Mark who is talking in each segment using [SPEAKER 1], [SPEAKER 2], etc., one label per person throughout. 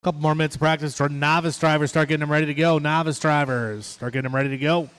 [SPEAKER 1] Couple more minutes of practice for novice drivers. Start getting them ready to go. Novice drivers, start getting them ready to go.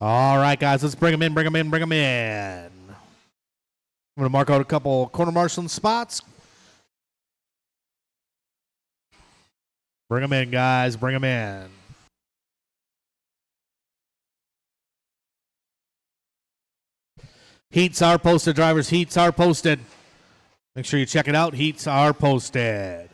[SPEAKER 1] All right, guys, let's bring them in, bring them in, bring them in. I'm going to mark out a couple corner marshalling spots. Bring them in, guys, bring them in. Heats are posted, drivers. Heats are posted. Make sure you check it out. Heats are posted.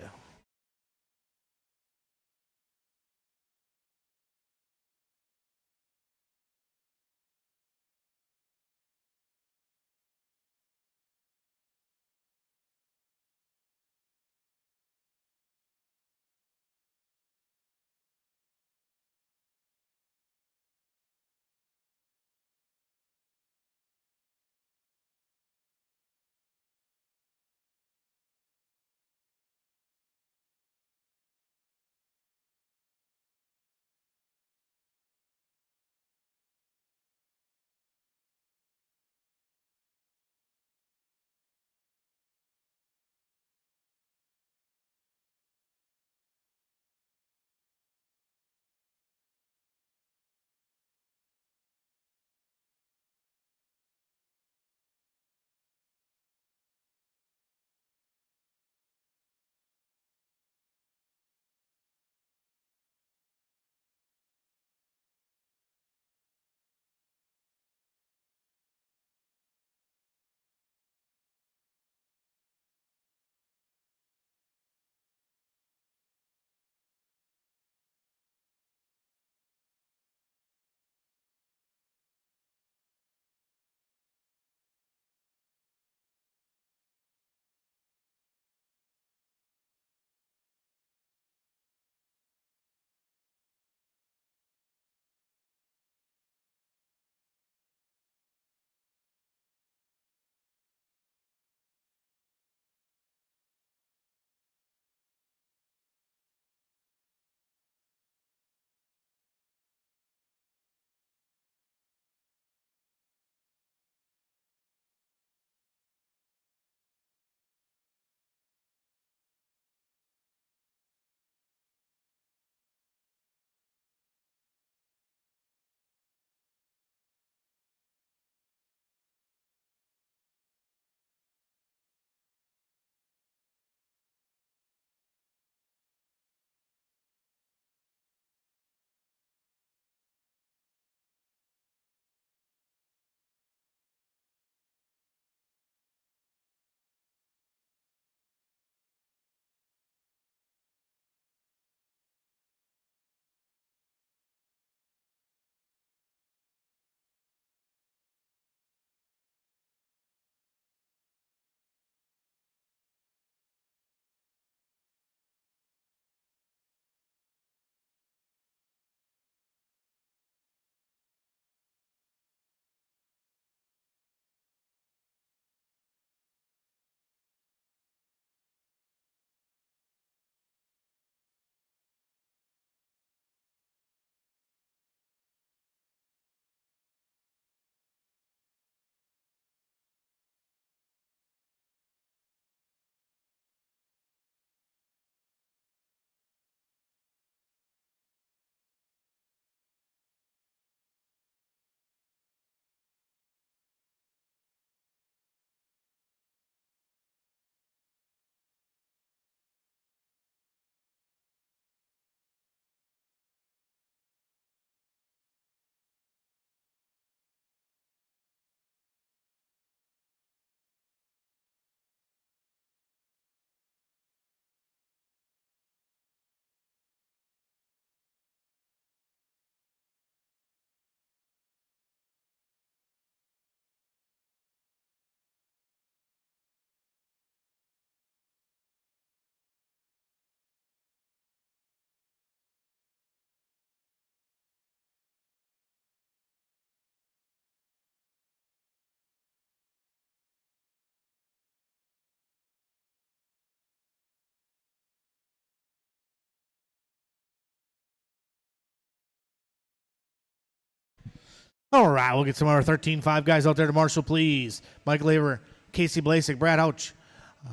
[SPEAKER 1] All right, we'll get some of our 13-5 guys out there to marshal, please. Mike Laver, Casey Blasik, Brad Ouch,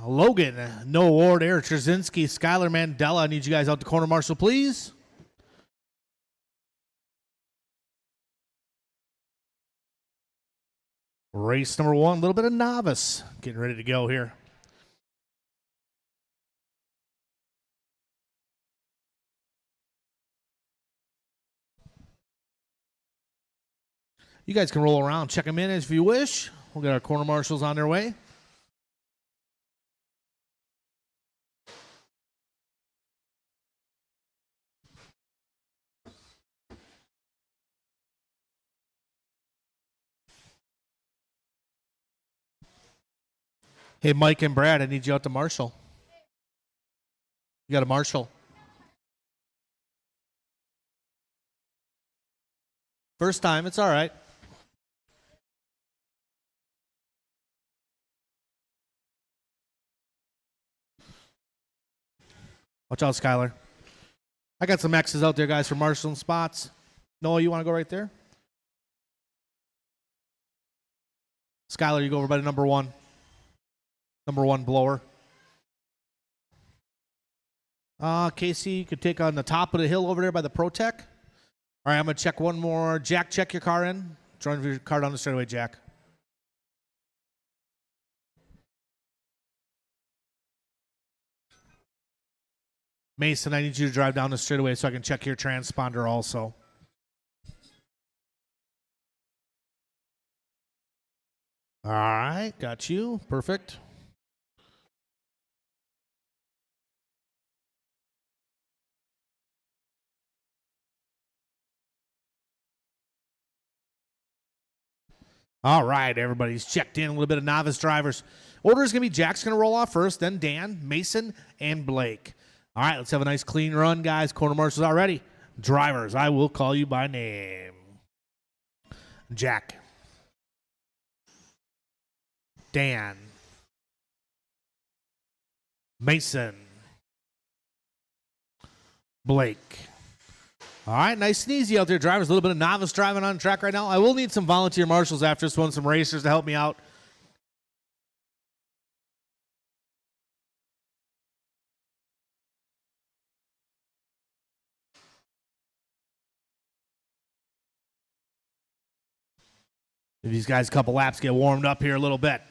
[SPEAKER 1] Logan, Noah Ward, Eric Trzynski, Skylar Mandela. I need you guys out to corner marshal, please. Race number 1, a little bit of novice. Getting ready to go here. You guys can roll around, check them in if you wish. We'll get our corner marshals on their way. Hey, Mike and Brad, I need you out to marshal. You got to marshal. First time, it's all right. Watch out, Skylar. I got some X's out there, guys, for marshaling spots. Noah, you want to go right there? Skylar, you go over by the number 1. Number 1 blower. Casey, you could take on the top of the hill over there by the ProTech. All right, I'm going to check one more. Jack, check your car in. Drive your car down the straightaway, Jack. Mason, I need you to drive down the straightaway so I can check your transponder also. All right, got you. Perfect. All right, everybody's checked in. A little bit of novice drivers. Order is going to be Jack's going to roll off first, then Dan, Mason, and Blake. All right, let's have a nice clean run, guys. Corner marshals already. Drivers, I will call you by name. Jack. Dan. Mason. Blake. All right, nice and easy out there, drivers. A little bit of novice driving on track right now. I will need some volunteer marshals after this one, some racers to help me out. If these guys a couple laps get warmed up here a little bit.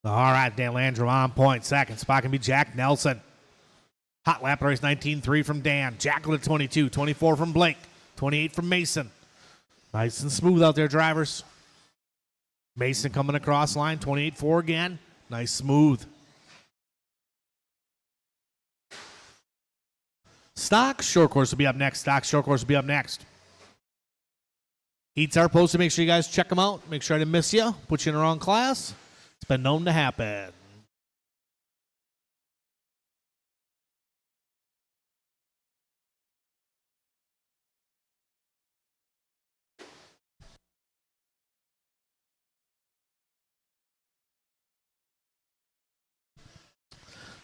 [SPEAKER 1] All right, Dan Landrum on point. Second spot can be Jack Nelson. Hot lap race 19.3 from Dan. Jack with a 22. 24 from Blake. 28 from Mason. Nice and smooth out there, drivers. Mason coming across line. 28.4 again. Nice smooth. Stock short course will be up next. Stock short course will be up next. Heats are posted. Make sure you guys check them out. Make sure I didn't miss you. Put you in the wrong class. It's been known to happen.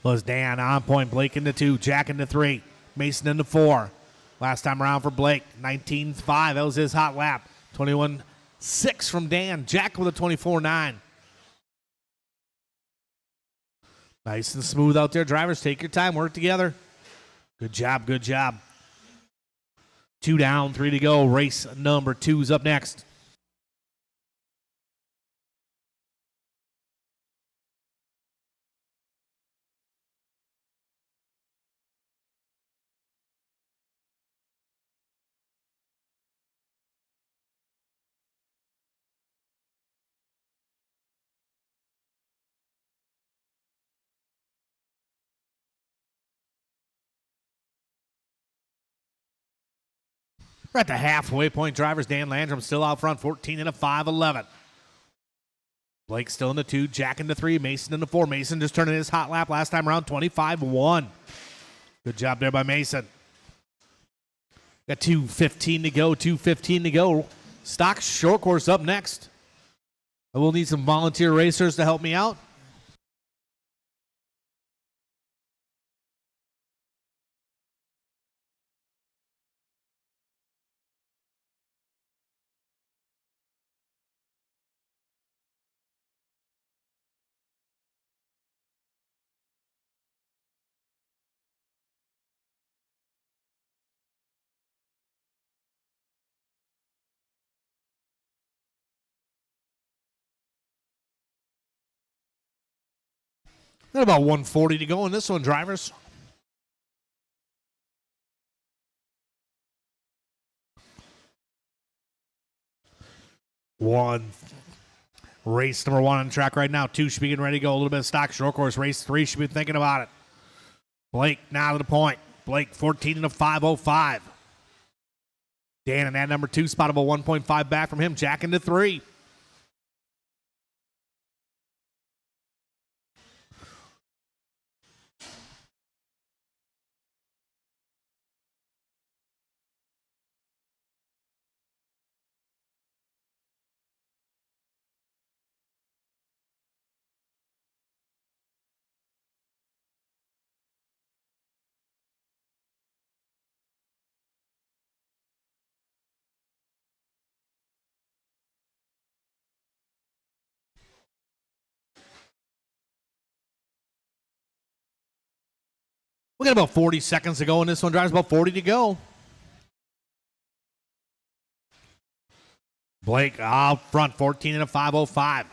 [SPEAKER 1] Was Dan on point. Blake into 2. Jack into 3. Mason into 4. Last time around for Blake, 19.5. That was his hot lap. 21.6 from Dan. Jack with a 24.9. Nice and smooth out there. Drivers, take your time. Work together. Good job, good job. 2 down, 3 to go. Race number 2 is up next. We're at the halfway point. Drivers, Dan Landrum still out front, 14 and a 5.11. Blake still in the 2, Jack in the 3, Mason in the 4. Mason just turning his hot lap last time around, 25-1. Good job there by Mason. Got 2:15 to go, 2:15 to go. Stock short course up next. I will need some volunteer racers to help me out. Got about 140 to go in this one, drivers. Race number 1 on the track right now. 2 should be getting ready to go. A little bit of stock short course. Race 3 should be thinking about it. Blake now to the point. Blake 14 and a 5:05. Dan in that number 2 spot, about 1.5 back from him. Jack into 3. We got about 40 seconds to go in this one. Drives about 40 to go. Blake out front, 14 and a 5:05.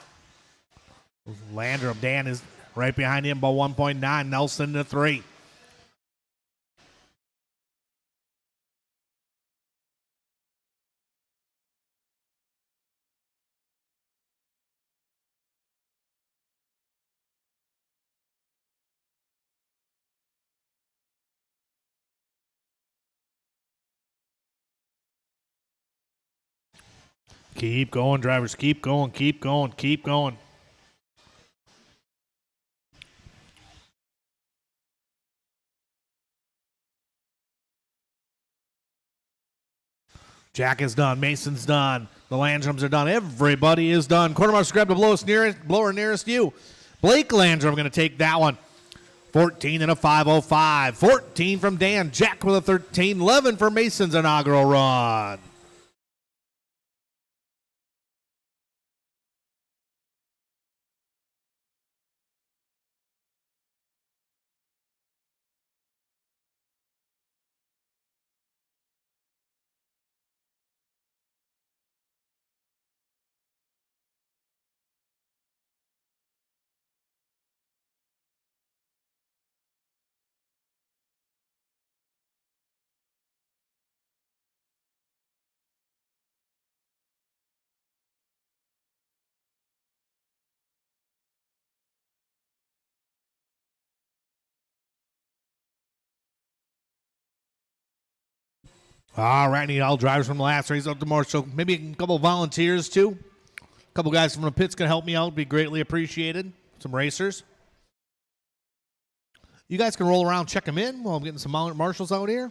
[SPEAKER 1] Landrum, Dan is right behind him by 1.9. Nelson to 3. Keep going, drivers. Keep going, keep going, keep going. Jack is done. Mason's done. The Landrums are done. Everybody is done. Quartermaster grab the blower nearest you. Blake Landrum going to take that one. 14 and a 5:05. 14 from Dan. Jack with a 13. 11 for Mason's inaugural run. All right, need all drivers from the last race up to more. So maybe a couple of volunteers too. A couple guys from the pits can help me out. Be greatly appreciated. Some racers. You guys can roll around, check them in while I'm getting some marshals out here.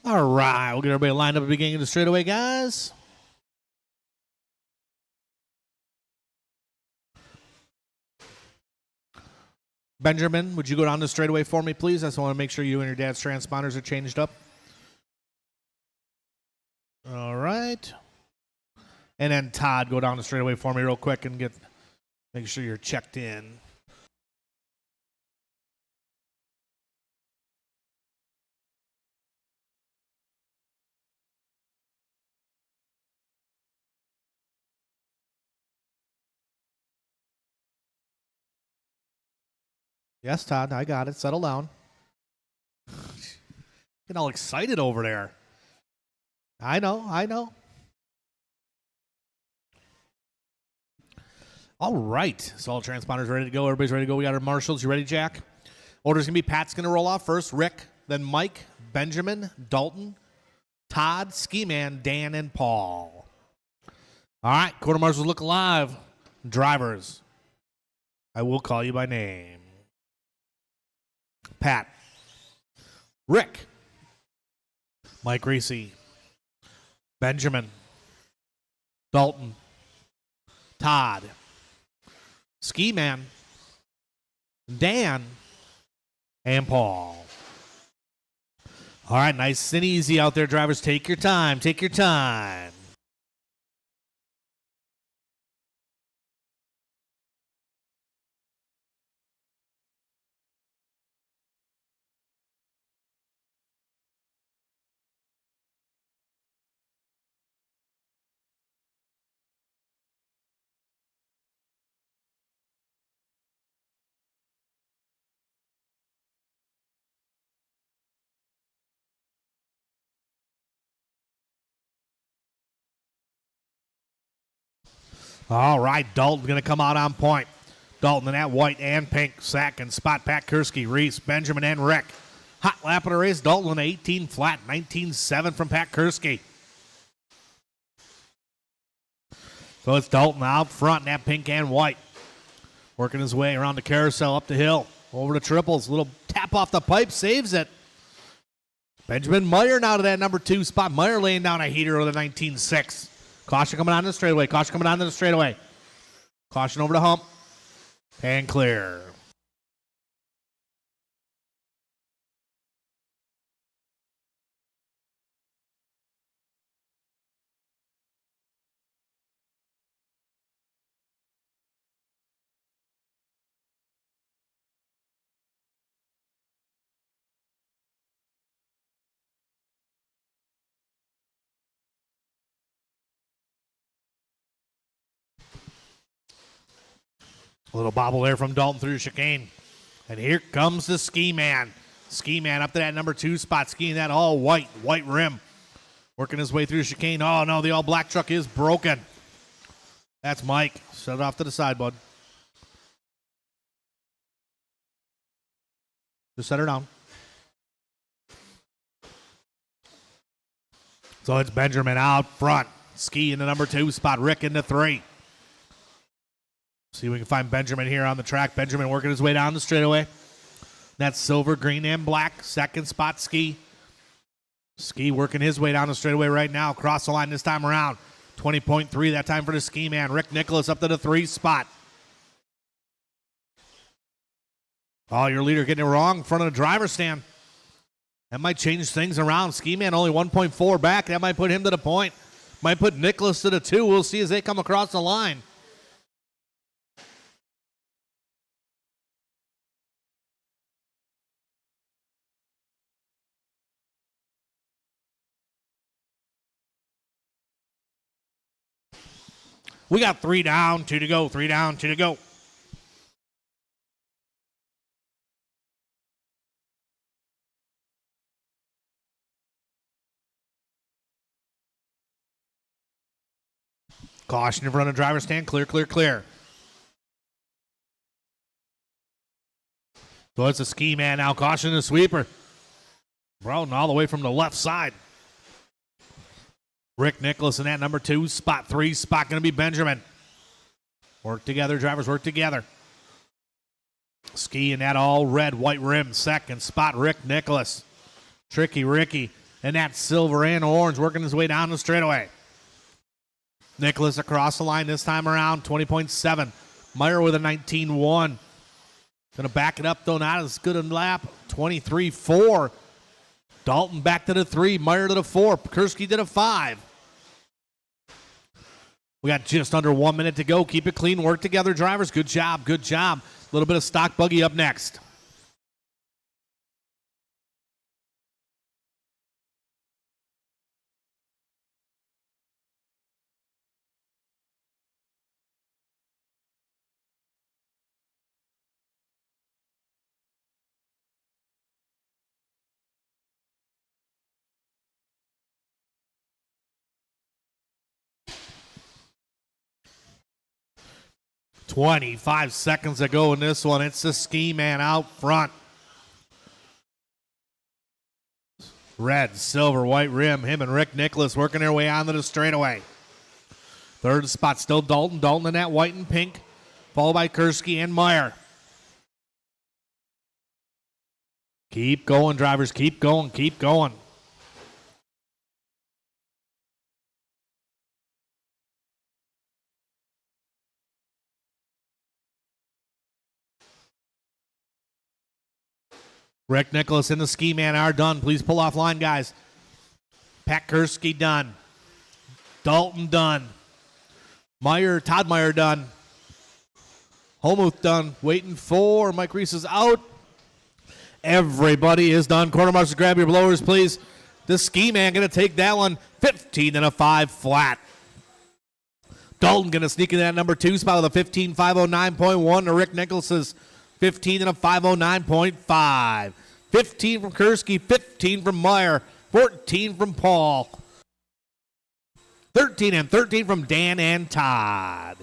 [SPEAKER 1] All right, we'll get everybody lined up at the beginning of the straightaway, guys. Benjamin, would you go down the straightaway for me, please? I just want to make sure you and your dad's transponders are changed up. All right. And then Todd, go down the straightaway for me real quick and make sure you're checked in. Yes, Todd, I got it. Settle down. Getting all excited over there. I know. All right. So all transponders ready to go. Everybody's ready to go. We got our marshals. You ready, Jack? Order's going to be Pat's going to roll off first. Rick, then Mike, Benjamin, Dalton, Todd, Ski Man, Dan, and Paul. All right. Quarter marshals look alive. Drivers, I will call you by name. Pat. Rick. Mike Reese. Benjamin. Dalton. Todd. Ski Man. Dan. And Paul. All right, nice and easy out there, drivers. Take your time. Take your time. All right, Dalton's going to come out on point. Dalton in that white and pink sack and spot Pat Kursky, Reese, Benjamin, and Rick. Hot lap of the race. Dalton in 18 flat, 19.7 from Pat Kursky. So it's Dalton out front in that pink and white. Working his way around the carousel, up the hill, over the triples. Little tap off the pipe, saves it. Benjamin Meyer now to that number 2 spot. Meyer laying down a heater with a 19.6. Caution coming on the straightaway. Caution coming on to the straightaway. Caution over the hump. And clear. A little bobble there from Dalton through the chicane. And here comes the Ski Man. Ski Man up to that number 2 spot, skiing that all white rim. Working his way through the chicane. Oh, no, the all-black truck is broken. That's Mike. Set it off to the side, bud. Just set her down. So it's Benjamin out front. Ski in the number 2 spot. Rick in the 3. See if we can find Benjamin here on the track. Benjamin working his way down the straightaway. That's silver, green, and black. Second spot, Ski. Ski working his way down the straightaway right now. Cross the line this time around. 20.3 that time for the Ski Man. Rick Nicholas up to the 3 spot. Oh, your leader getting it wrong in front of the driver's stand. That might change things around. Ski Man only 1.4 back. That might put him to the point. Might put Nicholas to the 2. We'll see as they come across the line. We got 3 down, 2 to go, 3 down, 2 to go. Caution in front of the driver's stand. Clear, clear, clear. So it's a Ski Man now. Caution the sweeper. Rolling all the way from the left side. Rick Nicholas in that number 2 spot. 3 spot going to be Benjamin. Work together, drivers work together. Ski in that all red, white rim. Second spot, Rick Nicholas. Tricky Ricky in that silver and orange working his way down the straightaway. Nicholas across the line this time around, 20.7. Meyer with a 19.1. Going to back it up, though, not as good a lap. 23.4. Dalton back to the 3. Meyer to the 4. Kursky to the 5. We got just under 1 minute to go. Keep it clean. Work together, drivers. Good job. Good job. A little bit of stock buggy up next. 25 seconds to go in this one. It's the ski man out front. Red, silver, white rim. Him and Rick Nicholas working their way onto the straightaway. Third spot still Dalton. Dalton in that white and pink. Followed by Kursky and Meyer. Keep going, drivers. Keep going. Keep going. Rick Nicholas and the ski man are done. Please pull off line, guys. Pat Kursky done. Dalton done. Todd Meyer done. Holmuth done. Waiting for Mike Reese is out. Everybody is done. Quarter marshals, grab your blowers, please. The ski man going to take that one. 15 and a 5 flat. Dalton going to sneak in that number 2 spot with a 15.509.1 to Rick Nicholas's 15 and a 509.5. 15 from Kursky, 15 from Meyer, 14 from Paul. 13 and 13 from Dan and Todd.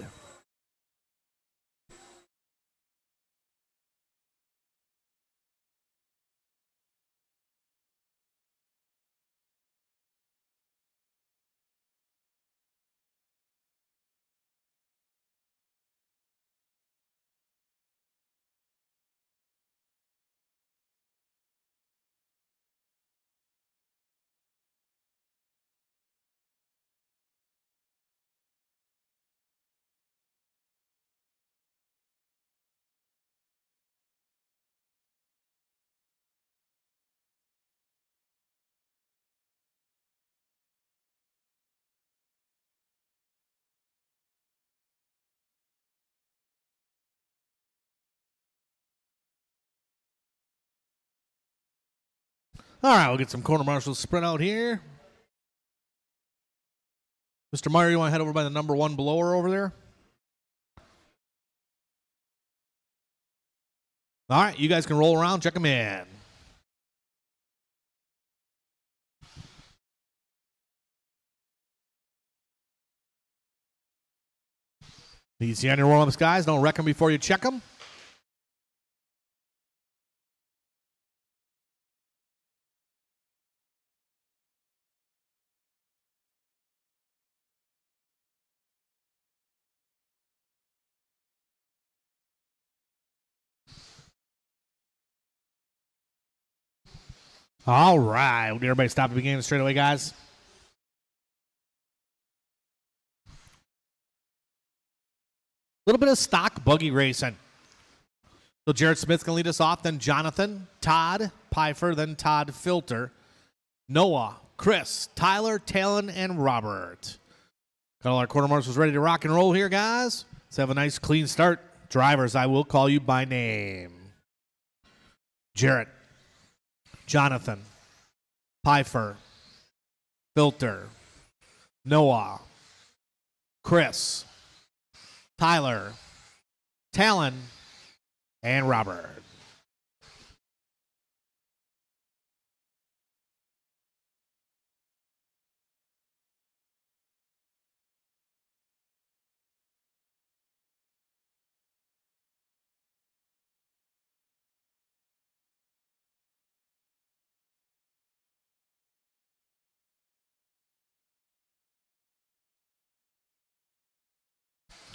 [SPEAKER 1] All right, we'll get some corner marshals sprint out here. Mr. Meyer, you want to head over by the number 1 blower over there? All right, you guys can roll around, check them in. Easy on your warm-ups, guys. Don't wreck them before you check them. All right. We'll get everybody stop at the beginning straight away, guys. A little bit of stock buggy racing. So Jared Smith's going to lead us off, then Jonathan, Todd, Pfeiffer, then Todd Filter, Noah, Chris, Tyler, Talon, and Robert. Got all our quarter marshals ready to rock and roll here, guys. Let's have a nice clean start. Drivers, I will call you by name. Jarrett, Jonathan, Pfeiffer, Filter, Noah, Chris, Tyler, Talon, and Robert.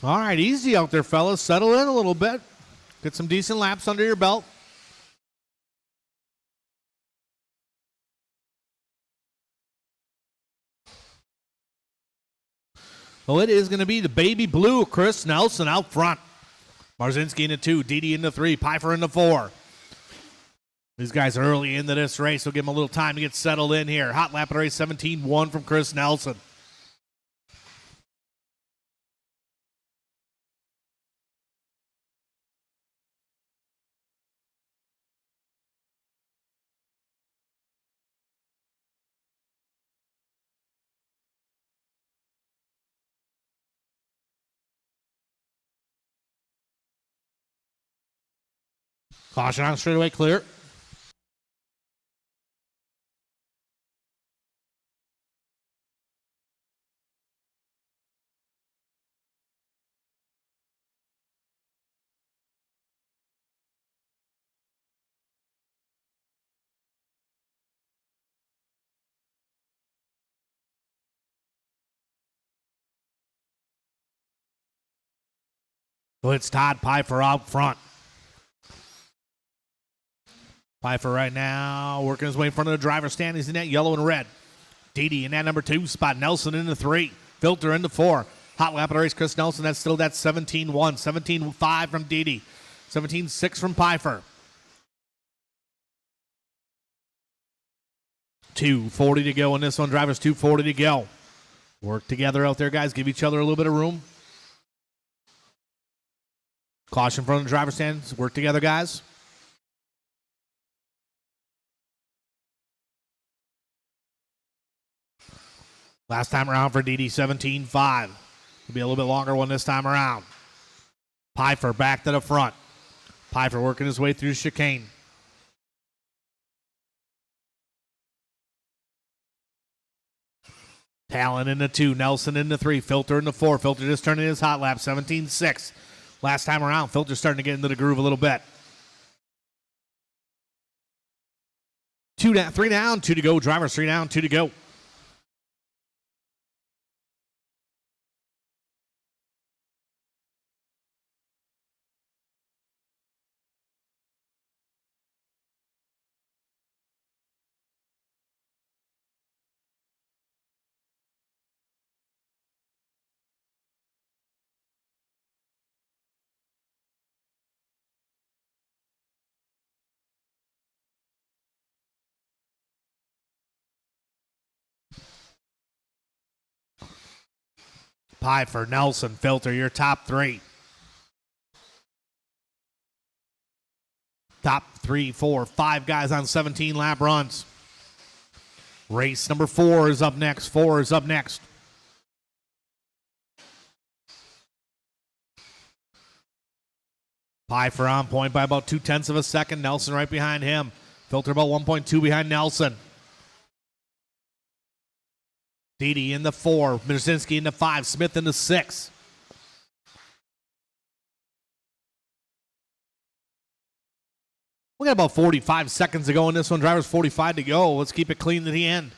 [SPEAKER 1] All right, easy out there, fellas. Settle in a little bit. Get some decent laps under your belt. Well, it is going to be the baby blue, Chris Nelson out front. Marzinski into 2, Didi into 3, Pfeiffer into 4. These guys are early into this race, so give them a little time to get settled in here. Hot lap of the race, 17-1 from Chris Nelson. Caution on straightaway clear. So it's Todd Pfeiffer out front. Pfeiffer right now working his way in front of the driver's stand. He's in that yellow and red. Dede in that number 2 spot. Nelson into 3. Filter into 4. Hot lap of the race, Chris Nelson. That's still that 17-1. 17-5 from Dede. 17-6 from Pfeiffer. 2:40 to go in this one. Drivers 2:40 to go. Work together out there, guys. Give each other a little bit of room. Caution from the driver's stand. Work together, guys. Last time around for Dede, 17-5. It'll be a little bit longer one this time around. Pfeiffer back to the front. Pfeiffer working his way through the chicane. Talon into 2, Nelson into 3, Filter into 4. Filter just turning his hot lap, 17-6. Last time around, Filter starting to get into the groove a little bit. 3 down, 2 to go. Drivers 3 down, 2 to go. Pfeiffer, Nelson, Filter, your top 3. Top 3, 4, 5 guys on 17 lap runs. Race number 4 is up next. 4 is up next. Pfeiffer on point by about 0.2 of a second. Nelson right behind him. Filter about 1.2 behind Nelson. Dede in the 4, Brzezinski in the 5, Smith in the 6. We got about 45 seconds to go in this one. Drivers 45 to go. Let's keep it clean to the end.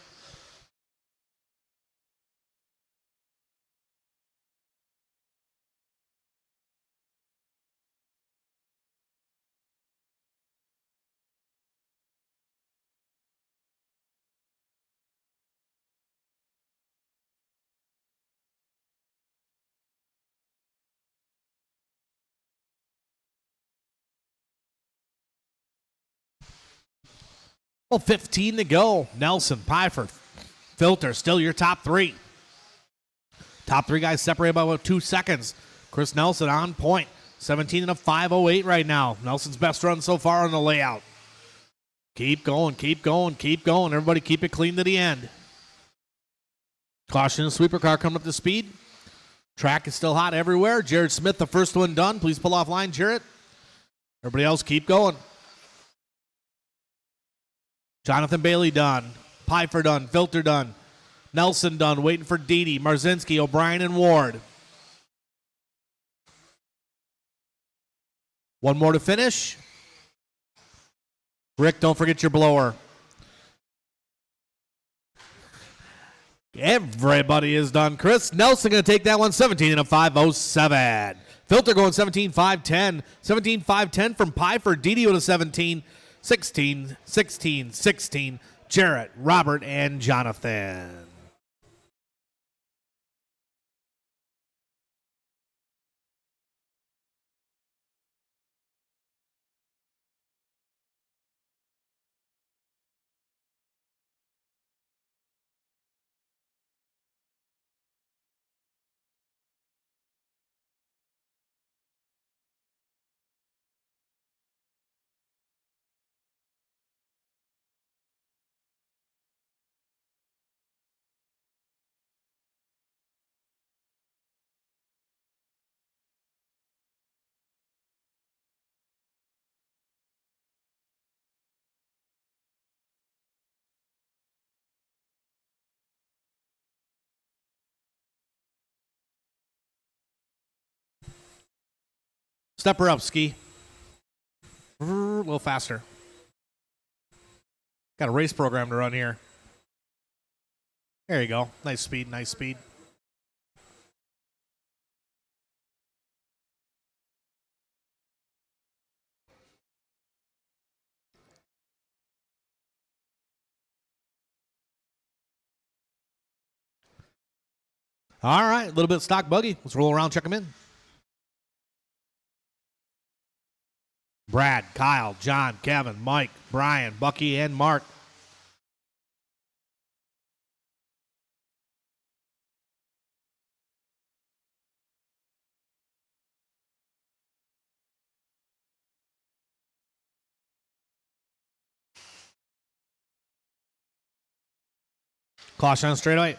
[SPEAKER 1] Well, 15 to go. Nelson, Pfeiffer, Filter, still your top 3. Top 3 guys separated by about 2 seconds. Chris Nelson on point. 17 and a 5:08 right now. Nelson's best run so far on the layout. Keep going, keep going, keep going. Everybody keep it clean to the end. Caution, the sweeper car coming up to speed. Track is still hot everywhere. Jared Smith, the first one done. Please pull off line, Jared. Everybody else keep going. Jonathan Bailey done. Pfeiffer done. Filter done. Nelson done. Waiting for Dede, Marzinski, O'Brien, and Ward. One more to finish. Rick, don't forget your blower. Everybody is done. Chris Nelson going to take that one, 17 and a 5:07. Filter going 17-5-10. 17-5-10 from Pfeiffer. Dede with a 17. 16, 16, 16, Jarrett, Robert, and Jonathan. Step her up, Ski. A little faster. Got a race program to run here. There you go. Nice speed, nice speed. All right, a little bit of stock buggy. Let's roll around, check them in. Brad, Kyle, John, Kevin, Mike, Brian, Bucky, and Mark. Caution on straightaway.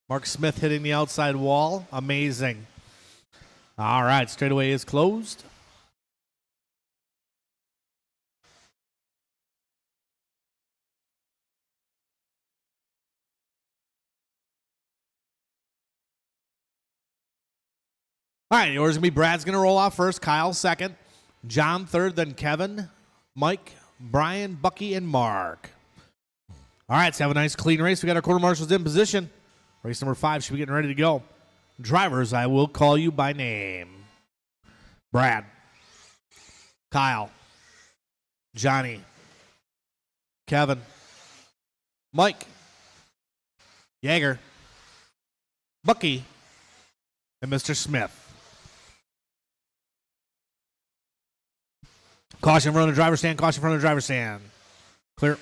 [SPEAKER 1] Mark Smith hitting the outside wall. Amazing. All right, straightaway is closed. All right, yours going to be Brad's going to roll off first, Kyle second, John third, then Kevin, Mike, Brian, Bucky, and Mark. All right, let's have a nice clean race. We got our quarter marshals in position. Race number 5 should be getting ready to go. Drivers, I will call you by name. Brad, Kyle, Johnny, Kevin, Mike, Yeager, Bucky, and Mr. Smith. Caution in front of the driver's stand. Caution in front of the driver's stand. Clear.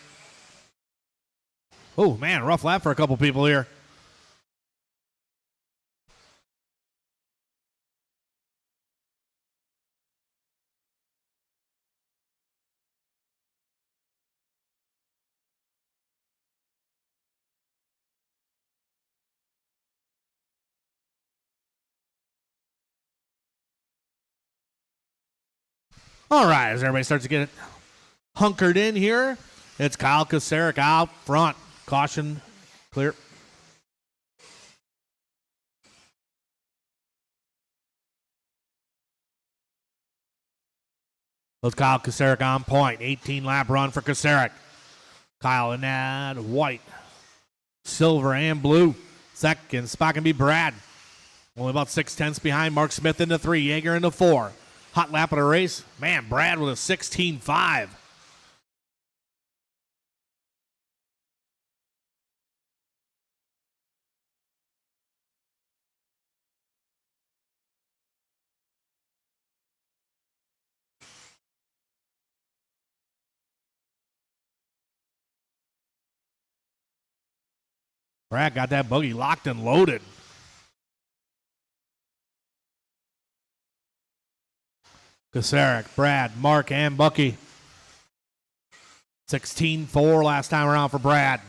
[SPEAKER 1] Oh, man, rough lap for a couple people here. All right, as everybody starts to get hunkered in here, it's Kyle Koceric out front. Caution, clear. That's Kyle Koceric on point. 18-lap run for Koceric. Kyle in that white, silver, and blue. Second spot can be Brad. Only about 6/10 behind. Mark Smith into 3. Yeager into 4. Hot lap of the race. Man, Brad with a 16.5. Brad got that buggy locked and loaded. Koceric, Brad, Mark, and Bucky. 16.4 last time around for Brad.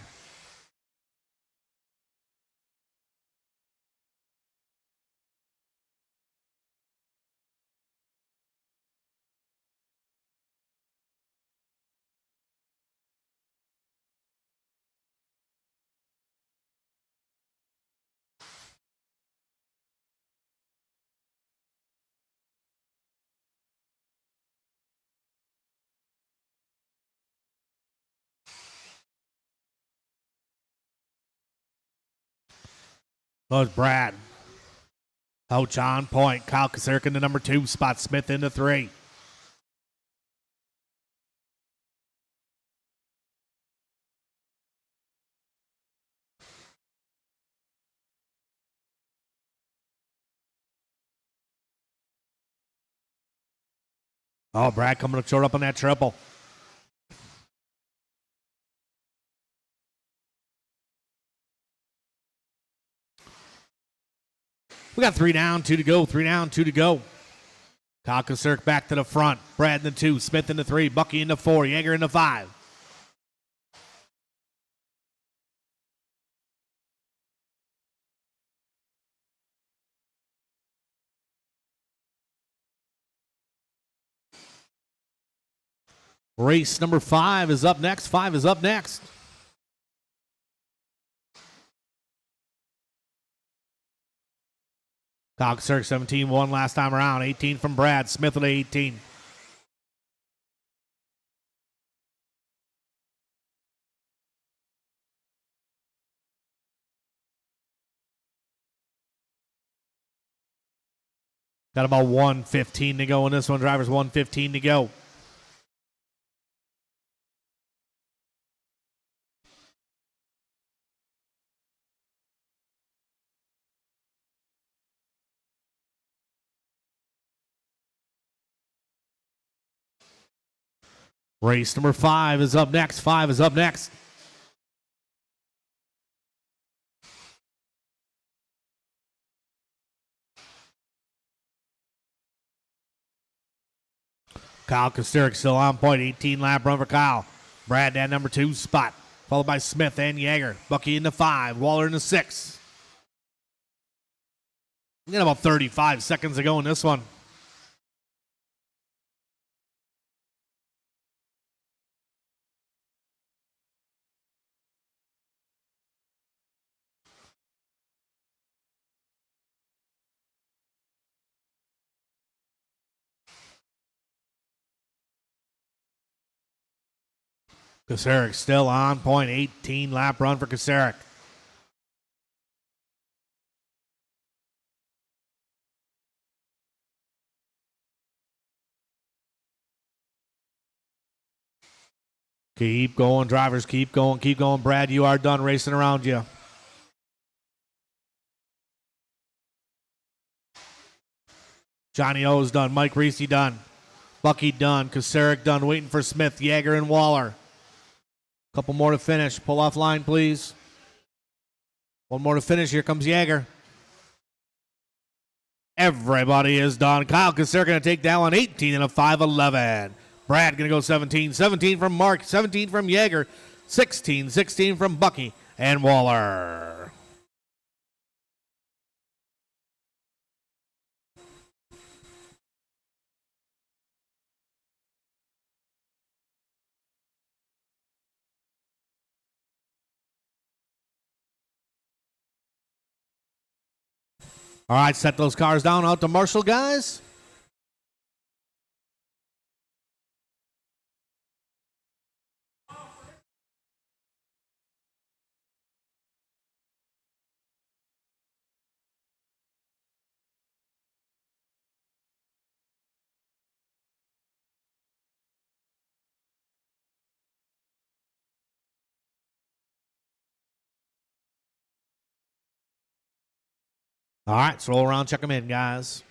[SPEAKER 1] Goes Brad. Coach on point. Kyle Koceric into number 2 spot. Smith into 3. Oh, Brad coming short up on that triple. We got 3 down, 2 to go. 3 down, 2 to go. Kyle Koceric back to the front. Brad in the 2. Smith in the 3. Bucky in the 4. Yeager in the 5. Race number 5 is up next. 5 is up next. Kyle Koceric 17-1 last time around. 18 from Brad. Smith with 18. Got about 1:15 to go in this one. Drivers 1:15 to go. Race number 5 is up next. 5 is up next. Kyle Kosterick still on point. 18-lap run for Kyle. Brad at number 2 spot, followed by Smith and Yeager. Bucky in the 5, Waller in the 6. We got about 35 seconds to go in this one. Kosterick still on point. 18-lap run for Kosterick. Keep going, drivers. Keep going. Keep going. Brad, you are done racing around you. Johnny O's done. Mike Reese done. Bucky done. Kosterick done. Waiting for Smith, Yeager, and Waller. Couple more to finish. Pull off line, please. One more to finish. Here comes Yeager. Everybody is done. Kyle Kosterick going to take that one. 18 and a 5:11. Brad going to go 17. 17 from Mark. 17 from Yeager. 16. 16 from Bucky and Waller. All right, set those cars down out to Marshall, guys. All right, let's roll around, check them in, guys.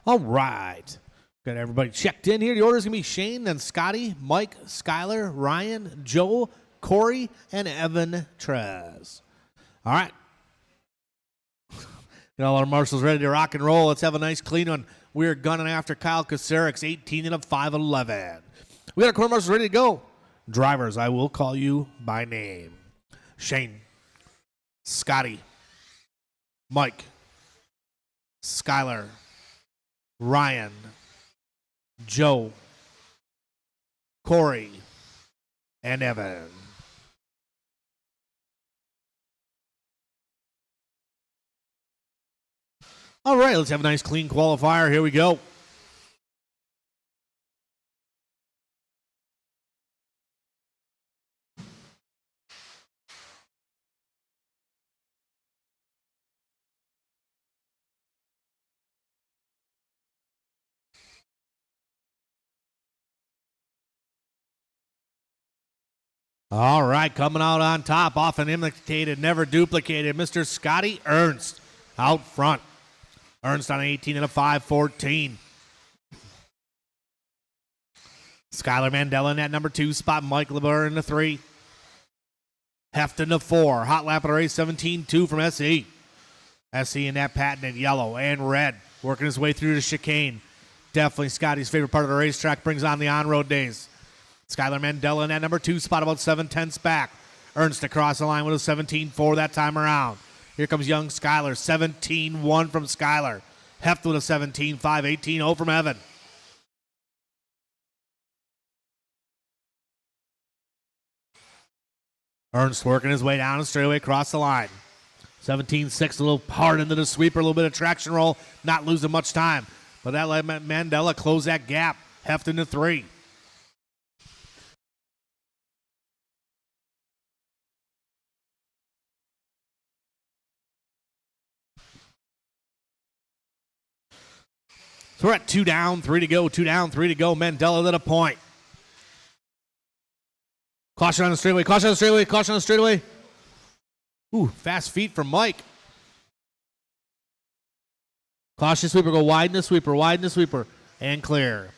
[SPEAKER 1] All right. Got everybody checked in here. The order's going to be Shane, then Scotty, Mike, Skyler, Ryan, Joe, Corey, and Evan Trez. All right. Got all our marshals ready to rock and roll. Let's have a nice clean one. We're gunning after Kyle Kosterick's 18 and a 5:11. We got our court marshals ready to go. Drivers, I will call you by name. Shane, Scotty, Mike, Skyler, Ryan, Joe, Corey, and Evan. All right, let's have a nice clean qualifier. Here we go. All right, coming out on top, often imitated, never duplicated, Mr. Scotty Ernst out front. Ernst on 18 and a 5:14. Skyler Mandela in that number 2 spot. Mike LeBeur in the 3. Heft in the 4. Hot lap of the race 17-2 from SE. SE in that patented yellow and red. Working his way through the chicane. Definitely Scotty's favorite part of the racetrack. Brings on the on-road days. Skyler Mandela in that number 2 spot, about 7/10 back. Ernst across the line with a 17-4 that time around. Here comes young Skyler, 17-1 from Skyler. Heft with a 17-5, 18-0 from Evan. Ernst working his way down the straightaway across the line. 17-6, a little hard into the sweeper, a little bit of traction roll, not losing much time. But that let Mandela close that gap, heft into 3. So we're at 2 down, 3 to go, 2 down, 3 to go. Mandela at a point. Caution on the straightaway, caution on the straightaway, caution on the straightaway. Ooh, fast feet from Mike. Caution sweeper, go wide in the sweeper, wide in the sweeper, and clear.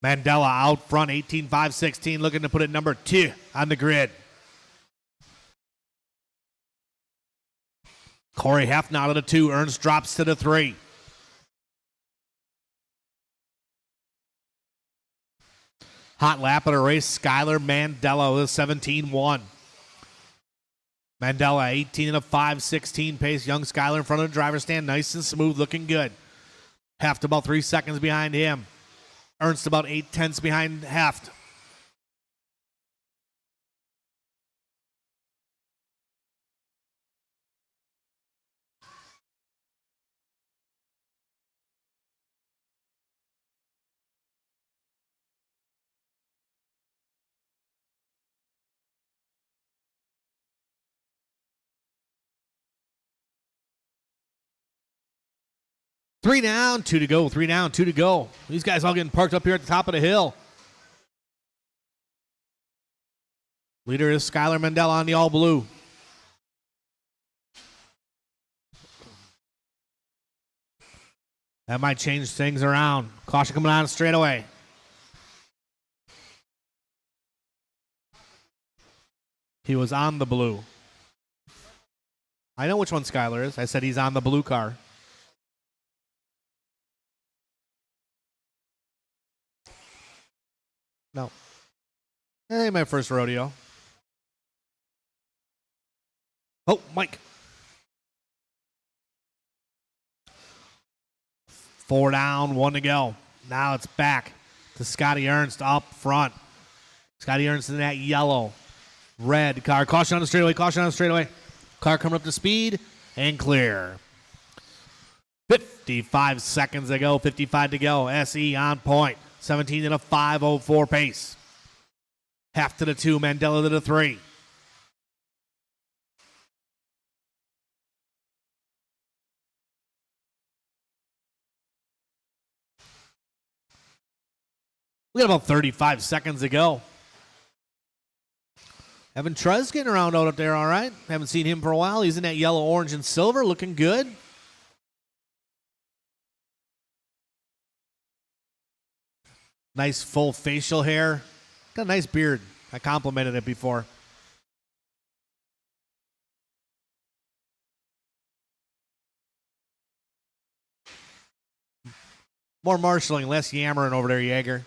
[SPEAKER 1] Mandela out front, 18-5-16, looking to put it number 2 on the grid. Corey Heft now to the 2, Ernst drops to the 3. Hot lap of the race, Skylar Mandela with a 17-1. Mandela 18 and a 5-16 pace. Young Skylar in front of the driver's stand. Nice and smooth, looking good. Heft about 3 seconds behind him. Ernst about 8/10 behind Heft. Three down, 2 to go. 3 down, 2 to go. These guys all getting parked up here at the top of the hill. Leader is Skylar Mandela on the all blue. That might change things around. Caution coming on straight away. He was on the blue. I know which one Skylar is. I said he's on the blue car. No. Ain't my first rodeo. Oh, Mike. 4 down, 1 to go. Now it's back to Scotty Ernst up front. Scotty Ernst in that yellow. Red car. Caution on the straightaway. Caution on the straightaway. Car coming up to speed and clear. 55 seconds to go. 55 to go. SE on point. 17 and a 5:04 pace. Half to the 2. Mandela to the 3. We got about 35 seconds to go. Evan Trez getting around out up there all right. Haven't seen him for a while. He's in that yellow, orange, and silver, looking good. Nice full facial hair. Got a nice beard. I complimented it before. More marshalling, less yammering over there, Jaeger.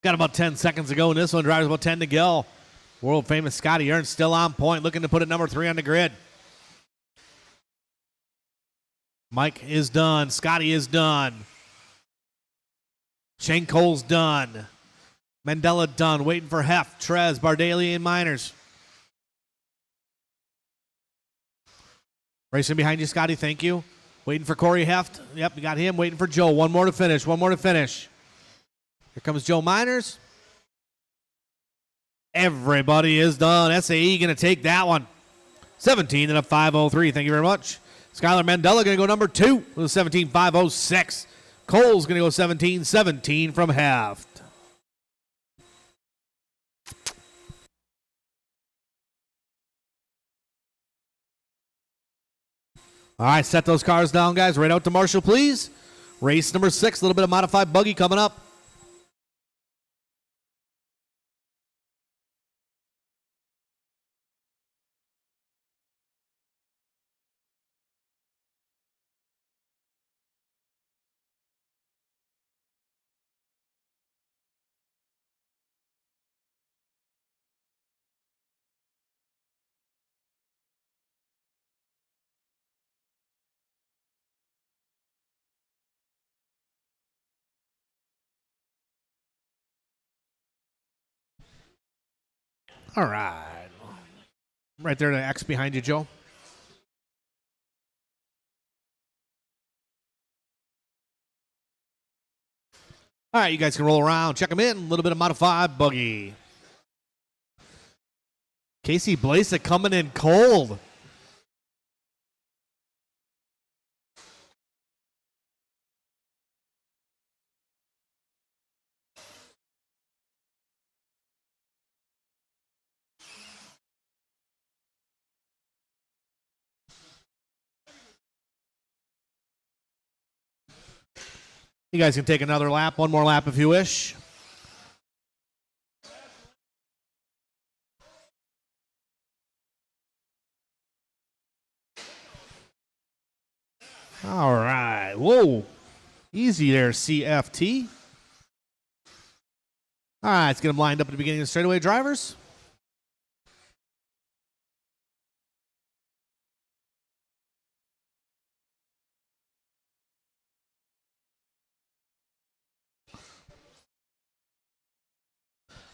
[SPEAKER 1] Got about 10 seconds to go in this one. Drivers about 10 to go. World famous Scotty Ernst still on point, looking to put it number 3 on the grid. Mike is done. Scotty is done. Shane Cole's done. Mandela done. Waiting for Heft, Trez, Bardaly, and Miners. Racing behind you, Scotty. Thank you. Waiting for Corey Heft. Yep, we got him. Waiting for Joe. One more to finish. One more to finish. Here comes Joe Miners. Everybody is done. SAE going to take that one. 17 and a 5:03. Thank you very much. Skylar Mandela going to go number 2 with a 17.506. Cole's going to go 17.17 from Heft. All right, set those cars down, guys. Right out to Marshall, please. Race number 6, a little bit of modified buggy coming up. All right. Right there, the X behind you, Joe. All right, you guys can roll around. Check them in. A little bit of modified buggy. Casey Blasek coming in cold. You guys can take another lap, one more lap if you wish. All right. Whoa. Easy there, CFT. All right, let's get them lined up at the beginning of the straightaway, drivers.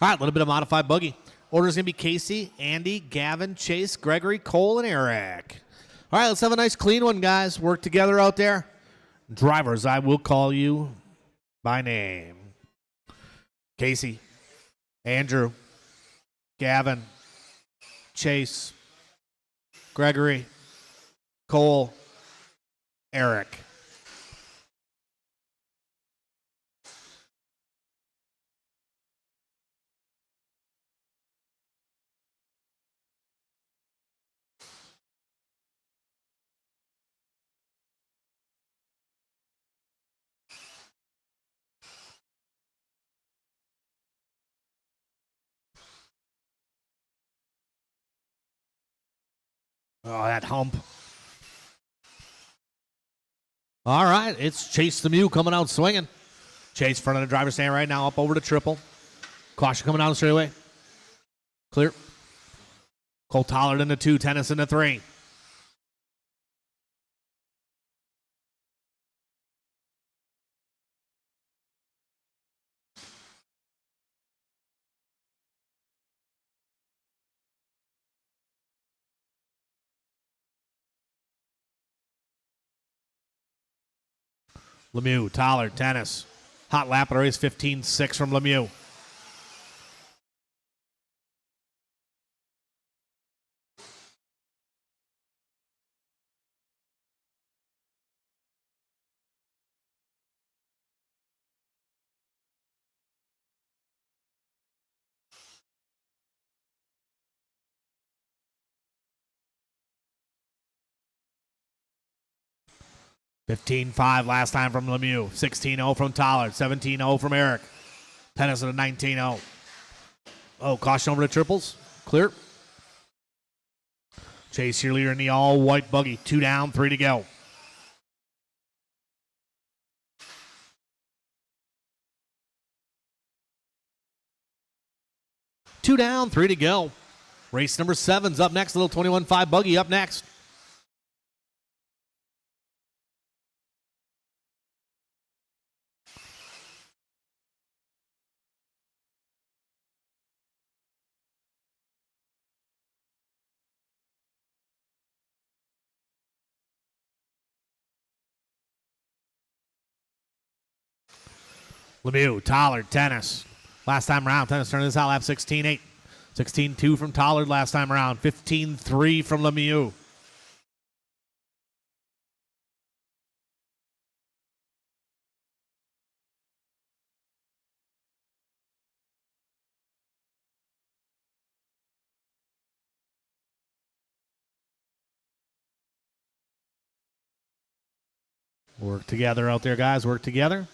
[SPEAKER 1] All right, a little bit of modified buggy. Order's going to be Casey, Andy, Gavin, Chase, Gregory, Cole, and Eric. All right, let's have a nice clean one, guys. Work together out there. Drivers, I will call you by name. Casey, Andrew, Gavin, Chase, Gregory, Cole, Eric. Oh, that hump. All right, it's Chase the Mew coming out swinging. Chase front of the driver's stand right now, up over to triple. Caution coming down the straightaway. Clear. Cole Tollard into 2, Tennis into 3. Lemieux, Tollard, Tennis. Hot lap of the race, 15-6 from Lemieux. $15.5 last time from Lemieux. 16-0 from Tollard. 17-0 from Eric. Tennis at a 19-0. Oh, caution over the triples. Clear. Chase your leader in the all-white buggy. 2 down, 3 to go. Two down, 3 to go. Race number 7's up next. Little 21.5 buggy up next. Lemieux, Tollard, Tennis. Last time around, Tennis turned this out lap 16-8. 16-2 from Tollard last time around. 15-3 from Lemieux. Work together out there, guys. Work together.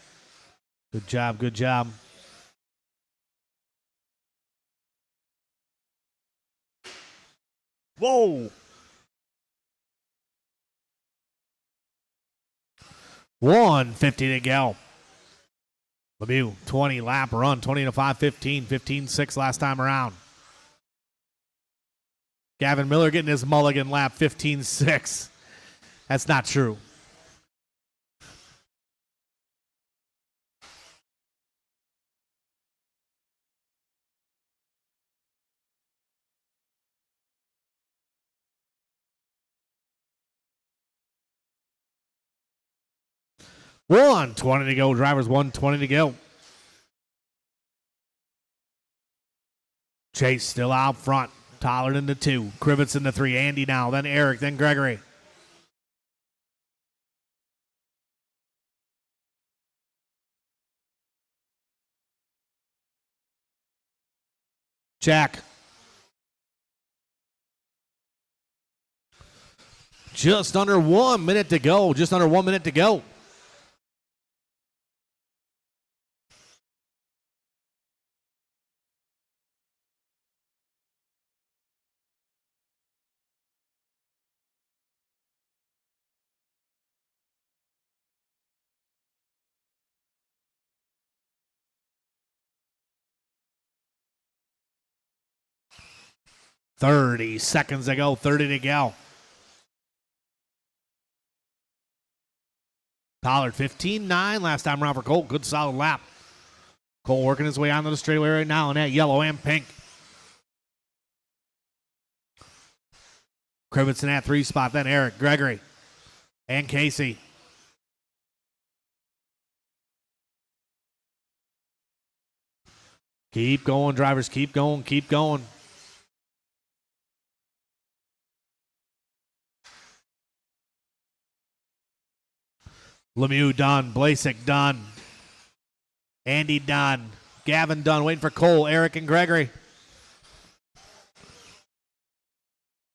[SPEAKER 1] Good job, good job. Whoa! 150 to go. Lemieux, 20 lap run, 20-5, 15, 15-6 last time around. Gavin Miller getting his mulligan lap, 15-6. That's not true. 1:20 to go. Drivers 1:20 to go. Chase still out front. Tollard into 2. Krivitz into 3. Andy now. Then Eric. Then Gregory. Jack. Just under 1 minute to go. Just under 1 minute to go. .30 seconds to go. 30 to go. Tollard 15.9 last time around for Cole. Good solid lap. Cole working his way onto the straightaway right now in that yellow and pink. Krivitz in that 3 spot. Then Eric, Gregory, and Casey. Keep going, drivers. Keep going. Keep going. Lemieux done. Blasek done. Andy done. Gavin done. Waiting for Cole, Eric, and Gregory.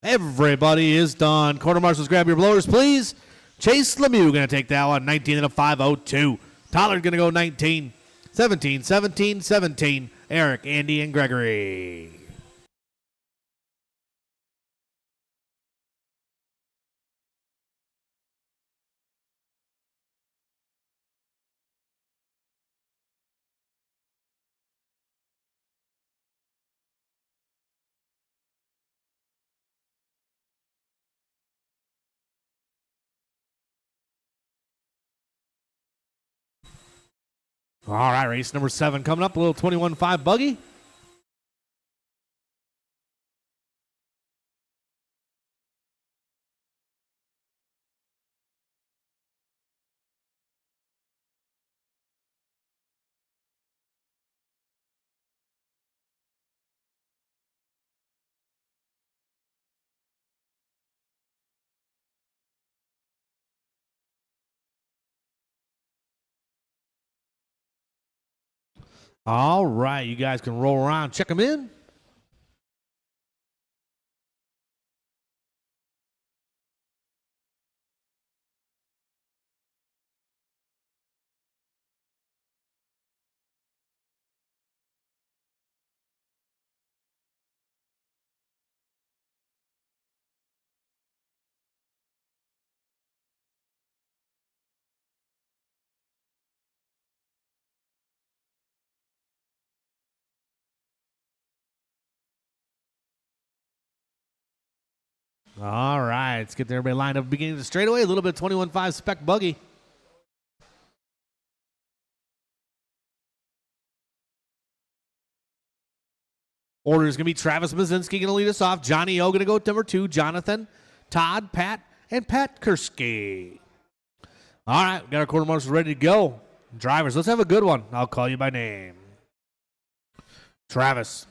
[SPEAKER 1] Everybody is done. Quarter marshals, grab your blowers, please. Chase Lemieux going to take that one. 19 and a 5:02. Tollard going to go 19. 17, 17, 17. Eric, Andy, and Gregory. All right, race number 7 coming up. A little 21.5 buggy. All right, you guys can roll around, check them in. All right, let's get everybody lined up beginning the straightaway. A little bit of 21.5 spec buggy. Order is going to be Travis Mazinski going to lead us off. Johnny O going to go number 2. Jonathan, Todd, Pat, and Pat Kursky. All right, we got our quarter marshals ready to go. Drivers, let's have a good one. I'll call you by name. Travis,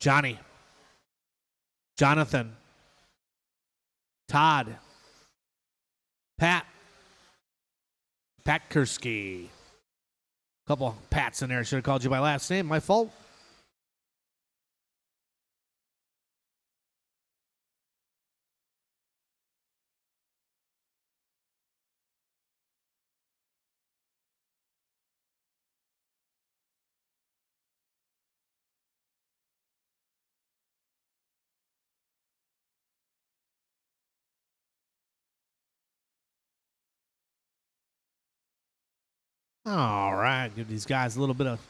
[SPEAKER 1] Johnny, Jonathan, Todd, Pat Kursky. Couple Pats in there. Should have called you by last name. My fault. All right, give these guys a little bit of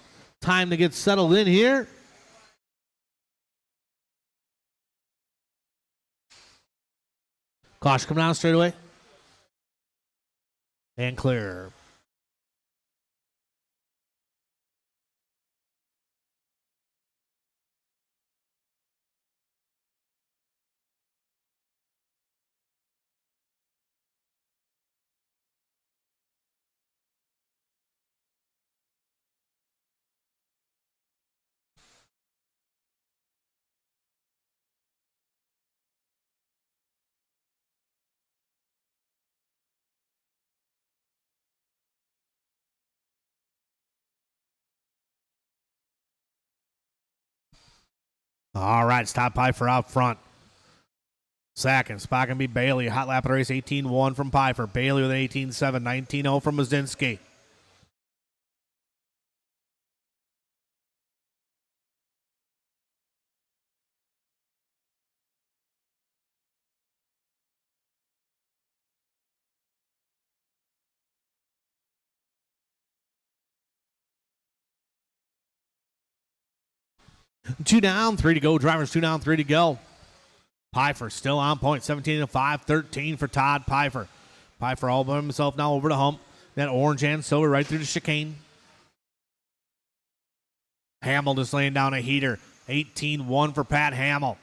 [SPEAKER 1] time to get settled in here. Caution coming down straight away. And clear. All right, it's Todd Pfeiffer out front. Second spot going to be Bailey. Hot lap of the race, 18-1 from Pfeiffer. Bailey with an 18-7, 19-0 from Mazinski. Two down, three to go. Drivers two down, three to go. Pfeiffer still on point, 17-5, 13 for Todd Pfeiffer. Pfeiffer all by himself now over the hump. That orange and silver right through the chicane. Hamill just laying down a heater. 18-1 for Pat Hamill.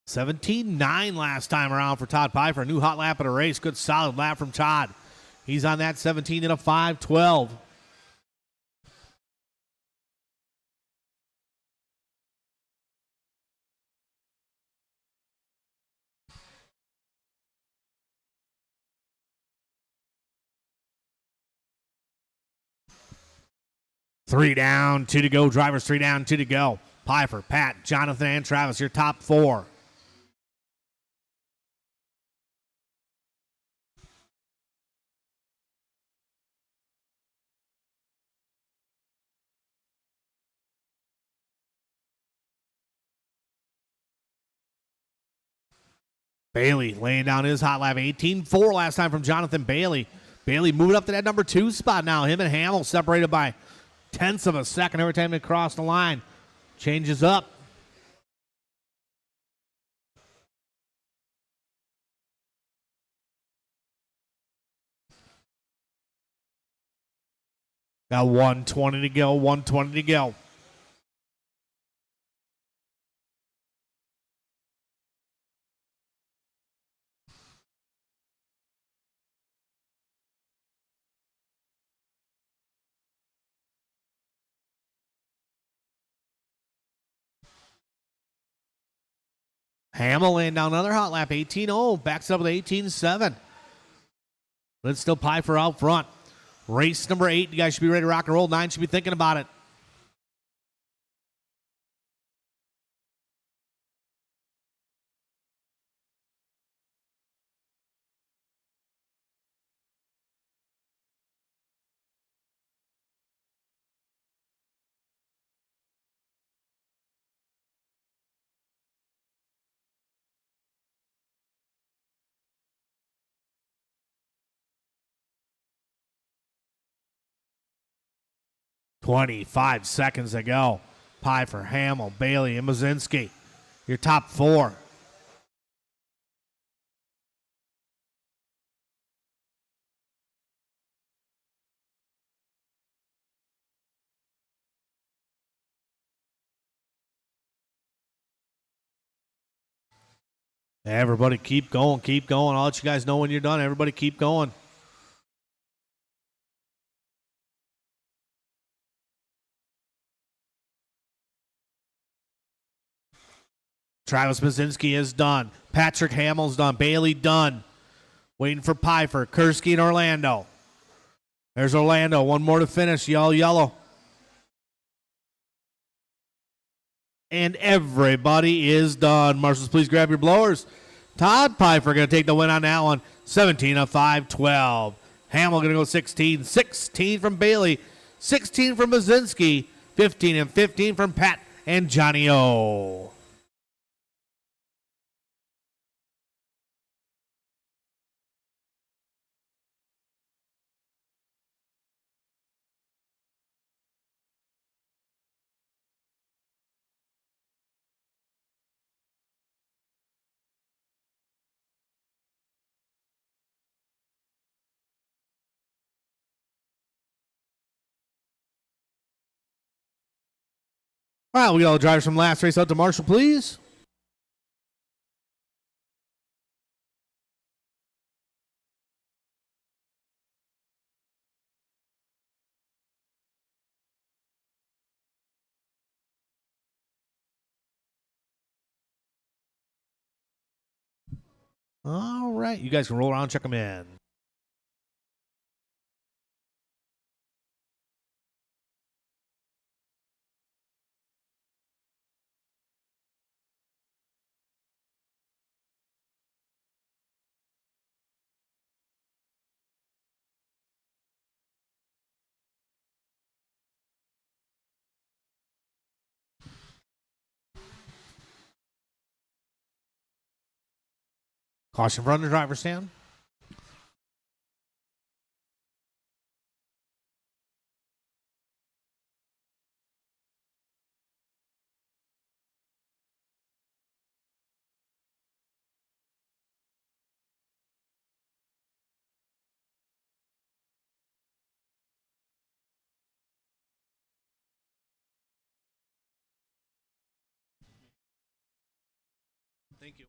[SPEAKER 1] $17-9 last time around for Todd Pfeiffer. New hot lap of the race. Good solid lap from Todd. He's on that 17-5, 12. Three down, two to go. Drivers three down, two to go. Pfeiffer, Pat, Jonathan, and Travis, your top four. Bailey laying down his hot lap. 18-4 last time from Jonathan Bailey. Bailey moving up to that number 2 spot now. Him and Hamill separated by tenths of a second every time they cross the line. Changes up. Got 120 to go, 120 to go. Hamill laying down another hot lap, 18-0. Backs up with 18-7. Let's still Pfeiffer out front. Race number 8. You guys should be ready to rock and roll. 9 should be thinking about it. $25 seconds to go. Pfeiffer, Hamill, Bailey, and Mazinski. Your top 4. Everybody keep going, keep going. I'll let you guys know when you're done. Everybody keep going. Travis Mazinski is done. Patrick Hamill's done. Bailey done. Waiting for Pfeiffer, Kursky, and Orlando. There's Orlando. One more to finish. Yellow, yellow. And everybody is done. Marshals, please grab your blowers. Todd Pfeiffer going to take the win on that one. 17-5, 12. Hamill going to go 16. 16 from Bailey. 16 from Mazinski. 15 and 15 from Pat and Johnny O. All right, we got all the drivers from last race out to Marshall, please. All right. You guys can roll around and check them in. Caution front of the driver's stand. Thank you.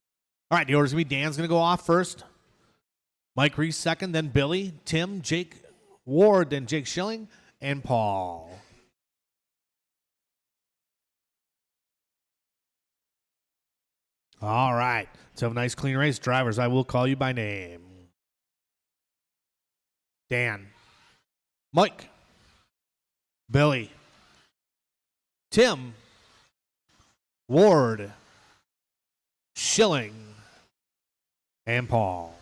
[SPEAKER 1] All right, the order's going to be Dan's going to go off first. Mike Reese second, then Billy, Tim, Jake Ward, then Jake Schilling, and Paul. All right. Let's have a nice, clean race. Drivers, I will call you by name. Dan. Mike. Billy. Tim. Ward. Schilling. And Paul.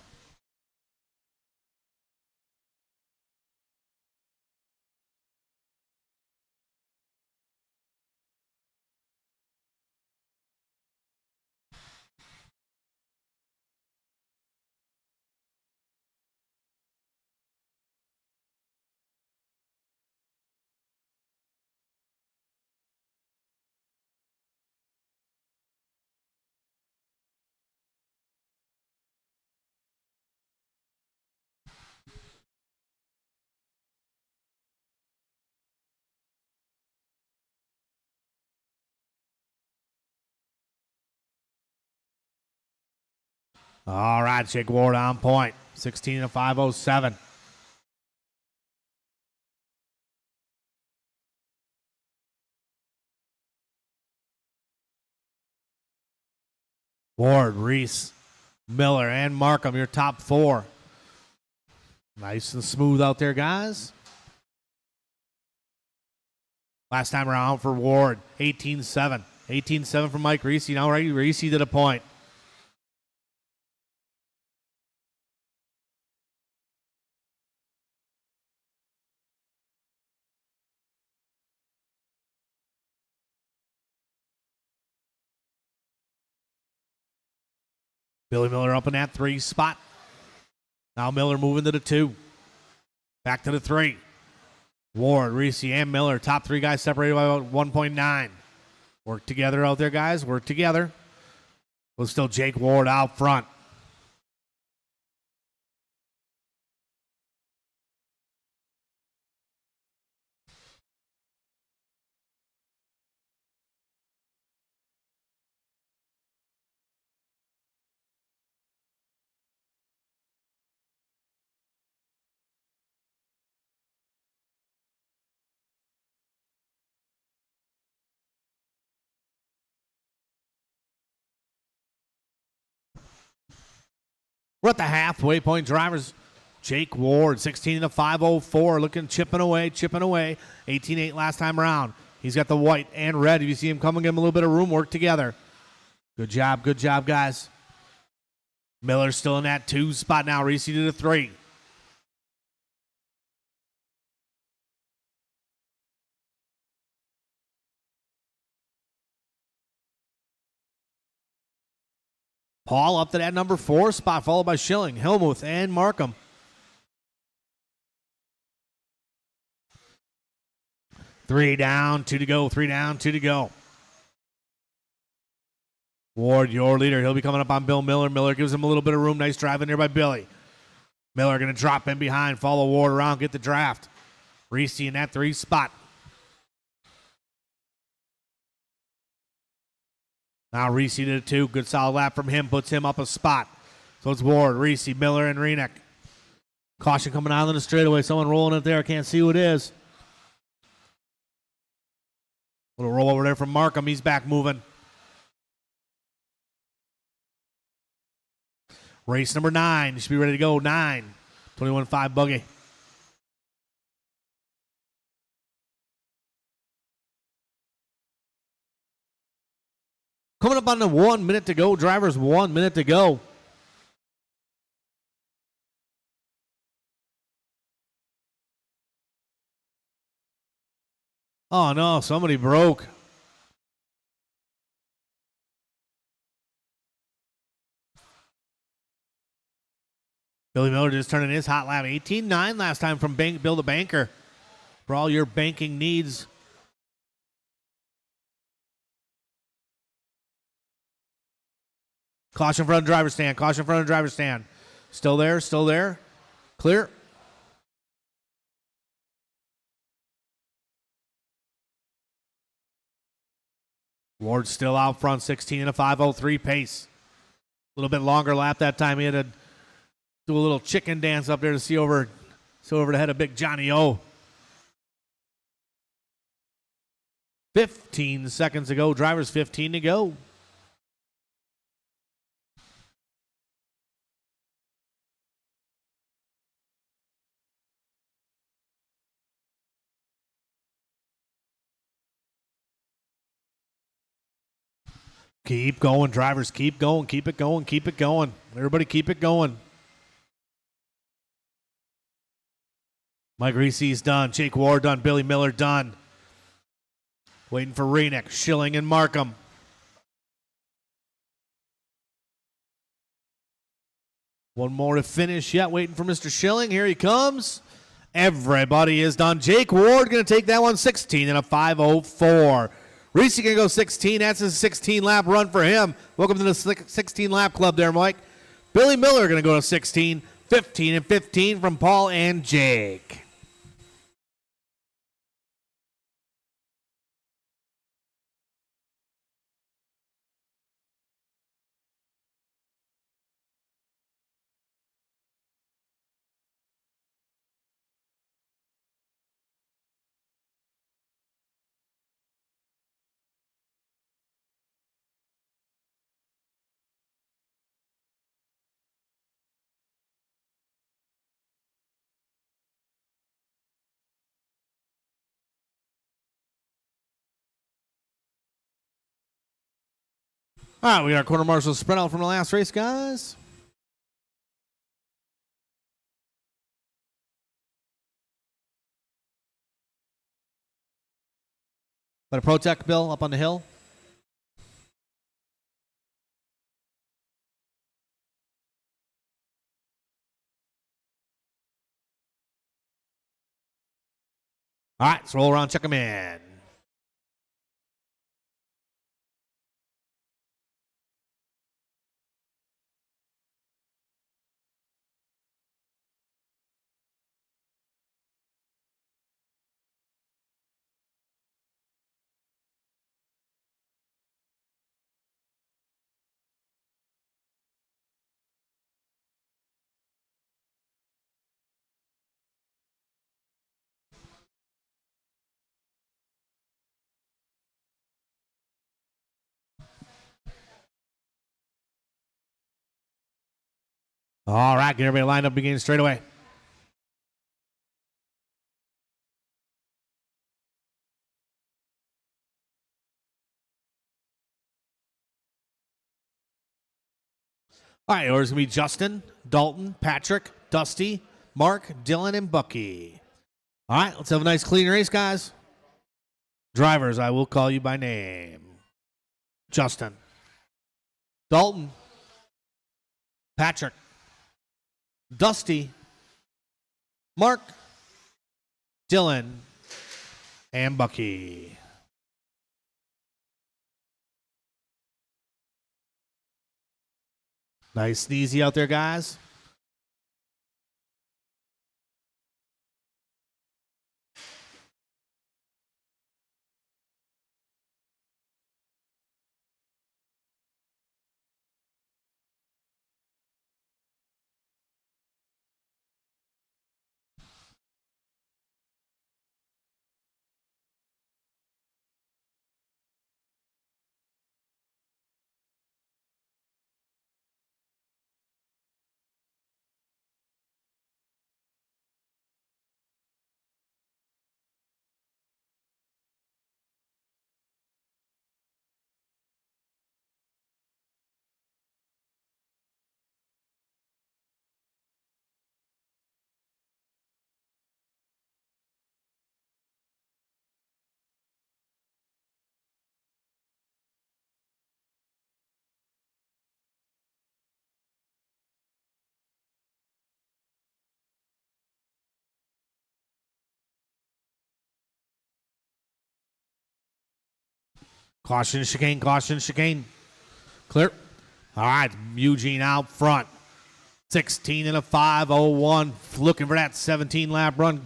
[SPEAKER 1] All right, Jake Ward on point. 16 to 507. Ward, Reese, Miller, and Markham, your top four. Nice and smooth out there, guys. Last time around for Ward, 18-7. 18-7 for Mike Reese. Now Reese to the point. Billy Miller up in that 3 spot. Now Miller moving to the 2. Back to the 3. Ward, Reese, and Miller. Top 3 guys separated by about 1.9. Work together out there, guys. Work together. Well, still Jake Ward out front. We're at the halfway point. Drivers, Jake Ward, 16 to 504, looking chipping away. 18-8 last time around. He's got the white and red. If you see him coming, give him a little bit of room. Work together. Good job, guys. Miller's still in that 2 spot now. Reese to the 3. Paul up to that number 4 spot, followed by Schilling, Hillmuth, and Markham. Three down, 2 to go. 3 down, 2 to go. Ward, your leader. He'll be coming up on Bill Miller. Miller gives him a little bit of room. Nice drive in there by Billy. Miller going to drop in behind, follow Ward around, get the draft. Reese in that 3 spot. Now Reese to the 2. Good solid lap from him. Puts him up a spot. So it's Ward, Reese, Miller, and Renick. Caution coming out on the straightaway. Someone rolling it there. Can't see who it is. Little roll over there from Markham. He's back moving. Race number 9. You should be ready to go. 9. 21.5 buggy. Coming up on the 1 minute to go. Drivers, 1 minute to go. Oh, no. Somebody broke. Billy Miller just turning his hot lap. 18.9 last time from Bill the Banker. For all your banking needs. Caution front of driver's stand. Caution front of driver's stand. Still there. Still there. Clear. Ward still out front. 16 and a 5:03 pace. A little bit longer lap that time. He had to do a little chicken dance up there to see over the head of big Johnny O. 15 seconds to go. Drivers 15 to go. Keep going, drivers. Keep going. Keep it going. Keep it going. Everybody keep it going. Mike Reese's done. Jake Ward done. Billy Miller done. Waiting for Renick, Schilling, and Markham. One more to finish yet. Waiting for Mr. Schilling. Here he comes. Everybody is done. Jake Ward going to take that one. 16 and a 5:04. Reese going to go 16. That's a 16-lap run for him. Welcome to the 16-lap club there, Mike. Billy Miller going to go to 16. 15 and 15 from Paul and Jake. All right, we got our quarter marshal spread out from the last race, guys. Got a Protect Bill up on the hill. All right, let's roll around, check them in. All right, get everybody lined up, beginning straight away. All right, orders going to be Justin, Dalton, Patrick, Dusty, Mark, Dylan, and Bucky. All right, let's have a nice clean race, guys. Drivers, I will call you by name. Justin, Dalton, Patrick, Dusty, Mark, Dylan, and Bucky. Nice and easy out there, guys. Caution, chicane, caution, chicane. Clear. All right, Eugene out front. 16 and a 5:01. Looking for that 17-lap run.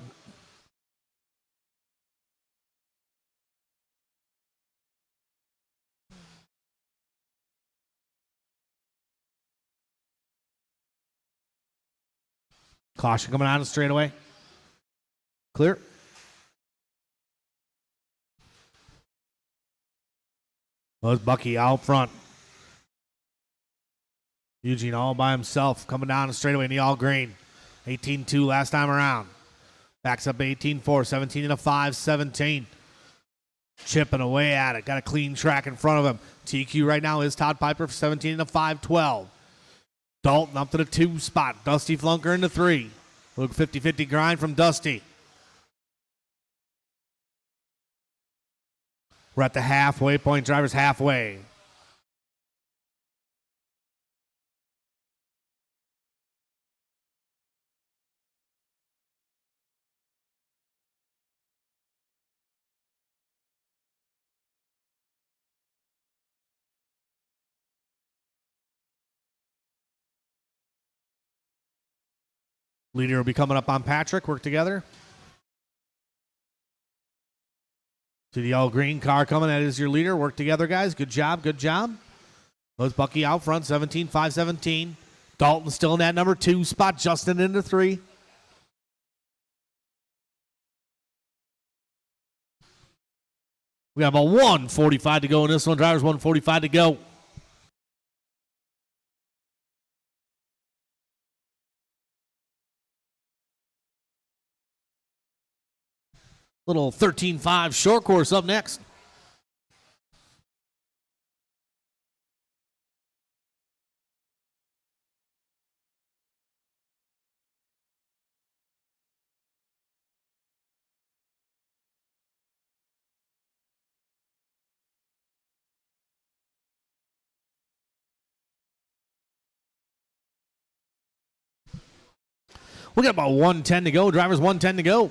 [SPEAKER 1] Caution coming on the straightaway. Clear. Was Bucky out front. Eugene all by himself coming down the straightaway in the all green. 18-2 last time around. Backs up 18-4, 17 and a 5-17. Chipping away at it. Got a clean track in front of him. TQ right now is Todd Piper for 17 and a 5-12. Dalton up to the 2 spot. Dusty Flunker in the 3. Look, 50-50 grind from Dusty. We're at the halfway point. Drivers halfway. Leader will be coming up on Patrick. Work together. To the all green car coming. That is your leader. Work together, guys. Good job. Good job. Those Bucky out front. 17-5-17. Dalton still in that number 2 spot. Justin into 3. We have a 1:45 to go in this one. Drivers 1:45 to go. Little 13-5 short course up next. We got about 1:10 to go. Drivers 1:10 to go.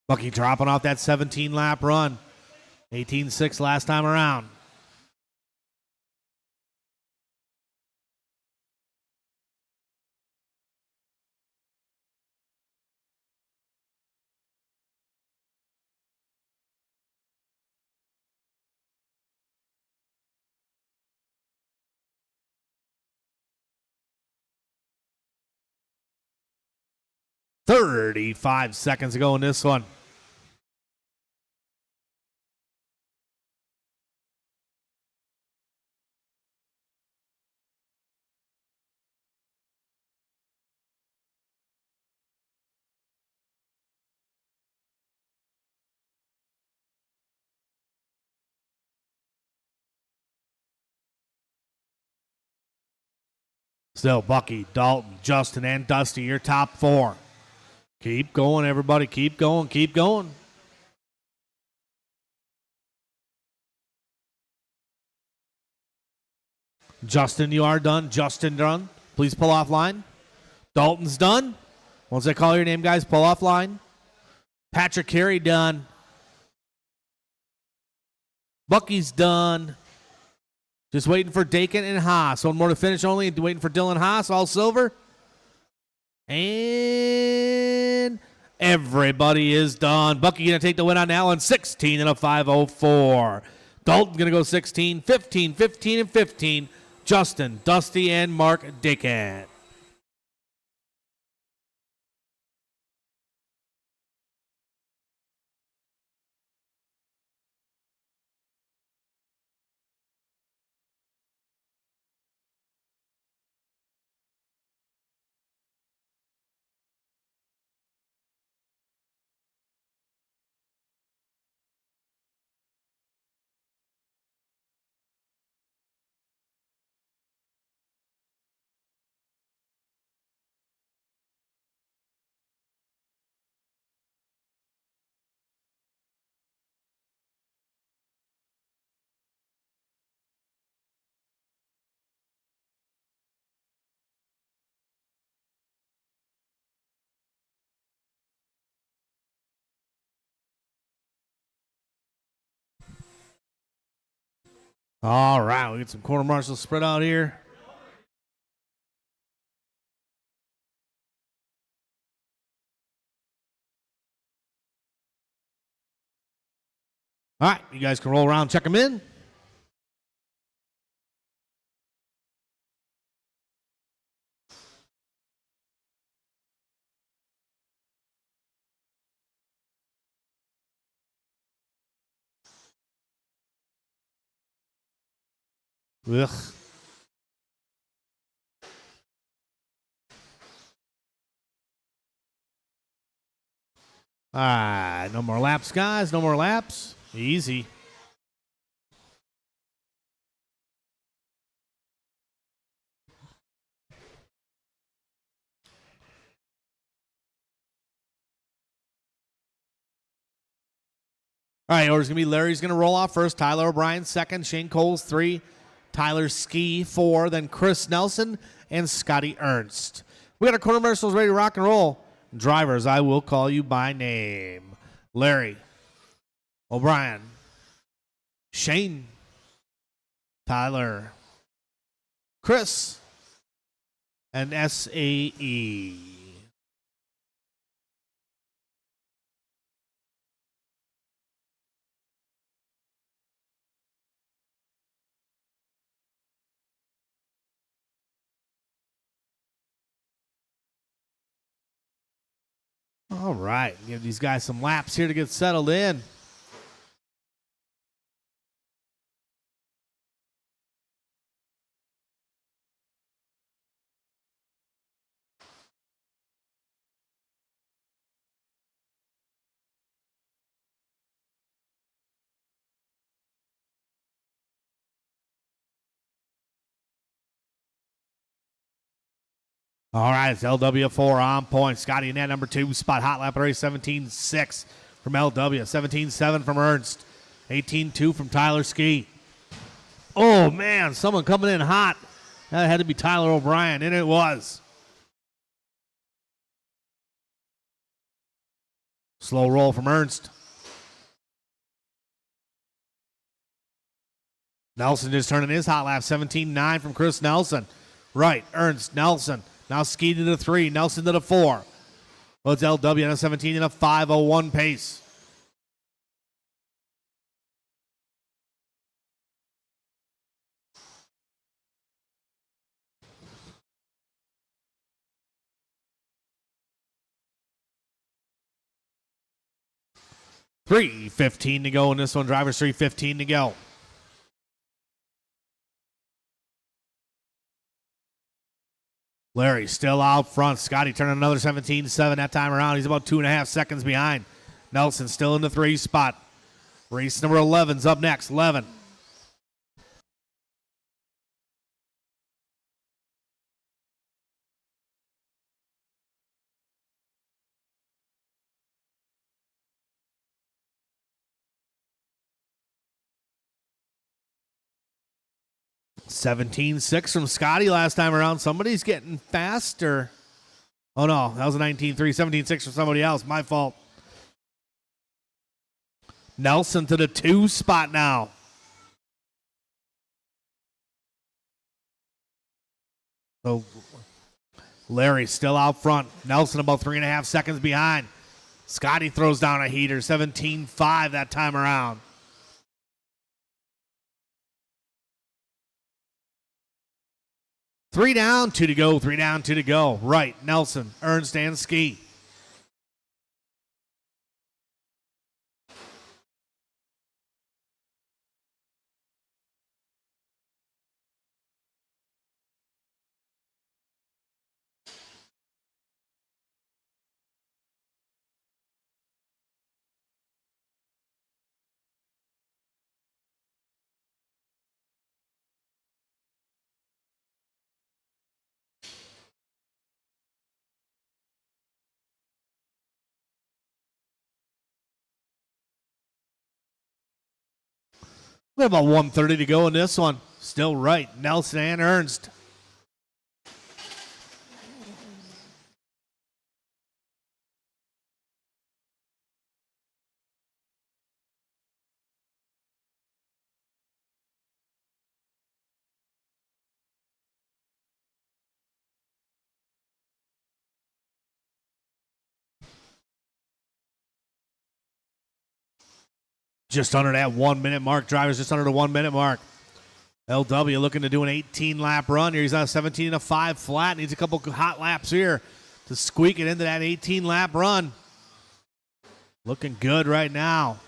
[SPEAKER 1] Bucky dropping off that 17-lap run. 18-6 last time around. "35 seconds to go in this one. Still Bucky, Dalton, Justin, and Dusty, your top 4. Keep going, everybody. Keep going. Keep going. Justin, you are done. Justin done. Please pull off line. Dalton's done. Once I call your name, guys, pull off line. Patrick Carey done. Bucky's done. Just waiting for Dakin and Haas. One more to finish only. Waiting for Dylan Haas, all silver. And everybody is done. Bucky going to take the win on that one. 16 and a 5:04. Dalton going to go 16, 15, 15, and 15. Justin, Dusty, and Mark Dakin. All right, we get some quarter marshals spread out here. All right, you guys can roll around, check them in. Ugh. All right, no more laps, guys. No more laps. Easy. All right, order's going to be Larry's going to roll off first. Tyler O'Brien second. Shane Coles 3. Tyler Ski 4. Then Chris Nelson and Scotty Ernst. We got our quarter marshals ready to rock and roll. Drivers, I will call you by name. Larry, O'Brien, Shane, Tyler, Chris, and SAE. All right, give these guys some laps here to get settled in. All right, it's LW4 on point. Scotty in that number 2 spot. Hot lap race 17.6 from LW. 17.7 from Ernst. 18.2 from Tyler Ski. Oh, man, someone coming in hot. That had to be Tyler O'Brien, and it was. Slow roll from Ernst. Nelson just turning his hot lap. 17.9 from Chris Nelson. Right, Ernst, Nelson. Now Ski to the 3, Nelson to the 4. Well, it's LW and a 17 and a 5:01 pace. $3:15 to go in this one. Drivers $3:15 to go. Larry still out front. Scotty turning another 17.7 that time around. He's about 2.5 seconds behind. Nelson still in the 3 spot. Race number 11's up next. 11. $17.6 from Scotty last time around. Somebody's getting faster. Oh, no. That was a 19.3. $17.6 from somebody else. My fault. Nelson to the 2 spot now. So Larry still out front. Nelson about 3.5 seconds behind. Scotty throws down a heater. 17.5 that time around. Three down, 2 to go. 3 down, 2 to go. Right, Nelson, Ernst, and Ski. We have about 1:30 to go in this one. Still right, Nelson and Ernst. Just under that 1 minute mark. Drivers just under the 1 minute mark. LW looking to do an 18-lap run here. He's on a 17 and a 5 flat. Needs a couple hot laps here to squeak it into that 18-lap run. Looking good right now.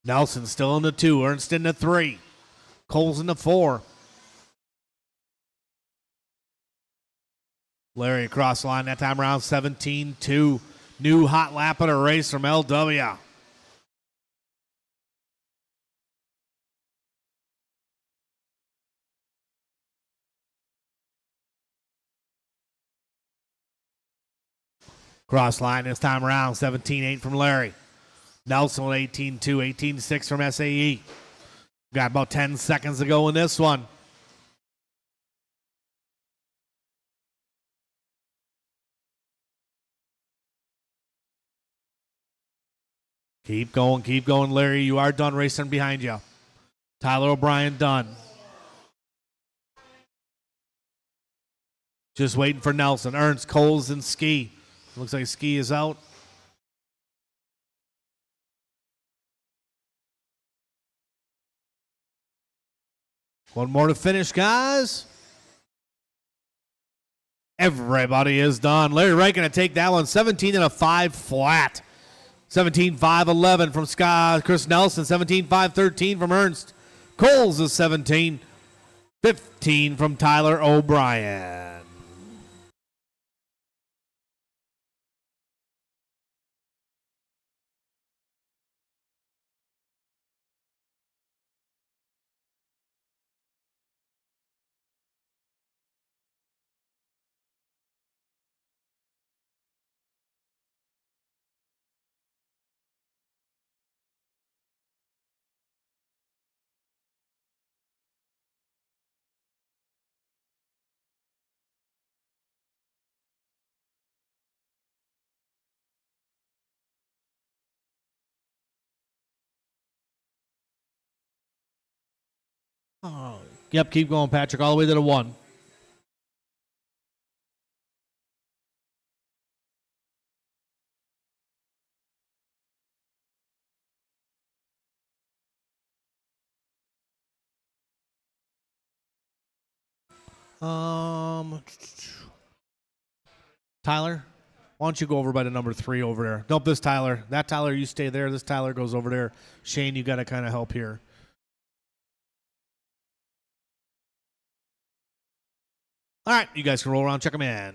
[SPEAKER 1] Nelson still in the 2. Ernst in the 3. Coles in the 4. Larry across the line that time around 17-2. New hot lap of the race from LW. Cross line this time around, 17-8 from Larry. Nelson with 18-2, 18-6 from SAE. Got about 10 seconds to go in this one. Keep going, Larry. You are done racing behind you. Tyler O'Brien done. Just waiting for Nelson. Ernst, Coles, and Ski. Looks like Ski is out. One more to finish, guys. Everybody is done. Larry Wright going to take that one. 17 and a 5 flat. 17-5-11 from Scott Chris Nelson. 17-5-13 from Ernst. Coles is 17-15 from Tyler O'Brien. Oh, yep, keep going, Patrick, all the way to the 1. Tyler, why don't you go over by the number 3 over there? Nope, this Tyler. That Tyler, you stay there. This Tyler goes over there. Shane, you got to kind of help here. All right, you guys can roll around, check them in. A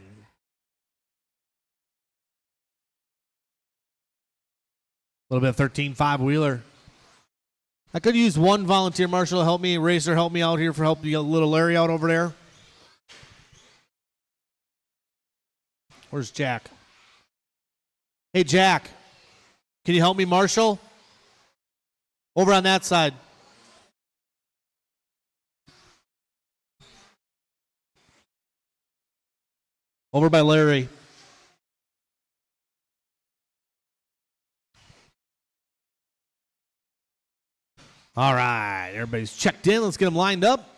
[SPEAKER 1] little bit of 13-5 Wheeler. I could use one volunteer marshal to help me. Racer, help me out here for helping little Larry out over there. Where's Jack? Hey, Jack. Can you help me, Marshall? Over on that side. Over by Larry. All right, everybody's checked in. Let's get them lined up.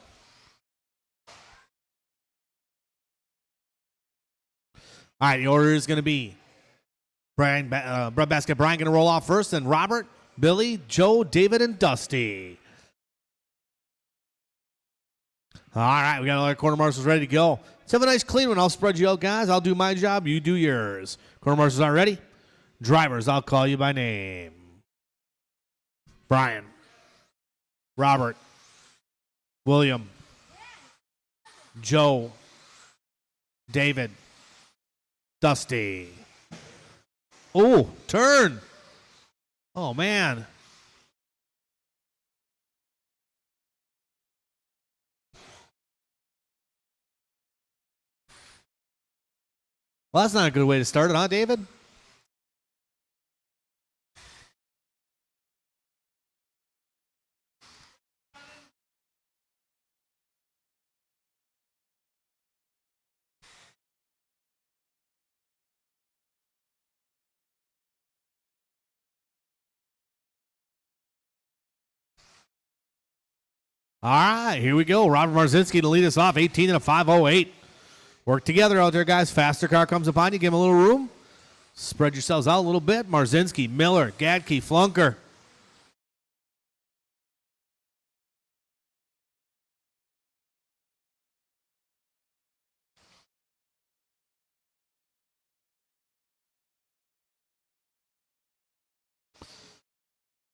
[SPEAKER 1] All right, the order is going to be Brian, Breadbasket Brian going to roll off first, then Robert, Billy, Joe, David, and Dusty. All right, we got all our corner marshals ready to go. Let's have a nice clean one. I'll spread you out, guys. I'll do my job. You do yours. Corner marshals are ready. Drivers, I'll call you by name. Brian. Robert. William. Joe. David. Dusty. Oh, turn. Oh, man. Well, that's not a good way to start it, huh, David? All right, here we go. Robert Marzinski to lead us off, 18 and a 5:08. Work together out there, guys. Faster car comes upon you. Give him a little room. Spread yourselves out a little bit. Marzinski, Miller, Gadke, Flunker.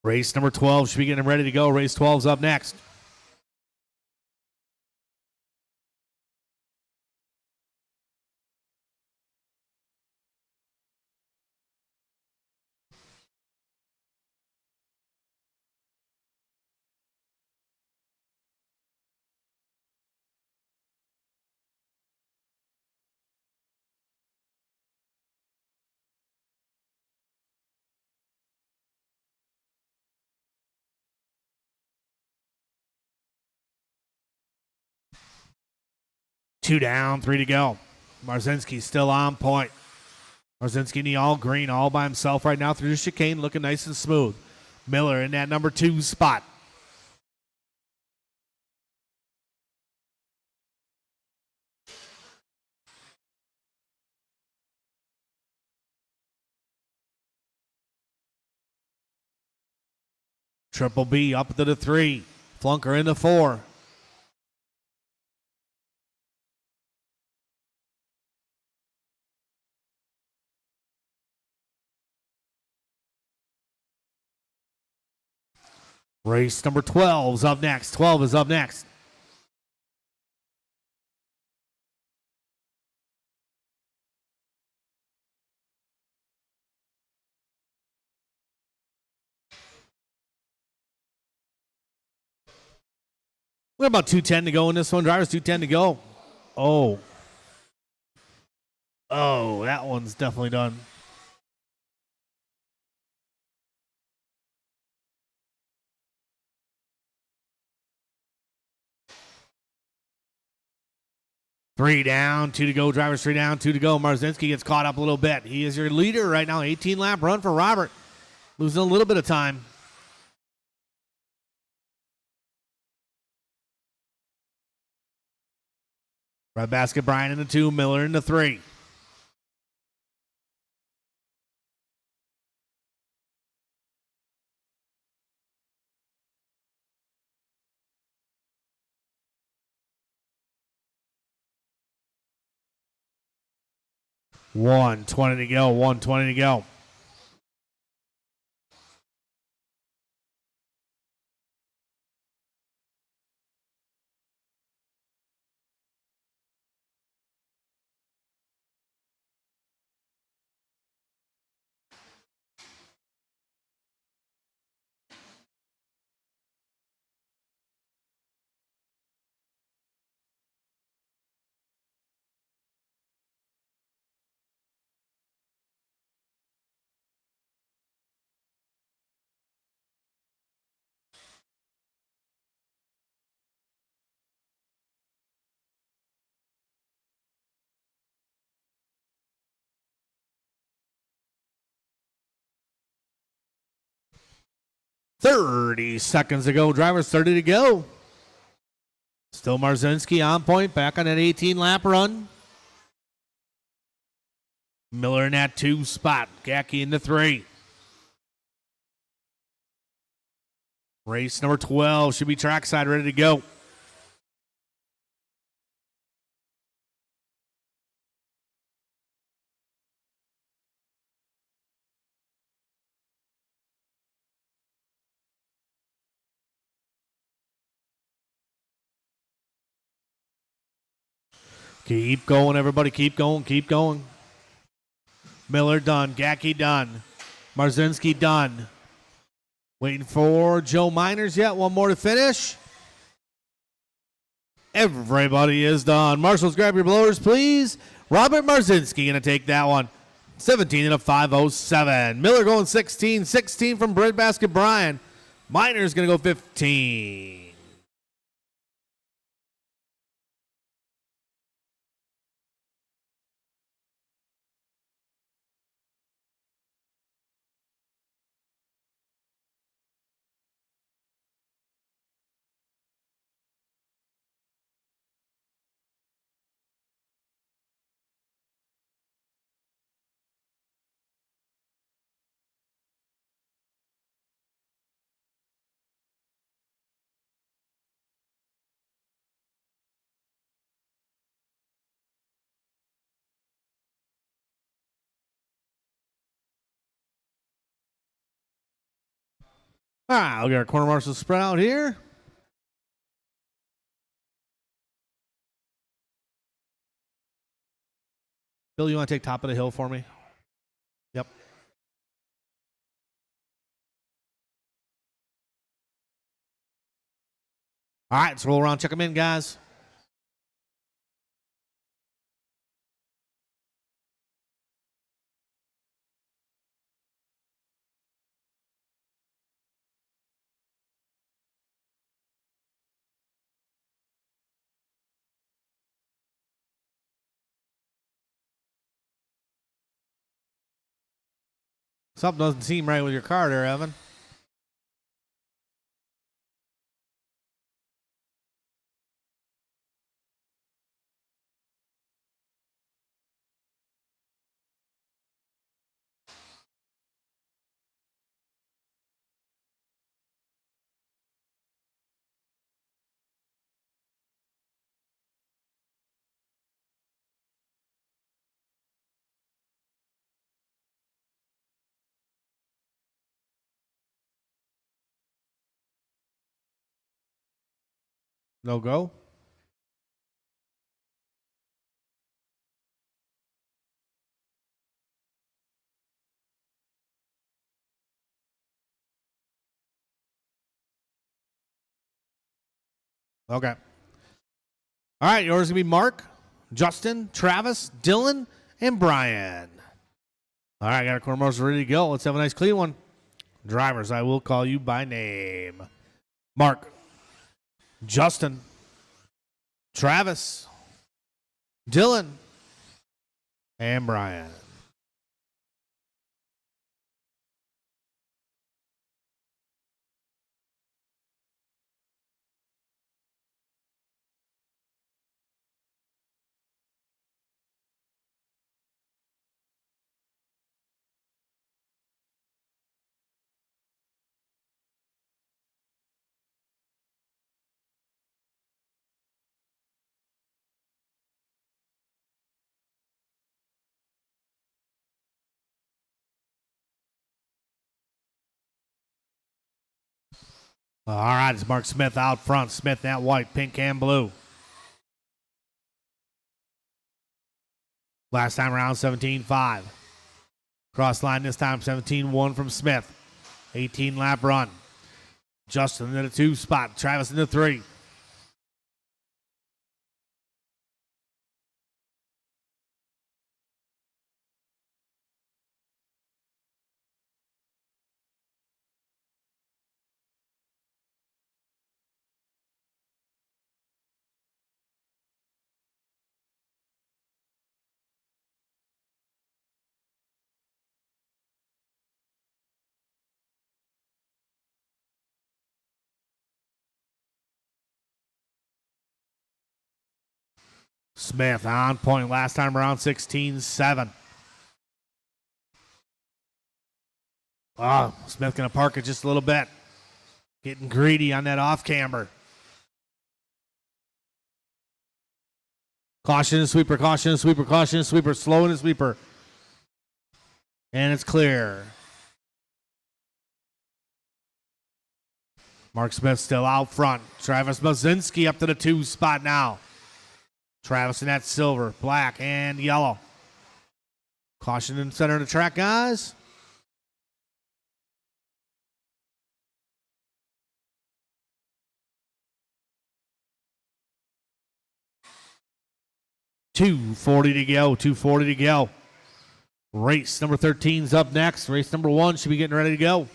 [SPEAKER 1] Race number 12 should be getting ready to go. Race 12's up next. Two down, 3 to go. Marzinski still on point. Marzinski in the all green, all by himself right now through the chicane, looking nice and smooth. Miller in that number 2 spot. Triple B up to the 3. Flunker in the 4. Race number 12 is up next. 12 is up next. We have about 2:10 to go in this one. Drivers, 2:10 to go. Oh, that one's definitely done. Three down, 2 to go. Drivers, 3 down, 2 to go. Marzinski gets caught up a little bit. He is your leader right now. 18-lap run for Robert. Losing a little bit of time. Red Basket Brian in the 2, Miller in the 3. One 20 to go. 1:20 to go. Thirty seconds to go. Drivers 30 to go. Still Marzinski on point, back on that 18-lap run. Miller in that 2 spot. Gacky in the 3. Race number 12 should be trackside, ready to go. Keep going, everybody. Keep going. Keep going. Miller done. Gacky done. Marzinski done. Waiting for Joe Miners yet. One more to finish. Everybody is done. Marshals, grab your blowers, please. Robert Marzinski going to take that one. 17 and a 5:07. Miller going 16. 16 from Breadbasket Brian. Miners going to go 15. All right, we'll get our corner marshal spread out here. Bill, you want to take top of the hill for me? Yep. All right, let's roll around, check them in, guys. Something doesn't seem right with your car there, Evan. No go? Okay. All right, yours is going to be Mark, Justin, Travis, Dylan, and Brian. All right, got our corner marshals ready to go. Let's have a nice clean one. Drivers, I will call you by name. Mark, Justin, Travis, Dylan, and Brian. All right, it's Mark Smith out front. Smith, that white, pink, and blue. Last time around, 17.5. Cross line this time, 17.1 from Smith. 18 lap run. Justin in the 2 spot. Travis in the 3. Smith on point. Last time around, 16.7. Oh, Smith going to park it just a little bit. Getting greedy on that off camber. Caution and sweeper, caution and sweeper, caution and sweeper. Slow and sweeper. And it's clear. Mark Smith still out front. Travis Mazinski up to the 2 spot now. Travis in that silver, black, and yellow. Caution in the center of the track, guys. .240 to go, 240 to go. Race number 13's up next. Race number 1 should be getting ready to go.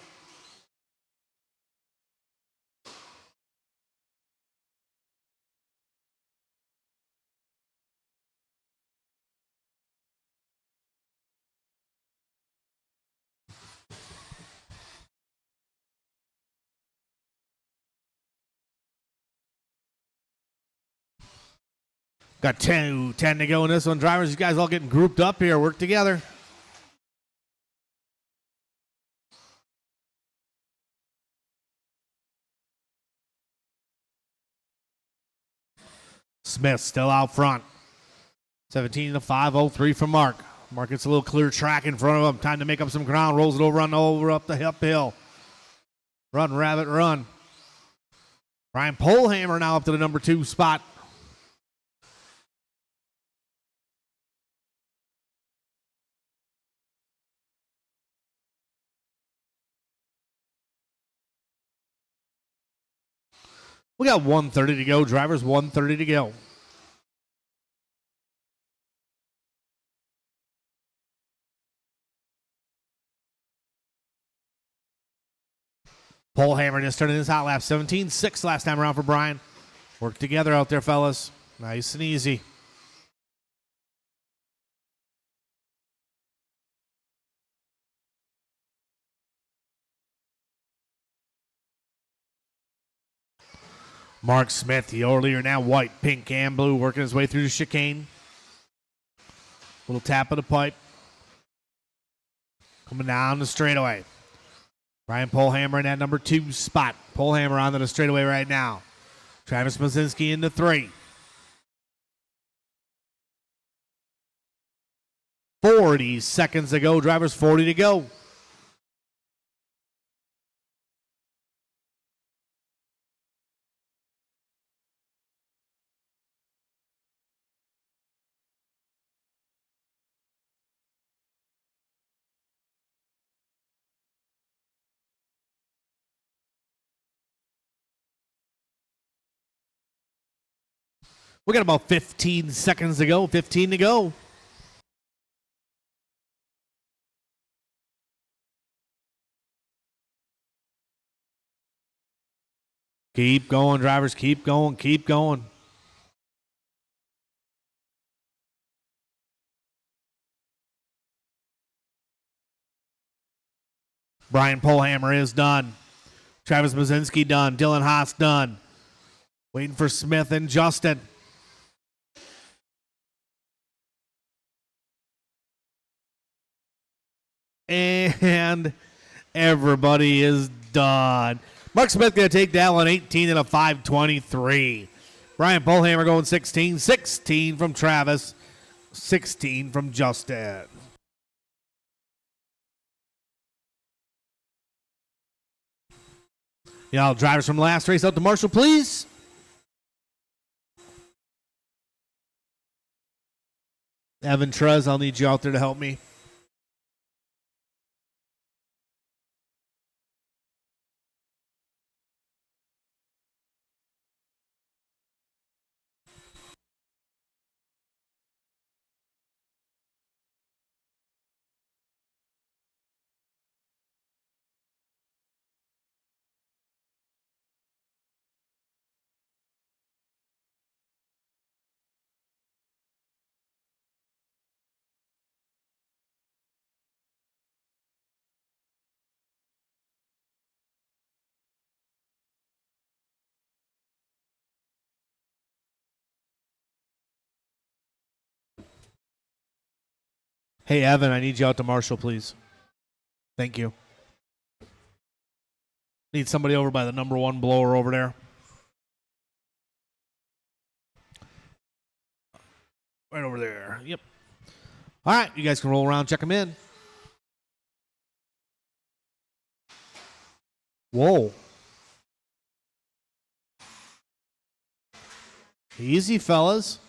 [SPEAKER 1] Got 10 to go in this one. Drivers, you guys all getting grouped up here. Work together. Smith still out front. 17 to 5.03 from Mark. Mark gets a little clear track in front of him. Time to make up some ground. Rolls it over up the uphill. Run, Rabbit, run. Brian Polhammer now up to the number 2 spot. We got 1:30 to go. Drivers, 1:30 to go. Polhammer just turning his hot lap. 17.6 last time around for Brian. Work together out there, fellas. Nice and easy. Mark Smith, the earlier now white, pink, and blue, working his way through the chicane. Little tap of the pipe. Coming down the straightaway. Brian Polhammer in that number 2 spot. Polhammer onto the straightaway right now. Travis Mazinski into 3. 40 seconds to go. Drivers, 40 to go. We got about 15 seconds to go. 15 to go. Keep going, drivers. Keep going. Keep going. Brian Polhammer is done. Travis Mazinski done. Dylan Haas done. Waiting for Smith and Justin. And everybody is done. Mark Smith going to take that one, 18 and a 5:23. Brian Polhammer going 16. 16 from Travis. 16 from Justin. Y'all drivers from last race out to Marshall, please. Evan Trez, I'll need you out there to help me. Hey, Evan, I need you out to Marshall, please. Thank you. Need somebody over by the number 1 blower over there. Right over there. Yep. All right, you guys can roll around, check them in. Whoa. Easy, fellas.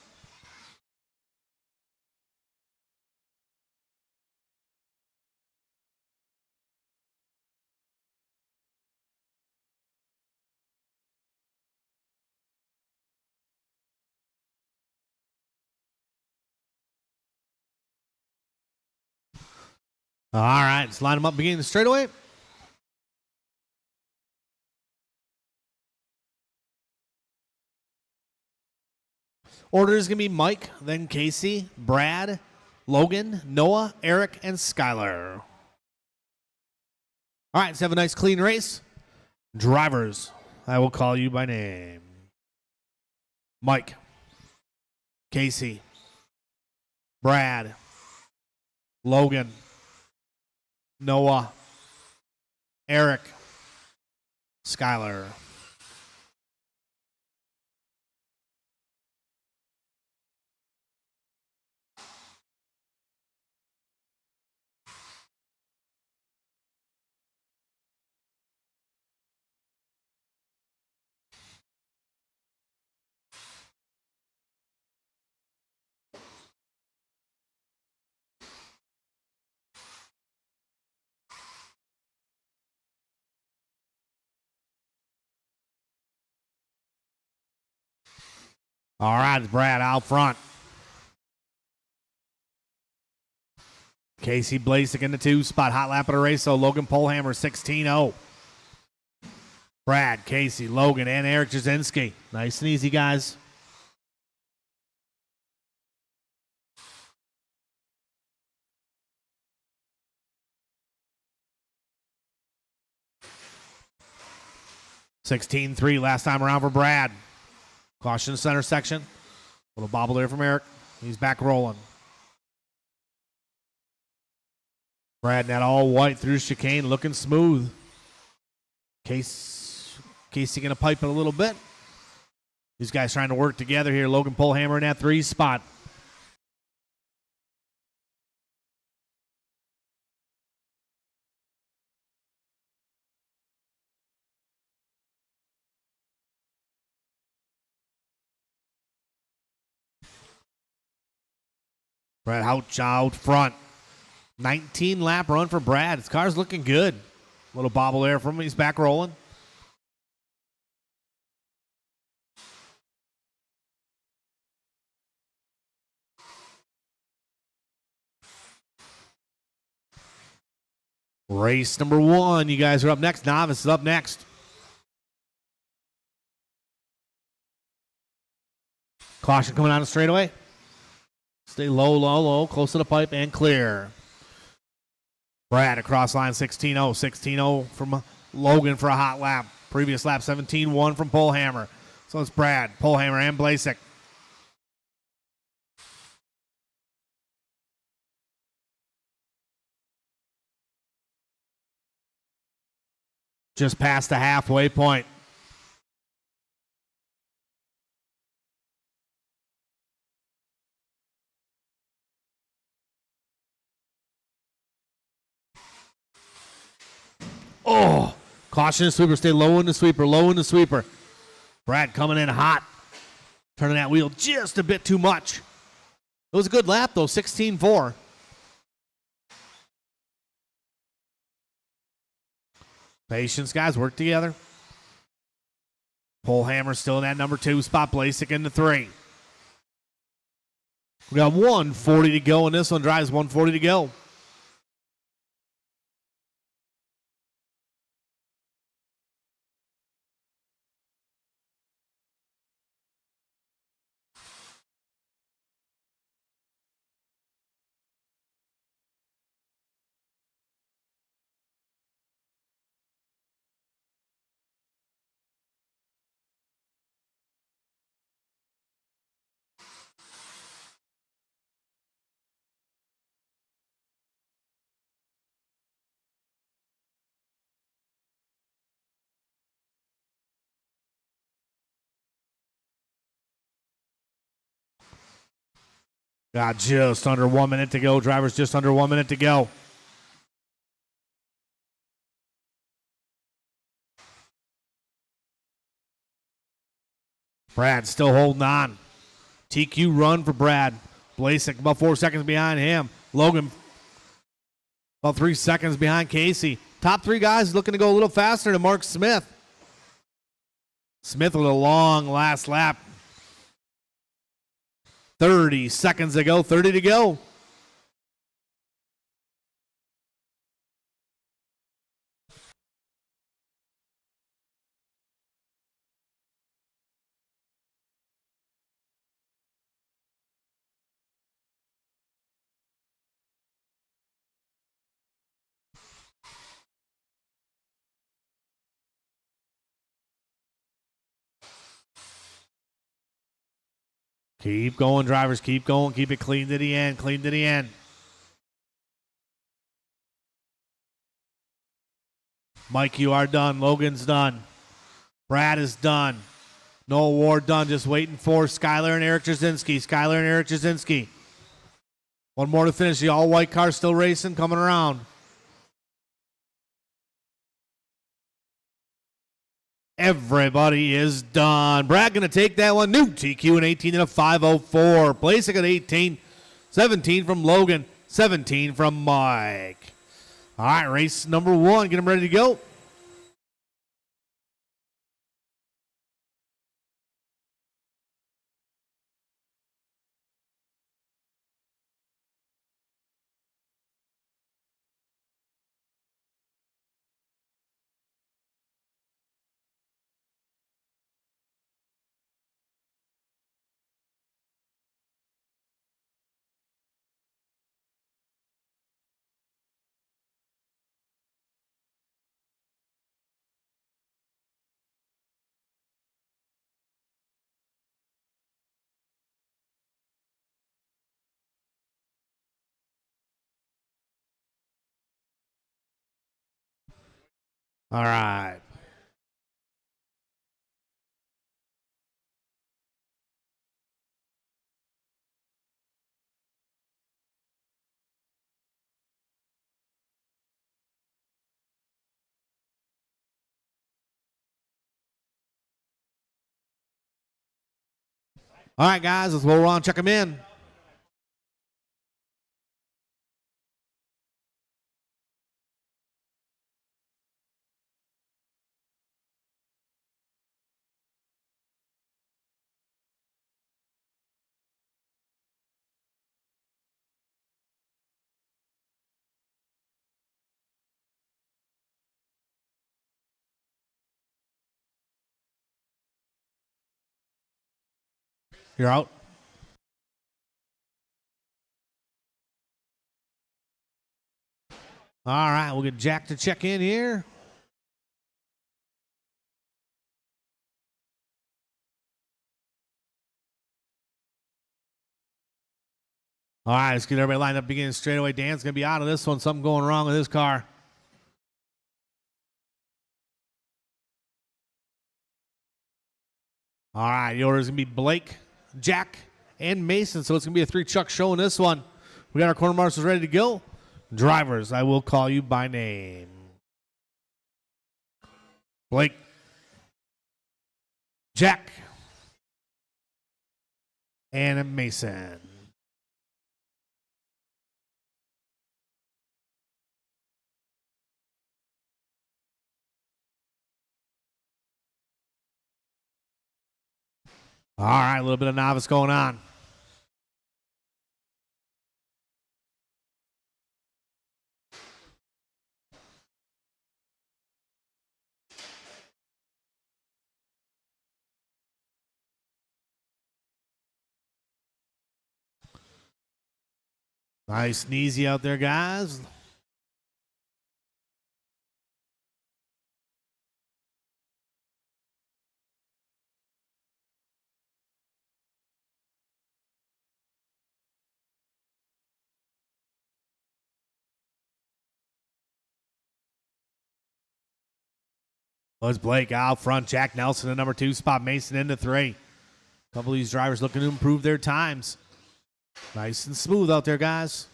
[SPEAKER 1] All right, let's line them up beginning the straightaway. Order is going to be Mike, then Casey, Brad, Logan, Noah, Eric, and Skylar. All right, let's have a nice clean race. Drivers, I will call you by name. Mike, Casey, Brad, Logan, Noah, Eric, Skylar. All right, Brad out front. Casey Blasek in the 2 spot. Hot lap at a race, so Logan Polhammer 16-0. Brad, Casey, Logan, and Eric Jasinski. Nice and easy, guys. (16-3) last time around for Brad. Caution center section. Little bobble there from Eric. He's back rolling. Brad in that all white through chicane, looking smooth. Casey gonna pipe it a little bit. These guys trying to work together here. Logan Polhammer in that 3 spot. Brad Houch out front. 19 lap run for Brad. His car's looking good. Little bobble there from him. He's back rolling. Race number 1. You guys are up next. Novice is up next. Caution coming on the straightaway. Stay low, low, low. Close to the pipe and clear. Brad across line 16-0. 16-0 from Logan for a hot lap. Previous lap 17-1 from Polhammer. So it's Brad, Polhammer, and Blasek. Just past the halfway point. Oh, caution the sweeper. Stay low in the sweeper, low in the sweeper. Brad coming in hot. Turning that wheel just a bit too much. It was a good lap, though, 16-4. Patience, guys. Work together. Polhammer still in that number 2 spot. Blasek in the 3. We got 140 to go, and this one drives 140 to go. Got just under 1 minute to go. Drivers just under 1 minute to go. Brad still holding on. TQ run for Brad. Blasek about 4 seconds behind him. Logan about 3 seconds behind Casey. Top 3 guys looking to go a little faster to Mark Smith. Smith with a long last lap. 30 seconds to go, 30 to go. Keep going, drivers. Keep going. Keep it clean to the end. Clean to the end. Mike, you are done. Logan's done. Brad is done. No award done. Just waiting for Skylar and Eric Jasinski. Skylar and Eric Jasinski. One more to finish. The all-white car still racing, coming around. Everybody is done. Brad going to take that one. New TQ in 18 and a 5:04. Blasek at 18. 17 from Logan. 17 from Mike. All right, race number 1. Get them ready to go. All right. All right, guys, let's roll around, check them in. You're out. All right, we'll get Jack to check in here. All right, let's get everybody lined up beginning straight away. Dan's going to be out of this one. Something going wrong with his car. All right, the order is going to be Blake, Jack, and Mason. So it's going to be a three-truck show in this one. We got our corner marshals ready to go. Drivers, I will call you by name. Blake, Jack, and Mason. All right, a little bit of novice going on. Nice and easy out there, guys. Was Blake out front. Jack Nelson in number 2 spot. Mason into 3. A couple of these drivers looking to improve their times. Nice and smooth out there, guys.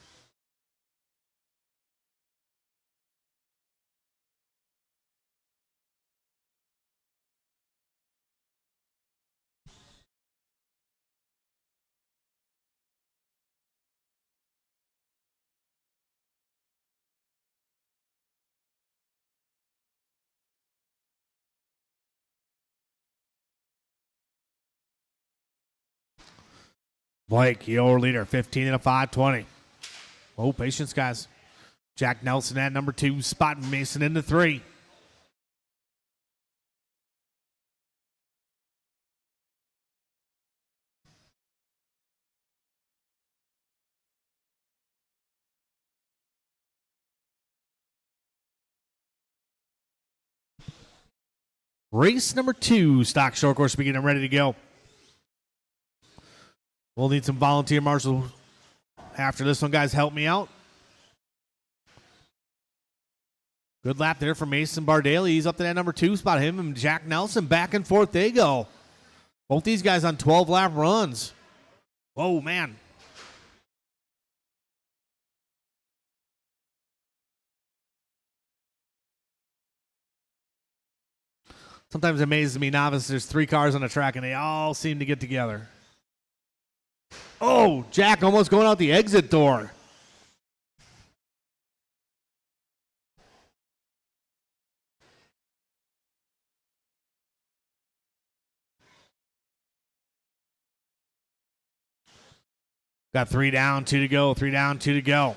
[SPEAKER 1] Blake, your leader, 15 and a 520. Oh, patience, guys. Jack Nelson at number 2 spot. Mason into 3. Race number 2, stock short course beginning, ready to go. We'll need some volunteer marshals after this one, guys. Help me out. Good lap there for Mason Bardaly. He's up to that number 2 spot. Him and Jack Nelson, back and forth they go. Both these guys on 12-lap runs. Whoa, man. Sometimes it amazes me, novice, there's 3 cars on the track, and they all seem to get together. Oh, Jack almost going out the exit door. Got 3 down, 2 to go, 3 down, 2 to go.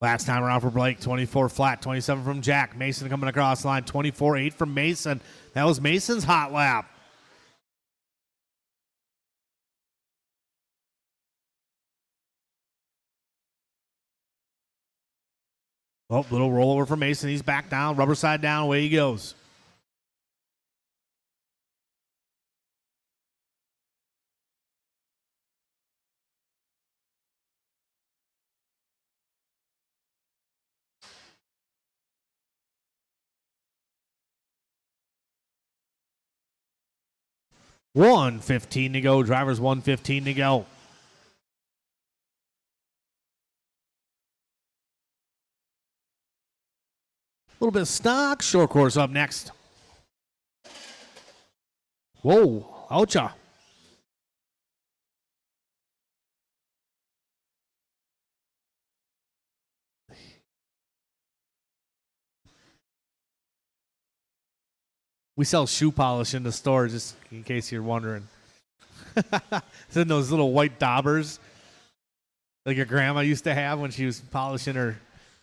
[SPEAKER 1] Last time around for Blake, 24 flat, 27 from Jack. Mason coming across the line, 24-8 from Mason. That was Mason's hot lap. Oh, little rollover for Mason. He's back down, rubber side down, away he goes. 1:15 to go. Drivers 1:15 to go. A little bit of stock. Short course up next. Whoa. Oucha. We sell shoe polish in the store, just in case you're wondering. It's in those little white daubers like your grandma used to have when she was polishing her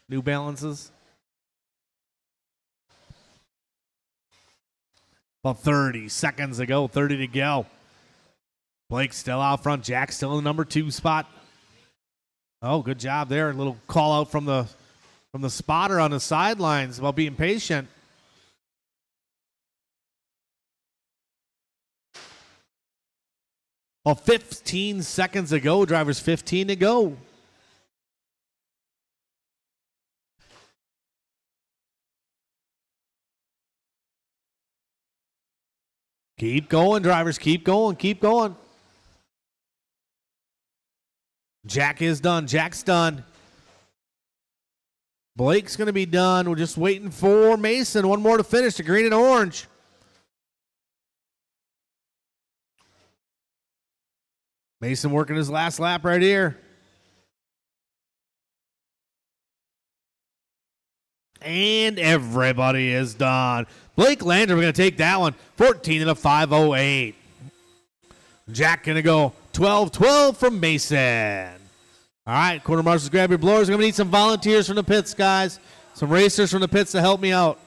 [SPEAKER 1] New Balances. About 30 seconds to go, 30 to go. Blake still out front. Jack still in the number 2 spot. Oh, good job there. A little call out from the spotter on the sidelines about being patient. Well, 15 seconds to go. Drivers 15 to go. Keep going, drivers. Keep going. Keep going. Jack is done. Jack's done. Blake's going to be done. We're just waiting for Mason. One more to finish. The green and orange. Mason working his last lap right here. And everybody is done. Blake Landry, we're going to take that one. 14 and a 5:08. Jack going to go 12-12 from Mason. All right, quarter marshals, grab your blowers. We're going to need some volunteers from the pits, guys. Some racers from the pits to help me out.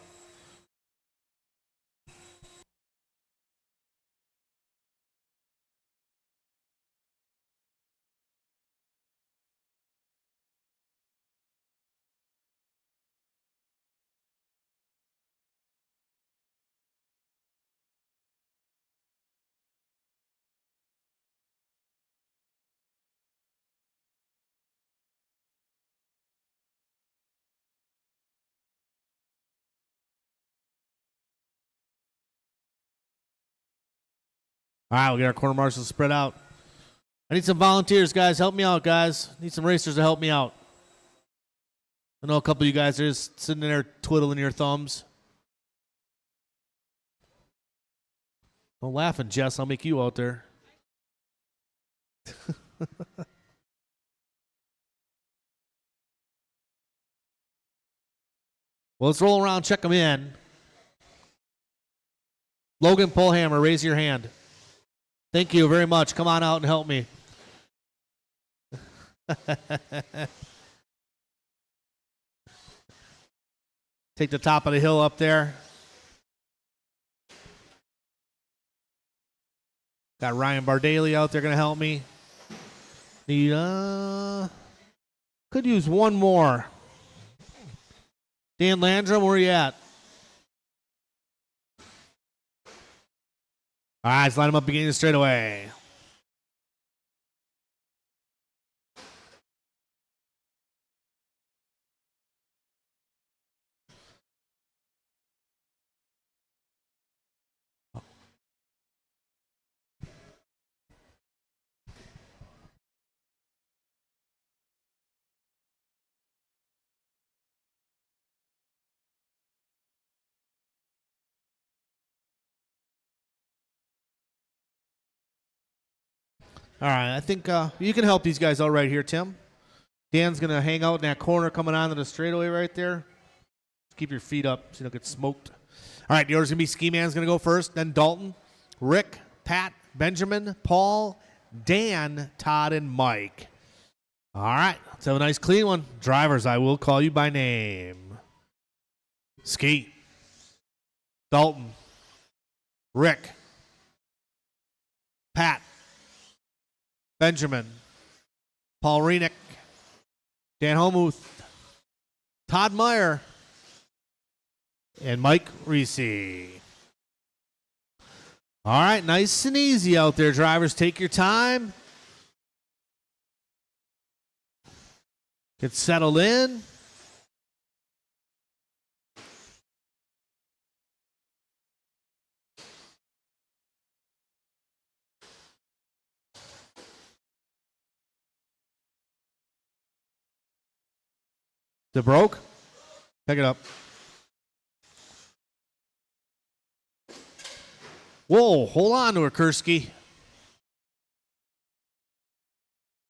[SPEAKER 1] All right, we'll get our quarter marshals spread out. I need some volunteers, guys. Help me out, guys. Need some racers to help me out. I know a couple of you guys are just sitting there twiddling your thumbs. Don't laugh, Jess. I'll make you out there. Well, let's roll around, check them in. Logan Pullhammer, raise your hand. Thank you very much. Come on out and help me. Take the top of the hill up there. Got Ryan Bardaly out there going to help me. Need, could use one more. Dan Landrum, where are you at? All right, let's line him up beginning the straightaway. All right, I think you can help these guys out right here, Tim. Dan's going to hang out in that corner coming onto the straightaway right there. Keep your feet up so you don't get smoked. All right, the order's going to be Ski Man's going to go first, then Dalton, Rick, Pat, Benjamin, Paul, Dan, Todd, and Mike. All right, let's have a nice clean one. Drivers, I will call you by name. Ski, Dalton, Rick, Pat, Benjamin, Paul Renick, Dan Homuth, Todd Meyer, and Mike Reese. All right, nice and easy out there, drivers. Take your time. Get settled in. It broke? Pick it up. Whoa, hold on to her, Kursky.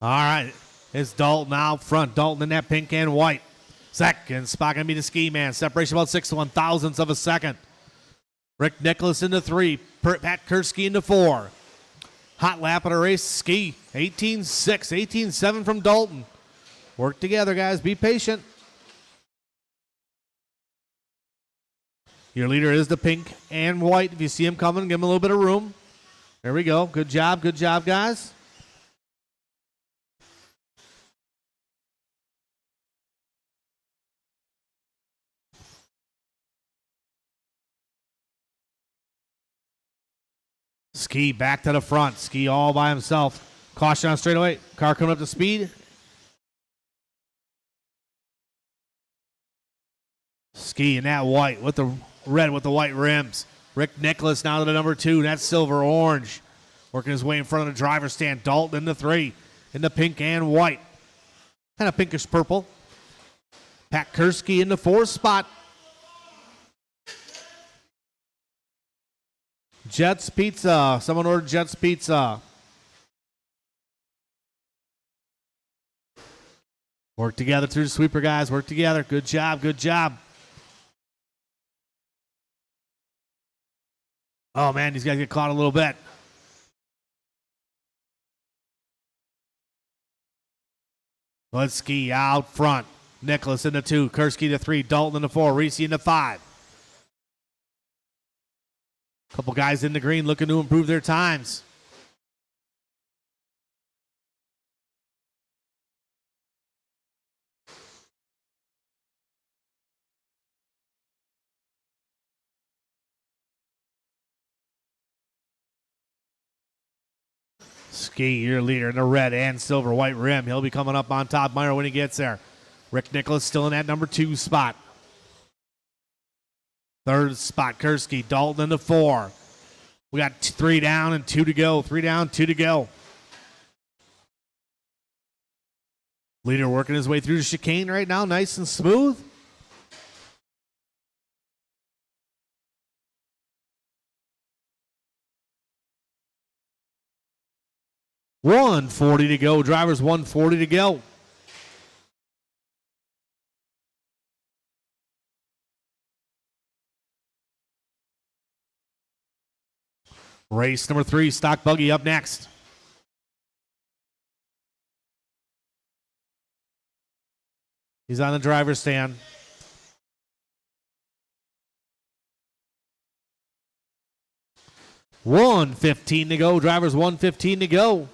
[SPEAKER 1] All right, it's Dalton out front. Dalton in that pink and white. Second spot going to be the Ski Man. Separation about 6/1000ths of a second. Rick Nicholas into 3. Pat Kursky into 4. Hot lap of the race. Ski 18-6, 18-7 from Dalton. Work together, guys. Be patient. Your leader is the pink and white. If you see him coming, give him a little bit of room. There we go. Good job, guys. Ski back to the front. Ski all by himself. Caution on straightaway. Car coming up to speed. Ski in that white with the red with the white rims. Rick Nicholas now to the number 2. That's silver orange. Working his way in front of the driver's stand. Dalton in the 3. In the pink and white. Kind of pinkish purple. Pat Kursky in the 4th spot. Jets Pizza. Someone ordered Jets Pizza. Work together through the sweeper, guys. Work together. Good job. Oh, man, these guys get caught a little bit. Let's Ski out front. Nicholas in the 2. Kursky to 3. Dalton in the 4. Reese in the 5. Couple guys in the green looking to improve their times. Ski, your leader in the red and silver white rim. He'll be coming up on top. Meyer when he gets there. Rick Nicholas still in that number 2 spot. 3rd spot, Kursky. Dalton in the 4. We got 3 down and 2 to go. 3 down, 2 to go. Leader working his way through the chicane right now. Nice and smooth. $140 to go. Drivers $140 to go. Race number 3, stock buggy up next. He's on the driver's stand. $115 to go. Drivers $115 to go.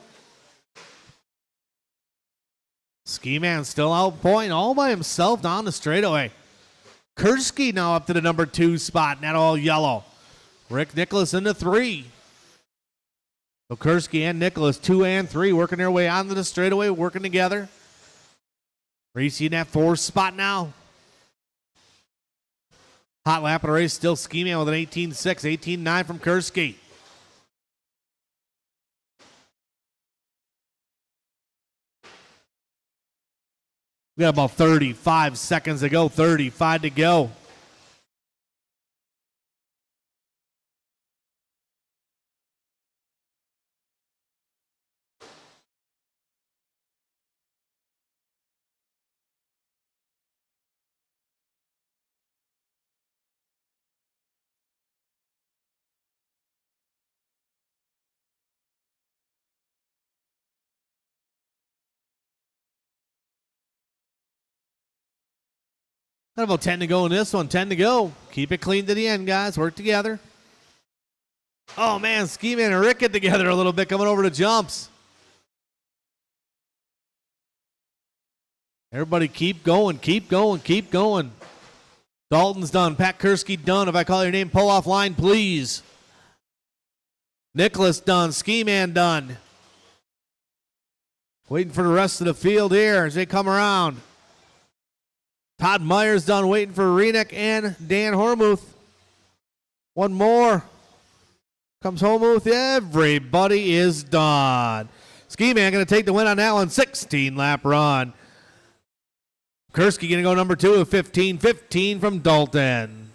[SPEAKER 1] Ski Man still out point all by himself down the straightaway. Kursky now up to the number 2 spot, not all yellow. Rick Nicholas in the 3. So Kursky and Nicholas, 2 and 3, working their way onto the straightaway, working together. Reese in that 4th spot now. Hot lap of the race, still Ski Man with an 18-6, 18-9 from Kursky. We got about 35 seconds to go, 35 to go. Got about 10 to go in this one. 10 to go. Keep it clean to the end, guys. Work together. Oh, man. Ski Man and Rick get together a little bit coming over the jumps. Everybody keep going. Keep going. Keep going. Dalton's done. Pat Kursky done. If I call your name, pull off line, please. Nicholas done. Ski Man done. Waiting for the rest of the field here as they come around. Todd Myers done, waiting for Renick and Dan Hormuth. One more. Comes Hormuth. Everybody is done. Ski Man going to take the win on that one. 16-lap run. Kursky going to go number 2 with 15. 15 from Dalton.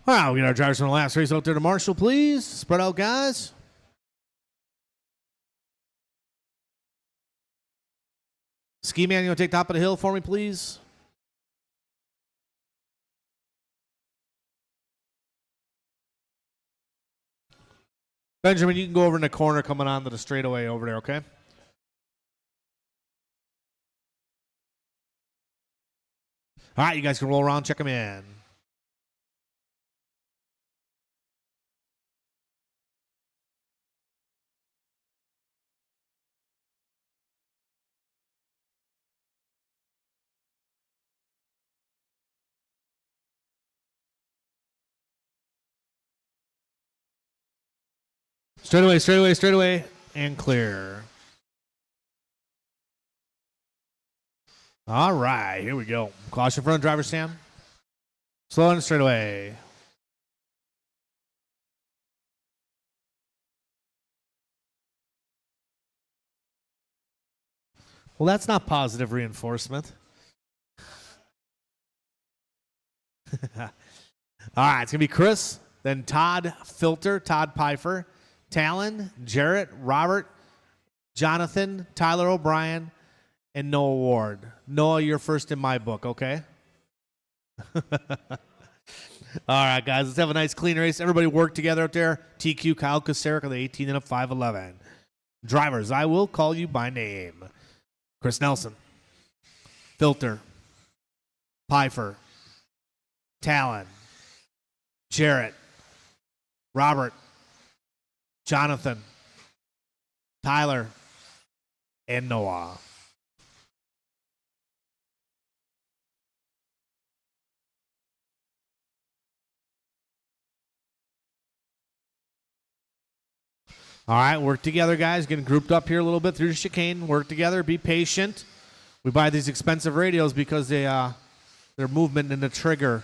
[SPEAKER 1] Wow, we got our drivers from the last race out there to Marshall, please. Spread out, guys. Ski Man, you want to take top of the hill for me, please? Benjamin, you can go over in the corner coming onto the straightaway over there, okay? All right, you guys can roll around, check them in. Straightaway, and clear. All right, here we go. Caution front driver stand. Slow and straightaway. Well, that's not positive reinforcement. All right, it's going to be Chris, then Todd Filter, Todd Pfeiffer, Talon, Jarrett, Robert, Jonathan, Tyler O'Brien, and Noah Ward. Noah, you're first in my book, okay? All right, guys, let's have a nice clean race. Everybody work together out there. TQ, Kyle Kosarek on the 18 and a 5'11". Drivers, I will call you by name. Chris Nelson, Filter, Pfeiffer, Talon, Jarrett, Robert, Jonathan, Tyler, and Noah. All right, work together, guys. Getting grouped up here a little bit through the chicane. Work together. Be patient. We buy these expensive radios because they're movement in the trigger.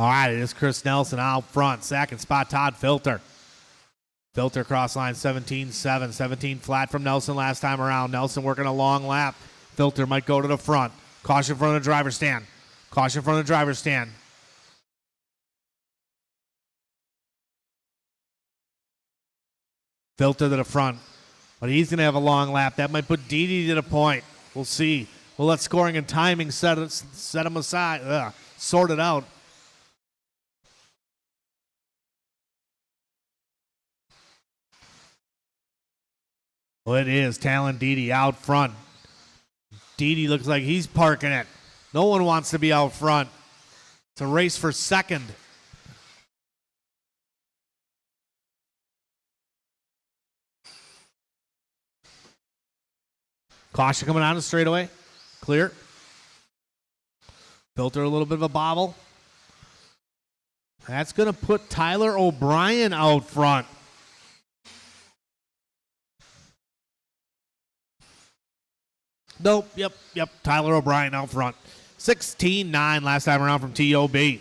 [SPEAKER 1] All right, it is Chris Nelson out front. Second spot, Todd Filter. Filter cross line 17-7. 17 flat from Nelson last time around. Nelson working a long lap. Filter might go to the front. Caution front of the driver's stand. Caution front of the driver's stand. Filter to the front. But he's going to have a long lap. That might put Didi to the point. We'll see. We'll let scoring and timing set him aside. Sort it out. Well, it is Talon Didi out front. Didi looks like he's parking it. No one wants to be out front. It's a race for second. Caution coming on the straightaway. Clear. Filter a little bit of a bobble. That's going to put Tyler O'Brien out front. Nope, yep. Tyler O'Brien out front. 16-9 last time around from TOB.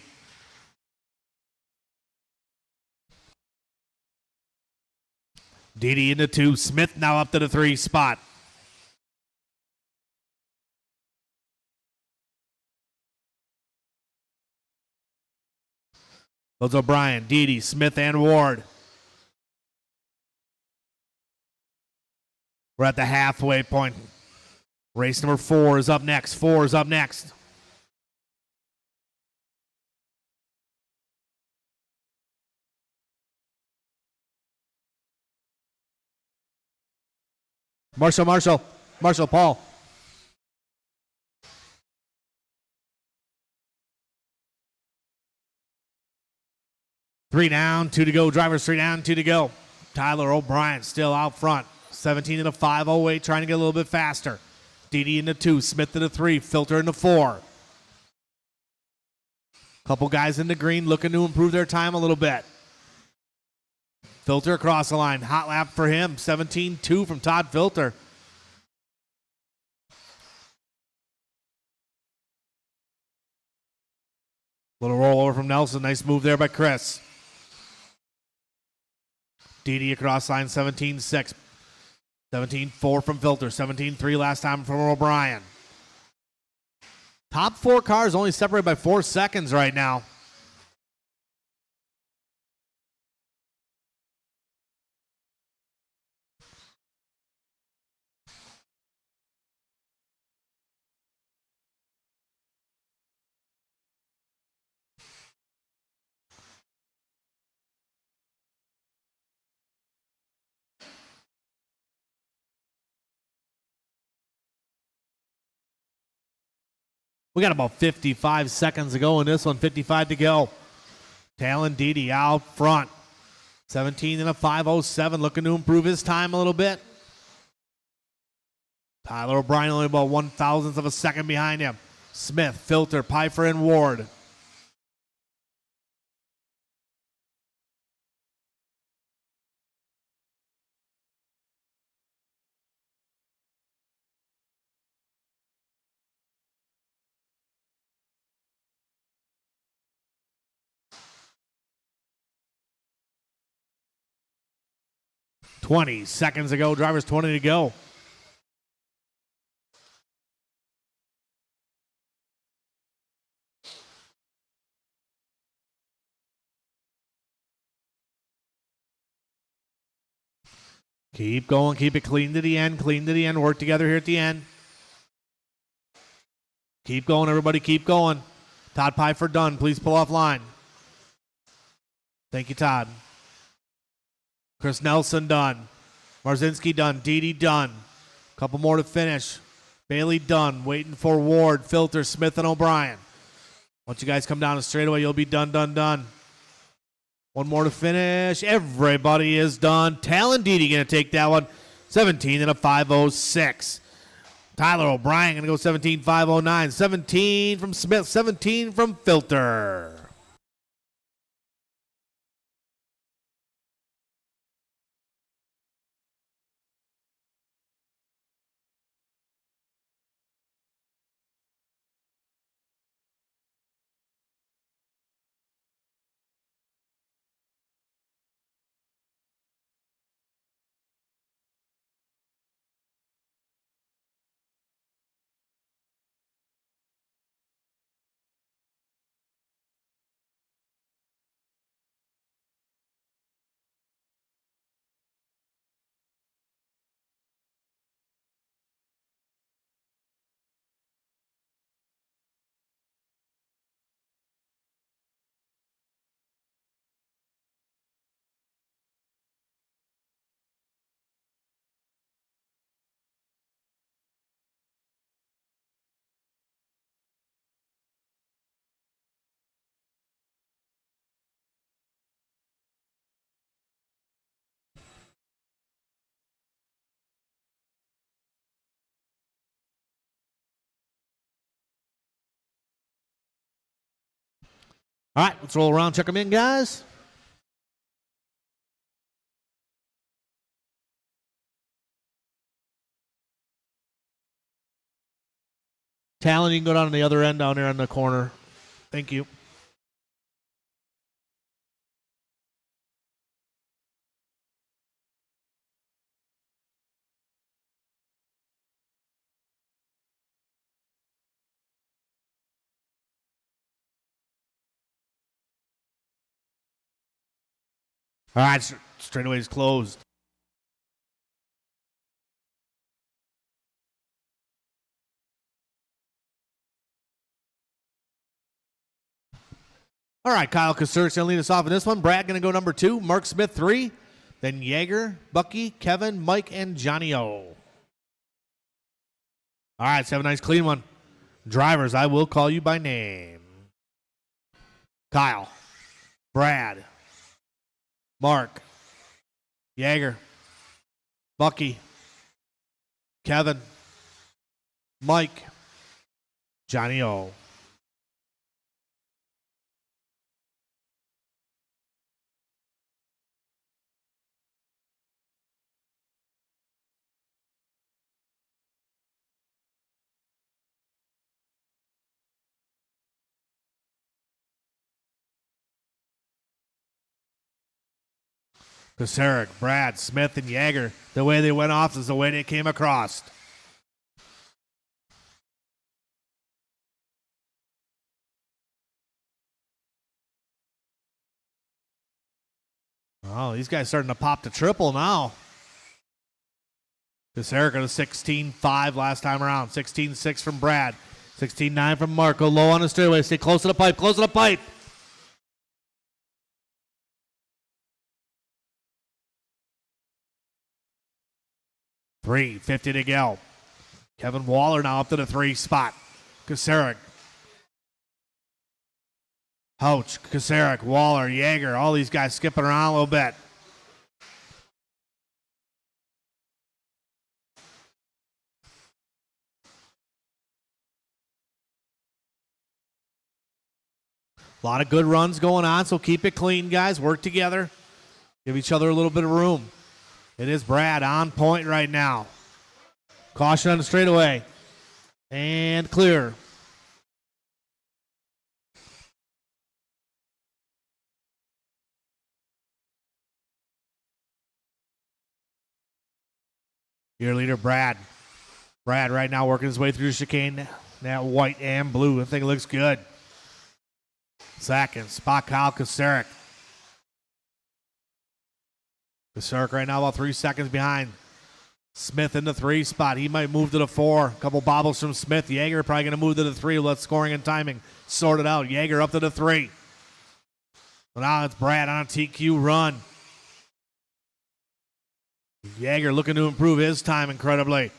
[SPEAKER 1] Didi into 2. Smith now up to the 3 spot. Goes O'Brien, Dede, Smith, and Ward. We're at the halfway point. Race number 4 is up next. 4 is up next. Marshall, Paul. Three down, 2 to go. Drivers 3 down, 2 to go. Tyler O'Brien still out front. 17 in a 508, trying to get a little bit faster. Dede into 2, Smith into 3, Filter into 4. Couple guys in the green looking to improve their time a little bit. Filter across the line. Hot lap for him. 17-2 from Todd Filter. Little rollover from Nelson. Nice move there by Chris. Dede across line. 17-6. 17-4 from Filter. 17-3 last time from O'Brien. Top 4 cars only separated by 4 seconds right now. We got about 55 seconds to go in this one, 55 to go. Talon Dede out front. 17 in a 507, looking to improve his time a little bit. Tyler O'Brien only about 1,000th of a second behind him. Smith, Filter, Pfeiffer, and Ward. Twenty seconds to go. Drivers 20 to go. Keep going. Keep it clean to the end. Clean to the end. Work together here at the end. Keep going, everybody. Keep going. Todd Pfeiffer done. Please pull off line. Thank you, Todd. Chris Nelson done. Marzinski done. Dede done. Couple more to finish. Bailey done. Waiting for Ward, Filter, Smith, and O'Brien. Once you guys come down the straightaway, you'll be done, done, done. One more to finish. Everybody is done. Talon Dede going to take that one. 17 in a 506. Tyler O'Brien going to go 17-509. 17 from Smith. 17 from Filter. All right, let's roll around, check them in, guys. Talon, you can go down to the other end down there in the corner. Thank you. All right, straightaway is closed. All right, Kyle Kasurik's going to lead us off in this one. Brad going to go number 2. Mark Smith 3. Then Yeager, Bucky, Kevin, Mike, and Johnny O. All right, let's have a nice clean one. Drivers, I will call you by name. Kyle, Brad, Mark, Yeager, Bucky, Kevin, Mike, Johnny O. Kasarik, Brad, Smith, and Yeager. The way they went off is the way they came across. Oh, these guys starting to pop the triple now. Kasarik got a 16.5 last time around. 16.6 from Brad. 16.9 from Marco. Low on the straightaway. Stay close to the pipe. Close to the pipe. $3.50 to go. Kevin Waller now up to the 3 spot. Kasarik. Houch, Kasarik, Waller, Yeager. All these guys skipping around a little bit. A lot of good runs going on, so keep it clean, guys. Work together. Give each other a little bit of room. It is Brad on point right now. Caution on the straightaway. And clear. Your leader, Brad. Brad right now working his way through the chicane. That white and blue. I think it looks good. Second spot, Kyle Kasarik. Kasarik right now about 3 seconds behind. Smith in the 3 spot. He might move to the 4. A couple bobbles from Smith. Yeager probably going to move to the 3. Let scoring and timing sort it out. Yeager up to the 3. So now it's Brad on a TQ run. Yeager looking to improve his time incredibly.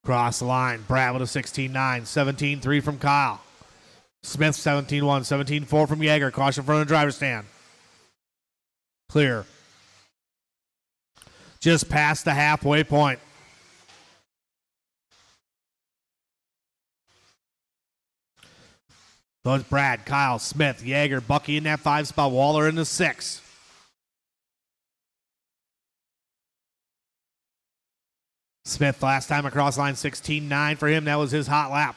[SPEAKER 1] Cross the line. Brad with a 16.9. 17.3 from Kyle. Smith 17.1. 17.4 from Yeager. Caution from the driver's stand. Clear. Just past the halfway point. So it's Brad, Kyle, Smith, Yeager, Bucky in that 5 spot. Waller in the 6. Smith last time across line 16.9 for him. That was his hot lap.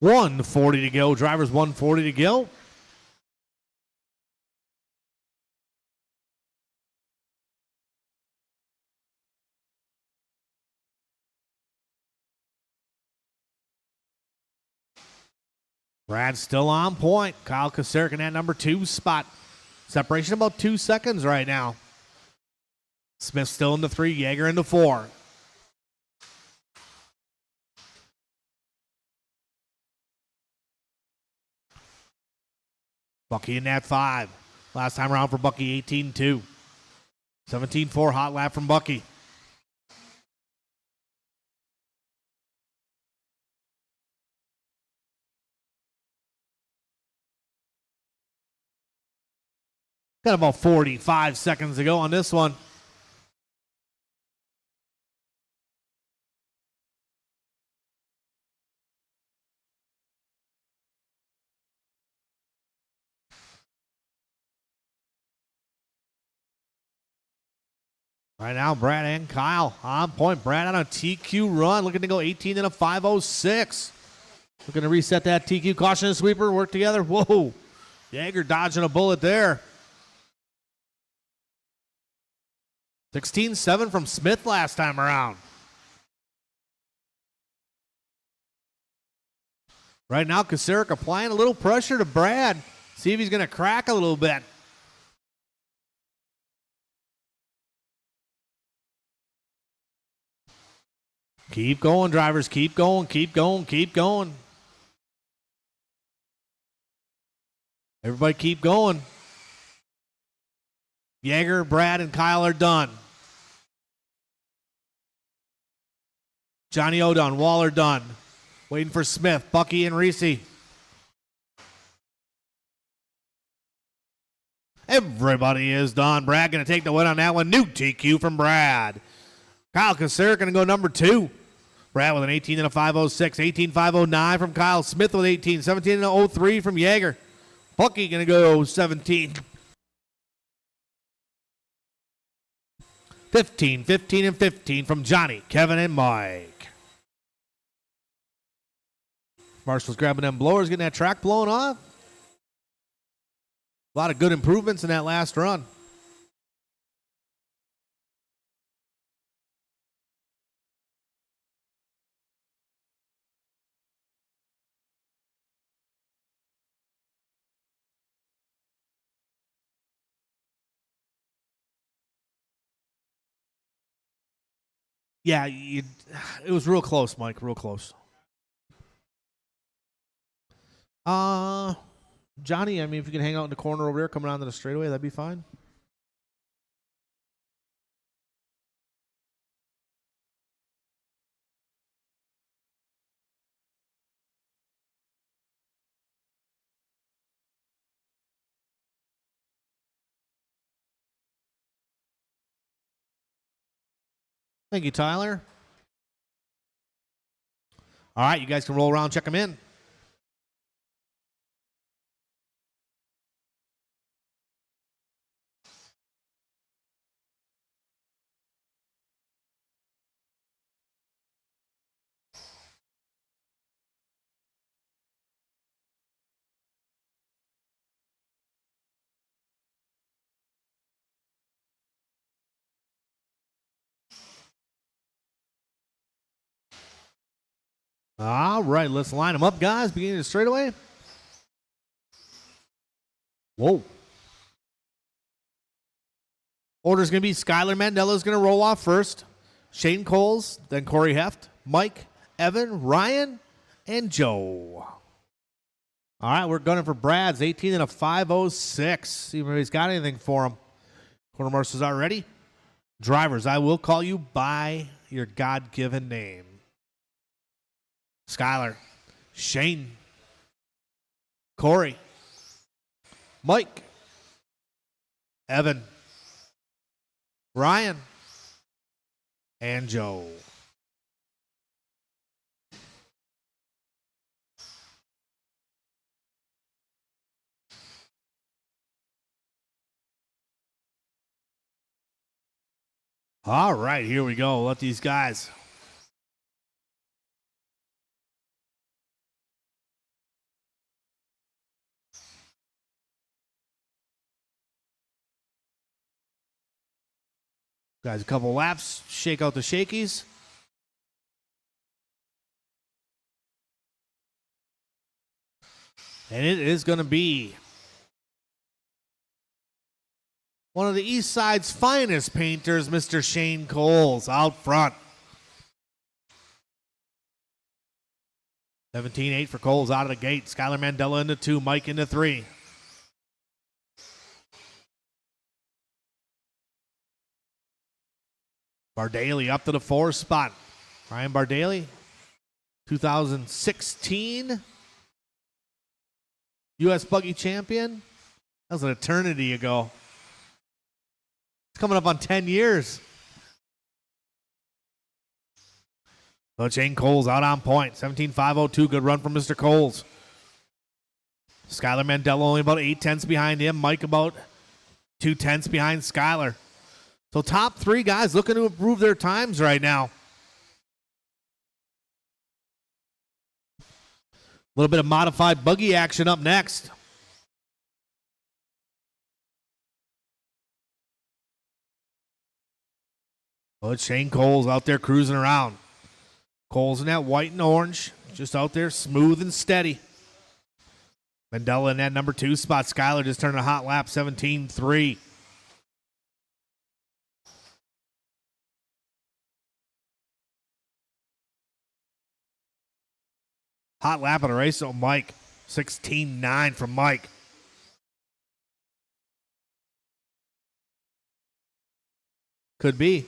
[SPEAKER 1] $140 to go. Drivers $140 to go. Brad still on point. Kyle Kasarik in that number 2 spot. Separation about 2 seconds right now. Smith still in the 3. Yeager in the 4. Bucky in that 5. Last time around for Bucky, 18.2. 17.4 hot lap from Bucky. Got about 45 seconds to go on this one. Right now, Brad and Kyle on point. Brad on a TQ run, looking to go 18 and a 506. Looking to reset that TQ. Caution and sweeper, work together. Whoa. Jaeger dodging a bullet there. 16-7 from Smith last time around. Right now, Kasarik applying a little pressure to Brad. See if he's going to crack a little bit. Keep going, drivers. Keep going, keep going, keep going. Everybody keep going. Jaeger, Brad, and Kyle are done. Johnny O'Don, Waller done. Waiting for Smith, Bucky, and Reese. Everybody is done. Brad going to take the win on that one. New TQ from Brad. Kyle Kasarik going to go number 2. Brad with an 18 and a 506. 18-509 from Kyle. Smith with 18. 17 and 03 from Jaeger. Bucky going to go 17. 15, 15, and 15 from Johnny, Kevin, and Mike. Marshall's grabbing them blowers, getting that track blown off. A lot of good improvements in that last run. Yeah, it was real close, Mike, real close. Johnny, I mean, if you can hang out in the corner over there coming onto the straightaway, that'd be fine. Thank you, Tyler. All right, you guys can roll around, check them in. All right, let's line them up, guys. Beginning the straightaway. Whoa. Order's going to be Skylar Mandella's going to roll off first. Shane Coles, then Corey Heft, Mike, Evan, Ryan, and Joe. All right, we're gunning for Brad's 18 and a 506. See if he's got anything for him. Corner marshals are ready. Drivers, I will call you by your God-given name. Skylar, Shane, Corey, Mike, Evan, Ryan, and Joe. All right, here we go. Let these guys. Guys, a couple laps, shake out the shakies. And it is going to be one of the East Side's finest painters, Mr. Shane Coles, out front. 17-8 for Coles out of the gate. Skylar Mandela into 2, Mike into 3. Bardaly up to the 4 spot. Ryan Bardaly, 2016 U.S. Buggy Champion. That was an eternity ago. It's coming up on 10 years. So Shane Coles out on point. 17-502. Good run from Mr. Coles. Skylar Mandela only about 8 tenths behind him. Mike about 2 tenths behind Skylar. So top three guys looking to improve their times right now. A little bit of modified buggy action up next. But Shane Cole's out there cruising around. Cole's in that white and orange, just out there smooth and steady. Mandela in that number 2 spot. Skyler just turned a hot lap, 17-3. Hot lap of the race, so Mike. 16-9 from Mike. Could be.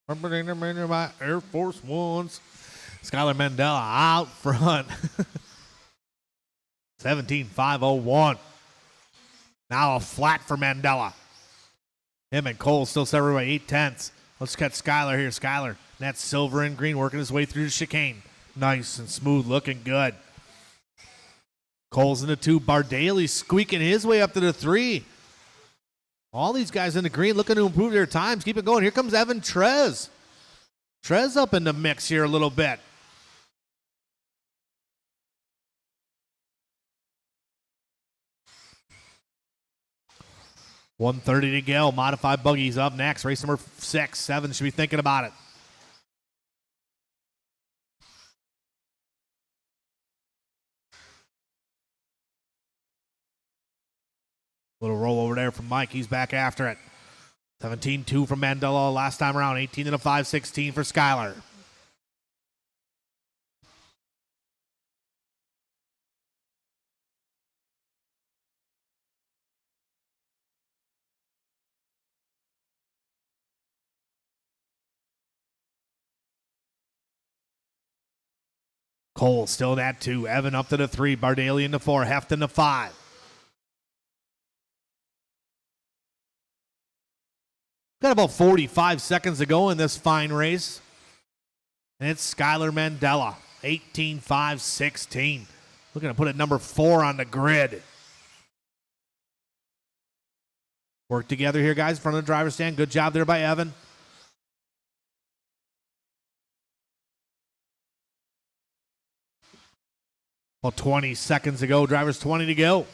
[SPEAKER 1] My Air Force Ones. Skyler Mandela out front. 17-501. Now a flat for Mandela. Him and Cole still separated by 8/10. Let's catch Skyler here. Skyler, that's silver and green, working his way through the chicane. Nice and smooth, looking good. Cole's in the 2. Bardaly squeaking his way up to the 3. All these guys in the green looking to improve their times. Keep it going. Here comes Evan Trez. Trez up in the mix here a little bit. $1:30 to go. Modified buggies up next. Race number 6. 7 should be thinking about it. Little roll over there from Mike. He's back after it. 17-2 from Mandela last time around. 18-5, 16 for Skyler. Cole still at 2. Evan up to the 3. Bardaly in the 4. Heft in the 5. Got about 45 seconds to go in this fine race. And it's Skyler Mandela. 18-5, 16. Looking to put it number 4 on the grid. Work together here, guys, in front of the driver's stand. Good job there by Evan. Well, 20 seconds to go. Drivers 20 to go.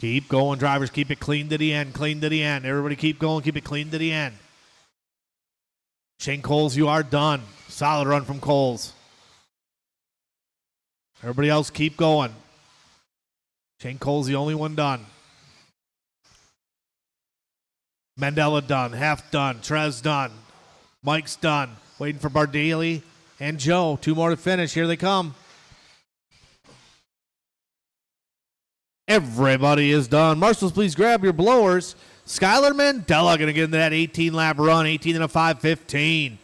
[SPEAKER 1] Keep going, drivers. Keep it clean to the end. Clean to the end. Everybody keep going. Keep it clean to the end. Shane Coles, you are done. Solid run from Coles. Everybody else keep going. Shane Cole's the only one done. Mandela done. Heft done. Trez done. Mike's done. Waiting for Bardaly and Joe. 2 more to finish. Here they come. Everybody is done. Marshals, please grab your blowers. Skyler Mandela going to get into that 18-lap run. 18-5, 15.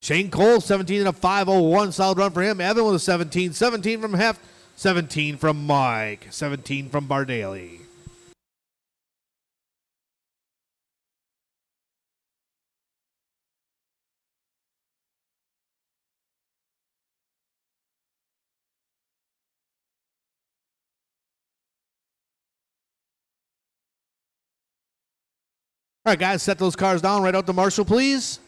[SPEAKER 1] Shane Cole, 17-5, 01. Solid run for him. Evan with a 17. 17 from Heft. 17 from Mike. 17 from Bardaly. All right, guys, set those cars down. Right out to Marshall, please.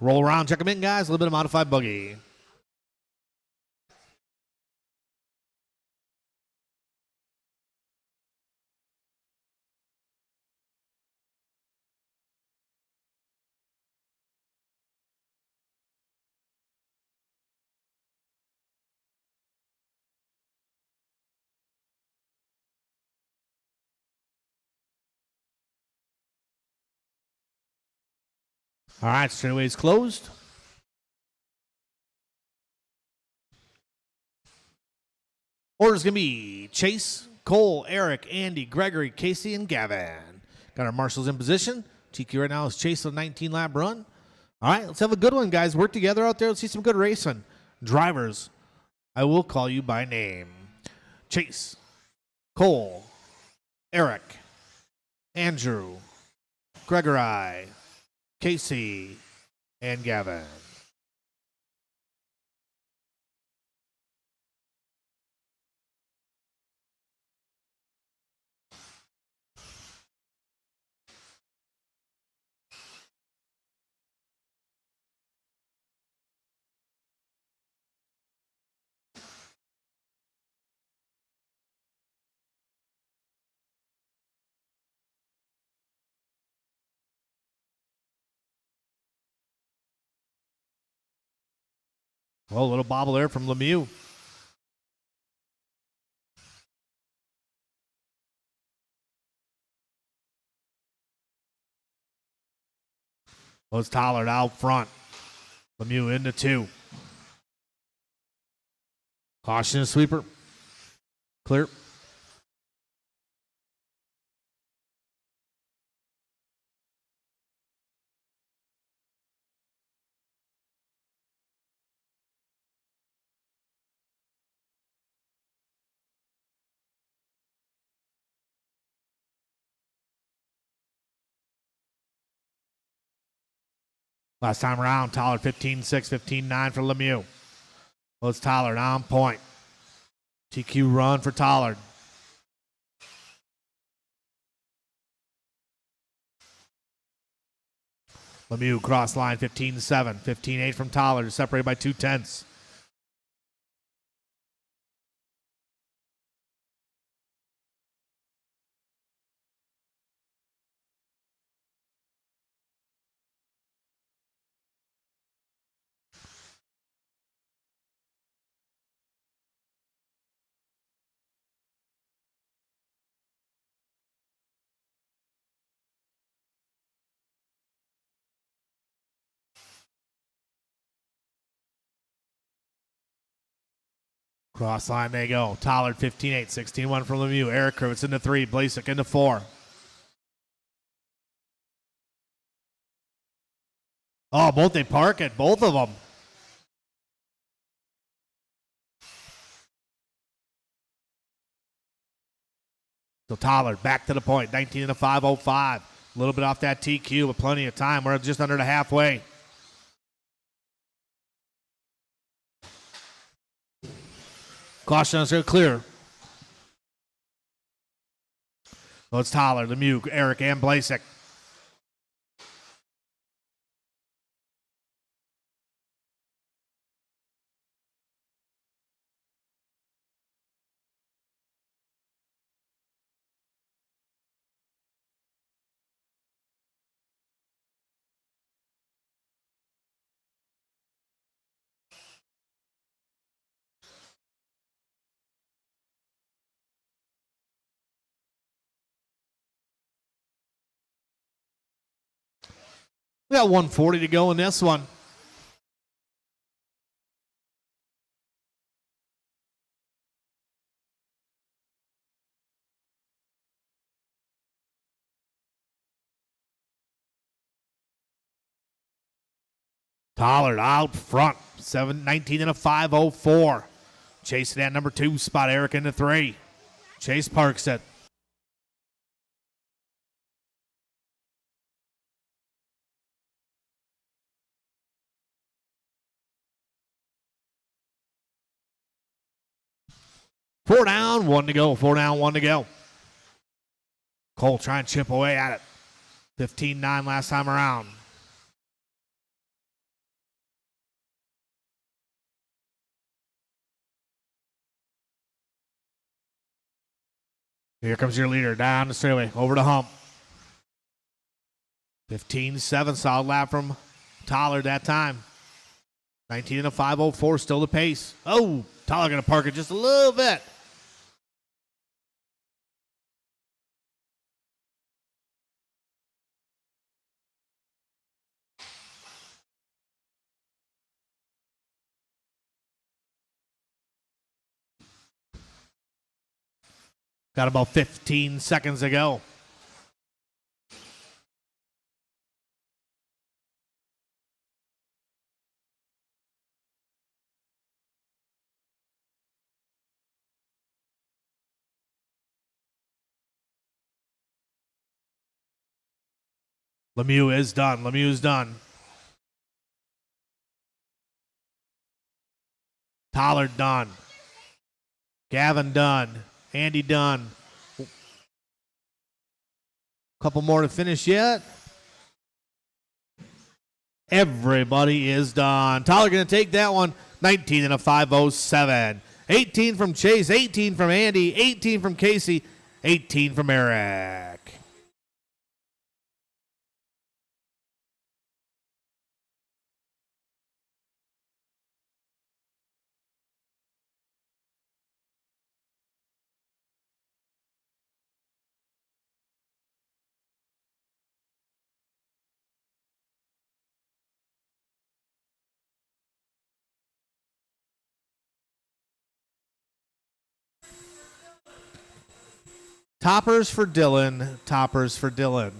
[SPEAKER 1] Roll around, check them in, guys. A little bit of modified buggy. All right, straightaway's closed. Order's going to be Chase, Cole, Eric, Andy, Gregory, Casey, and Gavin. Got our marshals in position. TQ right now is Chase on 19-lap run. All right, let's have a good one, guys. Work together out there. Let's see some good racing. Drivers, I will call you by name. Chase, Cole, Eric, Andrew, Gregory, Casey, and Gavin. Well, a little bobble there from Lemieux. Well, it's Tollard out front. Lemieux into 2. Caution sweeper. Clear. Last time around, Tollard 15-6, 15-9 for Lemieux. Well, it's Tollard on point. TQ run for Tollard. Lemieux cross line 15-7, 15-8 from Tollard, separated by 0.2. Cross line they go. Tollard 15-8, 16-1 from Lemieux. Eric Kurwitz into 3, Blasek into 4. Oh, both they park it, both of them. So Tollard back to the point, 19-5, 05. A little bit off that TQ, but plenty of time. We're just under the halfway. Caution is clear. So it's Tollard, Lemieux, Eric, and Blasek. We got 140 to go in this one. Tollard out front, 19-5, 04. Chasing that number 2 spot, Eric into 3. Chase parks it. Four down, 1 to go. 4 down, 1 to go. Cole trying to chip away at it. 15-9 last time around. Here comes your leader down the straightaway, over the hump. 15-7, solid lap from Tollard that time. 19 and a 5:04, still the pace. Oh, Tollard going to park it just a little bit. Got about 15 seconds to go. Lemieux is done. Lemieux's done. Tollard done. Gavin done. Andy done. Couple more to finish yet. Everybody is done. Tollard going to take that one. 19 and a 5:07. 18 from Chase. 18 from Andy. 18 from Casey. 18 from Eric. Toppers for Dylan. Toppers for Dylan.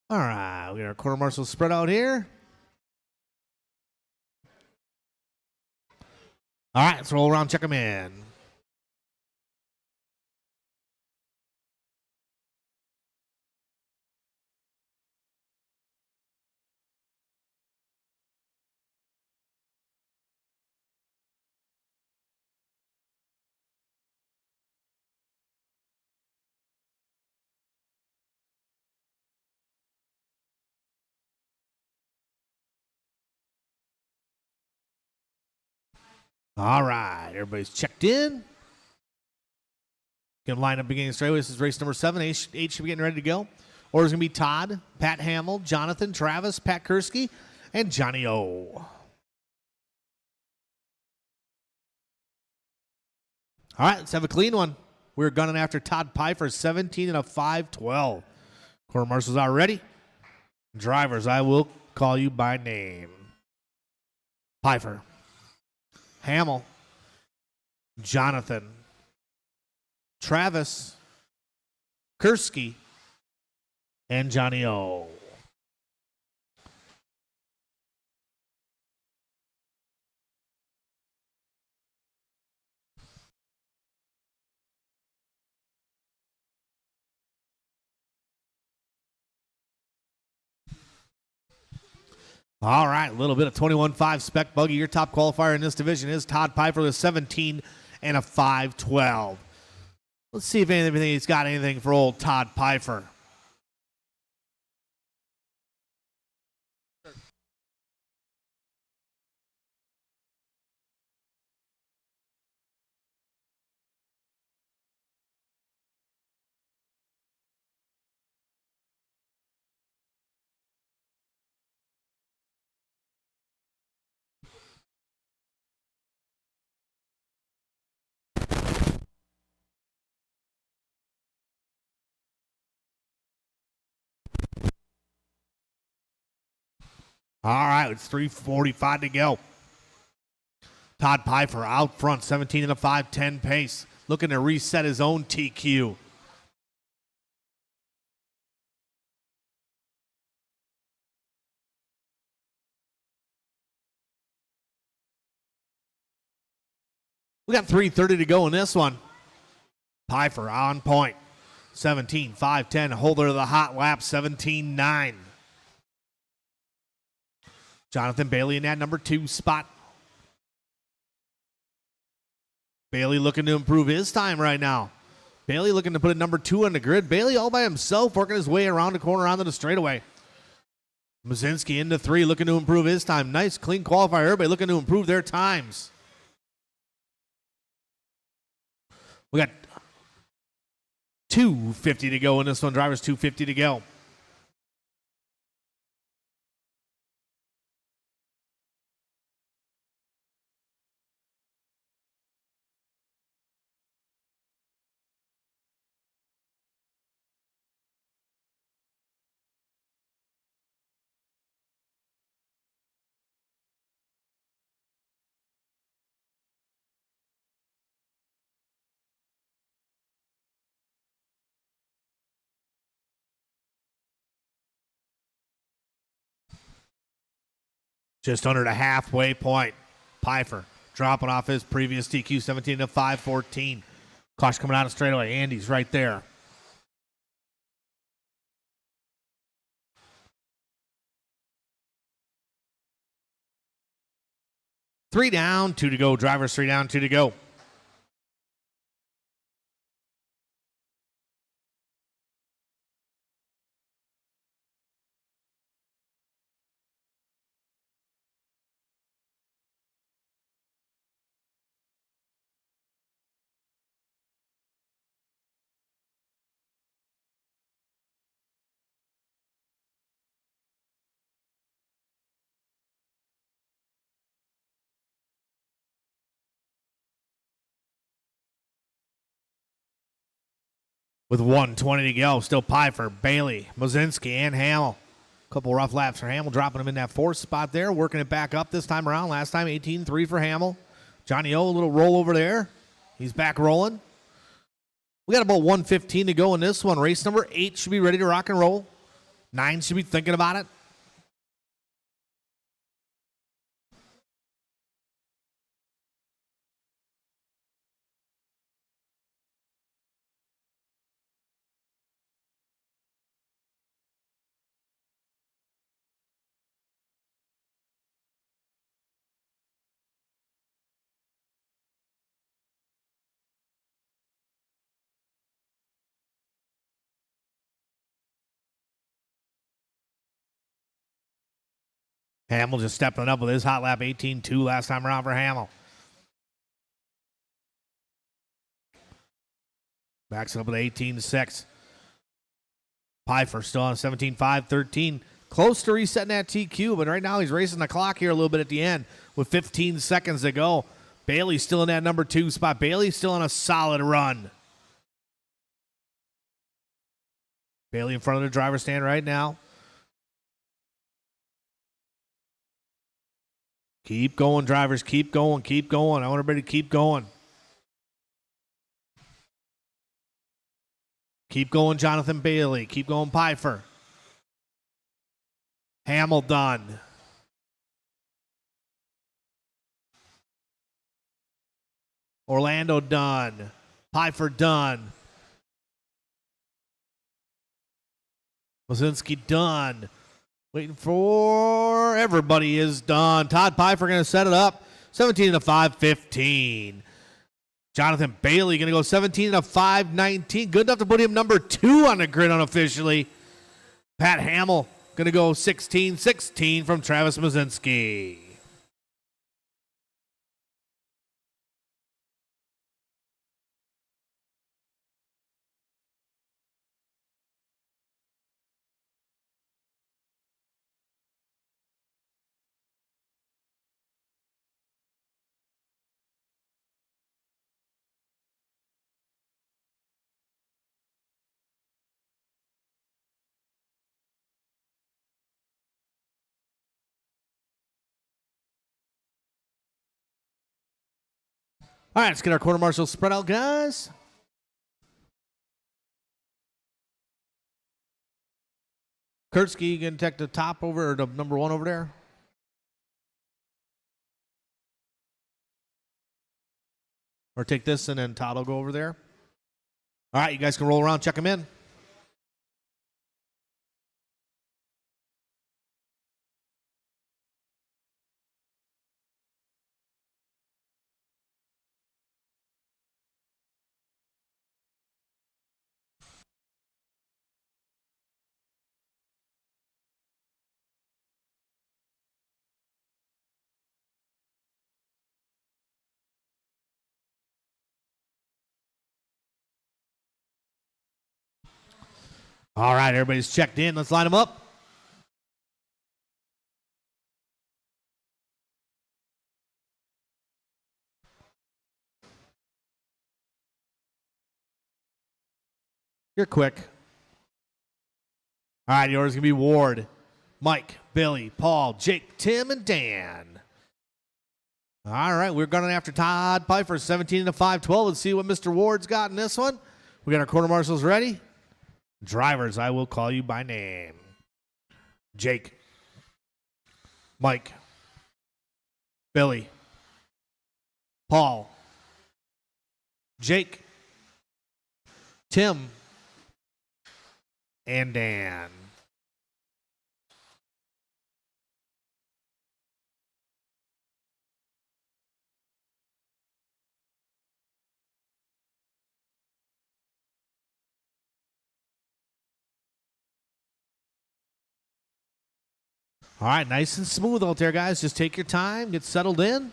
[SPEAKER 1] All right, we got our quarter marshal spread out here. All right, let's roll around, check them in. All right, everybody's checked in. Going to line up beginning straightaway. This is race number 7. H should be getting ready to go. Order's going to be Todd, Pat Hamill, Jonathan, Travis, Pat Kursky, and Johnny O. All right, let's have a clean one. We're gunning after Todd Pfeiffer, 17 and a 5:12. Quarter marshals are ready. Drivers, I will call you by name. Pfeiffer, Hamill, Jonathan, Travis, Kursky, and Johnny O. All right, a little bit of 21.5 spec buggy. Your top qualifier in this division is Todd Pfeiffer with 17 and a 5:12. Let's see if he's got anything for old Todd Pfeiffer. All right, it's 3:45 to go. Todd Pfeiffer out front, 17 and a 5:10 pace, looking to reset his own TQ. We got 3:30 to go in this one. Pfeiffer on point, 17, 5:10, holder of the hot lap, 17.9. Jonathan Bailey in that number 2 spot. Bailey looking to improve his time right now. Bailey looking to put a number 2 on the grid. Bailey all by himself working his way around the corner onto the straightaway. Mazinski into 3 looking to improve his time. Nice clean qualifier. Everybody looking to improve their times. We got 2:50 to go in this one. Drivers 2:50 to go. Just under the halfway point. Pfeiffer dropping off his previous TQ 17 to 5:14. Caution coming out of straightaway. Andy's right there. Three down, 2 to go. Drivers 3 down, 2 to go. With 1:20 to go, still Pfeiffer, Bailey, Mozinski, and Hamill. A couple rough laps for Hamill, dropping him in that 4th spot there, working it back up this time around. Last time, 18-3 for Hamill. Johnny O, a little roll over there. He's back rolling. We got about 1:15 to go in this one. Race number 8 should be ready to rock and roll. 9 should be thinking about it. Hamill just stepping up with his hot lap 18-2 last time around for Hamill. Backs up with 18-6. Pfeiffer still on 17-5, 13. Close to resetting that TQ, but right now he's racing the clock here a little bit at the end with 15 seconds to go. Bailey's still in that number 2 spot. Bailey's still on a solid run. Bailey in front of the driver's stand right now. Keep going, drivers. Keep going. Keep going. I want everybody to keep going. Keep going, Jonathan Bailey. Keep going, Pfeiffer. Hamill done. Orlando done. Pfeiffer done. Mozinski done. Waiting for everybody is done. Todd Pfeiffer going to set it up. 17-5, 15. Jonathan Bailey going to go 17-5, 19. Good enough to put him number 2 on the grid unofficially. Pat Hamill going to go 16-16 from Travis Mozinski. All right, let's get our quarter marshal spread out, guys. Kurtzky, you can take the top over, or the number 1 over there. Or take this and then Todd will go over there. All right, you guys can roll around, check them in. All right, everybody's checked in. Let's line them up. You're quick. All right, yours is going to be Ward, Mike, Billy, Paul, Jake, Tim, and Dan. All right, we're going after Todd Pfeiffer, 17 to 5-12. Let's see what Mr. Ward's got in this one. We got our quarter marshals ready. Drivers, I will call you by name. Jake, Mike, Billy, Paul, Jake, Tim, and Dan. All right, nice and smooth out there, guys. Just take your time, get settled in.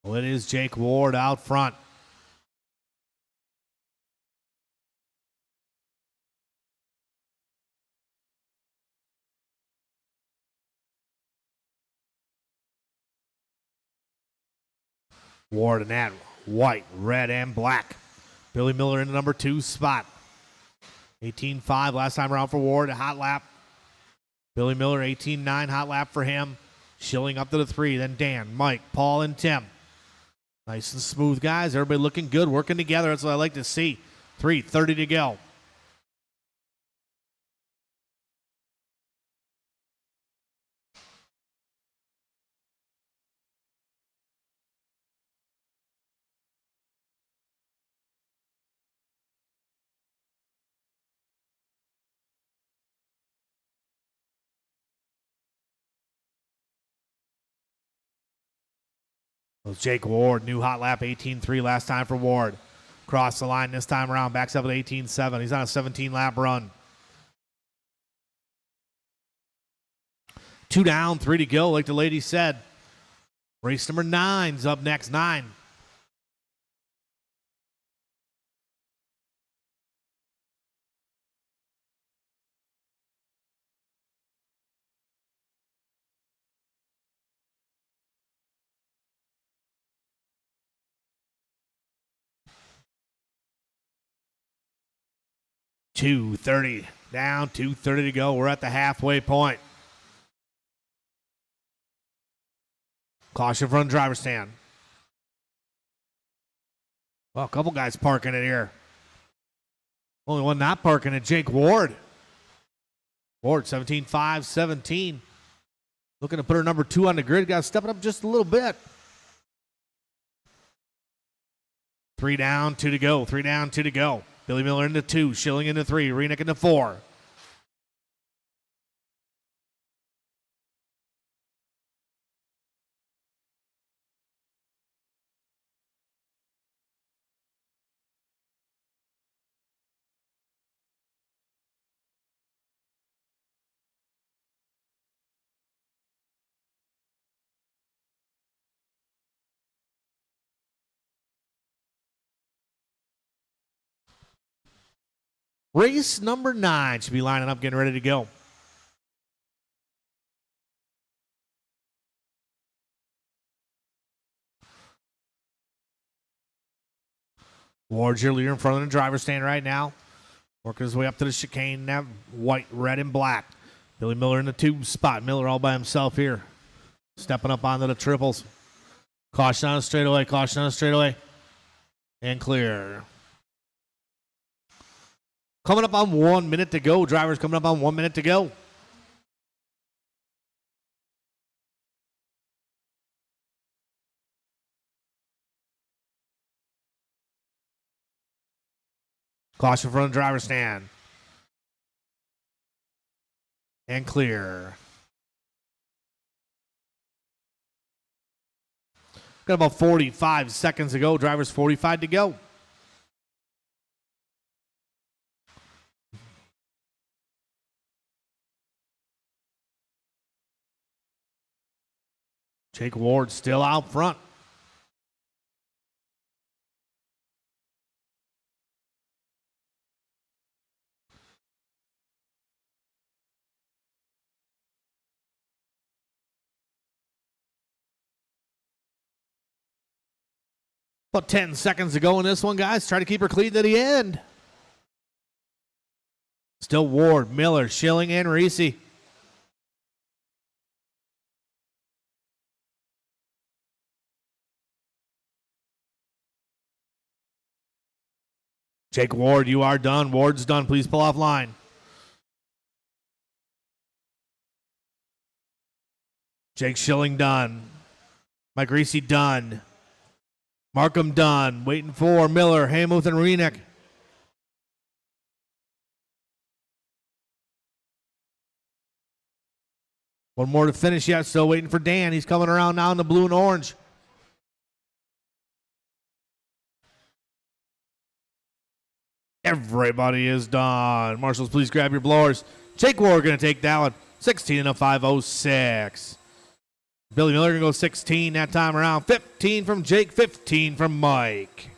[SPEAKER 1] Well, it is Jake Ward out front. Ward in that white, red, and black. Billy Miller in the number 2 spot. 18.5 last time around for Ward, a hot lap. Billy Miller, 18.9, hot lap for him. Schilling up to the 3, then Dan, Mike, Paul, and Tim. Nice and smooth, guys. Everybody looking good, working together. That's what I like to see. 3:30 to go. Well, Jake Ward, new hot lap, 18.3 last time for Ward. Cross the line this time around, backs up at 18.7. He's on a 17-lap run. 2 down, 3 to go, like the lady said. Race number 9's up next, 9. $2.30 down, $2.30 to go. We're at the halfway point. Caution from the driver's stand. Well, a couple guys parking it here. Only one not parking it, Jake Ward. Ward, 17.5, 17. Looking to put her number 2 on the grid. Got to step it up just a little bit. 3 down, 2 to go. 3 down, 2 to go. Billy Miller into 2, Schilling into 3, Renick into 4. Race number 9 should be lining up, getting ready to go. Ward's your leader in front of the driver's stand right now. Working his way up to the chicane, now white, red, and black. Billy Miller in the 2 spot. Miller all by himself here. Stepping up onto the triples. Caution on the straightaway, caution on the straightaway. And clear. Coming up on 1 minute to go. Drivers coming up on 1 minute to go. Caution from the driver's stand. And clear. Got about 45 seconds to go. Drivers 45 to go. Jake Ward still out front. About 10 seconds to go in this one, guys. Try to keep her clean to the end. Still Ward, Miller, Schilling, and Reese. Jake Ward, you are done. Ward's done. Please pull off line. Jake Schilling done. Mike Reese done. Markham done. Waiting for Miller, Haymuth, and Renick. One more to finish yet. Still waiting for Dan. He's coming around now in the blue and orange. Everybody is done. Marshals, please grab your blowers. Jake Ward going to take that one. 16 and a 506. Billy Miller going to go 16 that time around. 15 from Jake, 15 from Mike.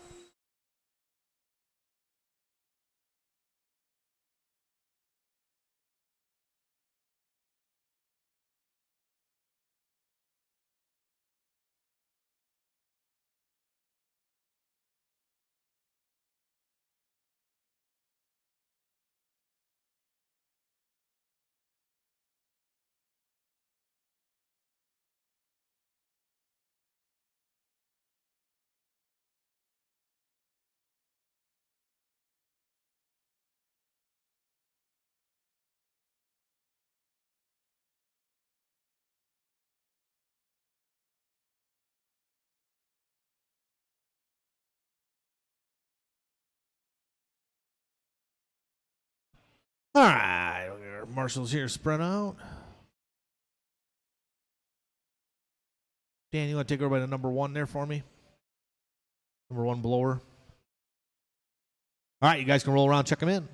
[SPEAKER 1] All right, our marshals here spread out. Dan, you want to take over by the number 1 there for me? Number 1 blower. All right, you guys can roll around, check them in.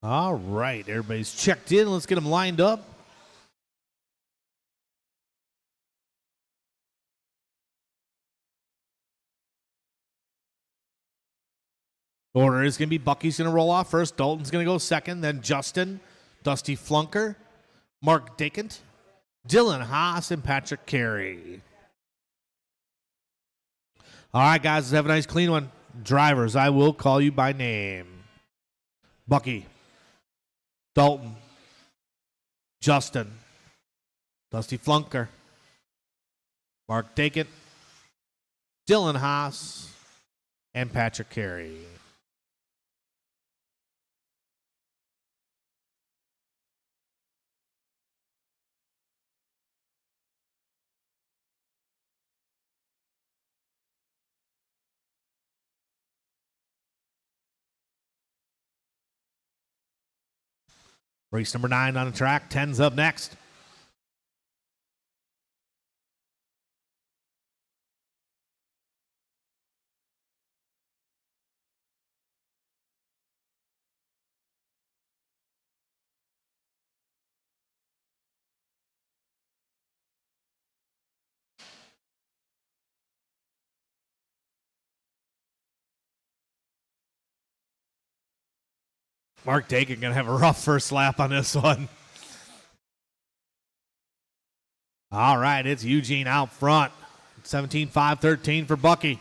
[SPEAKER 1] All right, everybody's checked in. Let's get them lined up. Order is going to be Bucky's going to roll off first. Dalton's going to go second. Then Justin, Dusty Flunker, Mark Dakant, Dylan Haas, and Patrick Carey. All right, guys, let's have a nice clean one. Drivers, I will call you by name. Bucky, Dalton, Justin, Dusty Flunker, Mark Dakant, Dylan Haas, and Patrick Carey. Race number 9 on the track. 10's up next. Mark Dakin going to have a rough first lap on this one. All right, it's Eugene out front. 17-5-13 for Bucky.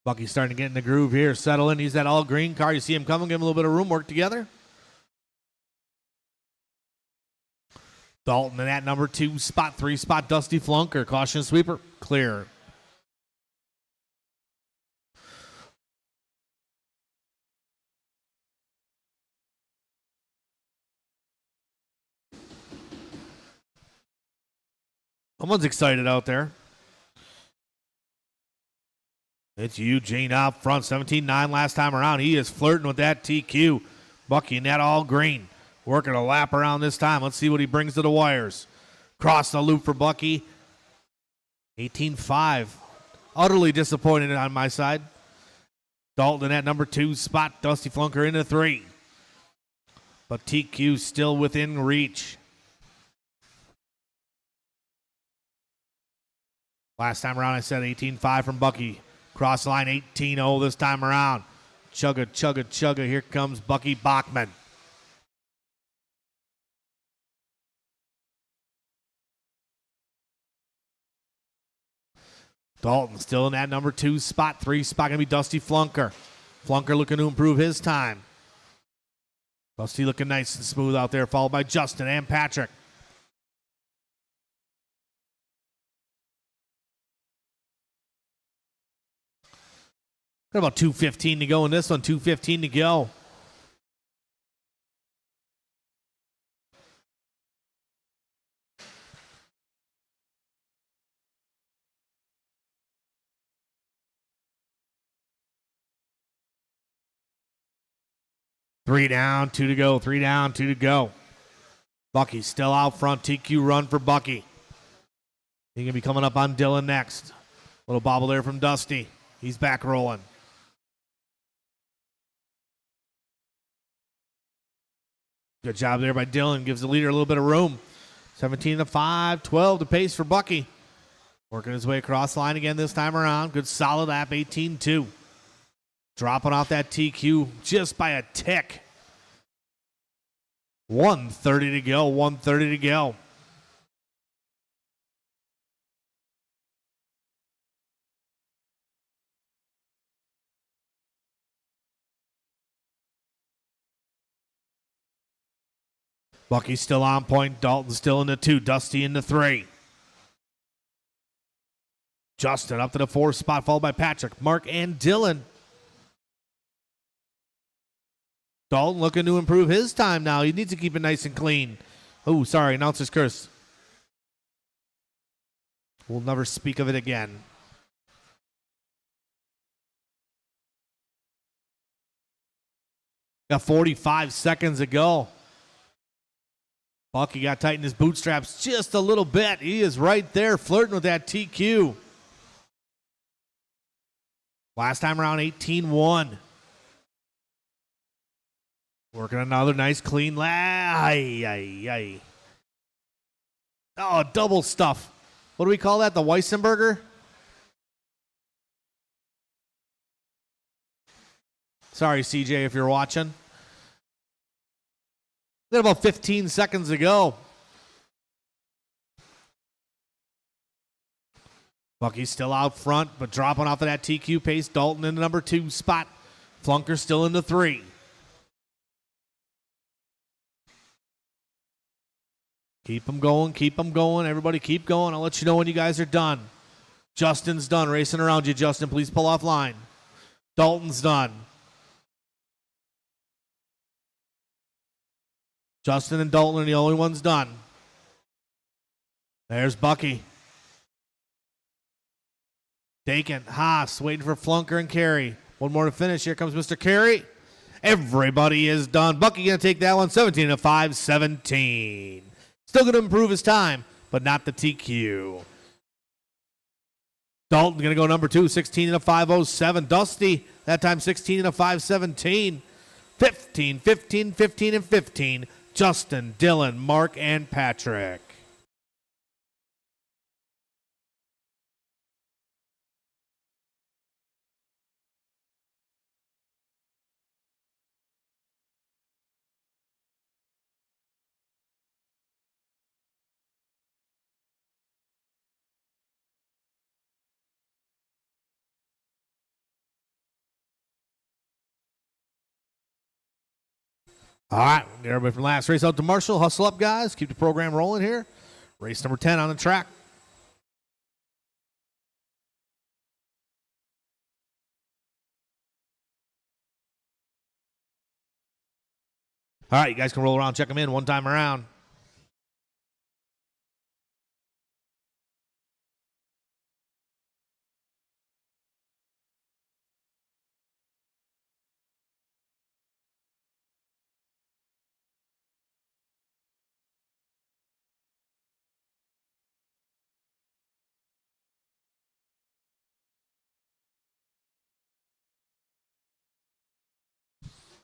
[SPEAKER 1] Bucky's starting to get in the groove here, settle in. He's that all green car. You see him coming, give him a little bit of room, work together. Dalton in that number 2 spot, 3 spot, Dusty Flunker. Caution sweeper, clear. Someone's excited out there. It's Eugene out front, 17-9 last time around. He is flirting with that TQ. Bucky in that all green. Working a lap around this time. Let's see what he brings to the wires. Cross the loop for Bucky. 18-5. Utterly disappointed on my side. Dalton at number 2 spot. Dusty Flunker into 3. But TQ still within reach. Last time around I said 18-5 from Bucky. Cross line 18-0 this time around. Chugga, chugga, chugga. Here comes Bucky Bachman. Dalton still in that number 2 spot. 3 spot going to be Dusty Flunker. Flunker looking to improve his time. Dusty looking nice and smooth out there, followed by Justin and Patrick. Got about 2:15 to go in this one. 2:15 to go. Three down, 2 to go. 3 down, 2 to go. Bucky still out front. TQ run for Bucky. He's going to be coming up on Dylan next. Little bobble there from Dusty. He's back rolling. Good job there by Dylan. Gives the leader a little bit of room. 17-5, 12 to pace for Bucky. Working his way across the line again this time around. Good solid lap, 18-2. Dropping off that TQ just by a tick. 1:30 to go, 1:30 to go. Bucky's still on point. Dalton still in the 2. Dusty in the 3. Justin up to the 4 spot, followed by Patrick, Mark, and Dylan. Dalton looking to improve his time now. He needs to keep it nice and clean. Oh, sorry, announcer's curse. We'll never speak of it again. Got 45 seconds to go. Bucky got tightened his bootstraps just a little bit. He is right there flirting with that TQ. Last time around, 18-1. Working another nice clean lap. Oh, double stuff. What do we call that? The Weissenberger? Sorry, CJ, if you're watching. Got about 15 seconds to go. Bucky's still out front, but dropping off of that TQ pace. Dalton in the number 2 spot. Flunker still in the 3. Keep them going, keep them going. Everybody keep going. I'll let you know when you guys are done. Justin's done racing around you, Justin. Please pull off line. Dalton's done. Justin and Dalton are the only ones done. There's Bucky. Dakin, Haas, waiting for Flunker and Carey. One more to finish. Here comes Mr. Carey. Everybody is done. Bucky going to take that one, 17-5, 17. Still going to improve his time, but not the TQ. Dalton going to go number 2, 16-507. Dusty, that time 16-517. 15, 15, 15, and 15. Justin, Dylan, Mark, and Patrick. All right, get everybody from last race out to Marshall. Hustle up, guys. Keep the program rolling here. Race number 10 on the track. All right, you guys can roll around, check them in one time around.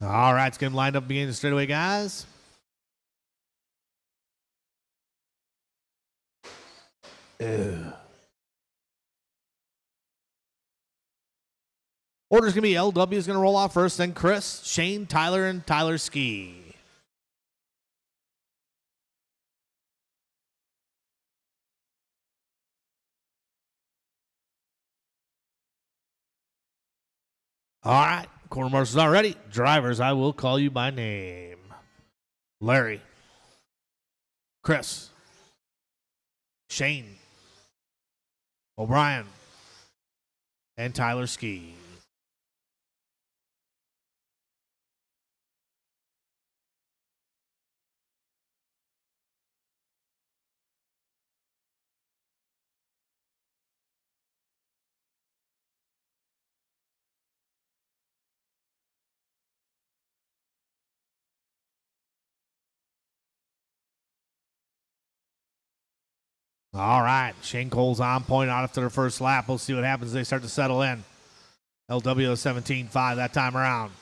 [SPEAKER 1] All right, let's get him lined up beginning the straightaway, guys. Ew. Order's going to be LW is going to roll off first, then Chris, Shane, Tyler, and Tyler Ski. All right, corner marshals are ready. Drivers, I will call you by name. Larry, Chris, Shane, O'Brien, and Tyler Ski. All right, Shane Cole's on point out after the first lap. We'll see what happens as they start to settle in. LW 17.5 that time around.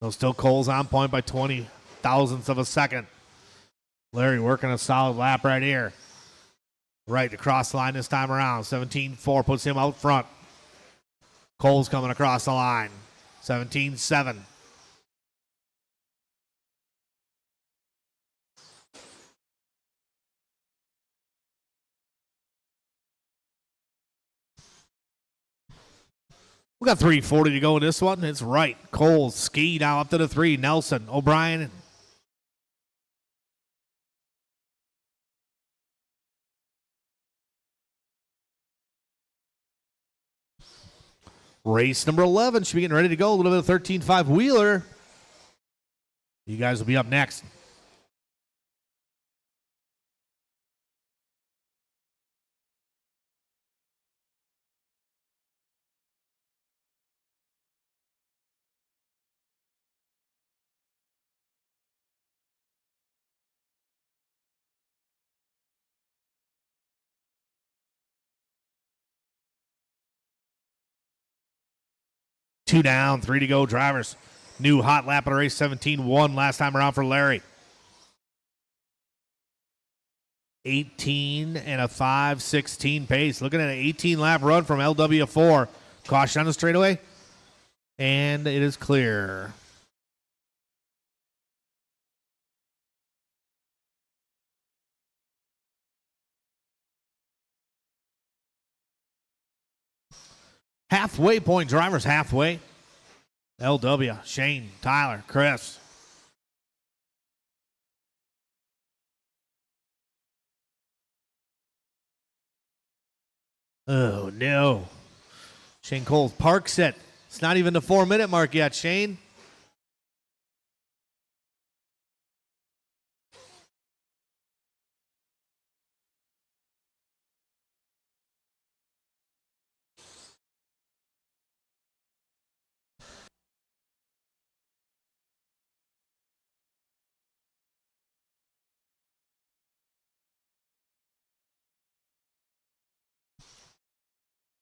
[SPEAKER 1] So still Cole's on point by 20 thousandths of a second. Larry working a solid lap right here. Right across the line this time around. 17.4 puts him out front. Cole's coming across the line. 17.7. We got 3:40 to go in this one. It's right. Cole, Ski now up to the 3. Nelson, O'Brien. Race number 11 should be getting ready to go. A little bit of 13.5 Wheeler. You guys will be up next. Two down, 3 to go. Drivers. New hot lap of the race, 17.1 last time around for Larry. 18 and a 5.16 pace. Looking at an 18 lap run from LW4. Caution on the straightaway. And it is clear. Halfway point, drivers halfway. LW, Shane, Tyler, Chris. Oh, no. Shane Cole's parks it. It's not even the 4-minute mark yet, Shane.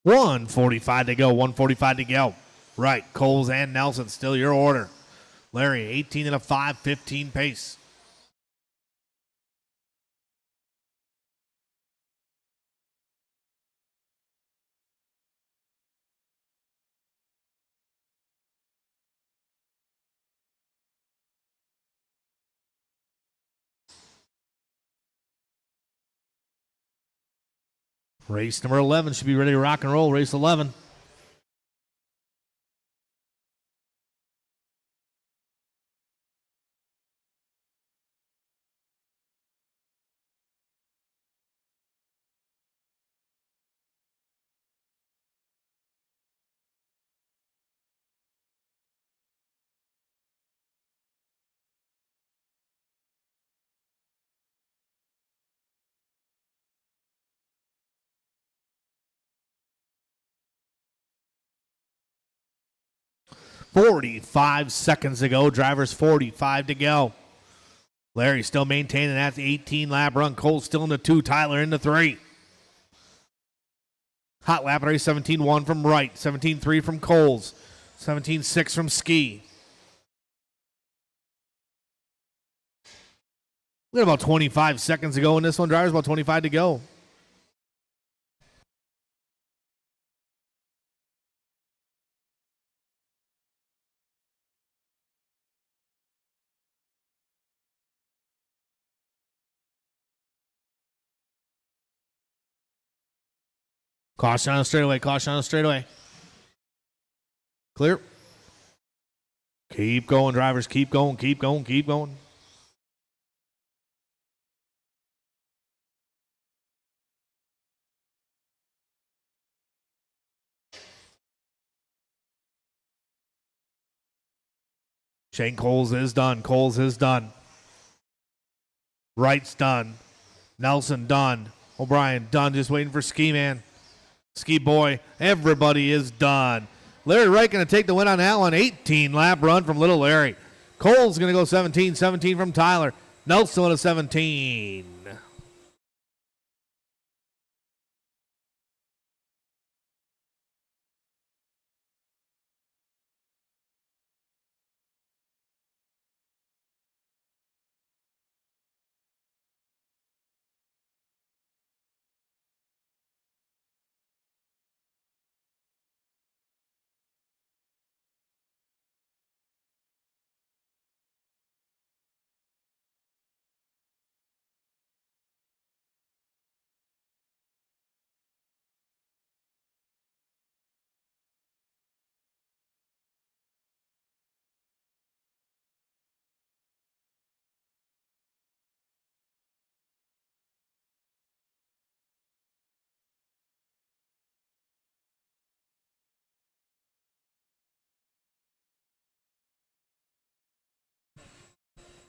[SPEAKER 1] $1:45 to go. 1:45 to go. Right, Coles and Nelson, still your order. Larry, 18 and a 5.15 pace. Race number 11 should be ready to rock and roll. Race 11. $45 seconds to go. Drivers 45 to go. Larry still maintaining that 18 lap run. Cole still in the 2. Tyler in the 3. Hot lap race 17-1 from Wright, 17-3 from Coles, 17-6 from Ski. We got about 25 seconds to go in this one, drivers. About 25 to go. Caution on the straightaway. Caution on the straightaway. Clear. Keep going, drivers. Keep going. Keep going. Keep going. Shane Coles is done. Coles is done. Wright's done. Nelson done. O'Brien done. Just waiting for Ski Man. Ski Boy. Everybody is done. Larry Wright going to take the win on that one. 18-lap run from Little Larry. Cole's going to go 17 from Tyler. Nelson with a 17.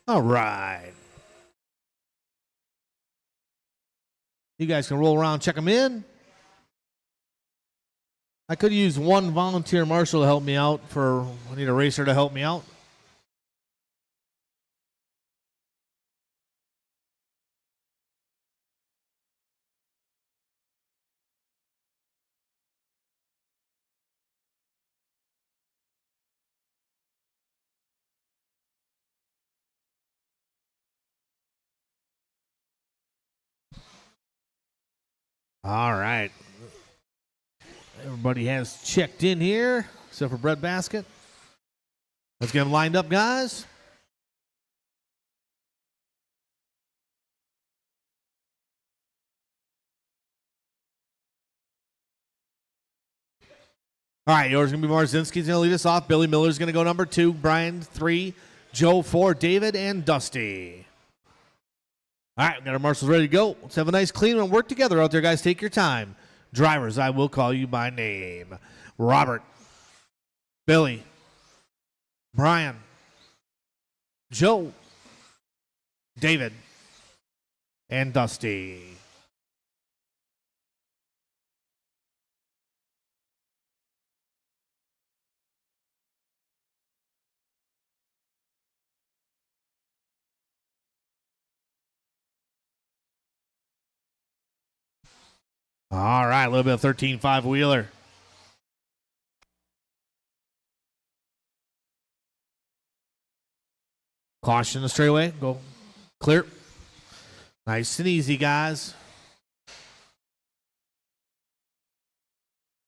[SPEAKER 1] All right. You guys can roll around, check them in. I could use one volunteer marshal to help me out I need a racer to help me out. All right. Everybody has checked in here, except for Bread Basket. Let's get them lined up, guys. All right, yours going to be Marzinski's going to lead us off. Billy Miller's going to go number 2. Brian 3. Joe 4. David and Dusty. All right, we got our marshals ready to go. Let's have a nice clean and work together out there, guys. Take your time. Drivers, I will call you by name. Robert, Billy, Brian, Joe, David, and Dusty. All right, a little bit of 13.5 wheeler. Caution the straightaway. Go clear. Nice and easy, guys.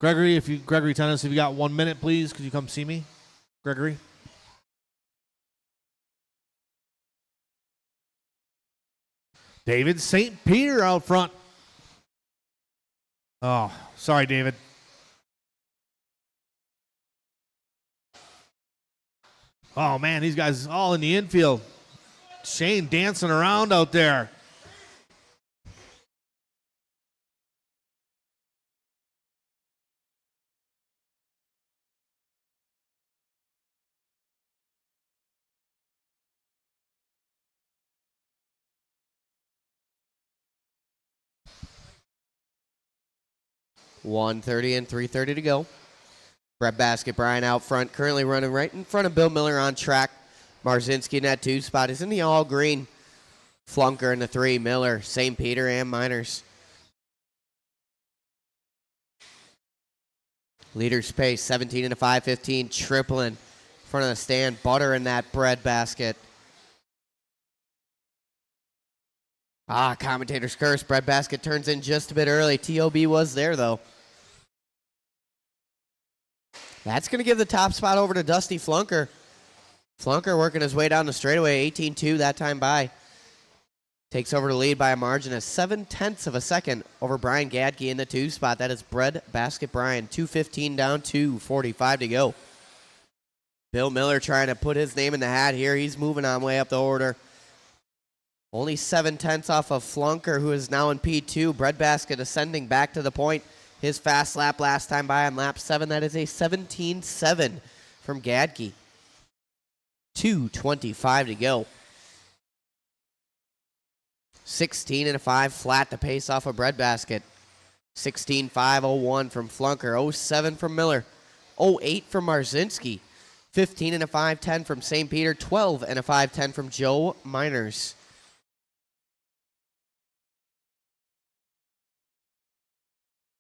[SPEAKER 1] Gregory Tennis, if you got 1 minute, please, could you come see me? Gregory. David St. Peter out front. Oh, sorry, David. Oh, man, these guys all in the infield. Shane dancing around out there.
[SPEAKER 2] .130 and 3:30 to go. Brett Basket, Brian out front, currently running right in front of Bill Miller on track. Marzinski in that 2 spot is in the all green. Flunker in the 3, Miller, St. Peter, and Miners. Leader's pace, 17 and a 5:15, tripling in front of the stand, butter in that bread basket. Commentator's curse. Bread basket turns in just a bit early. TOB was there, though. That's going to give the top spot over to Dusty Flunker. Flunker working his way down the straightaway, 18-2 that time by. Takes over the lead by a margin of 0.7 of a second over Brian Gadke in the 2 spot. That is Bread Basket Brian. 2:15 down, 2:45 to go. Bill Miller trying to put his name in the hat here. He's moving on way up the order. Only 0.7 off of Flunker, who is now in P2. Bread Basket ascending back to the point. His fast lap last time by on lap 7. That is a 17.7 from Gadke. 2:25 to go. 16 and a 5 flat to pace off a Bread Basket. 16.501 from Flunker. 07 from Miller. 08 from Marzinski. 15 and a 5:10 from St. Peter. 12 and a 5:10 from Joe Miners.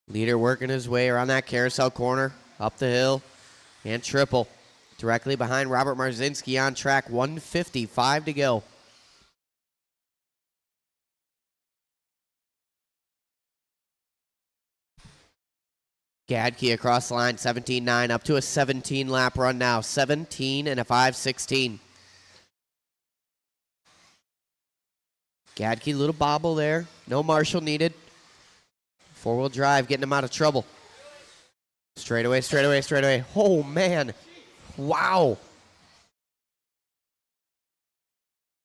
[SPEAKER 2] Leader working his way around that carousel corner, up the hill, and triple. Directly behind Robert Marzinski on track, 1:55 to go. Gadke across the line, 17.9, up to a 17-lap run now. 17 and a 5:16. Gadke, little bobble there. No marshal needed. Four-wheel drive, getting him out of trouble. Straightaway, straightaway, straightaway. Oh, man. Wow.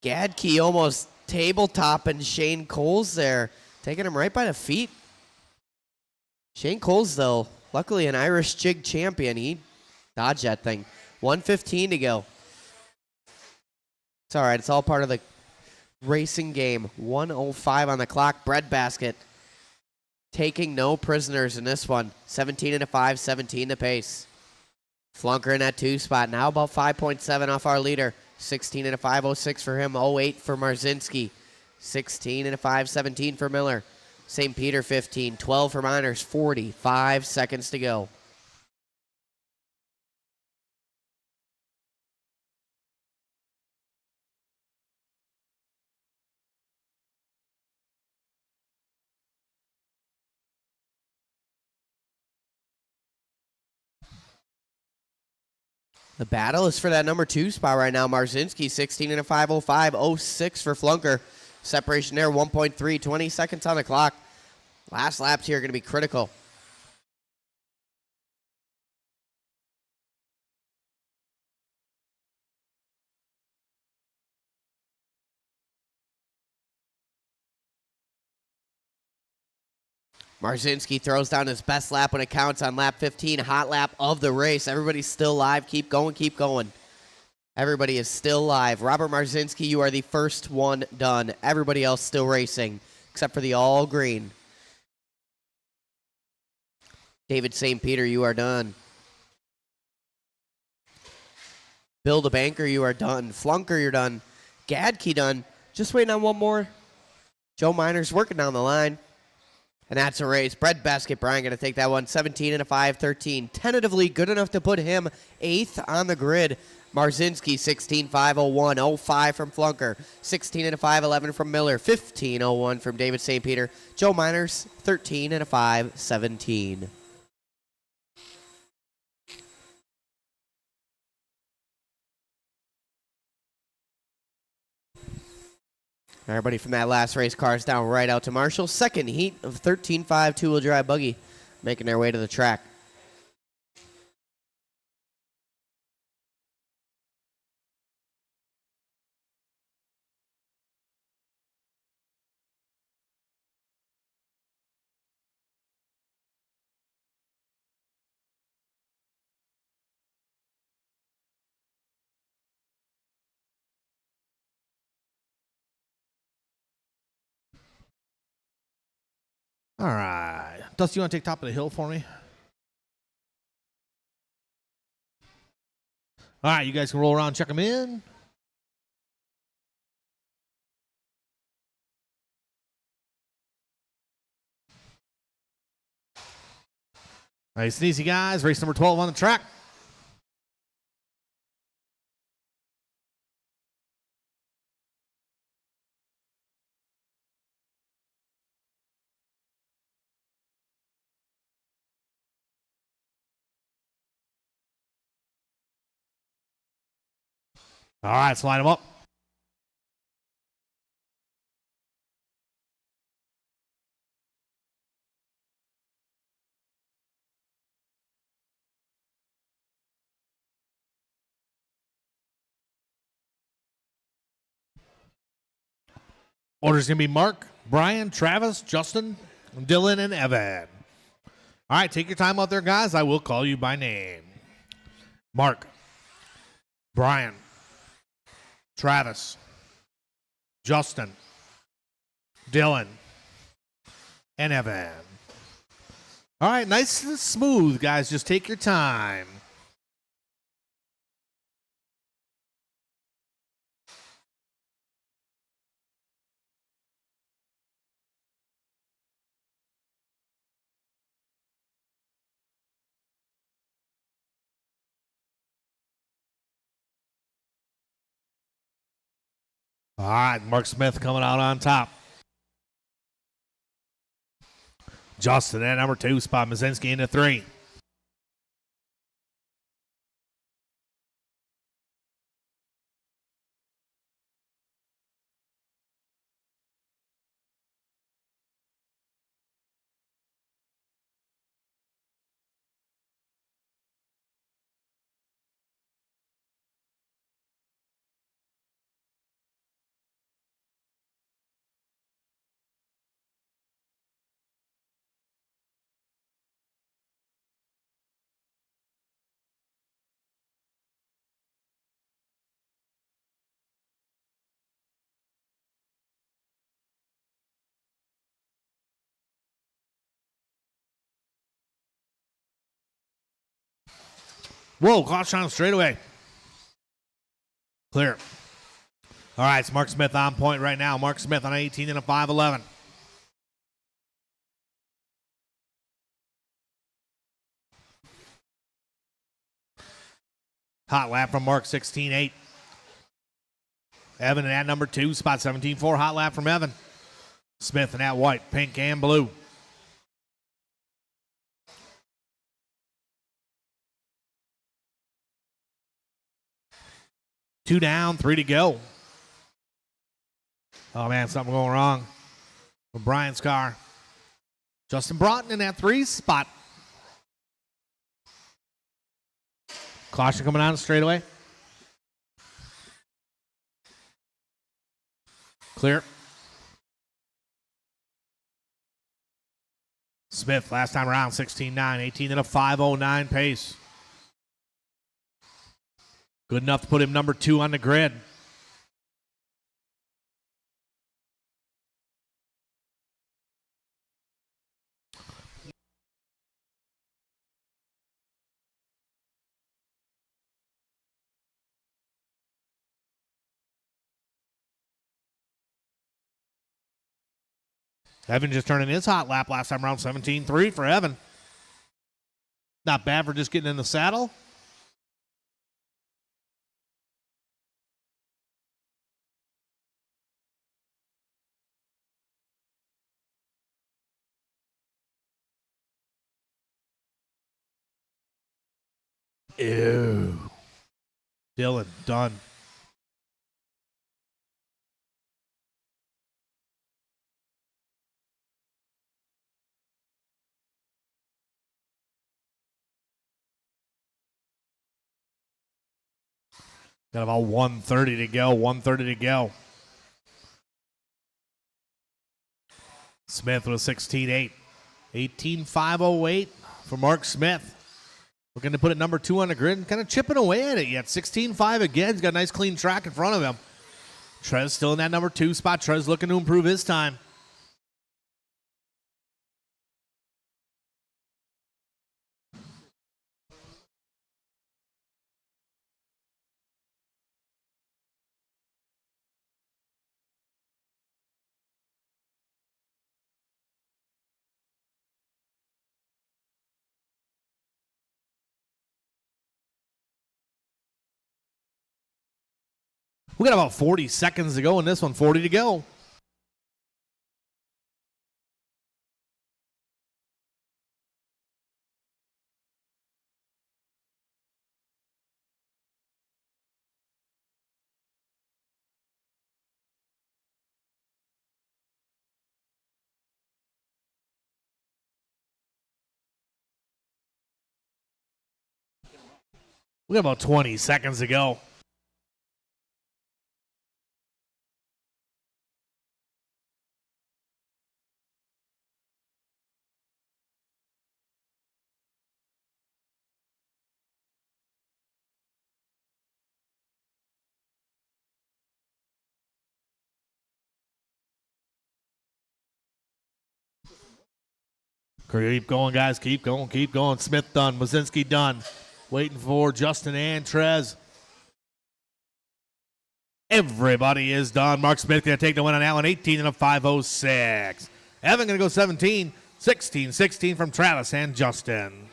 [SPEAKER 2] Gadke almost tabletopping Shane Coles there. Taking him right by the feet. Shane Coles, though, luckily an Irish jig champion. He dodged that thing. 1:15 to go. It's all right. It's all part of the racing game. 1:05 on the clock. Bread Basket taking no prisoners in this one. 17 and a 5:17 the pace. Flunker in that 2 spot. Now about 5.7 off our leader. 16 and a 5:06 for him. 08 for Marzinski. 16 and a 5:17 for Miller. St. Peter 15. 12 for Miners. 45 seconds to go. The battle is for that number 2 spot right now. Marzinski, 16 and a 5:05, 06 for Flunker. Separation there, 1.3, 20 seconds on the clock. Last laps here are going to be critical. Marzinski throws down his best lap when it counts on lap 15. Hot lap of the race. Everybody's still live. Keep going, keep going. Everybody is still live. Robert Marzinski, you are the first one done. Everybody else still racing, except for the all green. David St. Peter, you are done. Bill the Banker, you are done. Flunker, you're done. Gadke done. Just waiting on one more. Joe Miners working down the line. And that's a race. Bread Basket Brian going to take that one. 17 and a 5:13. Tentatively good enough to put him 8th on the grid. Marzinski, 16.501. 05 from Flunker. 16 and a 5:11 from Miller. 15.01 from David St. Peter. Joe Miners, 13 and a 5:17. Everybody from that last race car is down right out to Marshall. Second heat of 13.5 two-wheel drive buggy making their way to the track.
[SPEAKER 1] All right. Dusty, you want to take top of the hill for me? All right, you guys can roll around and check them in. Nice and easy, guys. Race number 12 on the track. All right, let's line them up. Order's going to be Mark, Brian, Travis, Justin, Dylan, and Evan. All right, take your time out there, guys. I will call you by name. Mark, Brian, Travis, Justin, Dylan, and Evan. All right, nice and smooth, guys. Just take your time. All right, Mark Smith coming out on top. Justin at number 2 spot. Mazinski into 3. Whoa, caution on straightaway. Clear. All right, it's Mark Smith on point right now. Mark Smith on 18 and a 5.11. Hot lap from Mark, 16.8. Evan at number 2, spot 17.4. Hot lap from Evan. Smith in that white, pink, and blue. Two down, 3 to go. Oh, man, something going wrong with Brian's car. Justin Broughton in that 3 spot. Caution coming on straightaway. Clear. Smith last time around 16.9, 18 and a 5.09 pace. Good enough to put him number 2 on the grid. Evan just turning his hot lap last time around, 17.3 for Evan. Not bad for just getting in the saddle. Ew. Dylan, done. Got about 1:30 to go. 1:30 to go. Smith with a 16.8. 18.508 for Mark Smith. Looking to put it number 2 on the grid and kind of chipping away at it yet. 16.5 again. He's got a nice clean track in front of him. Trez still in that number 2 spot. Trez looking to improve his time. We got about 40 seconds to go in this one, 40 to go. We got about 20 seconds to go. Keep going, guys. Keep going. Keep going. Smith done. Mazinski done. Waiting for Justin and Trez. Everybody is done. Mark Smith going to take the win on Allen, 18 and a 5:06. Evan going to go 17, 16, 16 from Travis and Justin.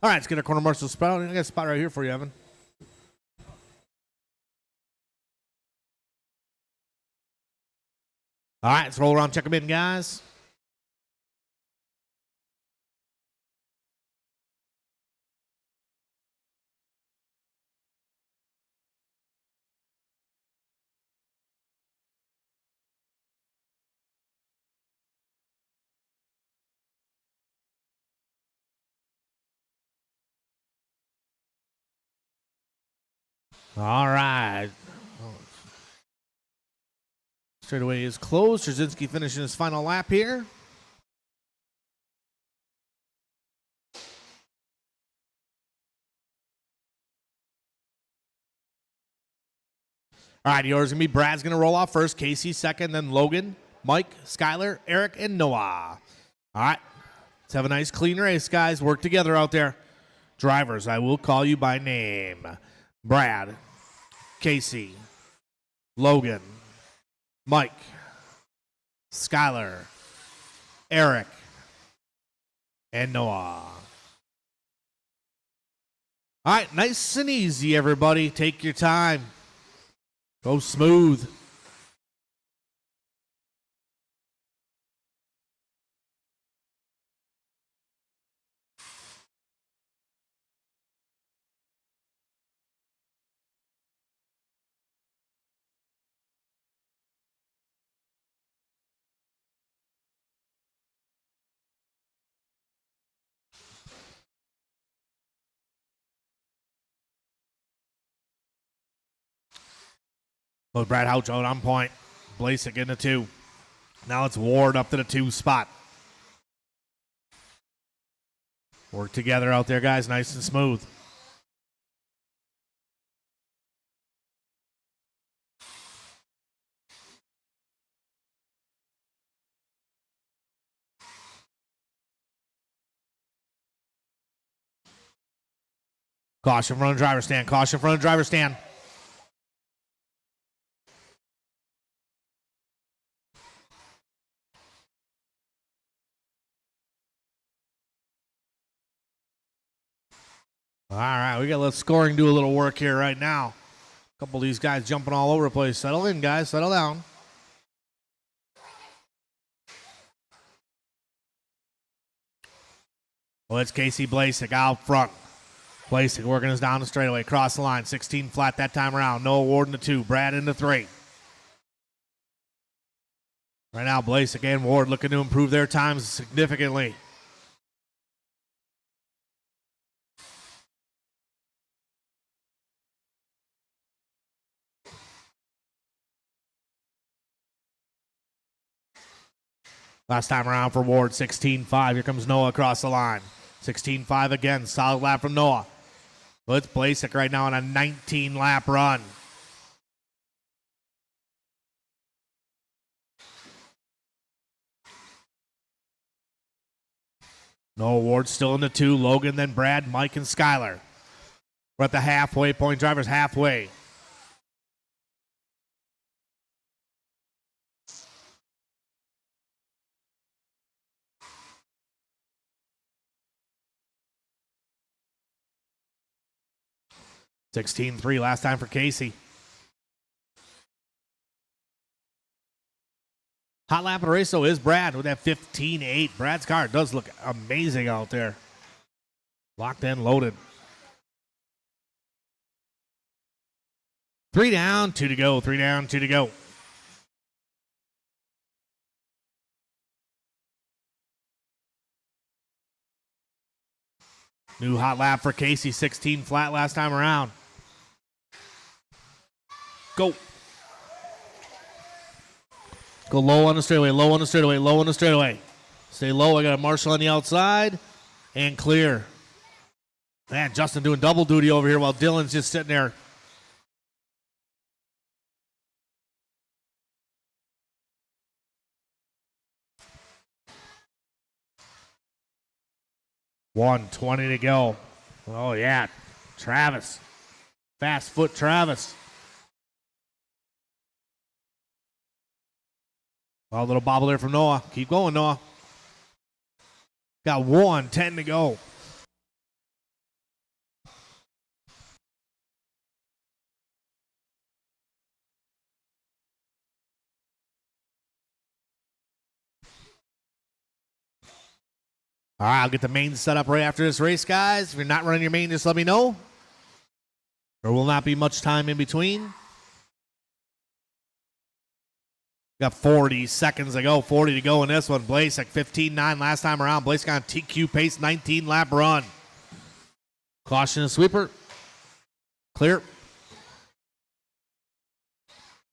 [SPEAKER 1] All right, let's get a corner marshal spot. I got a spot right here for you, Evan. All right, let's roll around, check them in, guys. All right. Straightaway is closed. Trzynski finishing his final lap here. All right, yours going to be Brad's going to roll off first. Casey second, then Logan, Mike, Skyler, Eric, and Noah. All right. Let's have a nice clean race, guys. Work together out there. Drivers, I will call you by name. Brad, Casey, Logan, Mike, Skyler, Eric, and Noah. All right, nice and easy, everybody. Take your time. Go smooth. Look, Brad Houch out on point. Blasik in the 2. Now it's Ward up to the 2 spot. Work together out there, guys. Nice and smooth. Caution front of driver stand. Caution front of driver stand. All right, we got to let scoring do a little work here right now. A couple of these guys jumping all over the place. Settle in, guys. Settle down. Well, it's Casey Blasik out front. Blasik working us down the straightaway. Across the line. 16 flat that time around. Noah Ward in the 2. Brad in the 3. Right now, Blasek and Ward looking to improve their times significantly. Last time around for Ward, 16.5. Here comes Noah across the line. 16.5 again. Solid lap from Noah. But it's Blasek right now on a 19-lap run. Noah Ward still in the 2. Logan, then Brad, Mike, and Skyler. We're at the halfway point. Drivers halfway. (16.3) last time for Casey. Hot lap of the race, though, is Brad with that 15.8. Brad's car does look amazing out there. Locked in, loaded. 3 down, 2 to go. 3 down, 2 to go. New hot lap for Casey, 16 flat last time around. Go. Go low on the straightaway, low on the straightaway, low on the straightaway. Stay low. I got a Marshall on the outside and clear. Man, Justin doing double duty over here while Dylan's just sitting there. $1:20 to go. Oh, yeah. Travis. Fast foot Travis. Well, a little bobble there from Noah. Keep going, Noah. Got 1:10 to go. All right, I'll get the main set up right after this race, guys. If you're not running your main, just let me know. There will not be much time in between. Got 40 seconds to go, 40 to go in this one. Blasek, 15.9 last time around. Blasek on TQ pace, 19-lap run. Caution and sweeper. Clear.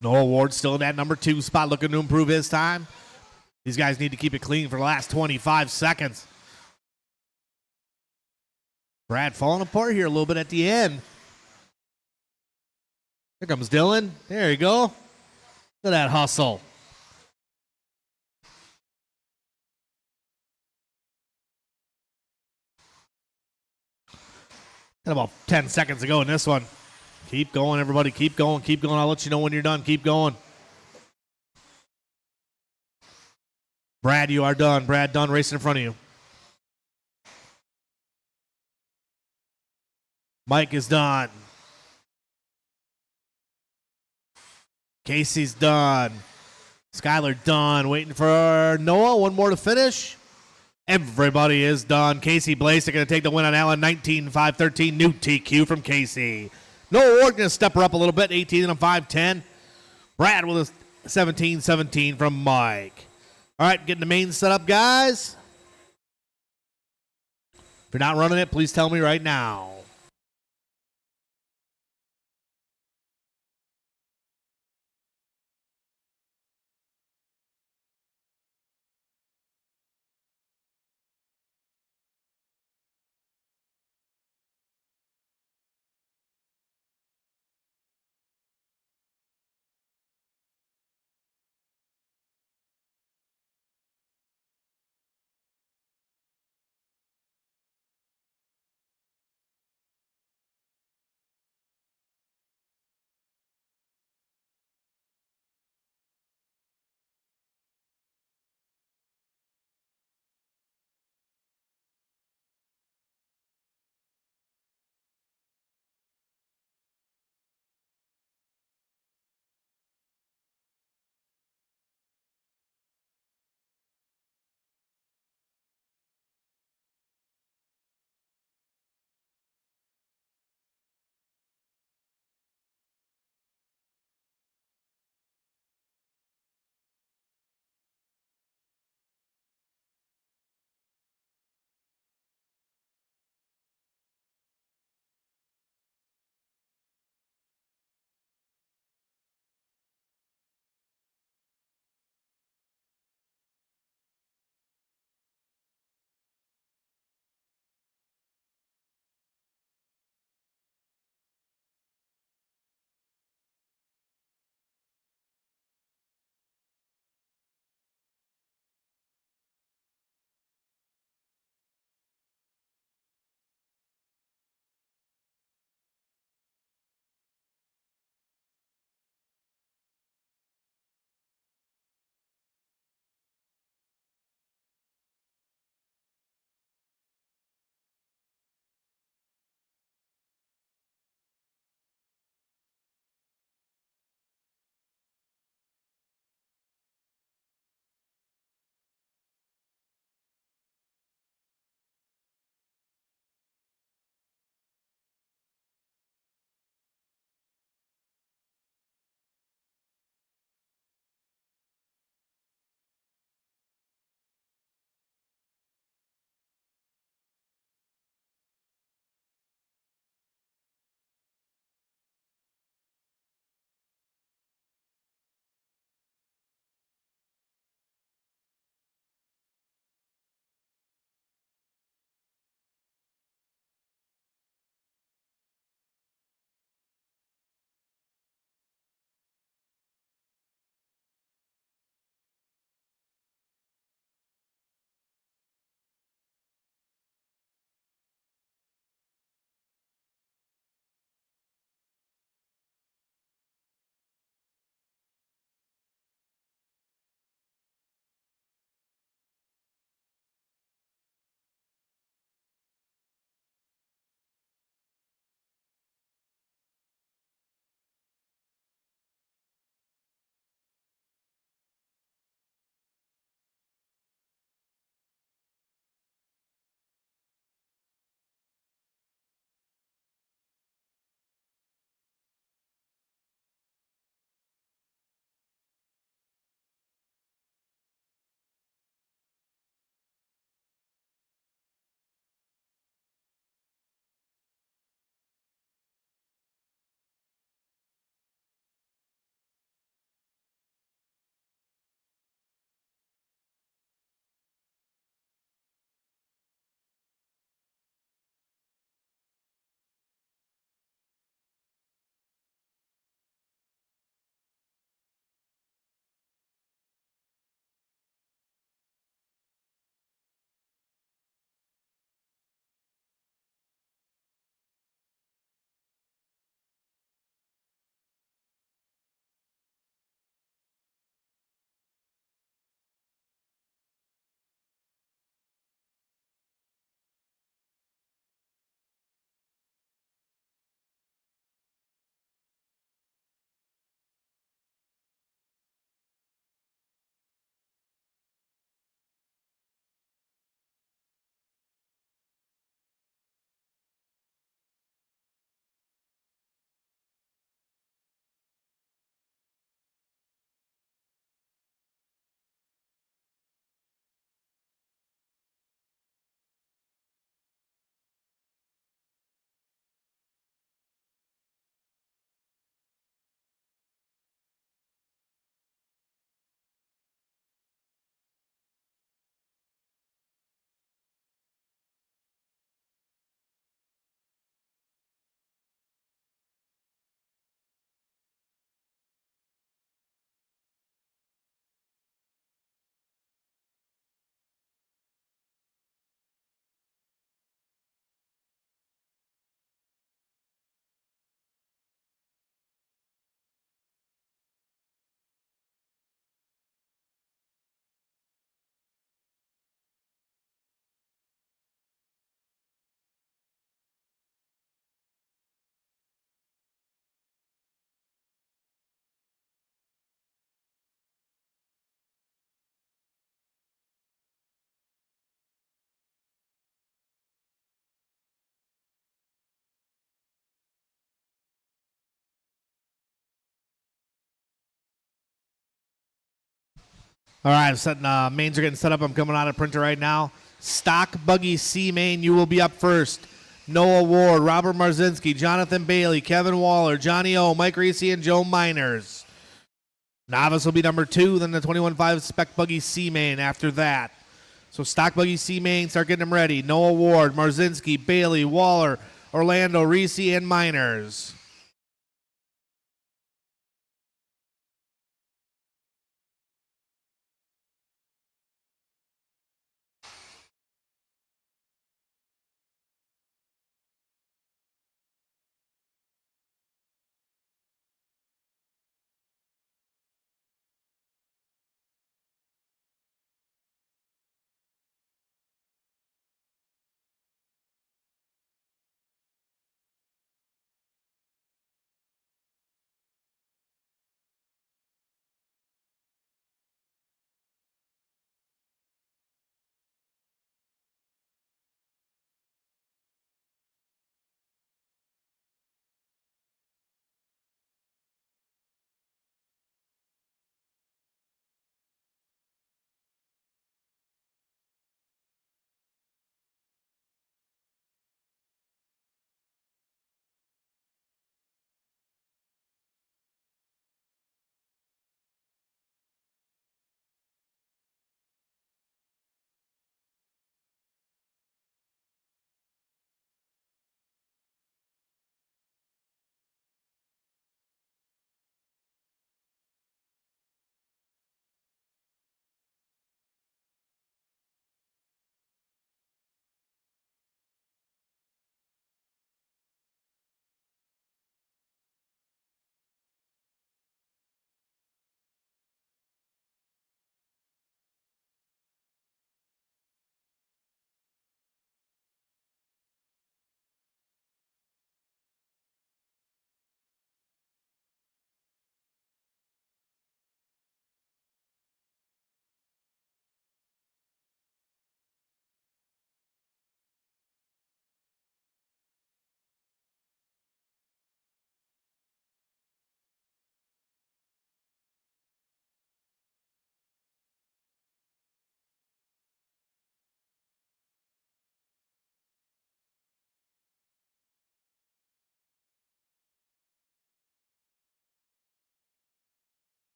[SPEAKER 1] Noah Ward still in that number 2 spot, looking to improve his time. These guys need to keep it clean for the last 25 seconds. Brad falling apart here a little bit at the end. Here comes Dylan. There you go. Look at that hustle. Got about 10 seconds to go in this one. Keep going, everybody. Keep going. Keep going. I'll let you know when you're done. Keep going. Brad, you are done. Brad done racing in front of you. Mike is done. Casey's done. Skyler done. Waiting for Noah. One more to finish. Everybody is done. Casey Blasek going to take the win on Allen. 19.513. New TQ from Casey. Noah Ward going to step her up a little bit. 18 and a 5.10. Brad with a 17.17 from Mike. All right, getting the main set up, guys. If you're not running it, please tell me right now. All right, I'm setting, mains are getting set up. I'm coming out of printer right now. Stock Buggy C main, you will be up first. Noah Ward, Robert Marzinski, Jonathan Bailey, Kevin Waller, Johnny O, Mike Reese, and Joe Miners. Novice will be number 2, then the 21.5 Spec Buggy C main after that. So Stock Buggy C main, start getting them ready. Noah Ward, Marzinski, Bailey, Waller, Orlando, Reese, and Miners.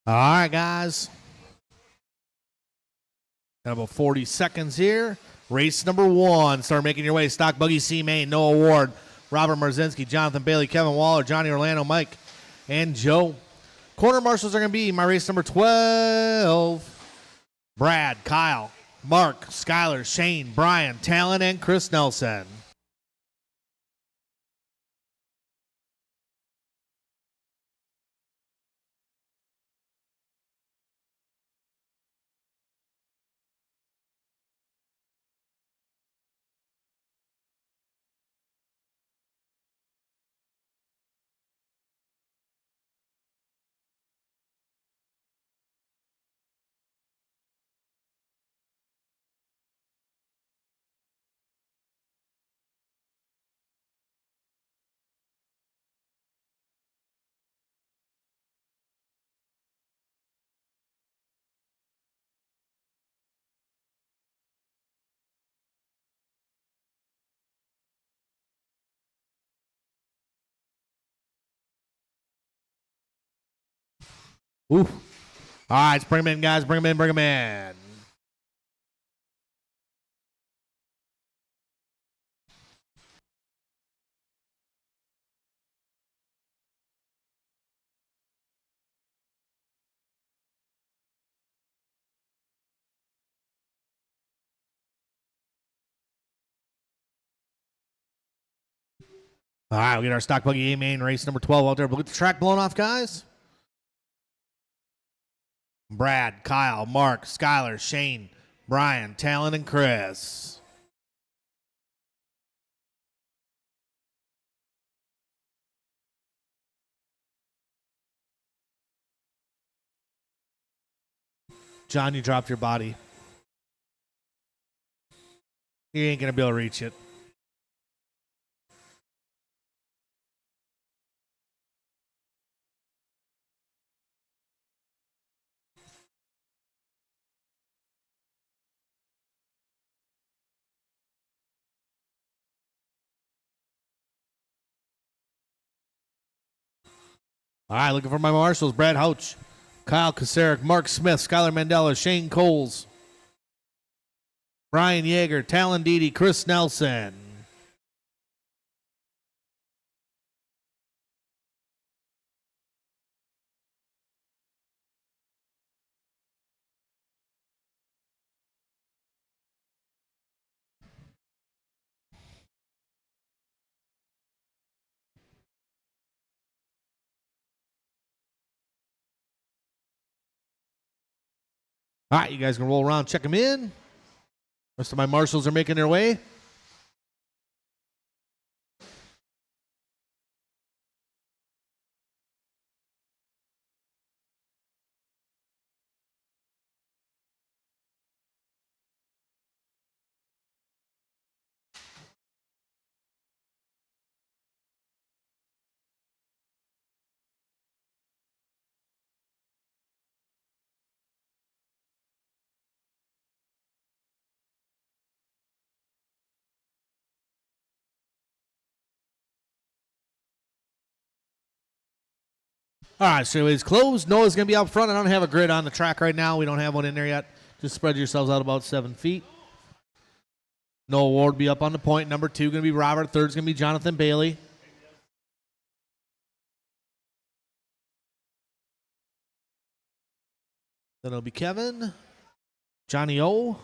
[SPEAKER 1] All right, guys. Got about 40 seconds here. Race number 1. Start making your way. Stock Buggy C Main, Noah Ward, Robert Marzinski, Jonathan Bailey, Kevin Waller, Johnny Orlando, Mike, and Joe. Corner marshals are going to be my race number 12. Brad, Kyle, Mark, Skyler, Shane, Brian, Talon, and Chris Nelson. Ooh. All right, let's bring them in, guys. Bring them in, bring them in. All right, we get our Stock Buggy A Main race number 12 out there. We'll get the track blown off, guys. Brad, Kyle, Mark, Skyler, Shane, Brian, Talon, and Chris. John, you dropped your body. You ain't going to be able to reach it. All right, looking for my marshals. Brad Houch, Kyle Kasarik, Mark Smith, Skylar Mandela, Shane Coles, Brian Yeager, Talon Dede, Chris Nelson. All right, you guys can roll around, check them in. Rest of my marshals are making their way. All right, straightaway's closed. Noah's going to be out front. I don't have a grid on the track right now. We don't have one in there yet. Just spread yourselves out about 7 feet. Noah Ward will be up on the point. Number 2 going to be Robert. Third's going to be Jonathan Bailey. Then it'll be Kevin, Johnny O,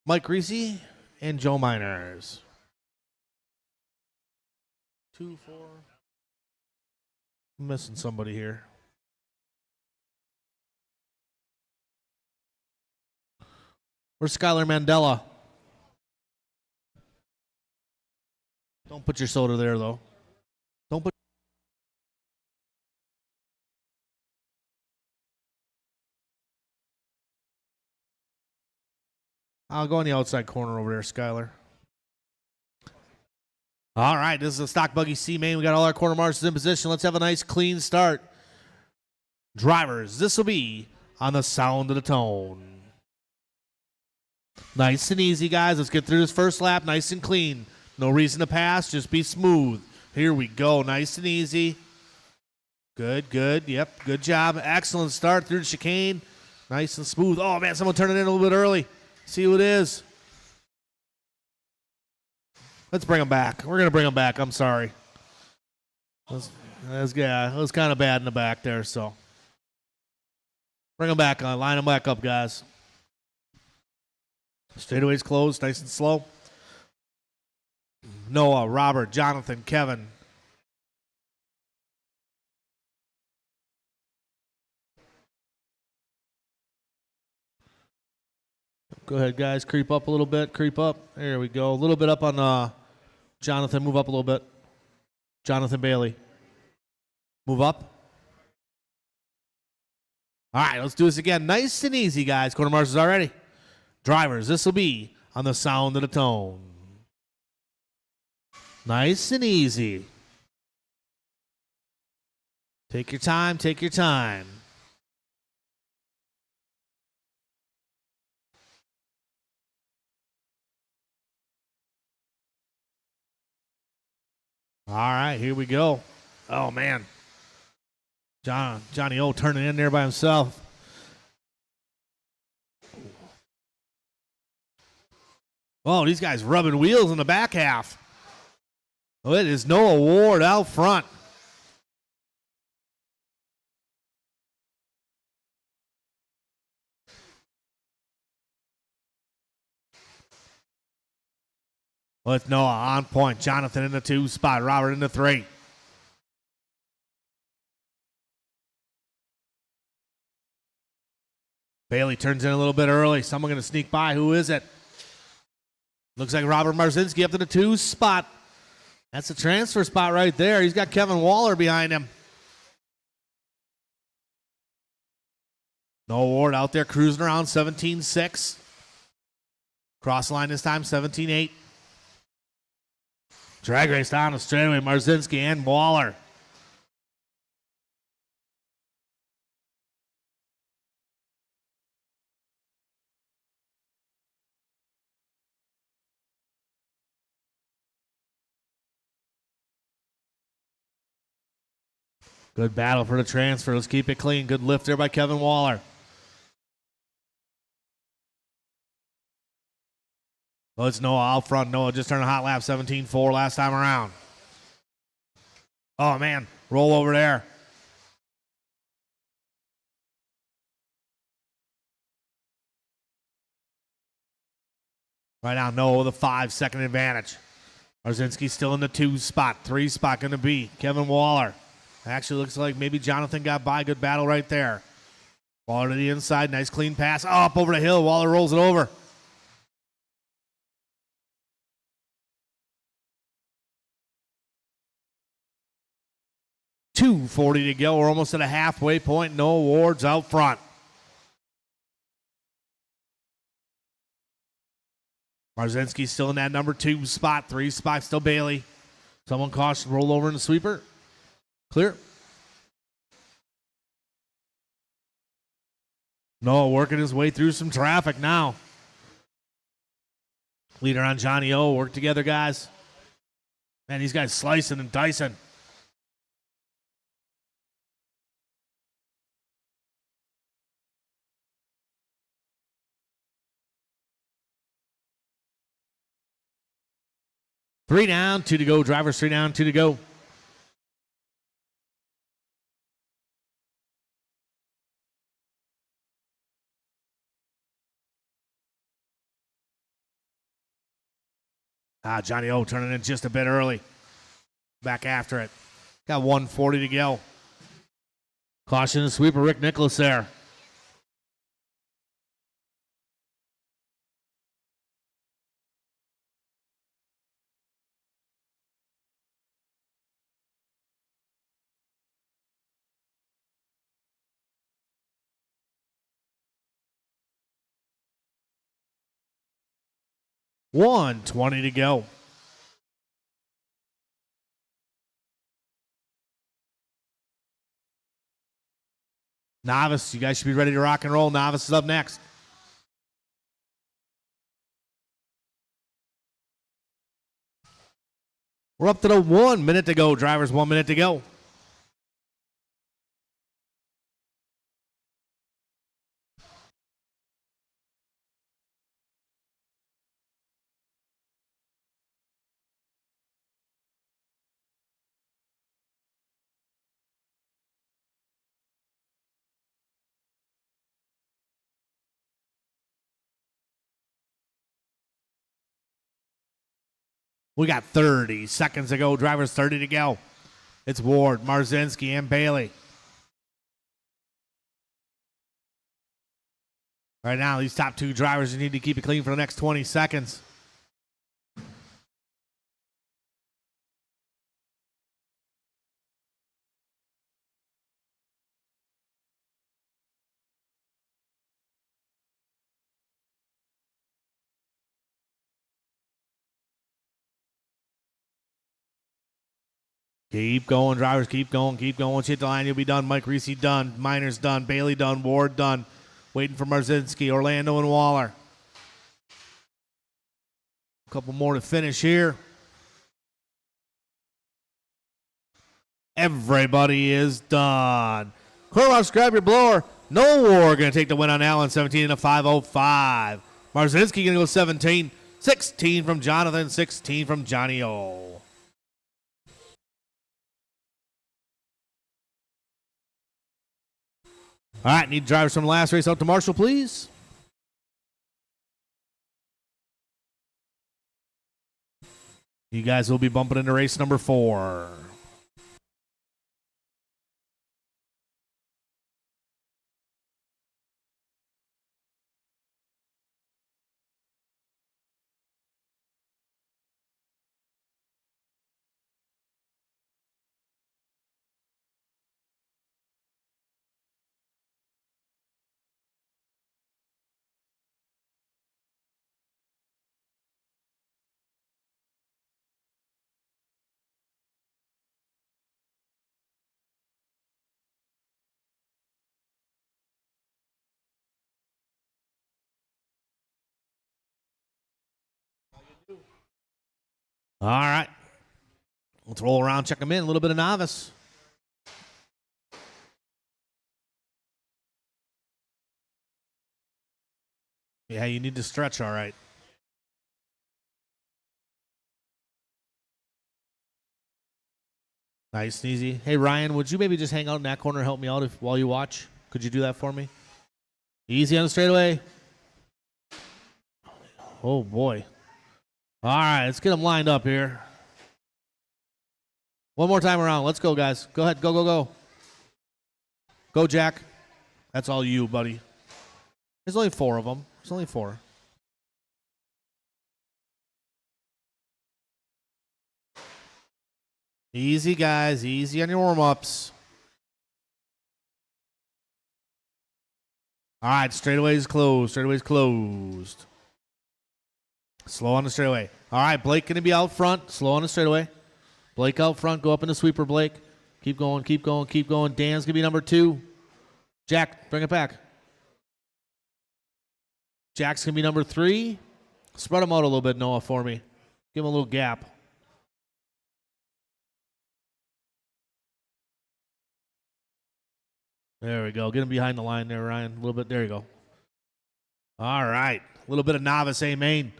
[SPEAKER 1] Mike Reese, and Joe Miners. 2, 4. I'm missing somebody here. Where's Skylar Mandela? Don't put your soda there, though. Don't put. I'll go in the outside corner over there, Skylar. All right, this is a Stock Buggy C Main. We got all our quarter marshals in position. Let's have a nice, clean start. Drivers, this will be on the sound of the tone. Nice and easy, guys. Let's get through this first lap nice and clean. No reason to pass. Just be smooth. Here we go. Nice and easy. Good, good. Yep, good job. Excellent start through the chicane. Nice and smooth. Oh, man, someone turned it in a little bit early. See who it is. Let's bring him back. We're going to bring him back. I'm sorry. It was kind of bad in the back there, so. Bring him back on. Line him back up, guys. Straightaway's closed, nice and slow. Noah, Robert, Jonathan, Kevin. Go ahead, guys. Creep up a little bit. Creep up. There we go. A little bit up on Jonathan. Move up a little bit. Jonathan Bailey. Move up. All right, let's do this again. Nice and easy, guys. Quarter marshals already. Drivers, this will be on the sound of the tone. Nice and easy. Take your time. Take your time. All right, here we go. Oh, man. Johnny O turning in there by himself. Oh, these guys rubbing wheels in the back half. Oh, it is Noah Ward out front. With Noah on point. Jonathan in the 2 spot. Robert in the 3. Bailey turns in a little bit early. Someone going to sneak by. Who is it? Looks like Robert Marzinski up to the 2 spot. That's a transfer spot right there. He's got Kevin Waller behind him. Noah Ward out there cruising around 17-6. Cross line this time 17-8. Drag race down the straightaway, Marzinski and Waller. Good battle for the transfer. Let's keep it clean. Good lift there by Kevin Waller. Well, it's Noah out front. Noah just turned a hot lap 17-4 last time around. Oh, man. Roll over there. Right now, Noah with a 5-second advantage. Marzinski still in the 2 spot. 3 spot going to be Kevin Waller. Actually looks like maybe Jonathan got by. Good battle right there. Waller to the inside. Nice clean pass. Oh, up over the hill. Waller rolls it over. .240 to go. We're almost at a halfway point. Noah Ward's out front. Marzinski still in that number 2 spot. 3 spot still Bailey. Someone caution. Roll over in the sweeper. Clear. Noah working his way through some traffic now. Leader on Johnny O. Work together, guys. Man, these guys slicing and dicing. Three down, 2 to go. Drivers 3 down, 2 to go. Johnny O turning in just a bit early. Back after it. Got 140 to go. Caution the sweeper, Rick Nicholas there. $120 to go. Novice, you guys should be ready to rock and roll. Novice is up next. We're up to the 1 minute to go. Drivers, 1 minute to go. We got 30 seconds to go. Drivers 30 to go. It's Ward, Marzinski, and Bailey. Right now, these top two drivers need to keep it clean for the next 20 seconds. Keep going, drivers. Keep going. Keep going. Once you hit the line, you'll be done. Mike Reese done. Miners done. Bailey done. Ward done. Waiting for Marzinski, Orlando, and Waller. A couple more to finish here. Everybody is done. Cornwallis, grab your blower. No War going to take the win on Allen, 17 and a 5:05. Marzinski going to go 17. 16 from Jonathan. 16 from Johnny O. All right, need drivers from the last race out to Marshall, please. You guys will be bumping into race number 4. All right. Let's roll around, check them in. A little bit of novice. Yeah, you need to stretch, all right. Nice and easy. Hey, Ryan, would you maybe just hang out in that corner and help me out while you watch? Could you do that for me? Easy on the straightaway. Oh, boy. All right, let's get them lined up here. One more time around. Let's go, guys. Go ahead. Go, go, go. Go, Jack. That's all you, buddy. There's only 4 of them. There's only 4. Easy, guys. Easy on your warm-ups. All right, straightaway's closed. Straightaway's closed. Slow on the straightaway. All right, Blake going to be out front. Slow on the straightaway. Blake out front. Go up in the sweeper, Blake. Keep going, keep going, keep going. Dan's going to be number 2. Jack, bring it back. Jack's going to be number 3. Spread them out a little bit, Noah, for me. Give him a little gap. There we go. Get him behind the line there, Ryan. A little bit. There you go. All right. A little bit of novice A main.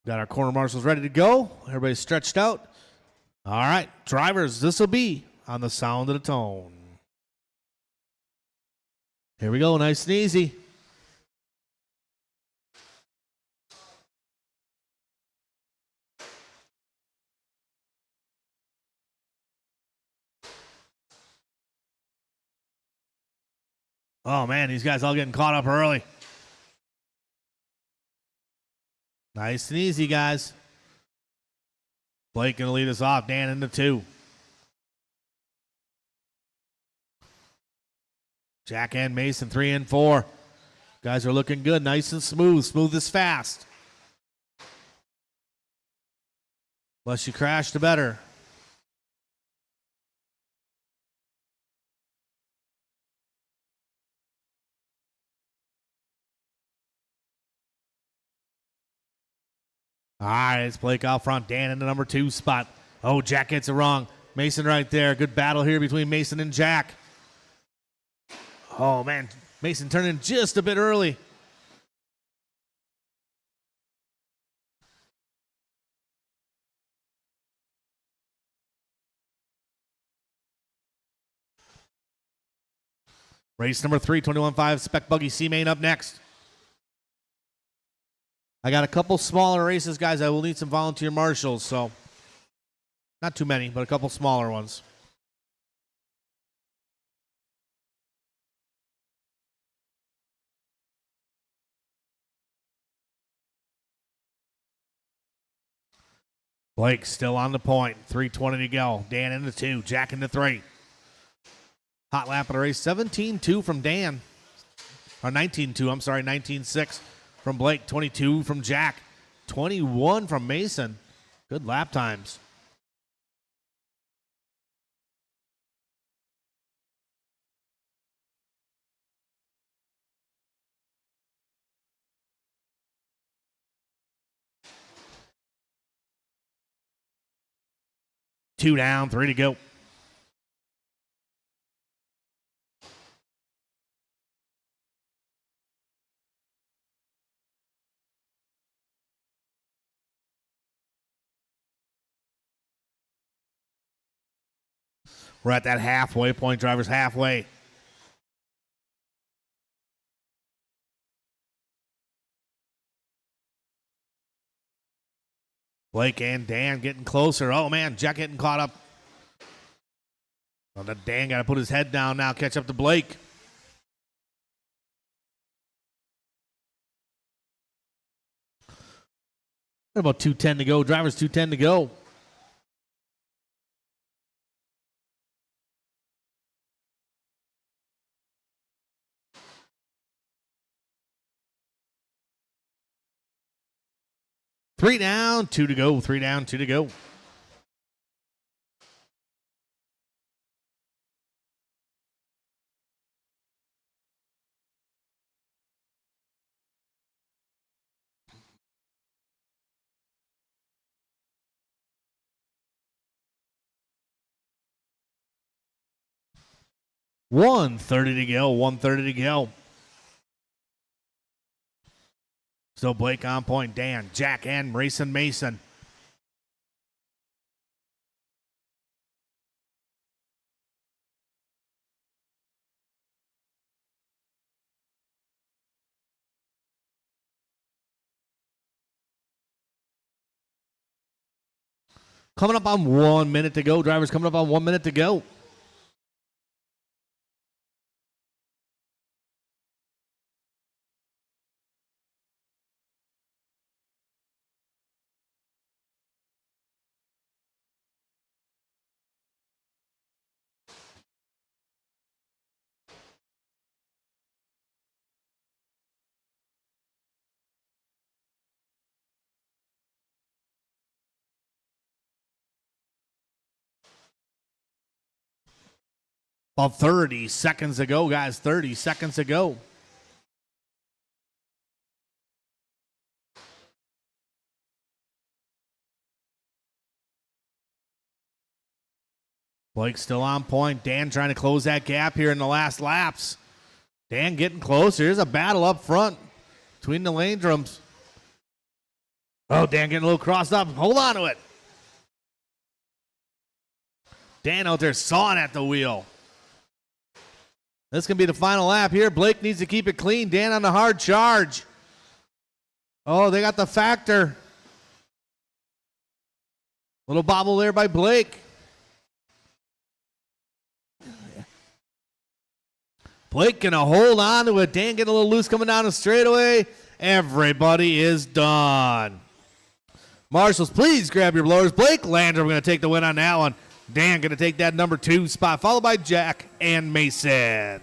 [SPEAKER 1] Got our corner marshals ready to go. Everybody's stretched out. All right. Drivers, this will be on the sound of the tone. Here we go. Nice and easy. Oh, man, these guys all getting caught up early. Nice and easy, guys. Blake going to lead us off. Dan into 2. Jack and Mason 3 and 4. Guys are looking good. Nice and smooth. Smooth as fast. Less you crash, the better. All right, it's Blake out front. Dan in the number 2 spot. Oh, Jack gets it wrong. Mason right there. Good battle here between Mason and Jack. Oh, man. Mason turning just a bit early. Race number 3, 21.5 Spec Buggy C-Main up next. I got a couple smaller races, guys. I will need some volunteer marshals, so not too many, but a couple smaller ones. Blake still on the point. 3:20 to go. Dan into 2. Jack into 3. Hot lap of the race. 17-2 from Dan. Or 19-2. I'm sorry. 19-6 from Blake. 22 from Jack. 21 from Mason. Good lap times. Two down, 3 to go. We're at that halfway point, drivers halfway. Blake and Dan getting closer. Oh, man, Jack getting caught up. Well, Dan got to put his head down now, catch up to Blake. About 2:10 to go. Drivers 2:10 to go. Three down, 2 to go. 3 down, 2 to go. $1:30 to go. 1:30 to go. Still Blake on point. Dan, Jack, and Mason. Coming up on 1 minute to go. Drivers coming up on 1 minute to go. About 30 seconds to go, guys. 30 seconds to go. Blake still on point. Dan trying to close that gap here in the last laps. Dan getting closer. Here's a battle up front between the lane drums. Oh, Dan getting a little crossed up. Hold on to it. Dan out there sawing at the wheel. This can be the final lap here. Blake needs to keep it clean. Dan on the hard charge. Oh, they got the factor. Little bobble there by Blake. Blake gonna hold on to it. Dan getting a little loose coming down the straightaway. Everybody is done. Marshals, please grab your blowers. Blake Landrum gonna take the win on that one. Dan gonna take that number 2 spot, followed by Jack and Mason.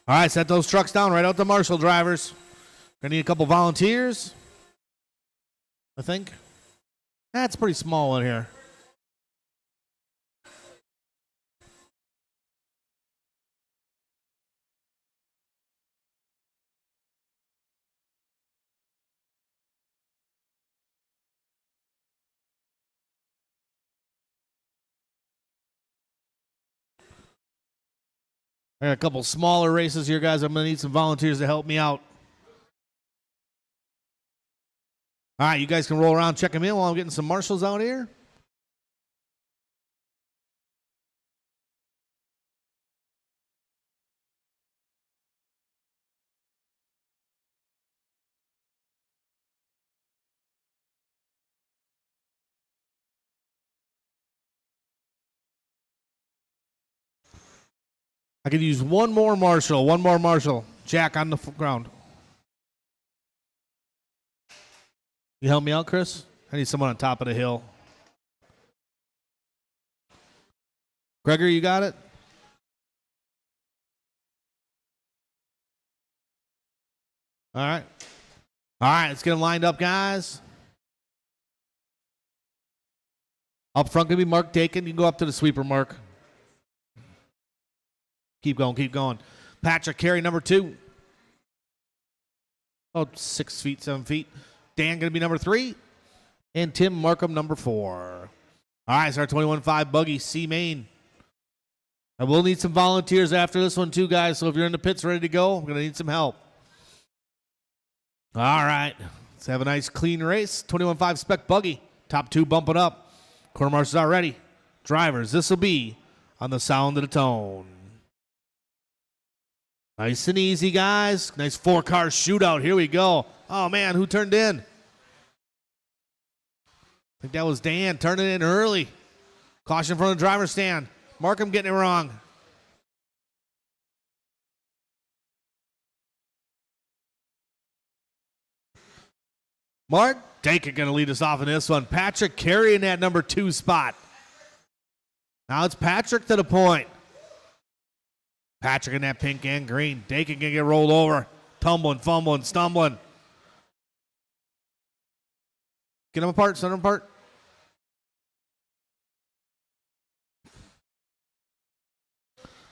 [SPEAKER 1] All right, set those trucks down right out to Marshall drivers. Gonna need a couple volunteers, I think. That's pretty small in here. I got a couple smaller races here, guys. I'm going to need some volunteers to help me out. All right, you guys can roll around, check them in while I'm getting some marshals out here. I could use one more marshal. Jack on the ground. You help me out, Chris? I need someone on top of the hill. Gregory, you got it? All right. All right, let's get them lined up, guys. Up front going to be Mark Dakin. You can go up to the sweeper, Mark. Keep going. Patrick Carey, number 2. Oh, 6 feet, 7 feet. Dan going to be number 3. And Tim Markham, number 4. All right, so our 21.5 buggy, C main. I will need some volunteers after this one, too, guys. So if you're in the pits ready to go, I'm going to need some help. All right, let's have a nice clean race. 21.5 spec buggy. Top 2 bumping up. Corner marshals are ready. Drivers, this will be on the sound of the tone. Nice and easy, guys. Nice 4-car shootout. Here we go. Oh, man, who turned in? I think that was Dan turning in early. Caution from the driver's stand. Markham getting it wrong. Mark Dakin going to lead us off in this one. Patrick Carey in that number 2 spot. Now it's Patrick to the point. Patrick in that pink and green. Dakin going to get rolled over. Tumbling, fumbling, stumbling. Get them apart, set them apart.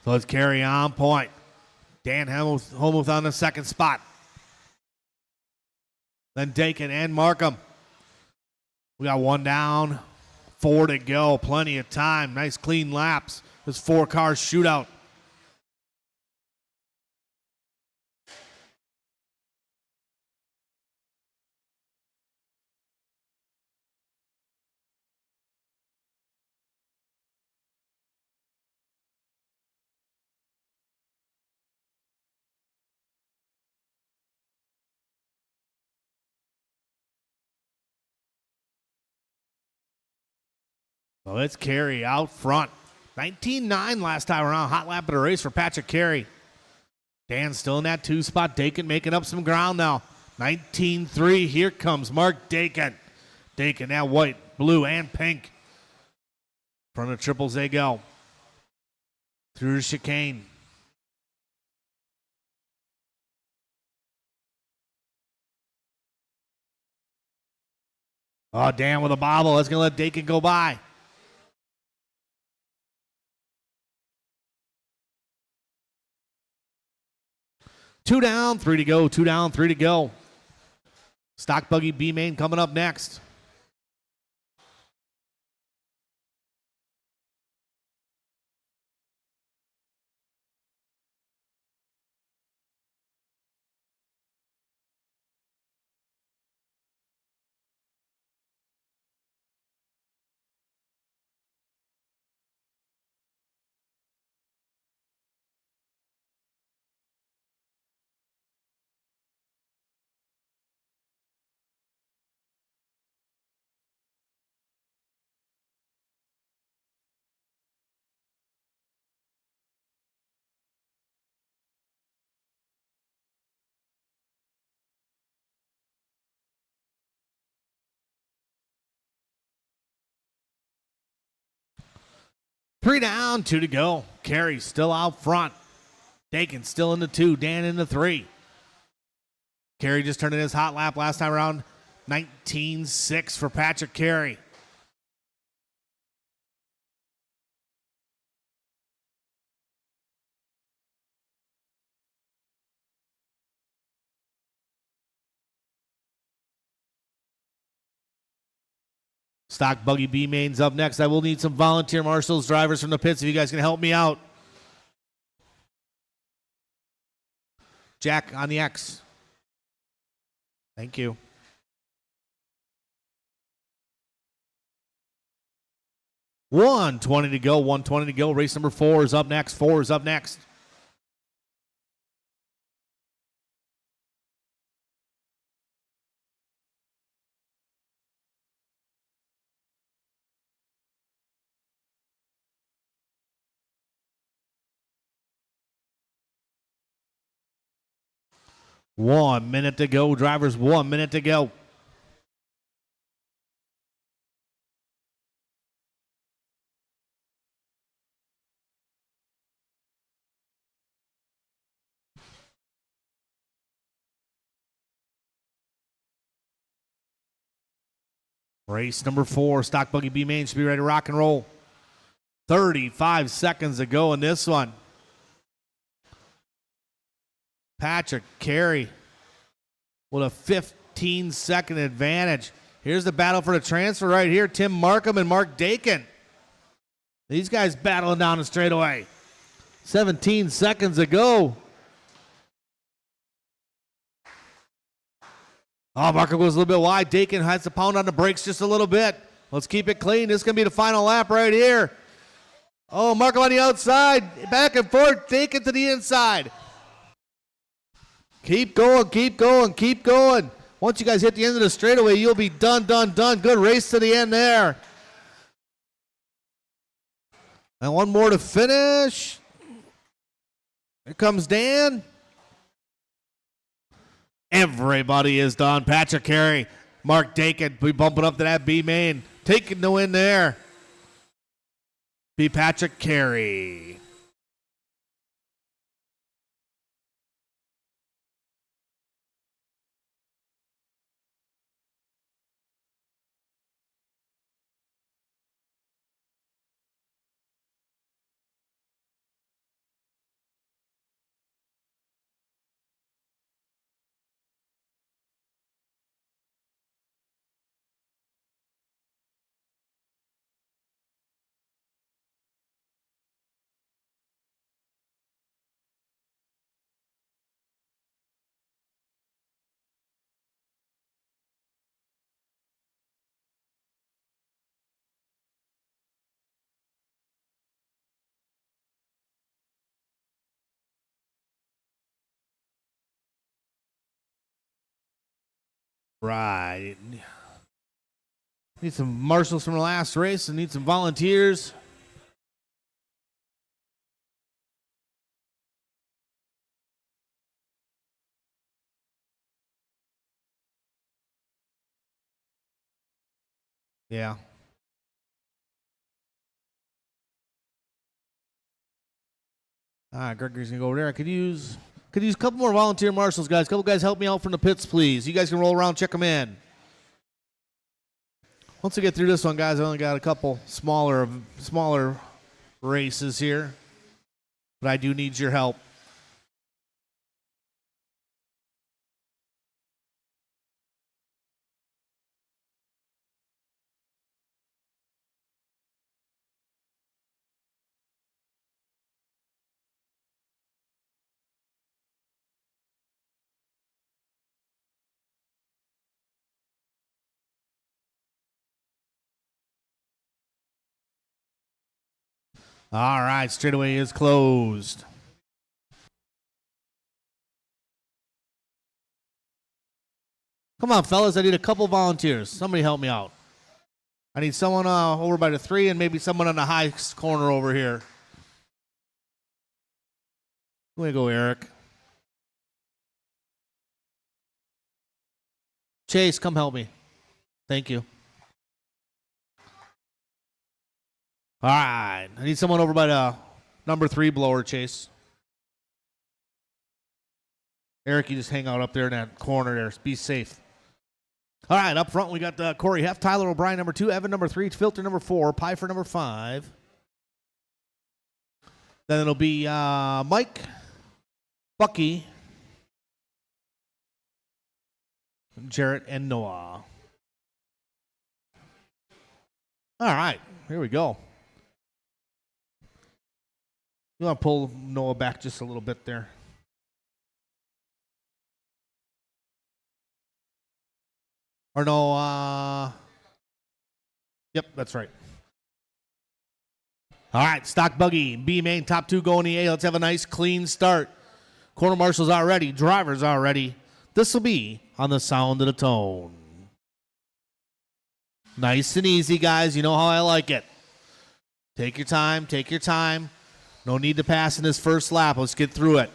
[SPEAKER 1] So let's carry on point. Dan Helmuth on the 2nd spot. Then Dakin and Markham. We got 1 down, 4 to go. Plenty of time. Nice clean laps. This 4-car shootout. So let's Carey out front. 19.9 last time around. Hot lap of the race for Patrick Carey. Dan still in that 2 spot. Dakin making up some ground now. 19.3. Here comes Mark Dakin. Dakin that white, blue, and pink. Front of triples they go. Through the chicane. Oh, Dan with a bobble. That's going to let Dakin go by. Two down, 3 to go. 2 down, 3 to go. Stock buggy B main coming up next. Three down, 2 to go. Carey still out front. Dakin still in the 2. Dan in the 3. Carey just turned in his hot lap last time around. 19.6 for Patrick Carey. Stock buggy B mains up next. I will need some volunteer marshals, drivers from the pits if you guys can help me out. Jack on the X. Thank you. 1:20 to go. 1:20 to go. Race number 4 is up next. 4 is up next. One minute to go, drivers. 1 minute to go. Race number 4, Stock Buggy B main should be ready to rock and roll. 35 seconds to go in this one. Patrick Carey with a 15-second advantage. Here's the battle for the transfer right here. Tim Markham and Mark Dakin. These guys battling down the straightaway. 17 seconds to go. Oh, Markham goes a little bit wide. Dakin has to pound on the brakes just a little bit. Let's keep it clean. This is going to be the final lap right here. Oh, Markham on the outside. Back and forth. Dakin to the inside. Keep going, keep going, keep going. Once you guys hit the end of the straightaway, you'll be done, done, done. Good race to the end there. And one more to finish. Here comes Dan. Everybody is done. Patrick Carey, Mark Dakin, we bumping up to that B main. Taking the win there. Be Patrick Carey. Right. Need some marshals from the last race and need some volunteers. Yeah. All right, Gregory's gonna go over there. I could use a couple more volunteer marshals, guys. A couple guys help me out from the pits, please. You guys can roll around, check them in. Once we get through this one, guys, I only got a couple smaller races here, but I do need your help. All right, straightaway is closed. Come on, fellas. I need a couple volunteers. Somebody help me out. I need someone over by the 3 and maybe someone on the high corner over here. Way to go, Eric. Chase, come help me. Thank you. All right. I need someone over by the number 3 blower, Chase. Eric, you just hang out up there in that corner there. Be safe. All right, up front we got Corey Heff, Tyler O'Brien, number 2, Evan, number 3, Filter, number 4, Pfeiffer, number 5. Then it'll be Mike, Bucky, Jarrett, and Noah. All right, here we go. You want to pull Noah back just a little bit there. Or no, yep, that's right. All right, stock buggy, B main, top 2 going the A. Let's have a nice clean start. Corner marshals are ready. Drivers are ready. This will be on the sound of the tone. Nice and easy, guys. You know how I like it. Take your time. Take your time. No need to pass in this first lap. Let's get through it.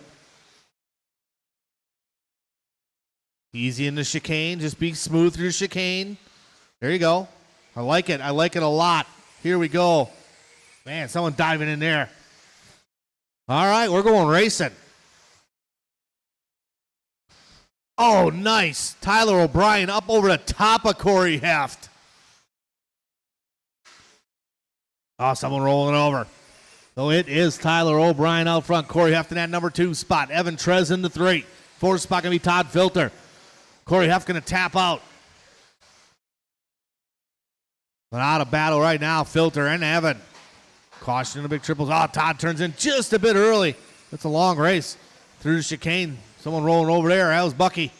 [SPEAKER 1] Easy in the chicane. Just be smooth through the chicane. There you go. I like it. I like it a lot. Here we go. Man, someone diving in there. All right, we're going racing. Oh, nice. Tyler O'Brien up over the top of Corey Heft. Oh, someone rolling over. So it is Tyler O'Brien out front. Corey Heft in that number 2 spot. Evan Trez in the 3. 4th spot going to be Todd Filter. Corey Heft going to tap out. But out of battle right now, Filter and Evan. Caution in the big triples. Oh, Todd turns in just a bit early. It's a long race. Through the chicane. Someone rolling over there. That was Bucky.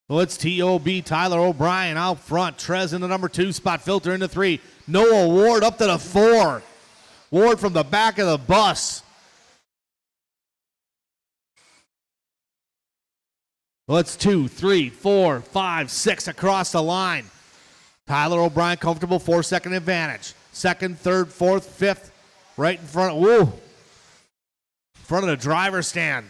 [SPEAKER 1] Well, it's T.O.B. Tyler O'Brien out front. Trez in the number 2 spot. Filter in the 3. Noah Ward up to the 4. Ward from the back of the bus. Well, it's 2, 3, 4, 5, 6 across the line. Tyler O'Brien comfortable 4-second advantage. 2nd, 3rd, 4th, 5th, right in front. Woo! In front of the driver's stand.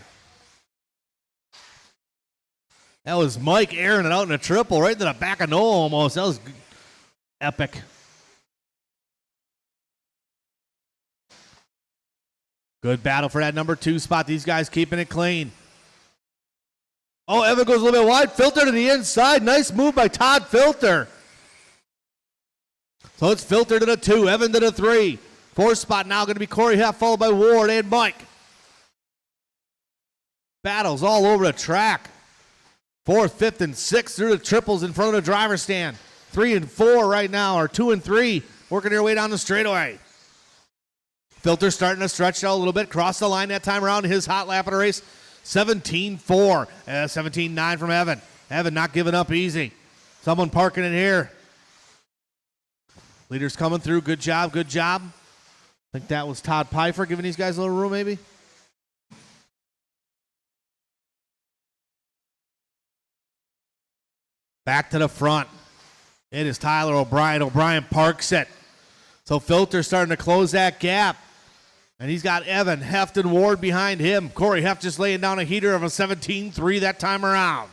[SPEAKER 1] That was Mike airing it out in a triple right to the back of Noah almost. That was epic. Good battle for that number 2 spot. These guys keeping it clean. Oh, Evan goes a little bit wide. Filter to the inside. Nice move by Todd Filter. So it's Filter to the 2. Evan to the 3. 4th spot now going to be Corey Heft, followed by Ward and Mike. Battles all over the track. 4th, 5th, and 6th through the triples in front of the driver's stand. 3 and 4 right now, or 2 and 3, working their way down the straightaway. Filter starting to stretch out a little bit. Cross the line that time around. His hot lap of the race. 17-4. 17-9 from Evan. Evan not giving up easy. Someone parking in here. Leaders coming through. Good job, good job. I think that was Todd Pfeiffer giving these guys a little room maybe. Back to the front. It is Tyler O'Brien. O'Brien parks it. So Filter starting to close that gap. And he's got Evan, Heft, and Ward behind him. Corey Heft just laying down a heater of a 17-3 that time around.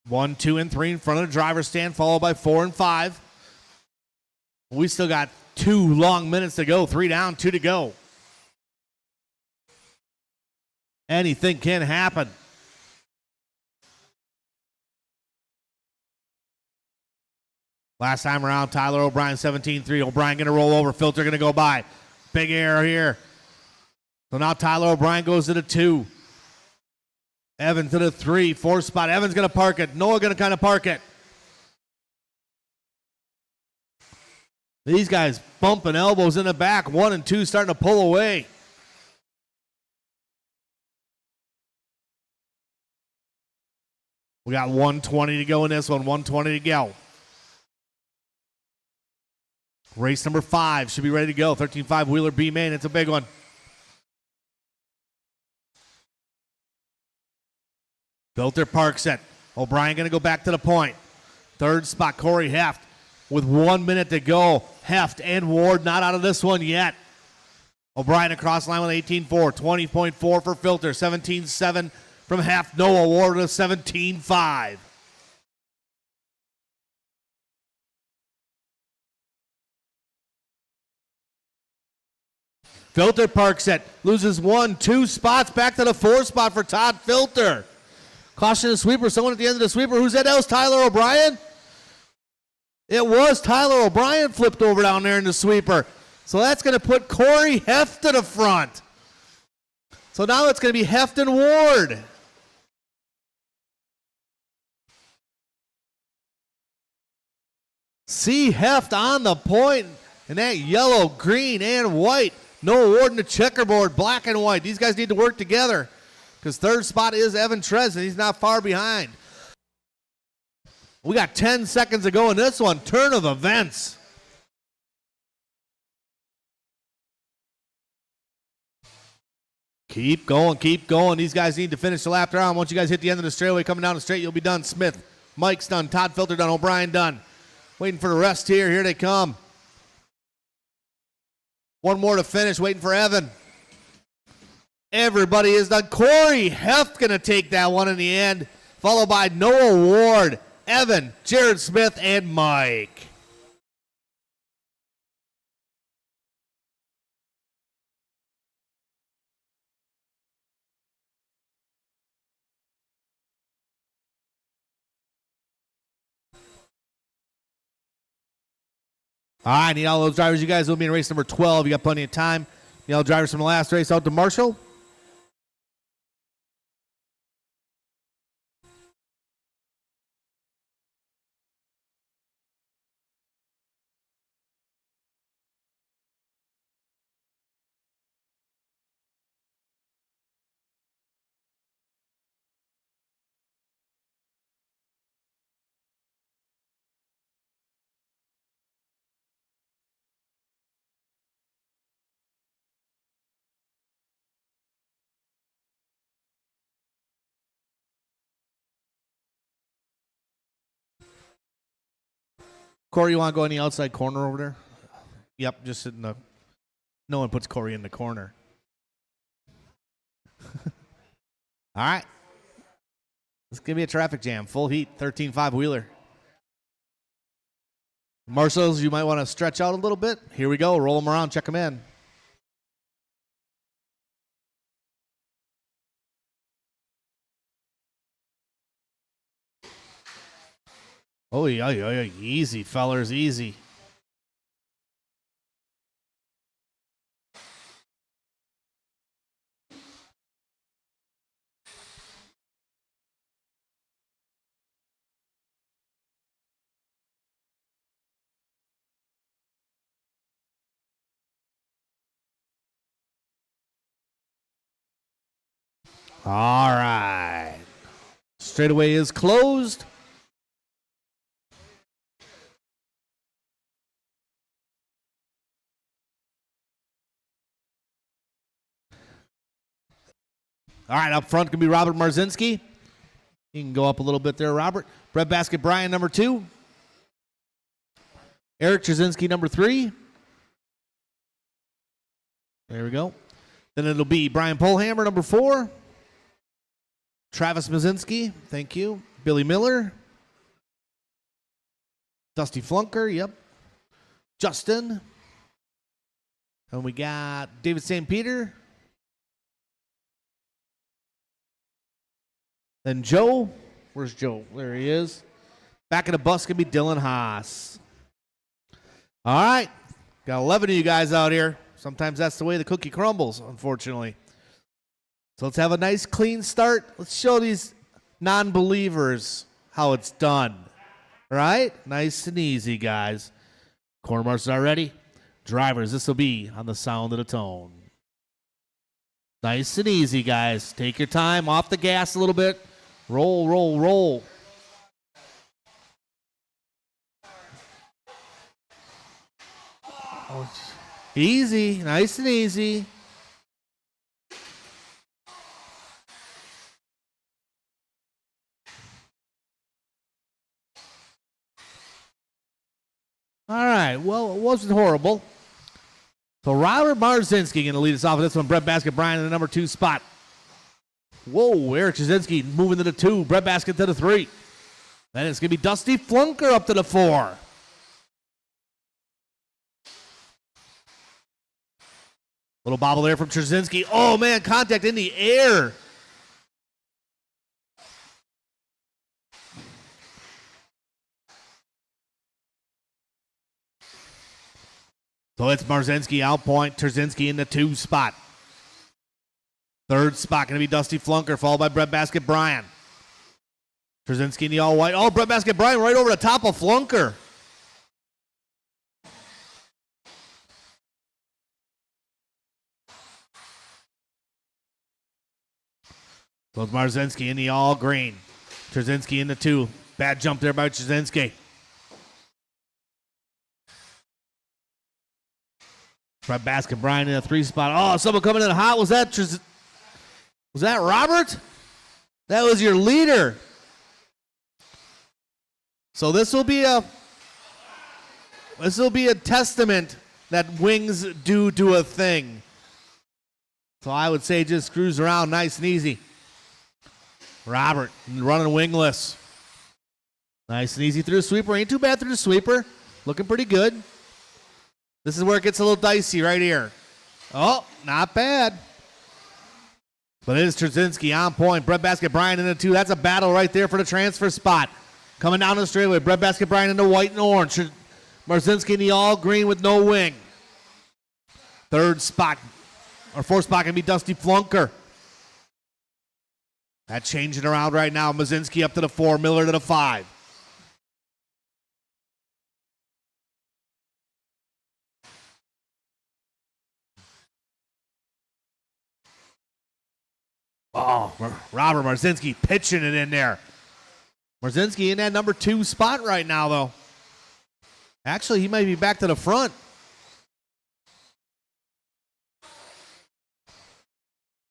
[SPEAKER 1] 1, 2, and 3 in front of the driver's stand, followed by 4 and 5. We still got 2 long minutes to go. 3 down, 2 to go. Anything can happen. Last time around, Tyler O'Brien, 17-3. O'Brien going to roll over. Filter going to go by. Big error here. So now Tyler O'Brien goes to the 2. Evan to the 3. 4th spot. Evan's going to park it. Noah going to kind of park it. These guys bumping elbows in the back. 1 and 2 starting to pull away. We got 120 to go in this one. 120 to go. Race number 5 should be ready to go. 13-5 Wheeler B main. It's a big one. Filter parks it. O'Brien going to go back to the point. 3rd spot, Corey Heft with 1 minute to go. Heft and Ward not out of this one yet. O'Brien across the line with 18-4. 20.4 for Filter. 17-7 from Heft. Noah Ward with 17-5. Filter parks it. Loses 1, 2 spots. Back to the 4th spot for Todd Filter. Caution the sweeper. Someone at the end of the sweeper. Who's that? That was Tyler O'Brien? It was Tyler O'Brien flipped over down there in the sweeper. So that's going to put Corey Heft to the front. So now it's going to be Heft and Ward. See Heft on the point in that yellow, green, and white. Noah Ward in the checkerboard, black and white. These guys need to work together. because third spot is Evan Trez, and he's not far behind. We got 10 seconds to go in this one. Turn of events. Keep going, keep going. These guys need to finish the lap round. Once you guys hit the end of the straightaway, coming down the straight, you'll be done. Smith, Mike's done. Todd Filter done. O'Brien done. Waiting for the rest here. Here they come. One more to finish. Waiting for Evan. Everybody is done. Corey Heft going to take that one in the end, followed by Noah Ward, Evan, Jared Smith, and Mike. All right, need all those drivers. You guys will be in race number 12. You got plenty of time. Need all drivers from the last race out to Marshall. Corey, you want to go in the outside corner over there? Yep, just sitting the. No one puts Corey in the corner. All right. This is going to be a traffic jam. Full heat, 13.5 wheeler. Marshals, you might want to stretch out a little bit. Here we go. Roll them around. Check them in. Oh, yeah. Easy, fellers. Easy. All right. Straightaway is closed. All right, up front can be Robert Marzinski. You can go up a little bit there, Robert. Breadbasket Brian, number 2. Eric Trzynski, number 3. There we go. Then it'll be Brian Polhammer, number 4. Travis Mazinski, thank you. Billy Miller. Dusty Flunker, yep. Justin. And we got David St. Peter. Then Joe. Where's Joe? There he is. Back of the bus can be Dylan Haas. All right. Got 11 of you guys out here. Sometimes that's the way the cookie crumbles, unfortunately. So let's have a nice clean start. Let's show these non-believers how it's done. All right? Nice and easy, guys. Corner marshals are ready. Drivers, this will be on the sound of the tone. Nice and easy, guys. Take your time. Off the gas a little bit. Roll, roll, roll. Easy. Nice and easy. All right. Well, it wasn't horrible. So Robert Marzinski going to lead us off of this one. Breadbasket Brian in the number 2 spot. Whoa, Eric Trzynski moving to the 2. Breadbasket to the 3. Then it's going to be Dusty Flunker up to the 4. Little bobble there from Trzynski. Oh, man, contact in the air. So it's Marzinski out point. Trzynski in the 2 spot. 3rd spot going to be Dusty Flunker, followed by Breadbasket Brian. Trzynski in the all white. Oh, Breadbasket Brian right over the top of Flunker. Goes Marzinski in the all green. Trzynski in the 2. Bad jump there by Trzynski. Breadbasket Brian in a 3 spot. Oh, someone coming in hot. Was that Robert? That was your leader. So this will be a testament that wings do a thing. So I would say just cruise around nice and easy. Robert running wingless. Nice and easy through the sweeper. Ain't too bad through the sweeper. Looking pretty good. This is where it gets a little dicey right here. Oh, not bad. But it is Trzynski on point. Breadbasket Brian in the 2. That's a battle right there for the transfer spot. Coming down the straightaway. Breadbasket Brian in the white and orange. Marzinski in the all green with no wing. 4th spot can be Dusty Flunker. That changing around right now. Marzinski up to the 4, Miller to the 5. Oh, Robert Marzinski pitching it in there. Marzinski in that number 2 spot right now, though. Actually, he might be back to the front.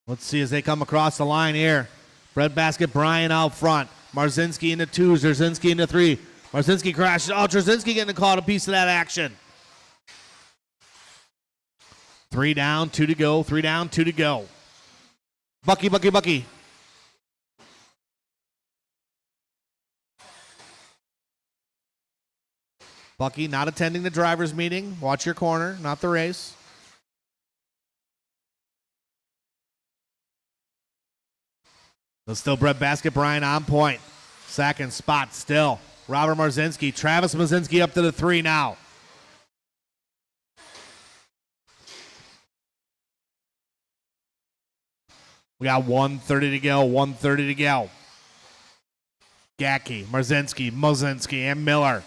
[SPEAKER 1] Let's see as they come across the line here. Breadbasket Brian out front. Marzinski in the 2, Trzynski in the 3. Marzinski crashes. Oh, Trzynski getting caught a piece of that action. 3 down, 2 to go. 3 down, 2 to go. Bucky. Bucky not attending the driver's meeting. Watch your corner, not the race. But still Breadbasket Brian on point. 2nd spot still. Robert Marzinski. Travis Marzinski up to the 3 now. We got 1:30 to go. 1:30 to go. Gacky, Marzinski, and Miller.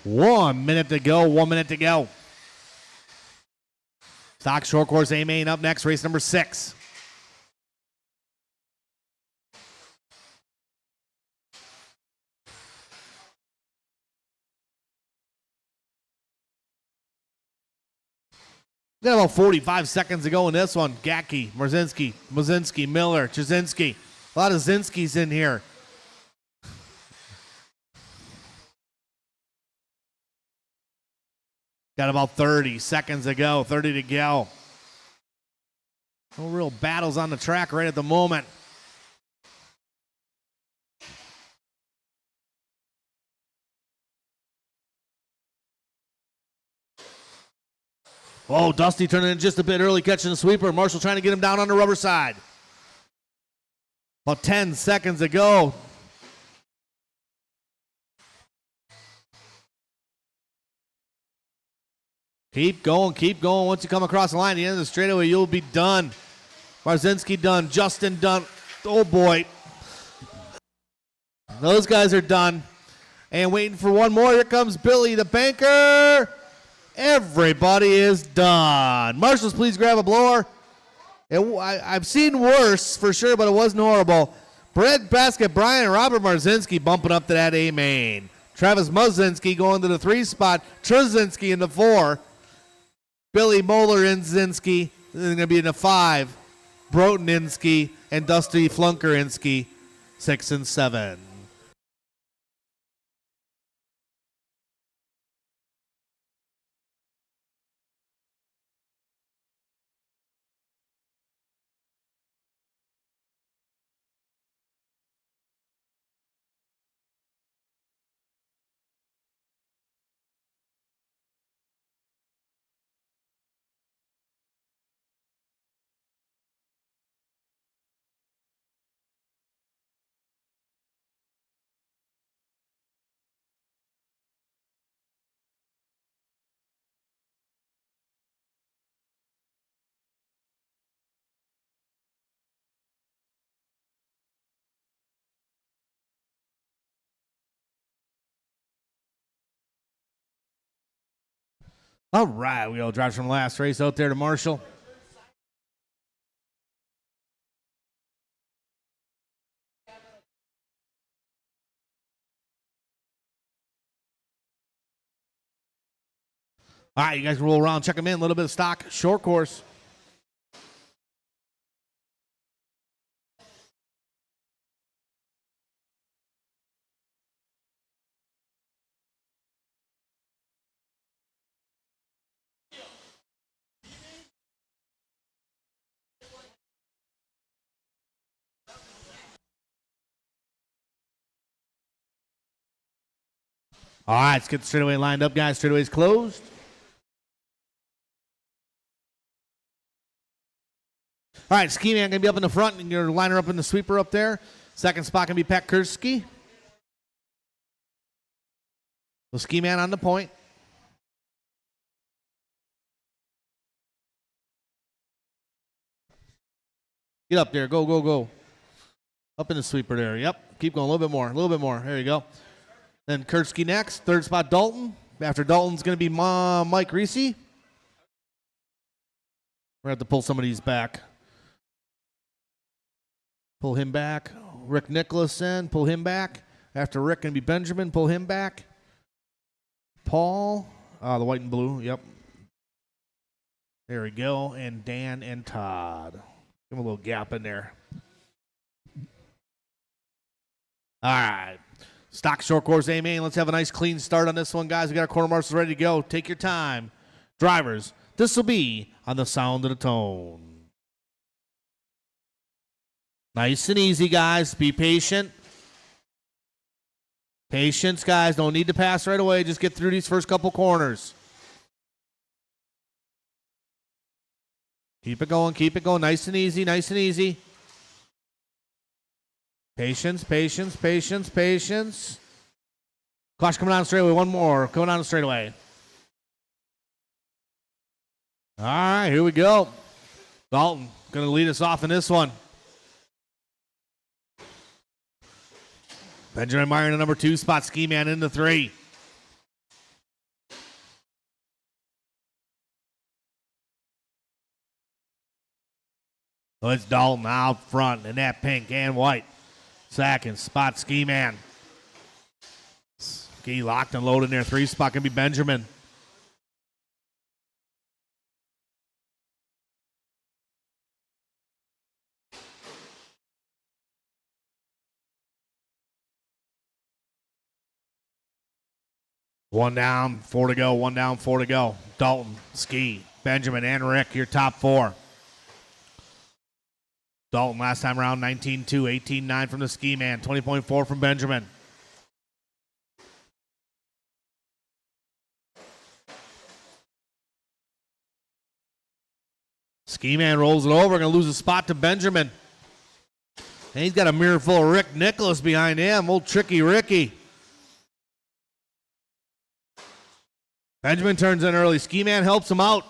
[SPEAKER 1] One minute to go. Stock Short Course A Main up next, race number 6. Got about 45 seconds to go in this one. Gacky, Marzinski, Miller, Trzynski. A lot of Zinskis in here. Got about 30 seconds to go, 30 to go. No real battles on the track right at the moment. Oh, Dusty turning in just a bit early, catching the sweeper. Marshall trying to get him down on the rubber side. About 10 seconds to go. Keep going. Once you come across the line at the end of the straightaway, you'll be done. Marzinski done. Justin done. Oh, boy. Those guys are done. And waiting for one more. Here comes Billy, the banker. Everybody is done. Marshals, please grab a blower. I've seen worse for sure, but it wasn't horrible. Breadbasket Brian and Robert Marzinski bumping up to that A main. Travis Marzinski going to the 3 spot. Trzynski in the 4. Billy Moeller and Zinski is going to be in the 5. Broteninski and Dusty Flunkerinski 6 and 7. All right, we all drive from last race out there to Marshall. All right, you guys roll around, check them in. A little bit of stock, short course. All right, let's get the straightaway lined up, guys. Straightaway's closed. All right, Ski Man going to be up in the front, and your liner up in the sweeper up there. Second spot going to be Pat Kursky. So Ski Man on the point. Get up there. Go, go, go. Up in the sweeper there. Yep. Keep going. A little bit more. A little bit more. There you go. Then Kursky next. Third spot, Dalton. After Dalton's going to be Mike Reese. We're going to have to pull some of these back. Pull him back. Rick Nicholson, pull him back. After Rick, going to be Benjamin, pull him back. Paul, the white and blue, yep. There we go. And Dan and Todd. Give him a little gap in there. All right. Stock short course A main. Let's have a nice clean start on this one, guys. We got our corner marshals ready to go. Take your time. Drivers, this will be on the sound of the tone. Nice and easy, guys. Be patient. Patience, guys. Don't need to pass right away. Just get through these first couple corners. Keep it going. Keep it going. Nice and easy. Nice and easy. Patience, patience, patience, patience. Caution coming down straightaway. One more. Coming down straightaway. All right, here we go. Dalton going to lead us off in this one. Benjamin Meyer in the number 2 spot. Ski Man in the 3. So it's Dalton out front in that pink and white. Second spot, Ski Man. Ski locked and loaded in there. 3 spot can be Benjamin. One down, 4 to go. One down, 4 to go. Dalton, Ski, Benjamin, and Rick, your top 4. Dalton last time around 19-2, 18-9 from the Ski Man, 20.4 from Benjamin. Ski Man rolls it over, going to lose a spot to Benjamin. And he's got a mirror full of Rick Nicholas behind him, old Tricky Ricky. Benjamin turns in early. Ski Man helps him out.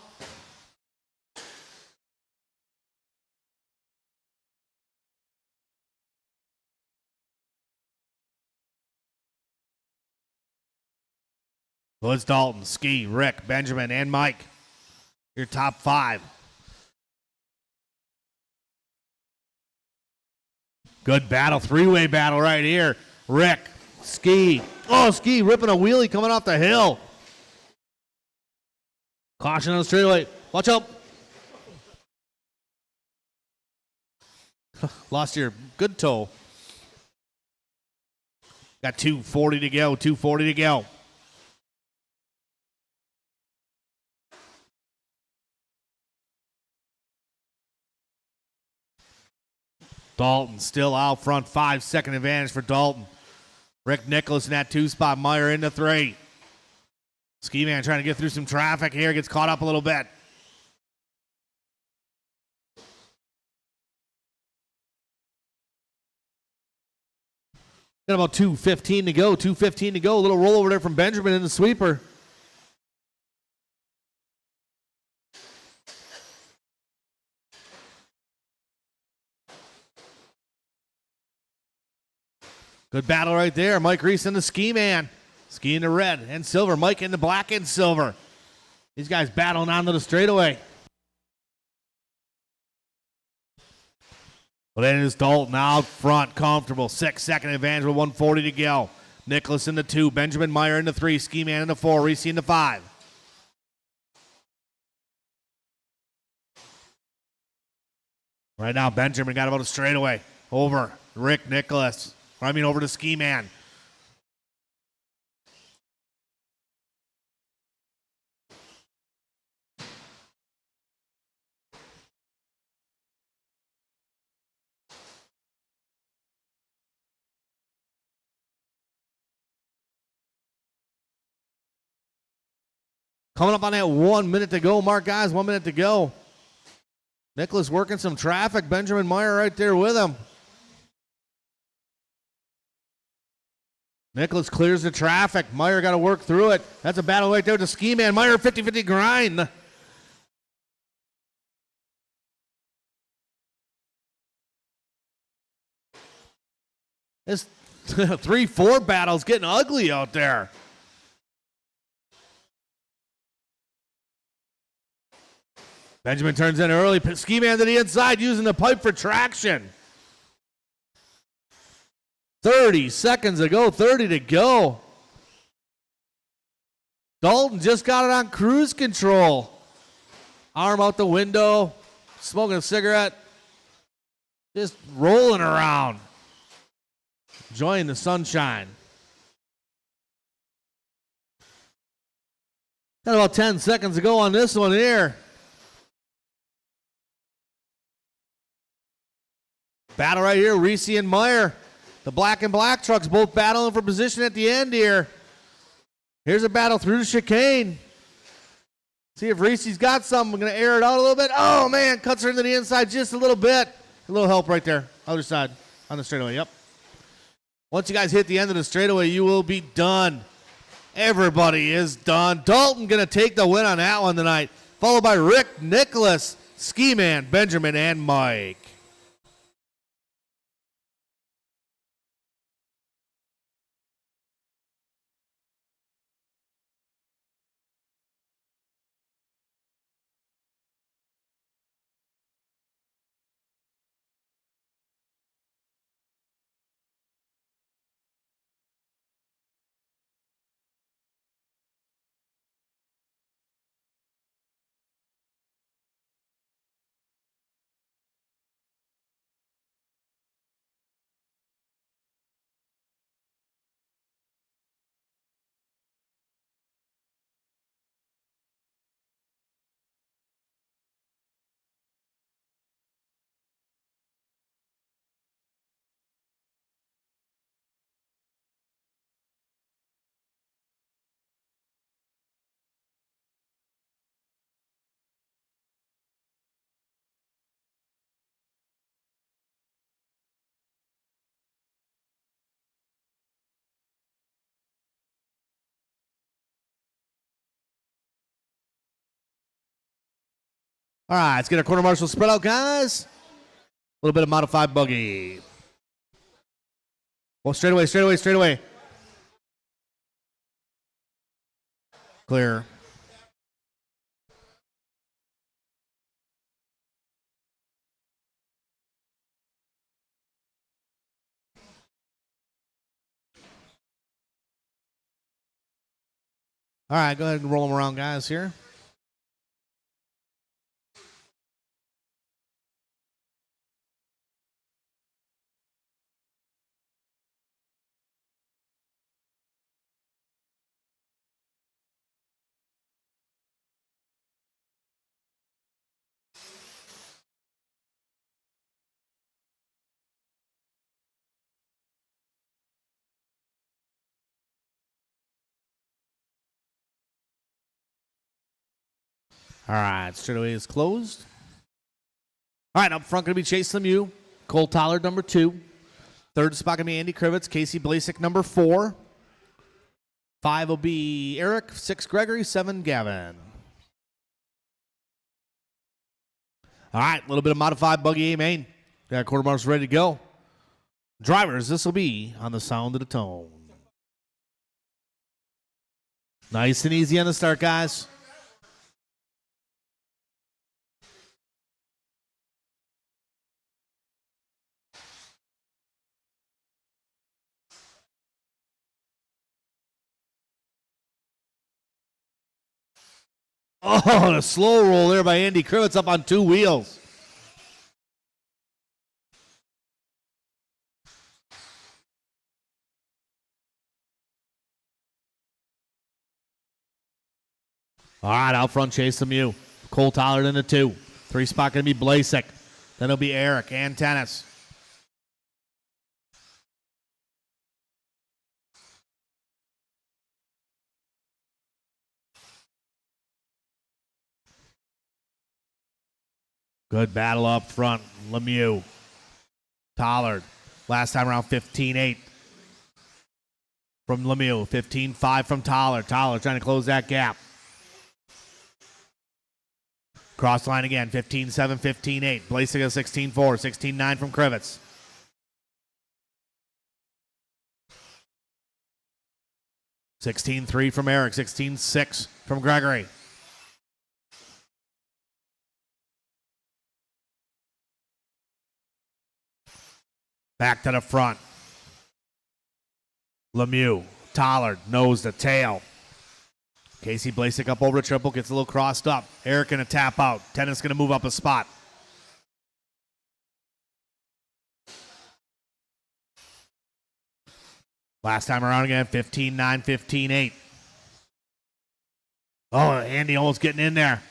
[SPEAKER 1] So it's Dalton, Ski, Rick, Benjamin, and Mike. Your top 5. Good battle. 3-way battle right here. Rick, Ski. Oh, Ski ripping a wheelie coming off the hill. Caution on the straightaway. Watch out. Lost your good toe. Got 2:40 to go. 2:40 to go. Dalton still out front. 5-second advantage for Dalton. Rick Nicholas in that 2 spot. Meyer in the 3. Ski Man trying to get through some traffic here. Gets caught up a little bit. Got about 2:15 to go. 2:15 to go. A little rollover there from Benjamin in the sweeper. Good battle right there. Mike Reese and the Ski Man. Ski in the red and silver. Mike in the black and silver. These guys battling onto the straightaway. Well, it is Dalton out front, comfortable. 6-second advantage with 1:40 to go. Nicholas into 2, Benjamin Meyer into 3, Ski Man into 4, Reese into 5. Right now, Benjamin got about a straightaway. Over Rick Nicholas. Over to Ski Man. Coming up on that 1 minute to go mark, guys. 1 minute to go. Nicholas working some traffic. Benjamin Meyer right there with him. Nicholas clears the traffic. Meyer got to work through it. That's a battle right there with the Ski Man. Meyer 50-50 grind. This 3-4 battle's getting ugly out there. Benjamin turns in early. Ski Man to the inside using the pipe for traction. 30 seconds to go. 30 to go. Dalton just got it on cruise control. Arm out the window. Smoking a cigarette. Just rolling around. Enjoying the sunshine. Got about 10 seconds to go on this one here. Battle right here, Reese and Meyer. The black and black trucks both battling for position at the end here. Here's a battle through the chicane. See if Reese's got something. I'm going to air it out a little bit. Oh, man, cuts her into the inside just a little bit. A little help right there. Other side on the straightaway, yep. Once you guys hit the end of the straightaway, you will be done. Everybody is done. Dalton going to take the win on that one tonight, followed by Rick Nicholas, Ski Man, Benjamin, and Mike. All right, let's get our quarter marshal spread out, guys. A little bit of modified buggy. Well, straight away, straight away, straight away. Clear. All right, go ahead and roll them around, guys, here. All right, straightaway is closed. All right, up front going to be Chase Lemieux, Cole Tollard, number 2. Third spot going to be Andy Krivitz, Casey Blasek, number 4. 5 will be Eric, 6 Gregory, 7 Gavin. All right, a little bit of modified buggy A main. Got quarter marks ready to go. Drivers, this will be on the sound of the tone. Nice and easy on the start, guys. Oh, and a slow roll there by Andy Krivitz up on 2 wheels. All right, out front, Chase Lemieux. Cole Tollard into 2. 3 spot going to be Blasek. Then it'll be Eric and Tennis. Good battle up front. Lemieux. Tollard. Last time around 15-8 from Lemieux. 15-5 from Tollard. Tollard trying to close that gap. Cross line again. 15-7, 15-8. Blasek 16-4. 16-9 from Krivitz. $16-3 from Eric. 16-6 from Gregory. Back to the front. Lemieux. Tollard. Nose to tail. Casey Blasek up over the triple. Gets a little crossed up. Eric going to tap out. Tennis going to move up a spot. Last time around again. 15-9, 15-8. Oh, Andy almost getting in there.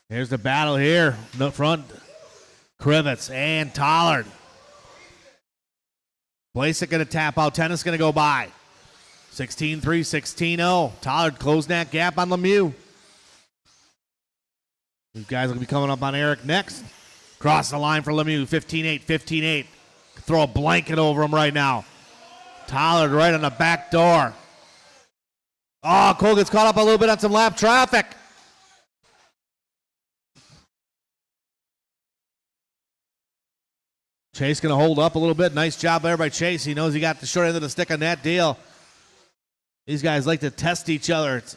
[SPEAKER 1] Here's the battle here. The front. Krivitz and Tollard. Blasek going to tap out. Tennis going to go by. 16-3, 16-0. Tollard closing that gap on Lemieux. These guys will be coming up on Eric next. Cross the line for Lemieux. 15-8, 15-8. Throw a blanket over him right now. Tollard right on the back door. Oh, Cole gets caught up a little bit on some lap traffic. Chase going to hold up a little bit. Nice job there by Chase. He knows he got the short end of the stick on that deal. These guys like to test each other. It's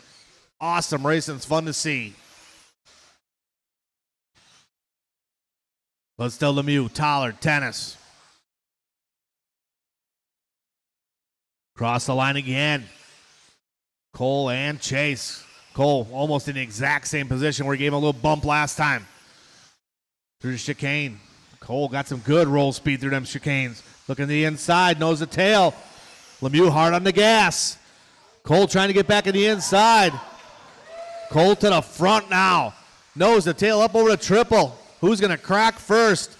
[SPEAKER 1] awesome racing. It's fun to see. But still Lemieux, Tollard, Tennis. Cross the line again. Cole and Chase. Cole almost in the exact same position where he gave him a little bump last time. Through the chicane. Cole got some good roll speed through them chicanes. Looking to the inside, nose to tail. Lemieux hard on the gas. Cole trying to get back in the inside. Cole to the front now. Nose to tail up over the triple. Who's going to crack first?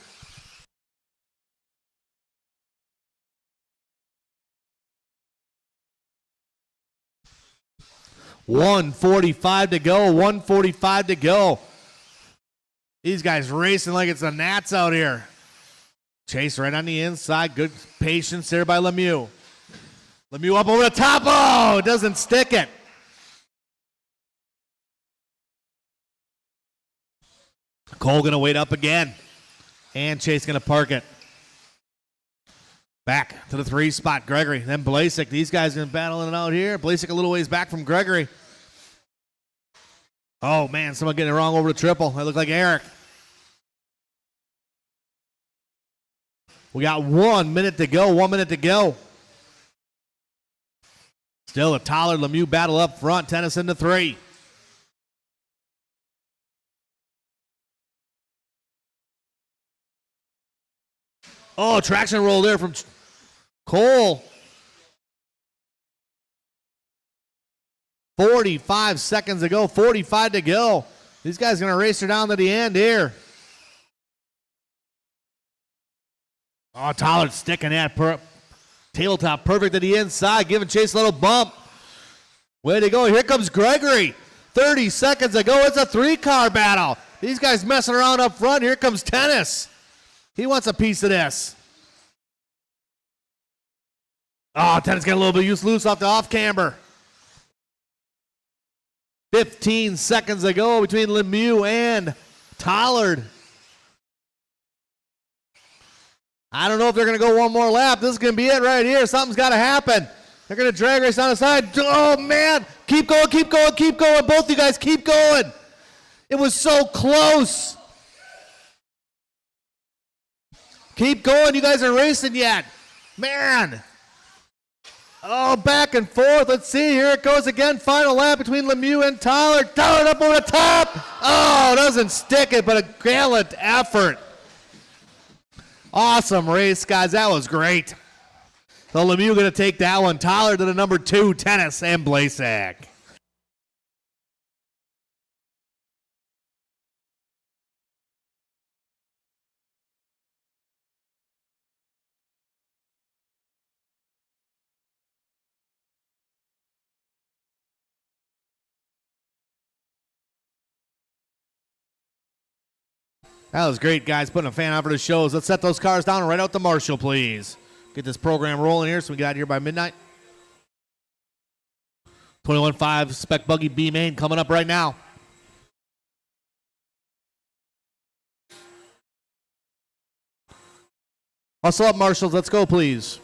[SPEAKER 1] $1:45 to go. $1:45 to go. These guys racing like it's the Nats out here. Chase right on the inside. Good patience there by Lemieux. Lemieux up over the top. Oh, doesn't stick it. Cole going to wait up again. And Chase going to park it. Back to the 3 spot. Gregory, then Blasek. These guys going to battle it out here. Blasek a little ways back from Gregory. Oh, man, someone getting it wrong over the triple. That looked like Eric. We got 1 minute to go. 1 minute to go. Still a Tollard Lemieux battle up front. Tennis into 3. Oh, traction roll there from Cole. 45 seconds to go. 45 to go. These guys going to race her down to the end here. Oh, Tollard sticking that tabletop perfect to the inside, giving Chase a little bump. Way to go. Here comes Gregory. 30 seconds to go. It's a 3-car battle. These guys messing around up front. Here comes Tennis. He wants a piece of this. Oh, Tennis got a little bit loose off the off camber. 15 seconds to go between Lemieux and Tollard. I don't know if they're going to go one more lap. This is going to be it right here. Something's got to happen. They're going to drag race on the side. Oh, man. Keep going, keep going, keep going. Both you guys keep going. It was so close. Keep going. You guys are racing yet. Man. Oh, back and forth. Let's see. Here it goes again. Final lap between Lemieux and Tyler. Tyler up over the top. Oh, doesn't stick it, but a gallant effort. Awesome race, guys. That was great. So Lemieux going to take that one. Tyler to the number 2, Tennis and Blasak. That was great, guys. Putting a fan out for the shows. Let's set those cars down and right out to Marshall, please. Get this program rolling here so we get out here by midnight. 21.5 Spec Buggy B main coming up right now. Hustle up, Marshalls. Let's go, please.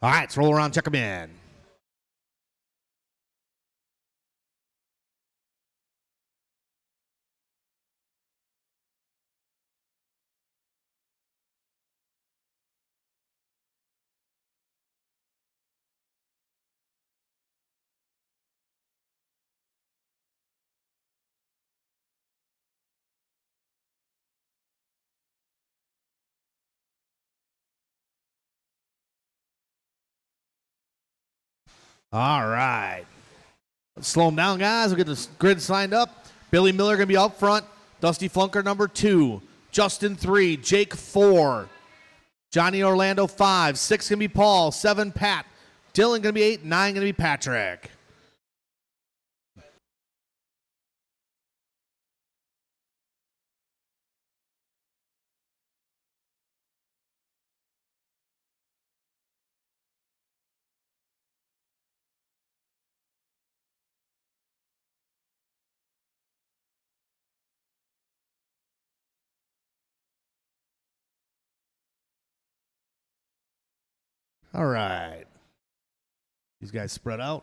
[SPEAKER 1] All right, let's roll around, check them in. All right. Let's slow them down, guys. We'll get this grid signed up. Billy Miller going to be out front. Dusty Flunker, number 2. Justin, 3. Jake, 4. Johnny Orlando, 5. 6 going to be Paul. 7, Pat. Dylan going to be 8. 9 going to be Patrick. All right. These guys spread out.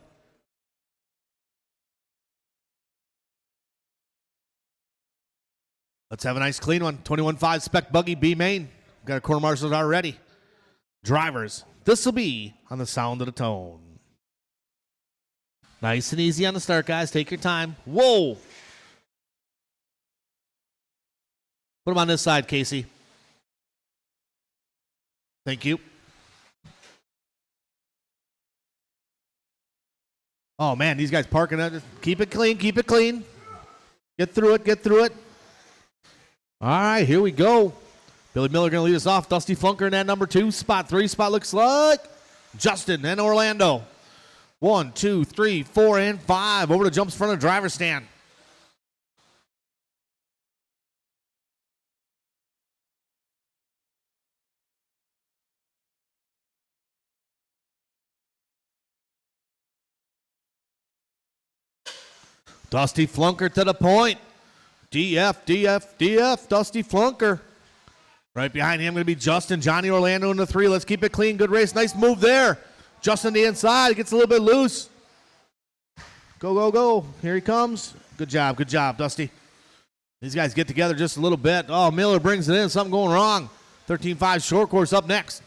[SPEAKER 1] Let's have a nice clean one. 21.5 Spec Buggy B main. Got our quarter marshals already. Drivers, this will be on the sound of the tone. Nice and easy on the start, guys. Take your time. Whoa. Put them on this side, Casey. Thank you. Oh, man, these guys parking up. Keep it clean, keep it clean. Get through it, get through it. All right, here we go. Billy Miller going to lead us off. Dusty Flunker in that number 2 spot. 3 spot looks like Justin and Orlando. 1, 2, 3, 4, and 5. Over the jumps front of the driver's stand. Dusty Flunker to the point. DF, DF, DF, Dusty Flunker. Right behind him going to be Justin, Johnny Orlando in the 3. Let's keep it clean. Good race. Nice move there. Justin the inside. Gets a little bit loose. Go, go, go. Here he comes. Good job, Dusty. These guys get together just a little bit. Oh, Miller brings it in. Something going wrong. 13.5 short course up next.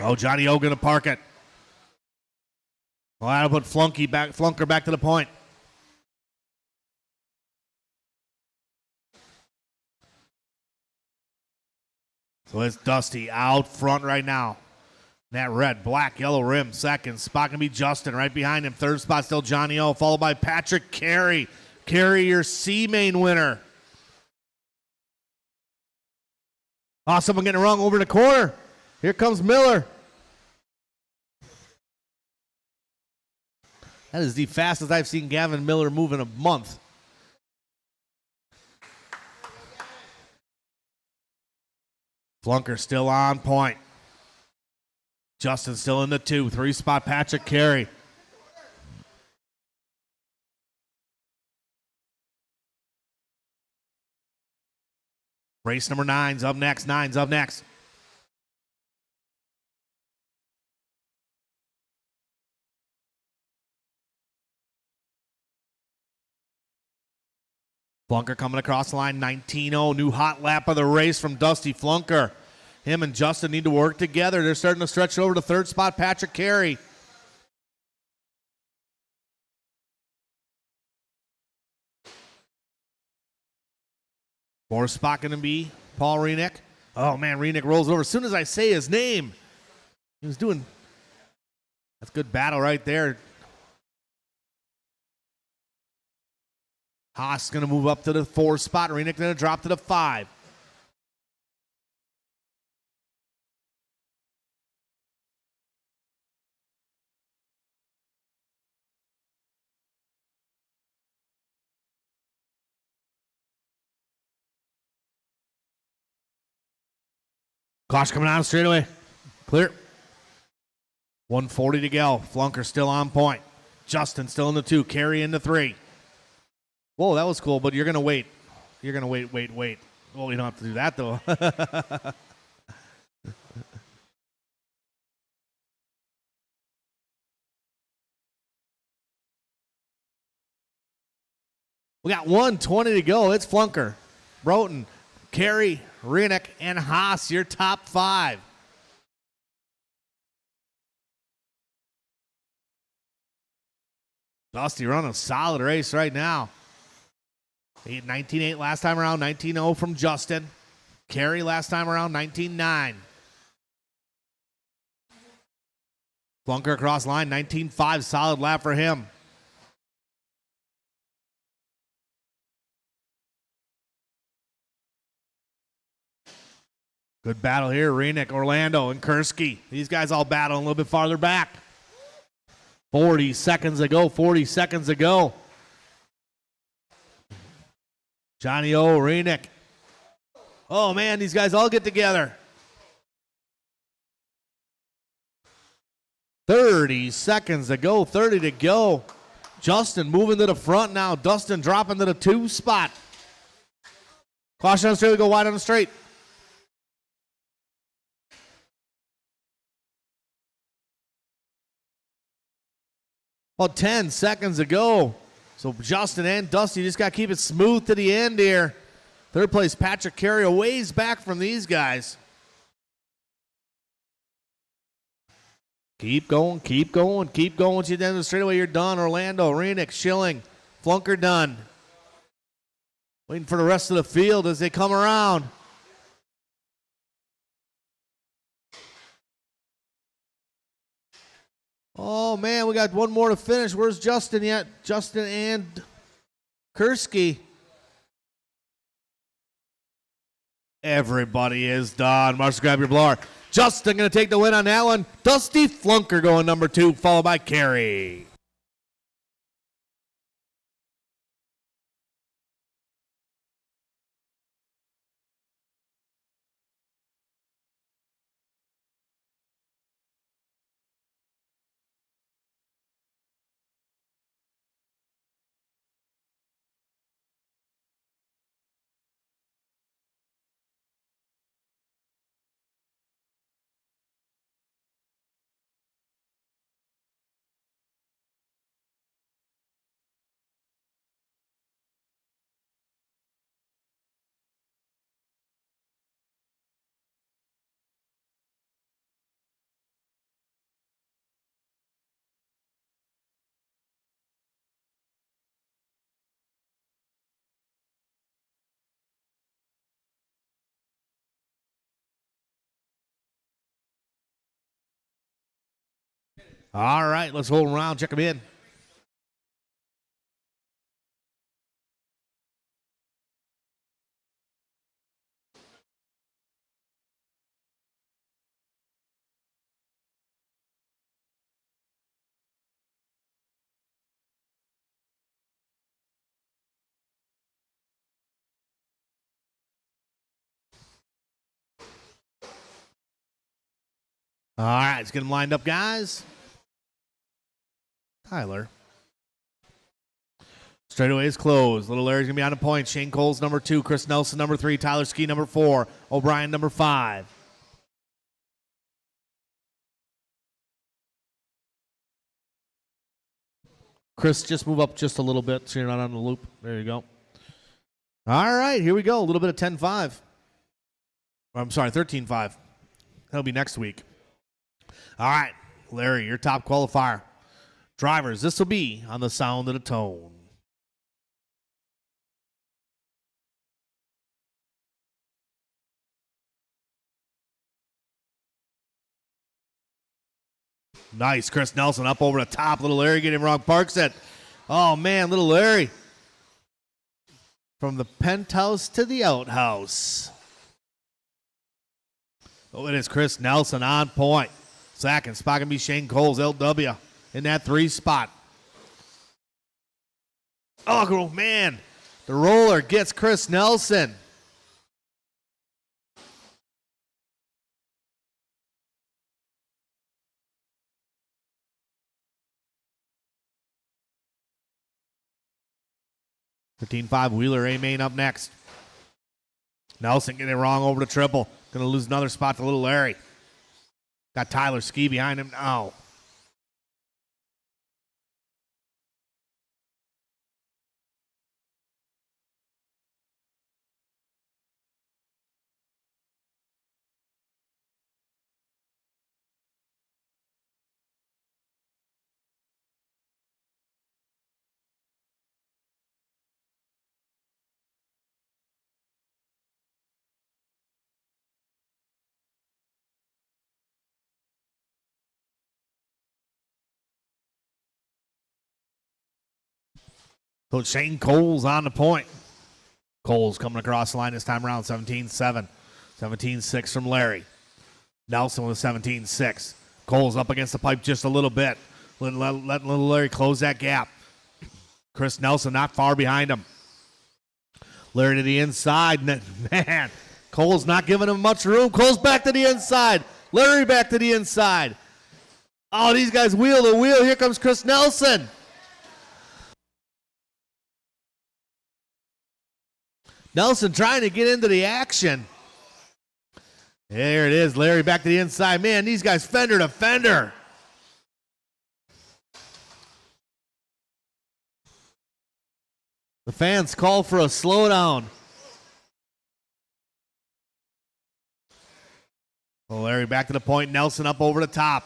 [SPEAKER 1] Oh, Johnny O going to park it. Well, that'll put Flunker back to the point. So it's Dusty out front right now. That red, black, yellow rim. Second spot going to be Justin right behind him. Third spot still Johnny O, followed by Patrick Carey. Carey, your C-main winner. Oh, someone getting wrong over the corner. Here comes Miller. That is the fastest I've seen Gavin Miller move in a month. Flunker still on point. Justin still in the 2. 3-spot Patrick Carey. Race number 9's up next. 9's up next. Flunker coming across the line, 19-0. New hot lap of the race from Dusty Flunker. Him and Justin need to work together. They're starting to stretch it over to 3rd spot, Patrick Carey. Fourth spot going to be Paul Renick. Oh, man, Renick rolls over. As soon as I say his name, he was doing... That's good battle right there. Haas going to move up to the 4 spot. Renick going to drop to the 5. Caution coming out of straightaway. Clear. 140 to go. Flunker still on point. Justin still in the 2. Carey in the 3. Whoa, that was cool, but you're going to wait. You're going to wait. Well, you don't have to do that, though. We got 120 to go. It's Flunker, Broughton, Carey, Renick, and Haas, your top 5. Dusty running a solid race right now. 19-8 last time around, 19-0 from Justin. Carey last time around, 19-9. Flunker across line, 19-5, solid lap for him. Good battle here, Renick, Orlando, and Kursky. These guys all battling a little bit farther back. 40 seconds ago. Johnny O, Renick. Oh, man, these guys all get together. 30 seconds to go, 30 to go. Justin moving to the front now. Dustin dropping to the 2 spot. Caution on the straight, we go wide on the straight. About 10 seconds ago. So Justin and Dusty just got to keep it smooth to the end here. 3rd place, Patrick Carey, a ways back from these guys. Keep going. Once you get down the straightaway, you're done. Orlando, Renick, Schilling, Flunker done. Waiting for the rest of the field as they come around. Oh, man, we got one more to finish. Where's Justin yet? Justin and Kursky. Everybody is done. Marshall, grab your blower. Justin going to take the win on that one. Dusty Flunker going number 2, followed by Carey. All right, let's hold around, check them in. All right, let's get them lined up, guys. Tyler. Straightaway is closed. Little Larry's going to be on the point. Shane Coles, number 2. Chris Nelson, number 3. Tyler Ski, number 4. O'Brien, number 5. Chris, just move up just a little bit so you're not on the loop. There you go. All right, here we go. A little bit of 10-5. I'm sorry, 13-5. That'll be next week. All right, Larry, your top qualifier. Drivers, this will be on the sound of the tone. Nice, Chris Nelson up over the top. Little Larry getting wrong. Parks it. Oh, man, little Larry. From the penthouse to the outhouse. Oh, it is Chris Nelson on point. Second spot can be Shane Coles, LW, in that 3 spot. Oh, man. The roller gets Chris Nelson. $15-5, Wheeler A main up next. Nelson getting it wrong over the triple. Going to lose another spot to little Larry. Got Tyler Ski behind him now. So Shane Coles on the point. Coles coming across the line this time around, 17-7. 17-6 from Larry. Nelson with a 17-6. Coles up against the pipe just a little bit. Letting little Larry close that gap. Chris Nelson not far behind him. Larry to the inside. Man, Coles not giving him much room. Coles back to the inside. Larry back to the inside. Oh, these guys wheel to wheel. Here comes Chris Nelson. Nelson trying to get into the action. There it is. Larry back to the inside. Man, these guys fender to fender. The fans call for a slowdown. Well, Larry back to the point. Nelson up over the top.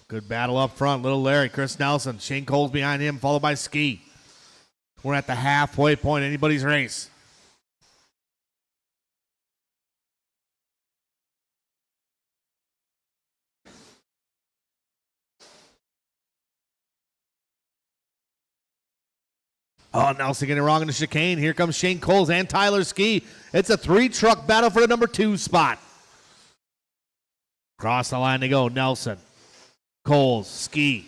[SPEAKER 1] Good battle up front. Little Larry, Chris Nelson. Shane Coles behind him, followed by Ski. We're at the halfway point. Anybody's race. Oh, Nelson getting it wrong in the chicane. Here comes Shane Coles and Tyler Ski. It's a 3-truck battle for the number 2 spot. Cross the line to go. Nelson, Coles, Ski.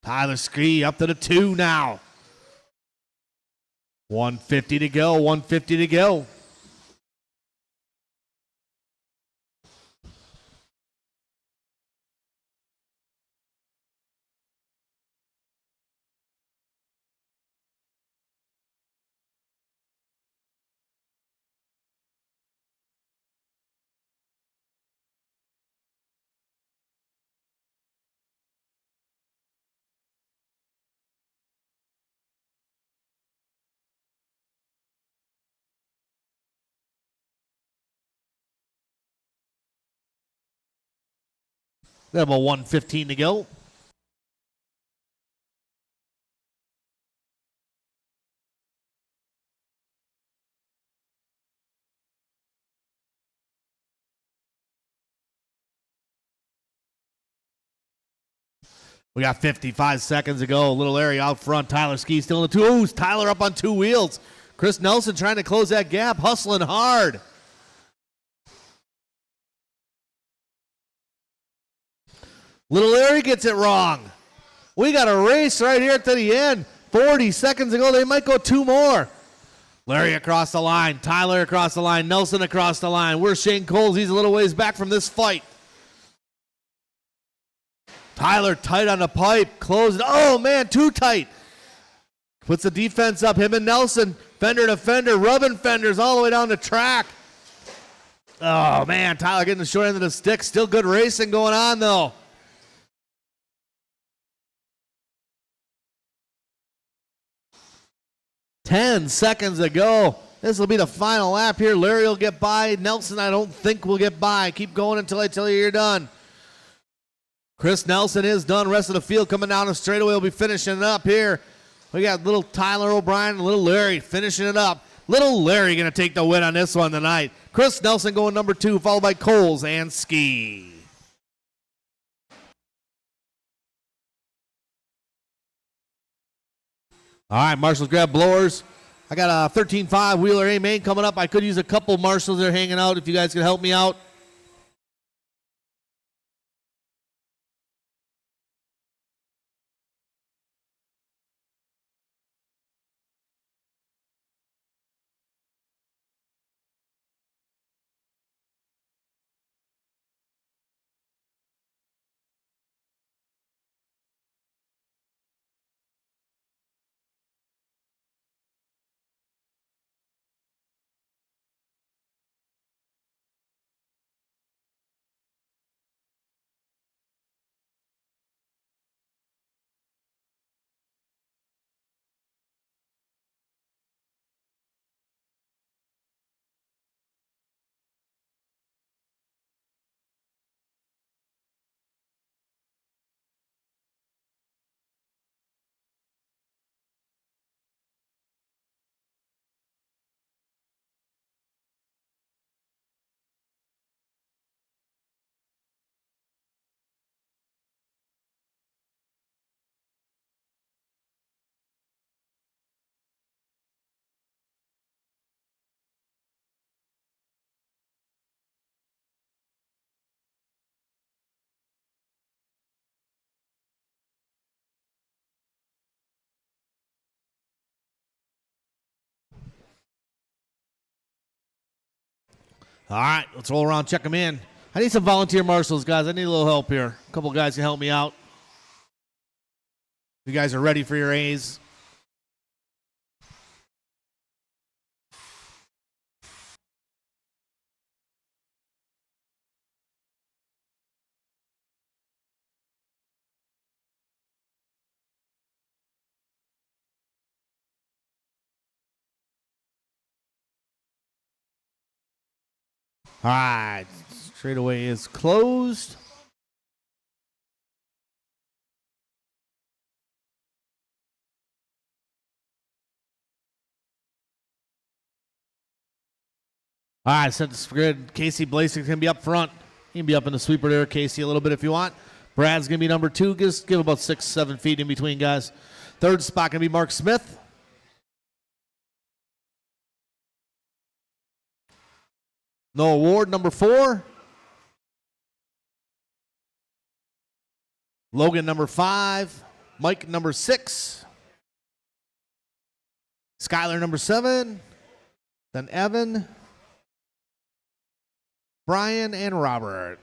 [SPEAKER 1] Tyler Ski up to the 2 now. 150 to go. 150 to go. We have a 1:15 to go. We got 55 seconds to go. Little Larry out front. Tyler Ski still in the 2. Ooh, Tyler up on 2 wheels. Chris Nelson trying to close that gap, hustling hard. Little Larry gets it wrong. We got a race right here to the end. 40 seconds ago. They might go 2 more. Larry across the line. Tyler across the line. Nelson across the line. Where's Shane Coles? He's a little ways back from this fight. Tyler tight on the pipe. Closed. Oh, man, too tight. Puts the defense up. Him and Nelson. Fender to fender. Rubbing fenders all the way down the track. Oh, man, Tyler getting the short end of the stick. Still good racing going on, though. Ten seconds to go. This will be the final lap here. Larry will get by. Nelson, I don't think will get by. Keep going until I tell you you're done. Chris Nelson is done. Rest of the field coming down the straightaway will be finishing it up here. We got little Tyler O'Brien and little Larry finishing it up. Little Larry going to take the win on this one tonight. Chris Nelson going number 2, followed by Coles and Ski. All right, Marshals grab blowers. I got a 13.5 Wheeler A main coming up. I could use a couple Marshals that are hanging out if you guys could help me out. All right, let's roll around, check them in. I need some volunteer marshals, guys. I need a little help here. A couple guys can help me out. You guys are ready for your A's. All right, straightaway is closed. All right, set the grid. Casey Blasing's going to be up front. He can be up in the sweeper there, Casey, a little bit if you want. Brad's going to be number 2. Just give about 6-7 feet in between, guys. Third spot going to be Mark Smith. Noah Ward, number 4. Logan, number 5. Mike, number 6. Skyler, number 7. Then Evan, Brian, and Robert.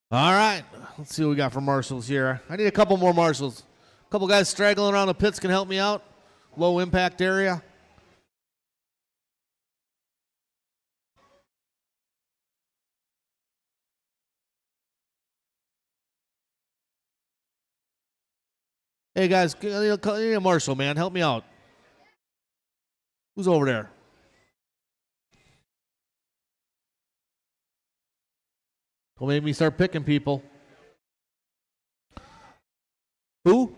[SPEAKER 1] All right, let's see what we got for marshals here. I need a couple more marshals. A couple guys straggling around the pits can help me out. Low impact area. Hey guys, I need a marshal, man. Help me out. Who's over there? Don't make me start picking people. Who?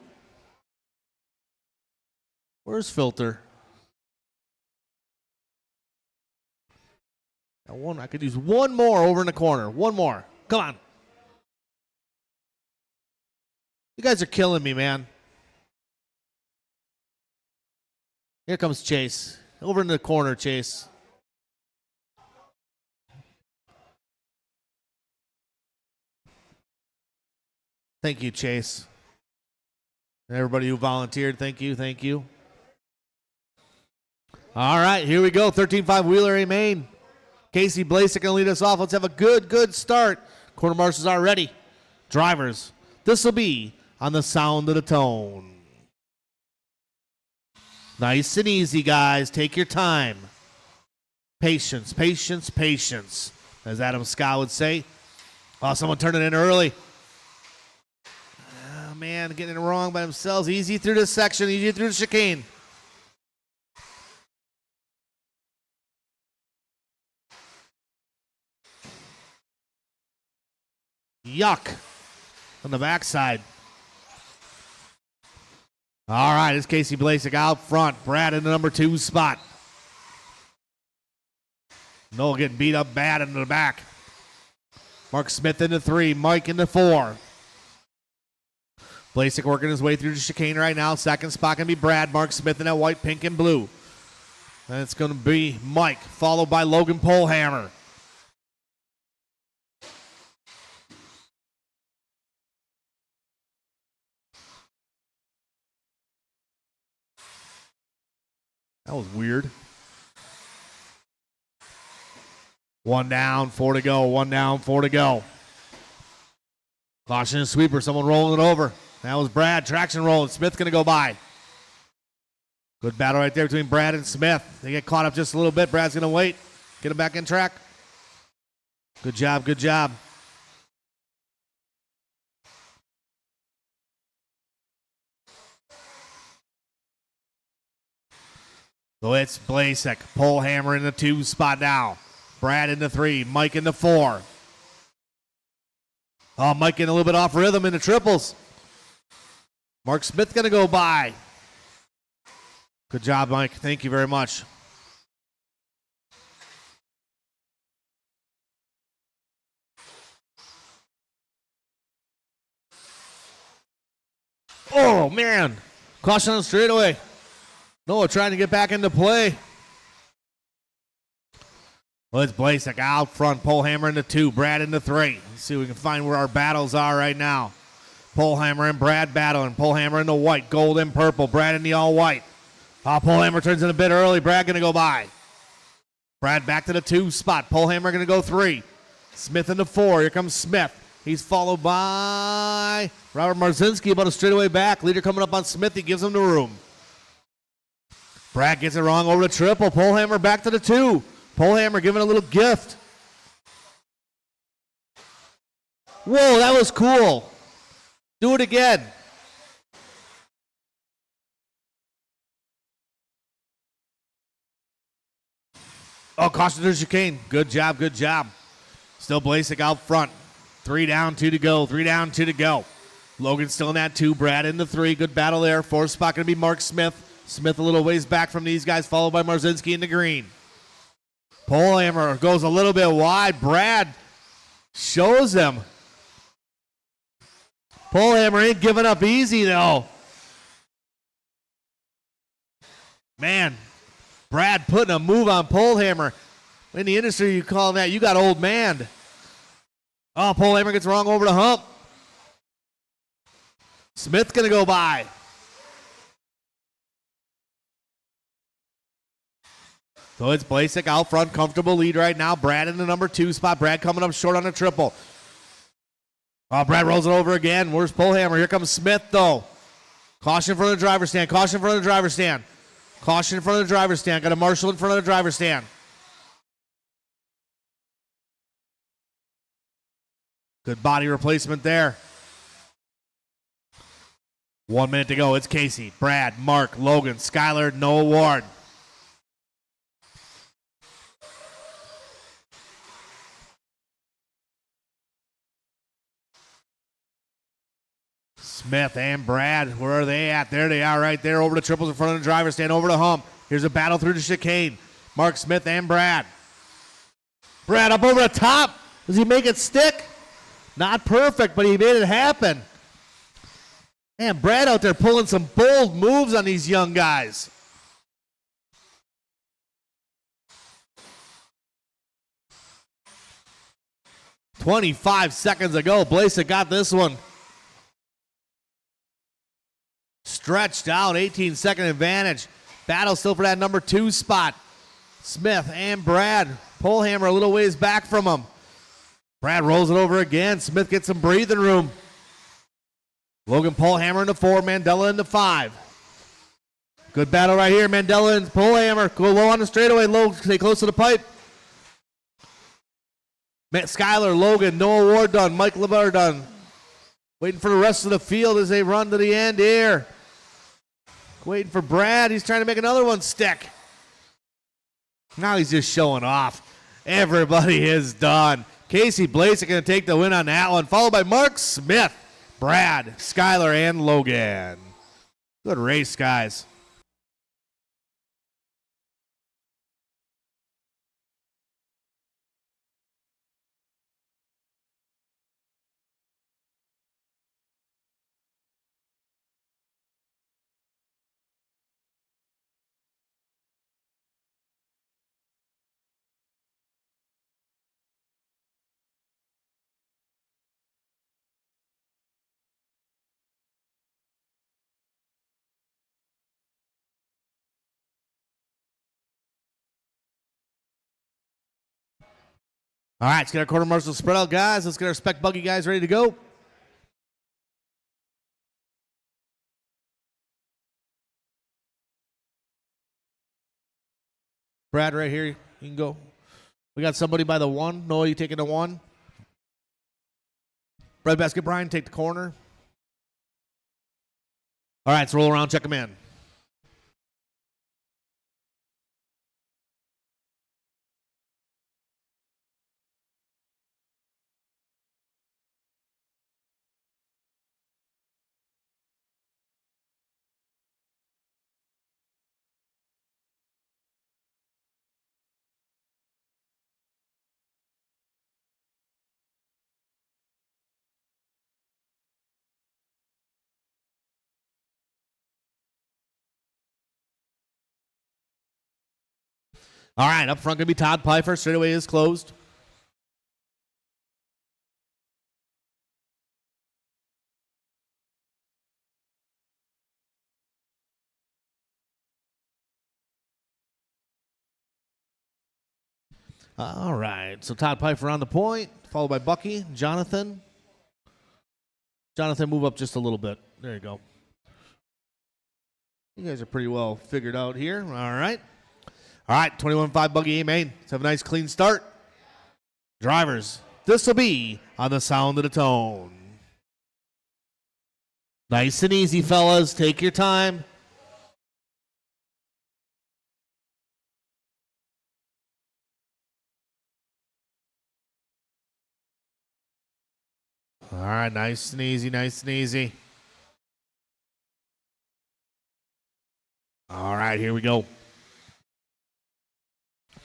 [SPEAKER 1] Where's Filter? Now one, I could use one more over in the corner. One more. Come on. You guys are killing me, man. Here comes Chase. Over in the corner, Chase. Thank you, Chase. Everybody who volunteered, thank you, thank you. All right, here we go. 13-5 Wheeler A main. Casey Blasek going to lead us off. Let's have a good start. Quarter marshals are ready. Drivers, this will be on the sound of the tone. Nice and easy, guys. Take your time. Patience, patience, patience, as Adam Scott would say. Oh, someone turned it in early. Oh, man, getting it wrong by themselves. Easy through this section, easy through the chicane. Yuck on the backside. All right, it's Casey Blasek out front. Brad in the number 2 spot. Noel getting beat up bad into the back. Mark Smith into 3. Mike into 4. Blasek working his way through the chicane right now. Second spot going to be Brad. Mark Smith in that white, pink, and blue. And it's going to be Mike, followed by Logan Polhammer. That was weird. 1 down, 4 to go. 1 down, 4 to go. Caution and sweeper. Someone rolling it over. That was Brad. Traction rolling. Smith going to go by. Good battle right there between Brad and Smith. They get caught up just a little bit. Brad's going to wait. Get him back in track. Good job, good job. So it's Blasek. Polhammer in the 2 spot now. Brad in the 3. Mike in the 4. Oh, Mike getting a little bit off rhythm in the triples. Mark Smith going to go by. Good job, Mike. Thank you very much. Oh, man. Caution on the straightaway. Noah trying to get back into play. Well, it's Blasek out front. Polhammer in the 2. Brad in the 3. Let's see if we can find where our battles are right now. Polhammer and Brad battling. Polhammer in the white, gold and purple. Brad in the all white. Polhammer turns in a bit early. Brad going to go by. Brad back to the 2 spot. Polhammer going to go 3. Smith in the 4. Here comes Smith. He's followed by Robert Marzinski about a straightaway back. Leader coming up on Smith. He gives him the room. Brad gets it wrong over the triple. Polhammer back to the 2. Polhammer giving a little gift. Whoa, that was cool. Do it again. Oh, caution to the chicane. Good job, good job. Still Blasek out front. 3 down, 2 to go. 3 down, 2 to go. Logan still in that 2. Brad in the 3. Good battle there. 4th spot going to be Mark Smith. Smith a little ways back from these guys, followed by Marzinski in the green. Polhammer goes a little bit wide. Brad shows him. Polhammer ain't giving up easy, though. Man, Brad putting a move on Polhammer. In the industry, you call that, you got old man. Oh, Polhammer gets wrong over the hump. Smith's going to go by. So it's Blasek out front, comfortable lead right now. Brad in the number 2 spot. Brad coming up short on a triple. Oh, Brad rolls it over again. Where's Polhammer? Here comes Smith, though. Caution in front of the driver's stand. Caution in front of the driver's stand. Caution in front of the driver's stand. Got a marshal in front of the driver's stand. Good body replacement there. 1 minute to go. It's Casey, Brad, Mark, Logan, Skylar, Noah Ward. Smith and Brad, where are they at? There they are right there over the triples in front of the driver's stand, over the hump. Here's a battle through the chicane. Mark Smith and Brad. Brad up over the top. Does he make it stick? Not perfect, but he made it happen. Man, Brad out there pulling some bold moves on these young guys. "25 seconds ago, Blasek got this one. stretched out, 18-second advantage. Battle still for that number 2 spot. Smith and Brad. Pullhammer a little ways back from him. Brad rolls it over again. Smith gets some breathing room. Logan Pullhammer into 4, Mandela into 5. Good battle right here. Mandela and Pullhammer go low on the straightaway. Low, stay close to the pipe. Skyler, Logan, Noah Ward done. Mike LeBar done. Waiting for the rest of the field as they run to the end here. Waiting for Brad. He's trying to make another one stick. Now he's just showing off. Everybody is done. Casey Blasek going to take the win on that one, followed by Mark Smith, Brad, Skyler, and Logan. Good race, guys. All right, let's get our quarter marshal spread out, guys. Let's get our spec buggy guys ready to go. Brad, right here, you can go. We got somebody by the 1. Noah, you taking the 1. Red basket, Brian, take the corner. All right, let's roll around, check them in. All right, up front going to be Todd Pfeiffer. Straightaway is closed. All right, so Todd Pfeiffer on the point, followed by Bucky, Jonathan. Jonathan, move up just a little bit. There you go. You guys are pretty well figured out here. All right. All right, 21-5 Buggy A main. Let's have a nice clean start. Drivers, this will be on the sound of the tone. Nice and easy, fellas. Take your time. All right, nice and easy, nice and easy. All right, here we go.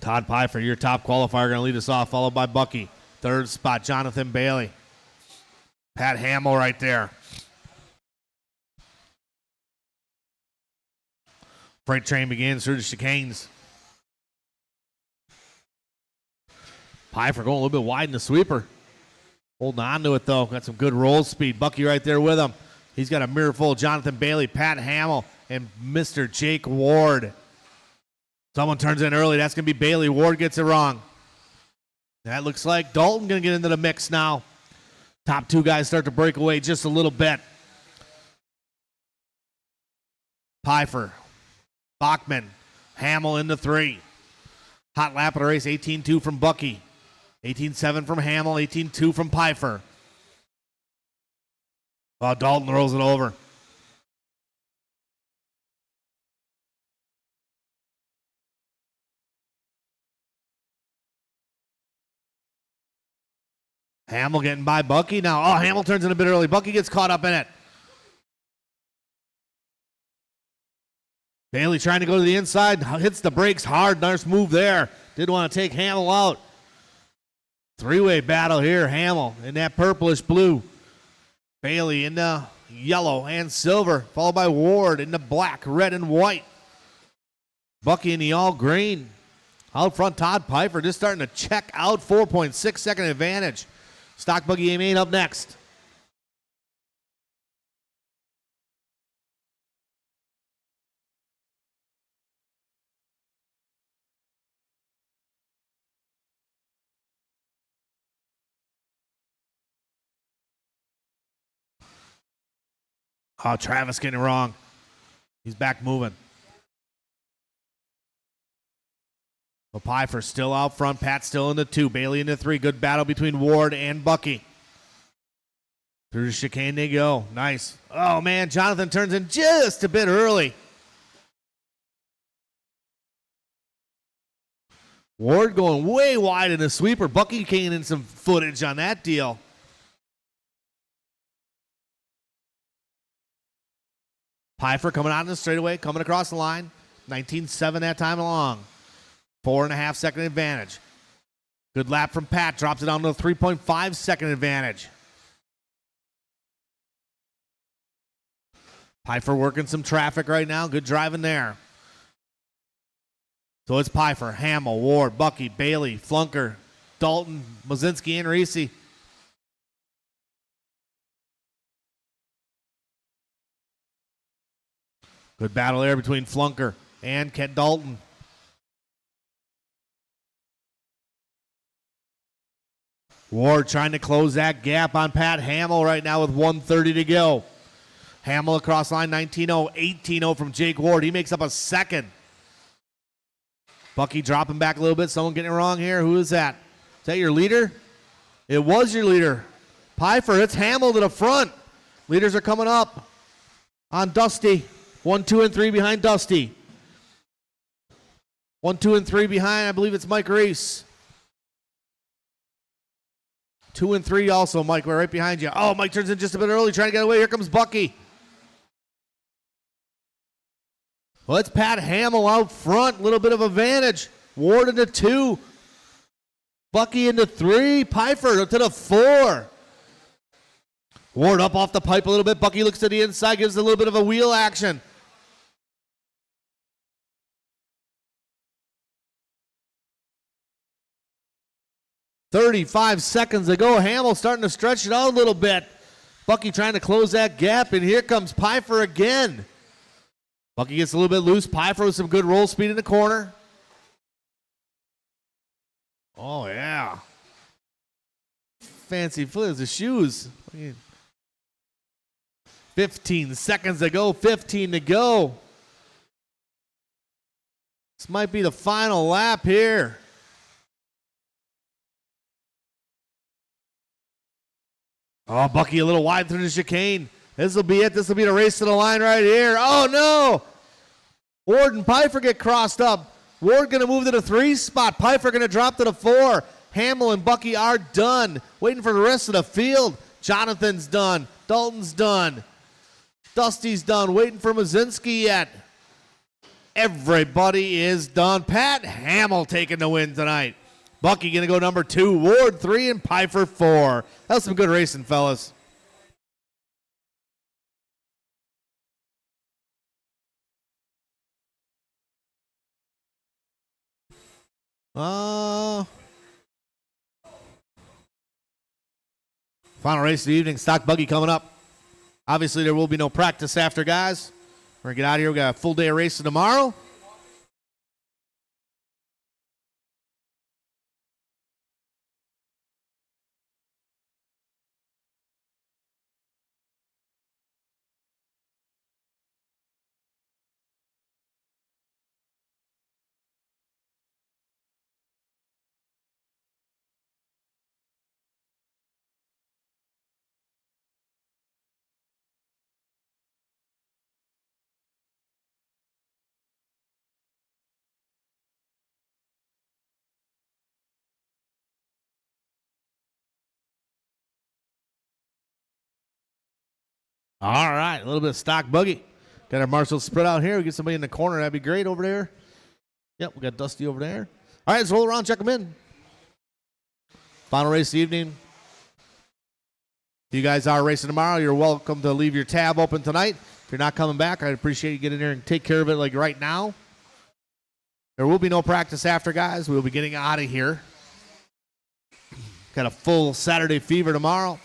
[SPEAKER 1] Todd Pfeiffer, your top qualifier, going to lead us off, followed by Bucky. 3rd spot, Jonathan Bailey. Pat Hamill right there. Freight train begins through the chicanes. Pfeiffer going a little bit wide in the sweeper. Holding on to it, though. Got some good roll speed. Bucky right there with him. He's got a mirror full of Jonathan Bailey, Pat Hamill, and Mr. Jake Ward. Someone turns in early. That's going to be Bailey. Ward gets it wrong. That looks like Dalton going to get into the mix now. Top 2 guys start to break away just a little bit. Pfeiffer, Bachman, Hamill into 3. Hot lap of the race, 18-2 from Bucky. 18-7 from Hamill, 18-2 from Pfeiffer. Oh, Dalton rolls it over. Hamill getting by Bucky now. Oh, Hamill turns in a bit early. Bucky gets caught up in it. Bailey trying to go to the inside. Hits the brakes hard. Nice move there. Did want to take Hamill out. 3-way battle here. Hamill in that purplish blue. Bailey in the yellow and silver. Followed by Ward in the black, red, and white. Bucky in the all green. Out front, Todd Pfeiffer just starting to check out. 4.6 second advantage. Stock Buggy A main up next. Oh, Travis getting it wrong. He's back moving. Well, Pfeiffer still out front. Pat still in the 2. Bailey in the 3. Good battle between Ward and Bucky. Through the chicane they go. Nice. Oh, man. Jonathan turns in just a bit early. Ward going way wide in the sweeper. Bucky came in some footage on that deal. Pfeiffer coming out in the straightaway, coming across the line. 19.7 that time along. 4.5 second advantage. Good lap from Pat. Drops it down to a 3.5 second advantage. Pfeiffer working some traffic right now. Good driving there. So it's Pfeiffer, Hamill, Ward, Bucky, Bailey, Flunker, Dalton, Mozinski, and Reese. Good battle there between Flunker and Kent Dalton. Ward trying to close that gap on Pat Hamill right now with 1:30 to go. Hamill across line 19-0, 18-0 from Jake Ward. He makes up a second. Bucky dropping back a little bit. Someone getting it wrong here. Who is that? Is that your leader? It was your leader. Pfeiffer, it's Hamill to the front. Leaders are coming up on Dusty. 1, 2, and 3 behind Dusty. 1, 2, and 3 behind, I believe it's Mike Reese. 2 and 3 also, Mike. We're right behind you. Oh, Mike turns in just a bit early, trying to get away. Here comes Bucky. Well, it's Pat Hamill out front. Little bit of advantage. Ward into 2. Bucky into 3. Pfeiffer to the 4. Ward up off the pipe a little bit. Bucky looks to the inside, gives a little bit of a wheel action. "35 seconds to go. Hamill starting to stretch it out a little bit. Bucky trying to close that gap, and here comes Pfeiffer again. Bucky gets a little bit loose. Pfeiffer with some good roll speed in the corner. Oh, yeah. Fancy flips, the shoes. 15 seconds to go, 15 to go. This might be the final lap here. Oh, Bucky a little wide through the chicane. This will be it. This will be the race to the line right here. Oh, no. Ward and Pfeiffer get crossed up. Ward going to move to the 3 spot. Pfeiffer going to drop to the 4. Hamill and Bucky are done. Waiting for the rest of the field. Jonathan's done. Dalton's done. Dusty's done. Waiting for Mozinski yet. Everybody is done. Pat Hamill taking the win tonight. Bucky going to go number 2. Ward 3 and Pfeiffer 4. That was some good racing, fellas. Final race of the evening, stock buggy coming up. Obviously, there will be no practice after, guys. We're going to get out of here. We got a full day of racing tomorrow. All right, a little bit of stock buggy. Got our marshals spread out here. We get somebody in the corner. That'd be great over there. Yep, we got Dusty over there. All right, let's roll around, check them in. Final race of the evening. If you guys are racing tomorrow, you're welcome to leave your tab open tonight. If you're not coming back, I'd appreciate you getting in there and take care of it like right now. There will be no practice after, guys. We'll be getting out of here. Got a full Saturday fever tomorrow.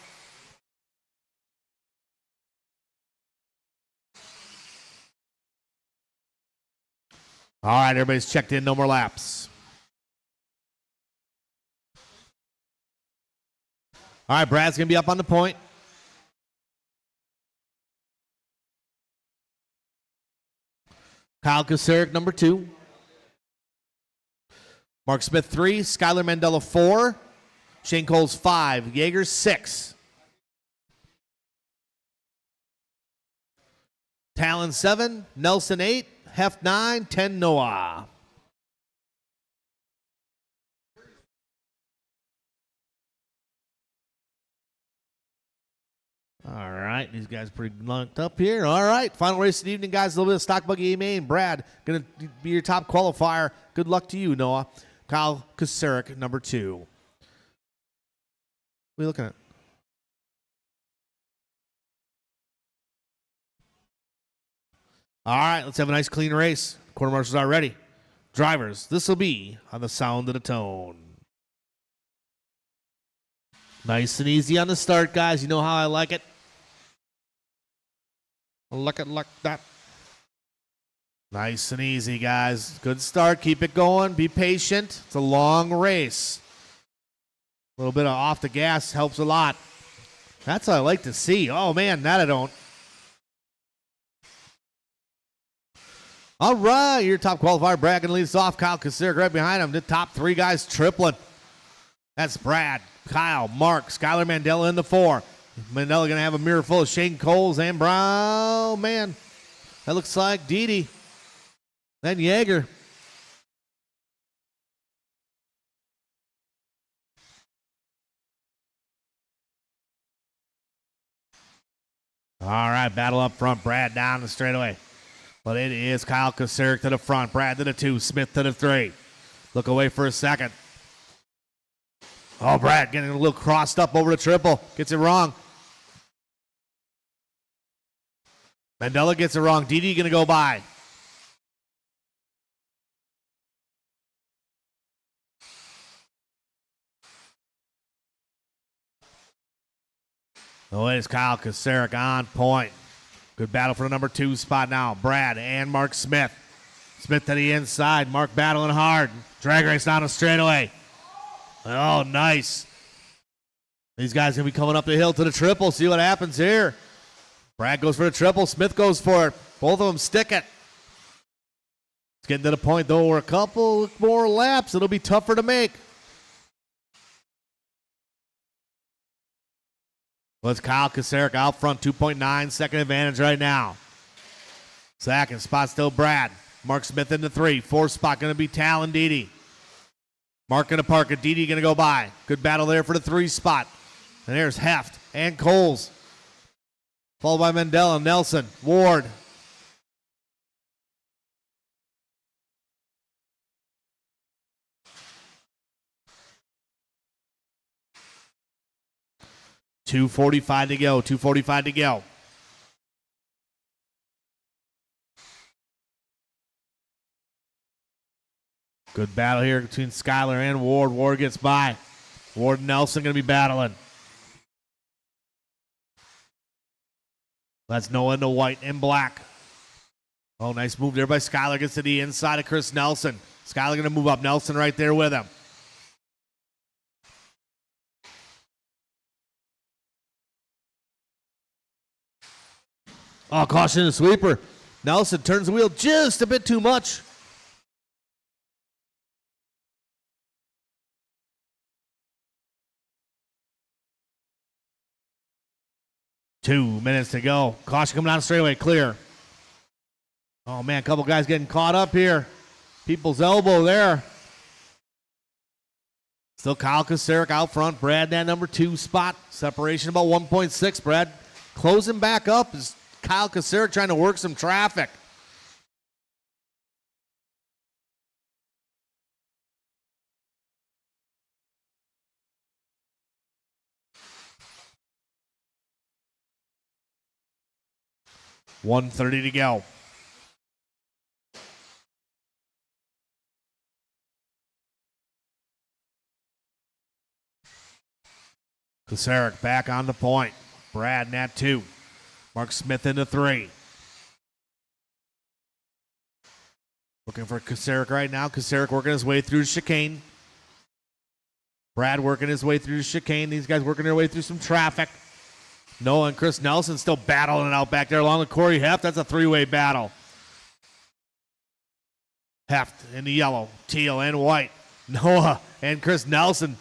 [SPEAKER 1] All right, everybody's checked in. No more laps. All right, Brad's going to be up on the point. Kyle Kucerik, number 2. Mark Smith, 3. Skylar Mandela, 4. Shane Coles, 5. Yeager, 6. Talon, 7. Nelson, 8. Heft, 9. 10, Noah. All right, these guys pretty lunked up here. All right, final race of the evening, guys. A little bit of stock buggy AMA and Brad going to be your top qualifier. Good luck to you, Noah. Kyle Kucerik, number 2. What are you looking at? All right, let's have a nice clean race. Quarter marshals are ready. Drivers, this will be on the sound of the tone. Nice and easy on the start, guys. You know how I like it. Look at like that. Nice and easy, guys. Good start. Keep it going. Be patient. It's a long race. A little bit of off the gas helps a lot. That's what I like to see. Oh, man, that I don't. All right, your top qualifier, Brad, going to lead us off. Kyle Kucerik right behind him. The top 3 guys tripling. That's Brad, Kyle, Mark, Skylar Mandela in the 4. Mandela going to have a mirror full of Shane Coles and Brown. Man, that looks like Didi. Then Yeager. All right, battle up front. Brad down the straightaway. But it is Kyle Kucerik to the front. Brad to the 2. Smith to the 3. Look away for a second. Oh, Brad getting a little crossed up over the triple. Gets it wrong. Mandela gets it wrong. Didi going to go by. Oh, it's Kyle Kucerik on point. Good battle for the number 2 spot now. Brad and Mark Smith. Smith to the inside. Mark battling hard. Drag race down the straightaway. Oh, nice. These guys going to be coming up the hill to the triple. See what happens here. Brad goes for the triple. Smith goes for it. Both of them stick it. It's getting to the point, though, where a couple more laps, it'll be tougher to make. Well, it's Kyle Kucerik out front, 2.9 second advantage right now. Second spot still Brad. Mark Smith in the 3. 4th spot going to be Talon Didi. Mark going to park it. Didi going to go by. Good battle there for the 3 spot. And there's Heft and Coles. Followed by Mandela, Nelson, Ward. .245 to go. 2:45 to go. Good battle here between Skylar and Ward. Ward gets by. Ward and Nelson going to be battling. That's Noah in the white and black. Oh, nice move there by Skylar. Gets to the inside of Chris Nelson. Skylar going to move up. Nelson right there with him. Oh, caution in the sweeper. Nelson turns the wheel just a bit too much. Two minutes to go. Caution coming down straightaway, clear. Oh, man, a couple guys getting caught up here. People's elbow there. Still Kyle Kucerik out front. Brad, that number 2 spot. Separation about 1.6. Brad closing back up as Kyle Kucerik trying to work some traffic. .130 to go. Kucerik back on the point. Brad in at 2. Mark Smith into 3. Looking for Kucerik right now. Kucerik working his way through the chicane. Brad working his way through the chicane. These guys working their way through some traffic. Noah and Chris Nelson still battling it out back there along with Corey Heft. That's a 3-way battle. Heft in the yellow, teal, and white. Noah and Chris Nelson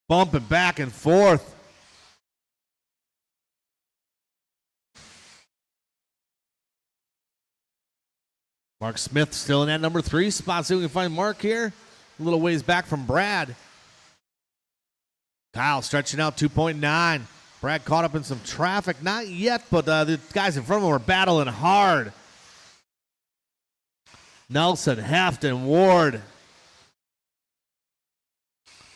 [SPEAKER 1] bumping back and forth. Mark Smith still in that number 3 spot. See if we can find Mark here. A little ways back from Brad. Kyle stretching out 2.9. Brad caught up in some traffic. Not yet, but the guys in front of him are battling hard. Nelson, Heft, and Ward.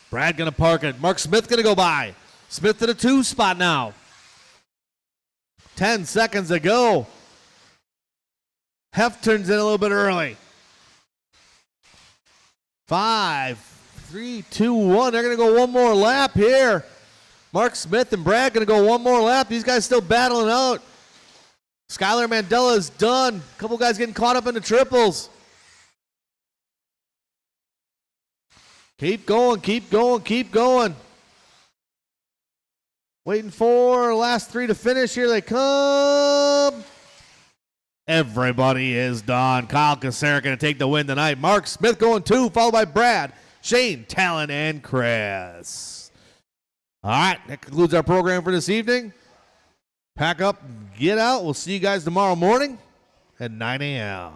[SPEAKER 1] Brad going to park it. Mark Smith going to go by. Smith to the 2 spot now. 10 seconds to go. Heft turns in a little bit early. 5, 3, 2, 1. They're going to go one more lap here. Mark Smith and Brad going to go one more lap. These guys still battling out. Skylar Mandela is done. A couple guys getting caught up in the triples. Keep going, keep going, keep going. Waiting for last 3 to finish. Here they come. Everybody is done. Kyle Kasserick going to take the win tonight. Mark Smith going 2, followed by Brad, Shane, Talon, and Chris. All right, that concludes our program for this evening. Pack up, get out. We'll see you guys tomorrow morning at 9 a.m.